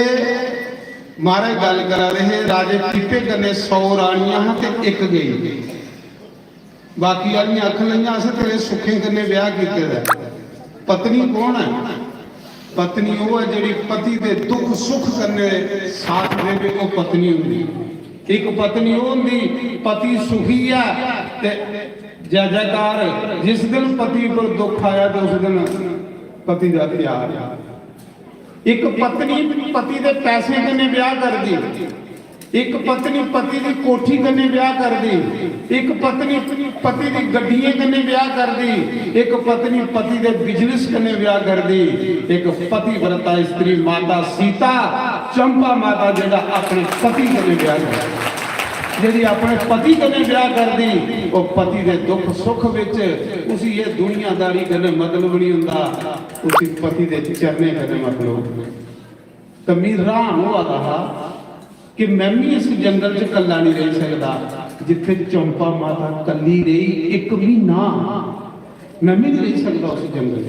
महाराज गल करा रहे राजे पीपे कन्ने 100 रानियां ते 1 गई बाकी वाली अख लईयां अस तेरे सुखे कन्ने ब्याह कीते। पत्नी कौन है? पत्नी वो है जिहड़ी पति दे दुख सुख कन्ने साथ देवे वो पत्नी हुंदी। एक पत्नी वो हुंदी पति सुखी है ते जय जयकार। जिस दिन पति पर दुख आया तो उस दिन पति का प्यार। एक पत्नी पति दे पैसे कन्ने ब्याह कर दी। एक पत्नी पति की कोठी कन्ने ब्याह कर दी। एक पत्नी पति की गड्डियां कन्ने ब्याह कर दी। एक पत्नी पति के बिजनेस कन्ने ब्याह कर दी। एक पति व्रता स्त्री माता सीता चंपा माता जिहड़ा अपने पति कन्ने ब्याह कर जी अपने पति कन्ने ब्याह कर दी। वो पति के दुख सुख विच उसी ये दुनियादारी कन्ने मतलब नहीं हुंदा उसी पति के चरने कन्ने मतलब। तो मैं हैरान हुआ रहा कि मैं भी इस जंगल च कला नहीं रह सकता जिथे चंपा माता कली रही 1 महीना। मैं भी नहीं रह सकता उस जंगल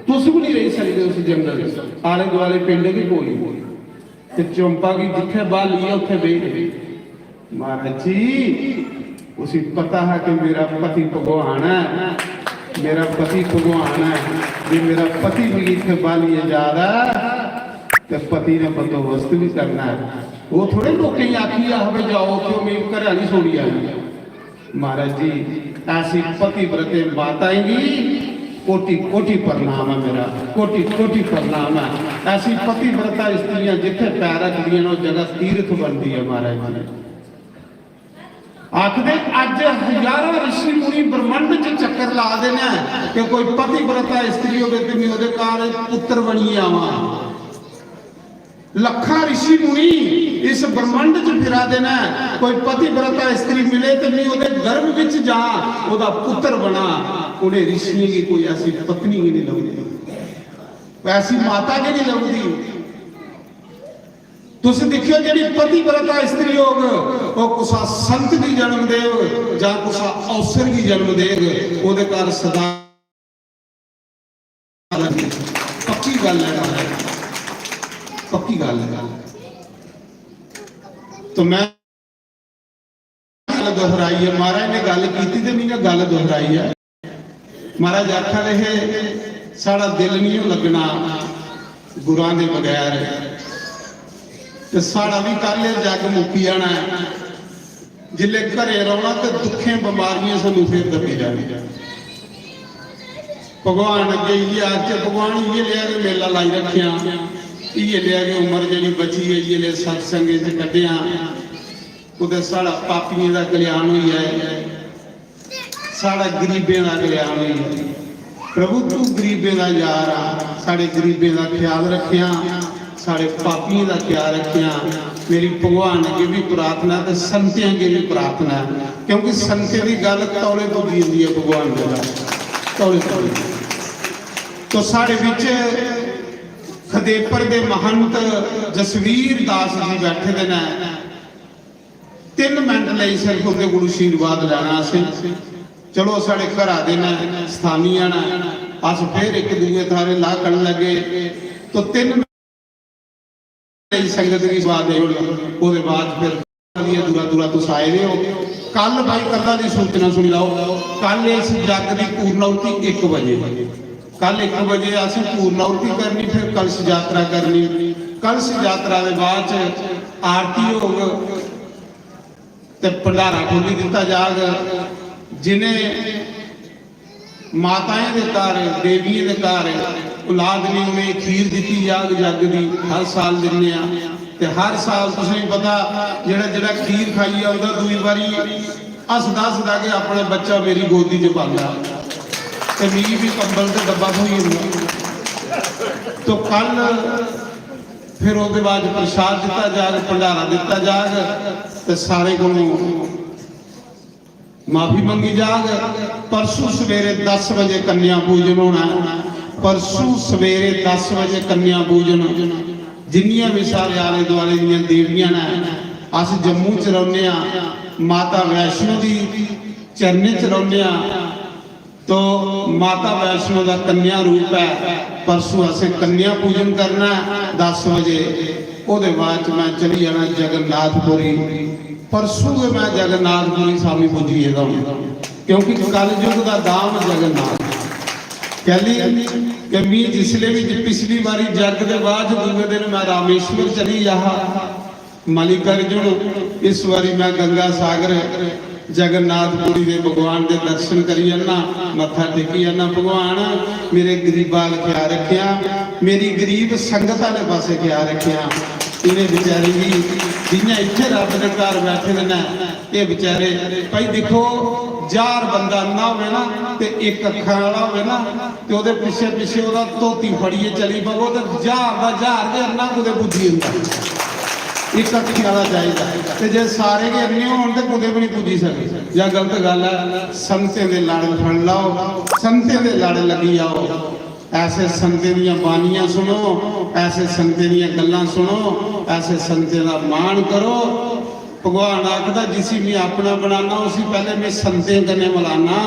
तुम भी नहीं रह सकते उस जंगल। आले दुआले पिंड भी कोई चंपा की जिथे बाली है उत्थे बही। महाराज जी उसी पता है कि मेरा पति भगवान है। मेरा पति भगवान है जे मेरा पति भी इतने बालिए जा रहा तो पति ने बंदोबस्त भी करना है। वो थोड़े लोग आखी हमें जाओ क्यों मैं घराली सोड़ी आई। महाराज जी ऐसी पति व्रते माताएंगी कोटि कोटि प्रणाम है मेरा कोटि कोटि प्रणाम है। ऐसी पति व्रता स्त्रियां जिथे पैर रखती हैं जगह तीर्थ बनती है। महाराज जी आखदे अज हजारों ऋषि मुनि ब्रह्मंड च चक्कर ला देना कि कोई पति व्रता स्त्री होवे ते मैं ओदे घर पुत्र बनी आवां। लखा ऋषि मुनि इस ब्रह्मंड च फिरा देना कोई पति व्रता स्त्री मिले तो मैं ओदे गर्भ विच जा ओदा पुत्र बना। उन्हें ऋषियों की कोई ऐसी पत्नी ही नहीं लगती ऐसी माता की नहीं लगती। ਤੁਸੀਂ ਦੇਖਿਓ ਜਿਹੜੀ ਪਤੀਵਰਤਾ ਇਸਤਰੀ ਹੋਗ ਉਹ ਕੁਸਾ ਸੰਤ ਦੀ ਜਨਮ ਦੇਵ ਜਾਂ ਕੁਸਾ ਔਸਰ ਦੀ ਜਨਮ ਦੇਵ ਉਹਦੇ ਘਰ ਸਦਾ ਪੱਕੀ ਗੱਲ ਹੈ, ਪੱਕੀ ਗੱਲ ਹੈ। तो मैं दोहराई है, महाराज ने गल की तो मैंने गल दोहराई है। महाराज आखा रहे साड़ा दिल नहीं लगना गुरां दे बगैर, तो साड़ा भी कल जग मुक्की जाना है। जिले घरे रौना तो दुखे बीमारियां सानू फिर दबी जानी। भगवान अगे ये आज भगवान ये लिया के मेला लाई रखिया, ये लिया के उम्र जी बची है, ये ले सत्संग कटिया उधर साड़ा पापियों का कल्याण हुई है, साड़ा गरीबों का कल्याण हुई है। प्रभु तू गरीबों का यार आ, साढ़े गरीबों का ख्याल रखिया, साढ़े पापियों का ख्याल रखिया। मेरी भगवान अगे भी प्रार्थना तो संतियों अगे भी प्रार्थना, क्योंकि संतियों की गल तौले पुजी जाती है भगवान के तौले तौले। तो साढ़े विच खदेपर दे महंत जसवीर दास जी बैठे दे ने, 3 मिनट लई सिर्फ उनके कोल आशीर्वाद लेना सी। चलो साढ़े घर दे ने स्थानीय ने, अस फिर एक दूजे थारे ला कर लगे तो 3 मिनट संगत की बात है। उसके बाद फिर दूरा दूरा तुस आए हो। कल भाई कल की सूचना सुन लो, कल इस जग की पूर्णाहुति 1 बजे, कल 1 बजे असीं पूर्णाहुति करनी, फिर कलश यात्रा करनी। कलश यात्रा के बाद आरती होग ते भंडारा खोली दिता जाग। जिन्हें माताएं के घर देवियों के घर औलाद नहीं उन्हें खीर दी जाग जग की हर साल दिने आ। ते हर साल तुसें पता जेड़ा जेड़ा खीर खाई आ उहदा दूई बारी हसदा हसदा के अपने बच्चा मेरी गोदी च पांदा ते मीं भी कंबल ते डब्बा थोई जंदा। तो कल फिर उसके बाद प्रसाद दिता जाग, भंडारा दिता जाग, ते सारे को माफी मंगी जाग। परसों सवेरे 10 बजे कन्या पूजन होना, परसों सवेरे 10 बजे कन्या पूजन। जिन्नियां भी सारे आले दुआले दियां देवियां ने, अस जम्मू च रौह्ने आ, माता वैष्णो दी चरणे च रौह्ने आ। तो माता वैष्णो का कन्या रूप है। परसों असें कन्या पूजन करना 10 बजे। उसके बाद मैं चली जाना जगन्नाथपुरी। परसों मैं जगन्नाथपुरी स्वामी पुजिएगा, क्योंकि कल युग का दाम जगन्नाथ। कहली कि मैं जिसले भी पिछली बारी जग के बाद दूसरे दिन मैं रामेश्वर चली रहा मल्लिकार्जुन, इस बारी मैं गंगा सागर जगन्नाथपुरी के भगवान के दर्शन करी जाना, मत्था टेकी जाना। भगवान मेरे गरीबां दा ख्याल रखिया, मेरी गरीब संगत वाले पासे ख्याल रखिया। इन्हें बेचारे भी जिन्हें इतने रब के घर बैठे ने, ये बेचारे भाई देखो जार बंदा ना हो ना तो एक अखा वाला हो ना तो वो पिछे पिछे वो धोती फड़िए चली पवो तो जार के अन्ना कुछ पुजी जाता। एक अखी वाला चाहिए, तो जो सारे के अन्ने हो कुछ भी नहीं पुजी सके। या गलत गल है। संतें दे लड़ फड़ लाओ, संतें दे लड़ लगी आओ। ऐसे संतें दियां बानियां सुनो, ऐसे संतें दियां गल्लां सुनो, ऐसे संतें का मान करो। भगवान आखदा जिसी मैं अपना बनाना उसी पहले मैं संतें कने मिलाना।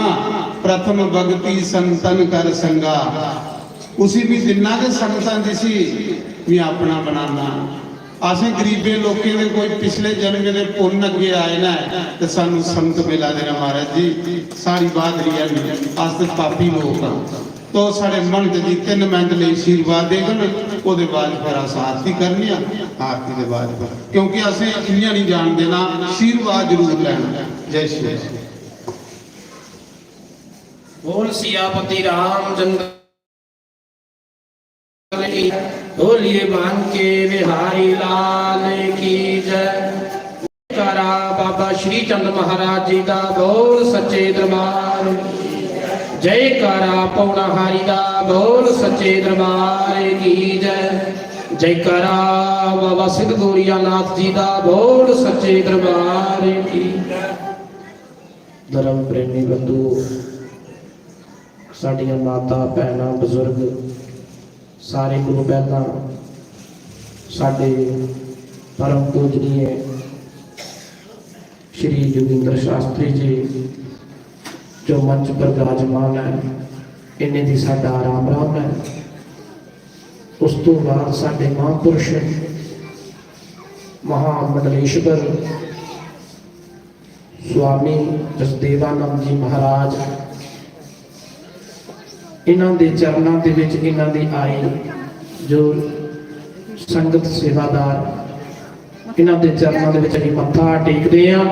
प्रथम भगति संतन कर संगा, उसी भी दिना के संतां जिसी मैं अपना बनाना। असें गरीबे लोगों के कोई पिछले जन्म के पुण्य अगे आए ना तो सानू संत मिला देना। महाराज जी सारी बात रिया नहीं, अस तो पापी लोग हाँ। तो साढ़े मंत जी 3 मिनट लिए आशीर्वाद देगन, उसके बाद फिर अस आरती करनी। आरती के बाद क्योंकि असें इयां नहीं जान देना, आशीर्वाद जरूर लेना। जय श्री राम। बोल सियापति रामचंद्र की, बोलिए बान के बिहारी लाल की जय। करा बाबा श्री चंद महाराज जी का, बोल सच्चे दरबार जय। करा पौनाहारी का, बोल सच्चे दरबार की जय। जय करा बाबा सिद्ध गोरिया नाथ जी का, बोल सच्चे दरबार की। धर्म प्रेमी बंधु, साडियां माता भैणां बुजुर्ग सारे को पहला साडे परम पूजनीय श्री जोगिंद्र शास्त्री जी जो मंच पर विराजमान है, इन्हें दी साडा राम राम है। उस तो बाद साडे महापुरुष महामंडलेश्वर स्वामी जसदेवानंद जी महाराज, इन्हां दे चरणों दे विच इन्हां दी आई जो संगत सेवादार, इन्हां दे चरणों दे विच असीं मत्था टेकदे हां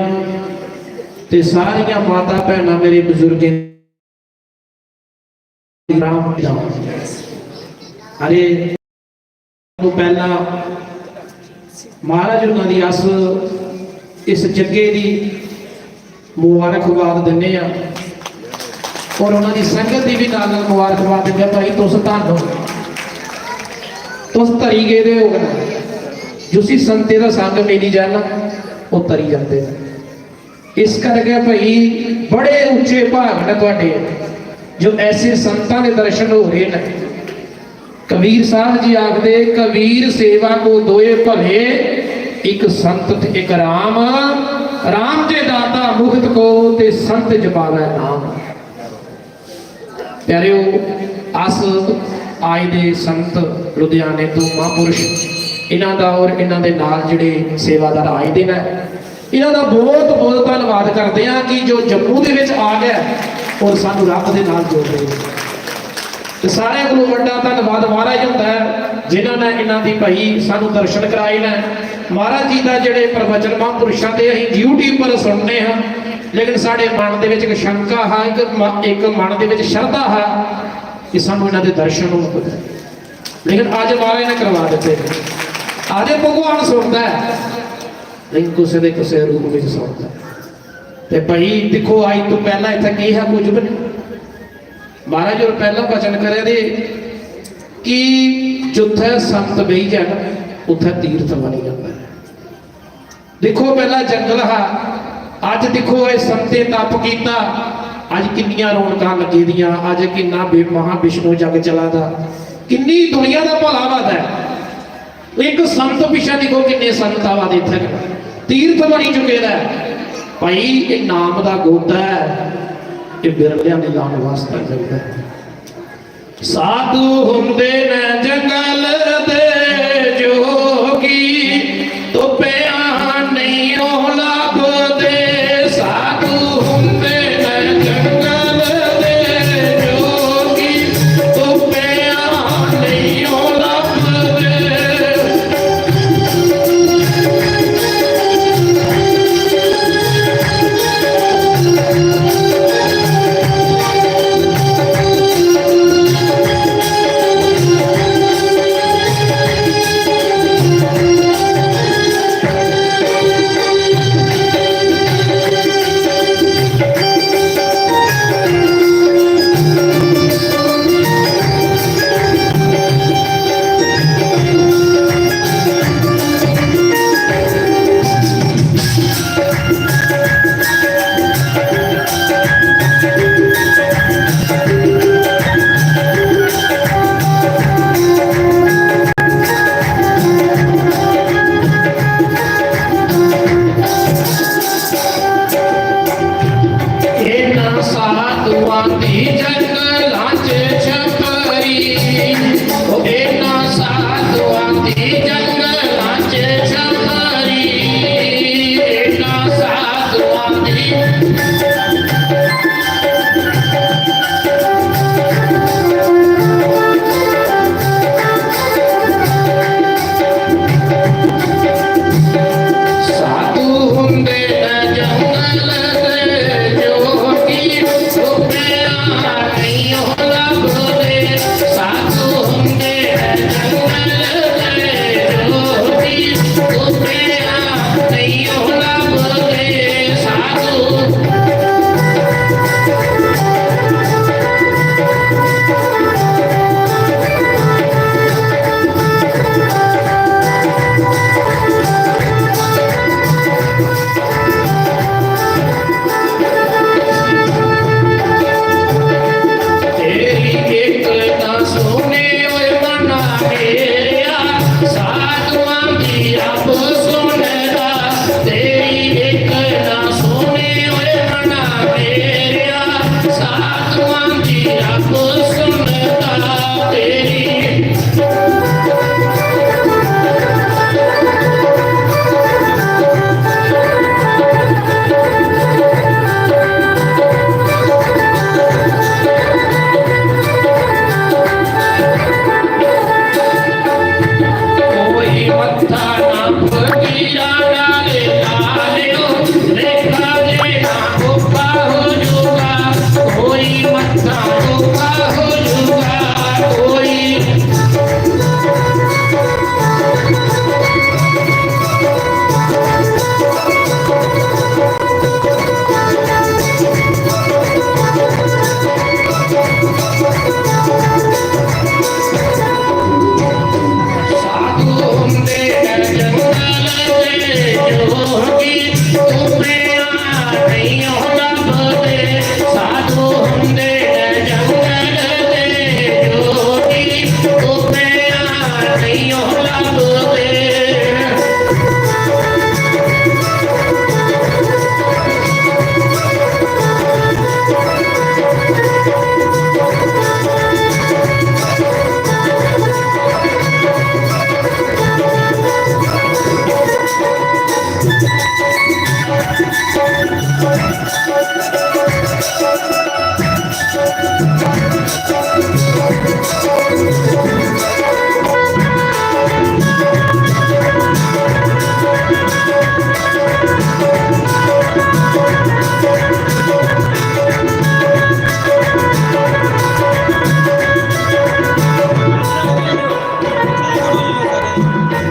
ते सारियां माता भैणां मेरे बुजुर्ग राम राम। अरे तो पहला महाराज उन्हां दी अस इस जगे दी मुबारकबाद दिंदे हां और उन्होंने संगत की भी नाल मुबारकबाद देंगे। भाई तुस धन हो, तुस धरी गए हो, जिसी संते का संग मिली जाना वो तरी जाते हैं। इस करके भाई बड़े उच्चे भाग ने तुहाडे जो ऐसे संतां के दर्शन हो रहे हैं। कबीर साहब जी आखदे कबीर सेवा को दोए भले, एक संत ते एक राम, राम जे दाता मुक्त को ते संत जपावे नाम। प्यारिओ अस आए दे संत लुधियाने तो महापुरुष इन्हां दा और इन्हां दे नाल जिहड़े सेवादार आए दे ने, इन्हां दा बहुत बहुत धन्नवाद करते हैं कि जो जम्मू दे विच आ गया और सानू रब दे नाल जोड़ रहे। ते सारे कोलों वड्डा धन्नवाद महाराज हुंदा है जिन्हां ने इन्हां दी भाई सानू दर्शन कराए ने। महाराज जी दा जिहड़े प्रवचन महापुरुषां दे असीं यूट्यूब पर सुनने हां, लेकिन साढ़े मन दे विच एक शंका है, एक मन दे विच श्रद्धा है कि सानू इन्हां दे दर्शन हो। लेकिन अज महाराज ने करवा दिते। आज भगवान सुनता है लेकिन किसी के किसी रूप में सुनता है। ते भाई देखो अज तो पहला इत्थे की है कुछ भी नहीं। महाराज जो पहला वचन करे दे कि जिथे संत बही जाए उत्थे तीर्थ बनी जाता है। देखो पहला जंगल है, अज देखो ये संते तप किया, अज किन्नियां रौनकां लगी दियां, अज किन्ना महाविष्णु जग चला दा, किन्नी दुनिया का भला वादा है। एक संत पिछा देखो किन्ने संत आवाद इत्थे तीर्थ बनी चुके है। भाई ये नाम का गोदा है, ये बिरलियां दे लाने वास्ते जगदा है। साधु हुंदे ने जंगल दे जोगी तो प्या नहीं ओ लभदे। साधु हुंदे ने जंगल दे जोगी तो प्या नहीं ओ लभदे।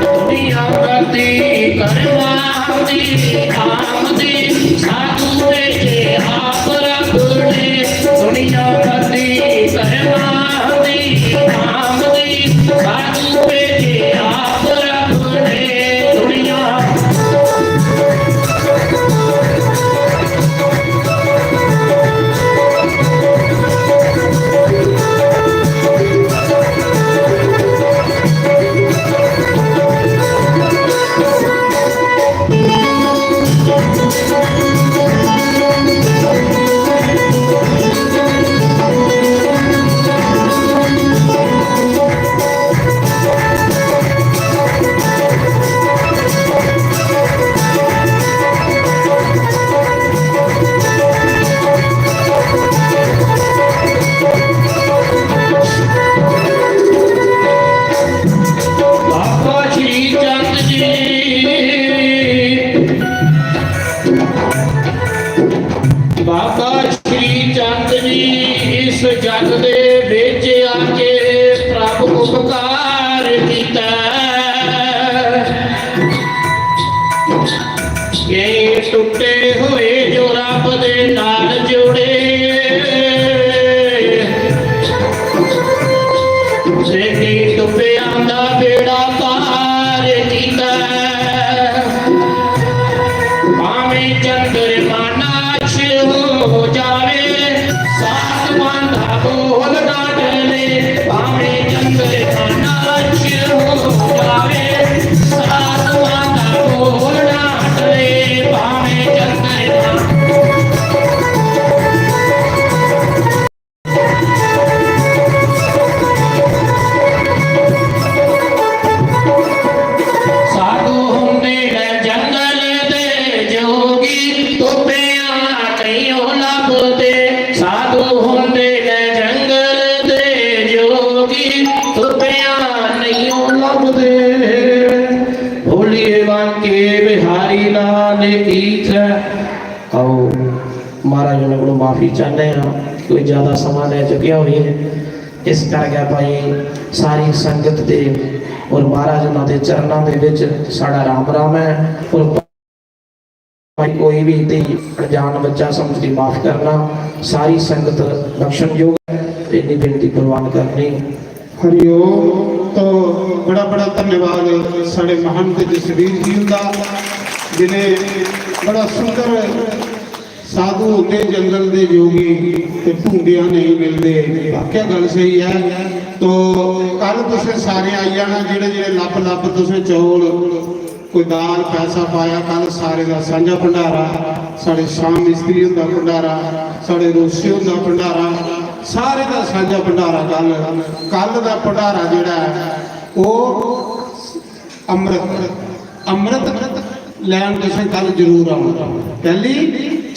ਦੁਨੀਆ ਕਰਦੀ ਕਰਮਾਂਦੀ ਆਮਦੀ ਸਾਧੂ ਵੇਚੇ ਆਪ ਰੱਬ ਨੇ ਦੁਨੀਆ ਕਰਦੀ ਕਰਮਾਂਦੀ ਆਮਦੀ ਸਾਧੂ ਵੇਚੇ ਆਪ ਰੱਬ ਨੇ ਦੁਨੀਆ ਬਾਬਾ ਸ਼੍ਰੀ ਚੰਦ ਜੀ ਬਾਬਾ ਸ਼੍ਰੀ ਚੰਦ ਜੀ ਇਸ ਜਗ ਦੇ ਵਿੱਚ ਆ ਕੇ ਪ੍ਰਭ ਉਪਕਾਰ ਕੀਤਾ ਇਹ ਟੁੱਟੇ ਹੋਏ ਜੋ ਰੱਬ ਦੇ ਨਾਲ ਜੁੜੇ ਸੇਠੀ ਡੁੱਬਿਆਂ ਦਾ ਬੇੜਾ ਪਾਰ ਕੀਤਾ ਭਾਵੇਂ ਚੰਦਰਮਾ ਛਿ ਹੋ ਜਾਵੇ ਸਾਤਵਾਂ ਦਾ ਬੋਲ ਨਾ ਡਰੇ ਭਾਵੇਂ ਚੰਦਰਮਾ ਛਿ ਹੋ ਜਾਵੇ ਸਾਤਵਾਂ ਦਾ ਬੋਲ ਨਾ ਡਰੇ ਭਾਵੇਂ ਚੰਦਰਮਾ ਸਾਧੂ ਹੁੰਦੇ ਨੇ ਜੰਗਲ ਦੇ ਜੋਗੀ ਤੋਪਿਆਂ ਕਈਓ ਲੱਭਦੇ ਸਾਧੂ ਹੁੰਦੇ ਨੇ ਜੰਗਲ ਦੇ ਜੋਗੀ ਤੋਪਿਆਂ ਨਹੀਂਓ ਲੱਭਦੇ ਭੋਲੀਏ ਵਾਂਕੇ ਬਿਹਾਰੀ ਲਾਲ ਕੀਤ ਆਓ ਮਹਾਰਾਜ ਉਹਨਾਂ ਕੋਲੋਂ ਮਾਫੀ ਚਾਹੁੰਦੇ ਹਾਂ ਕੋਈ ਜ਼ਿਆਦਾ ਸਮਾਂ ਲੈ ਚੁੱਕਿਆ ਹੋਈਏ ਇਸ ਕਰਕੇ ਭਾਈ ਸਾਰੀ ਸੰਗਤ ਦੇ ਔਰ ਮਹਾਰਾਜ ਉਹਨਾਂ ਦੇ ਚਰਨਾਂ ਦੇ ਵਿੱਚ ਸਾਡਾ ਰਾਮ ਰਾਮ ਹੈ ਔਰ ਭਾਈ ਕੋਈ ਵੀ ਤੇ ਅਣਜਾਣ ਬੱਚਾ ਸਮਝ ਕੇ ਮਾਫ ਕਰਨਾ ਸਾਰੀ ਸੰਗਤ ਬਖਸ਼ਣਯੋਗ ਹੈ ਤੇ ਇੰਨੀ ਬੇਨਤੀ ਪ੍ਰਵਾਨ ਕਰਨੀ हरिओम। तो बड़ा बड़ा धन्यवाद साढ़े महंत जसवीर जी का जिन्हें बड़ा सुंदर साधु होंगे जंगल के जोगी ते ढूंढिया नहीं मिलते वाकया गल सही है। तो कल तुसें सारे आई जाना जेड़े जेड़े लभ लभ तुसें चौल कोई दाल पैसा पाया कल सारे का सांझा भंडारा साढ़े शाम मिस्त्री होंदा भंडारा साढ़े रोसे होंदा भंडारा सारे का साझा भंडारा कल कल का भंडारा जिहड़ा है वो अमृत अमृत लैन तुसें कल जरूर आना पहली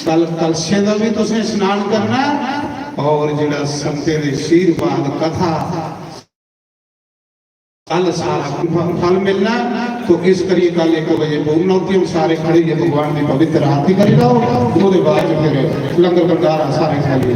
कल कलशे का भी तुसें स्नान करना और जिहड़ा संते दे आशीर्वाद कथा कल सारा फल मिलना। तो इस करिए कल 1 बजे भोगनौती सारे खड़े भगवान की पवित्र आरती करी लो बाद फिर लंगर भंडारा सारे खाली।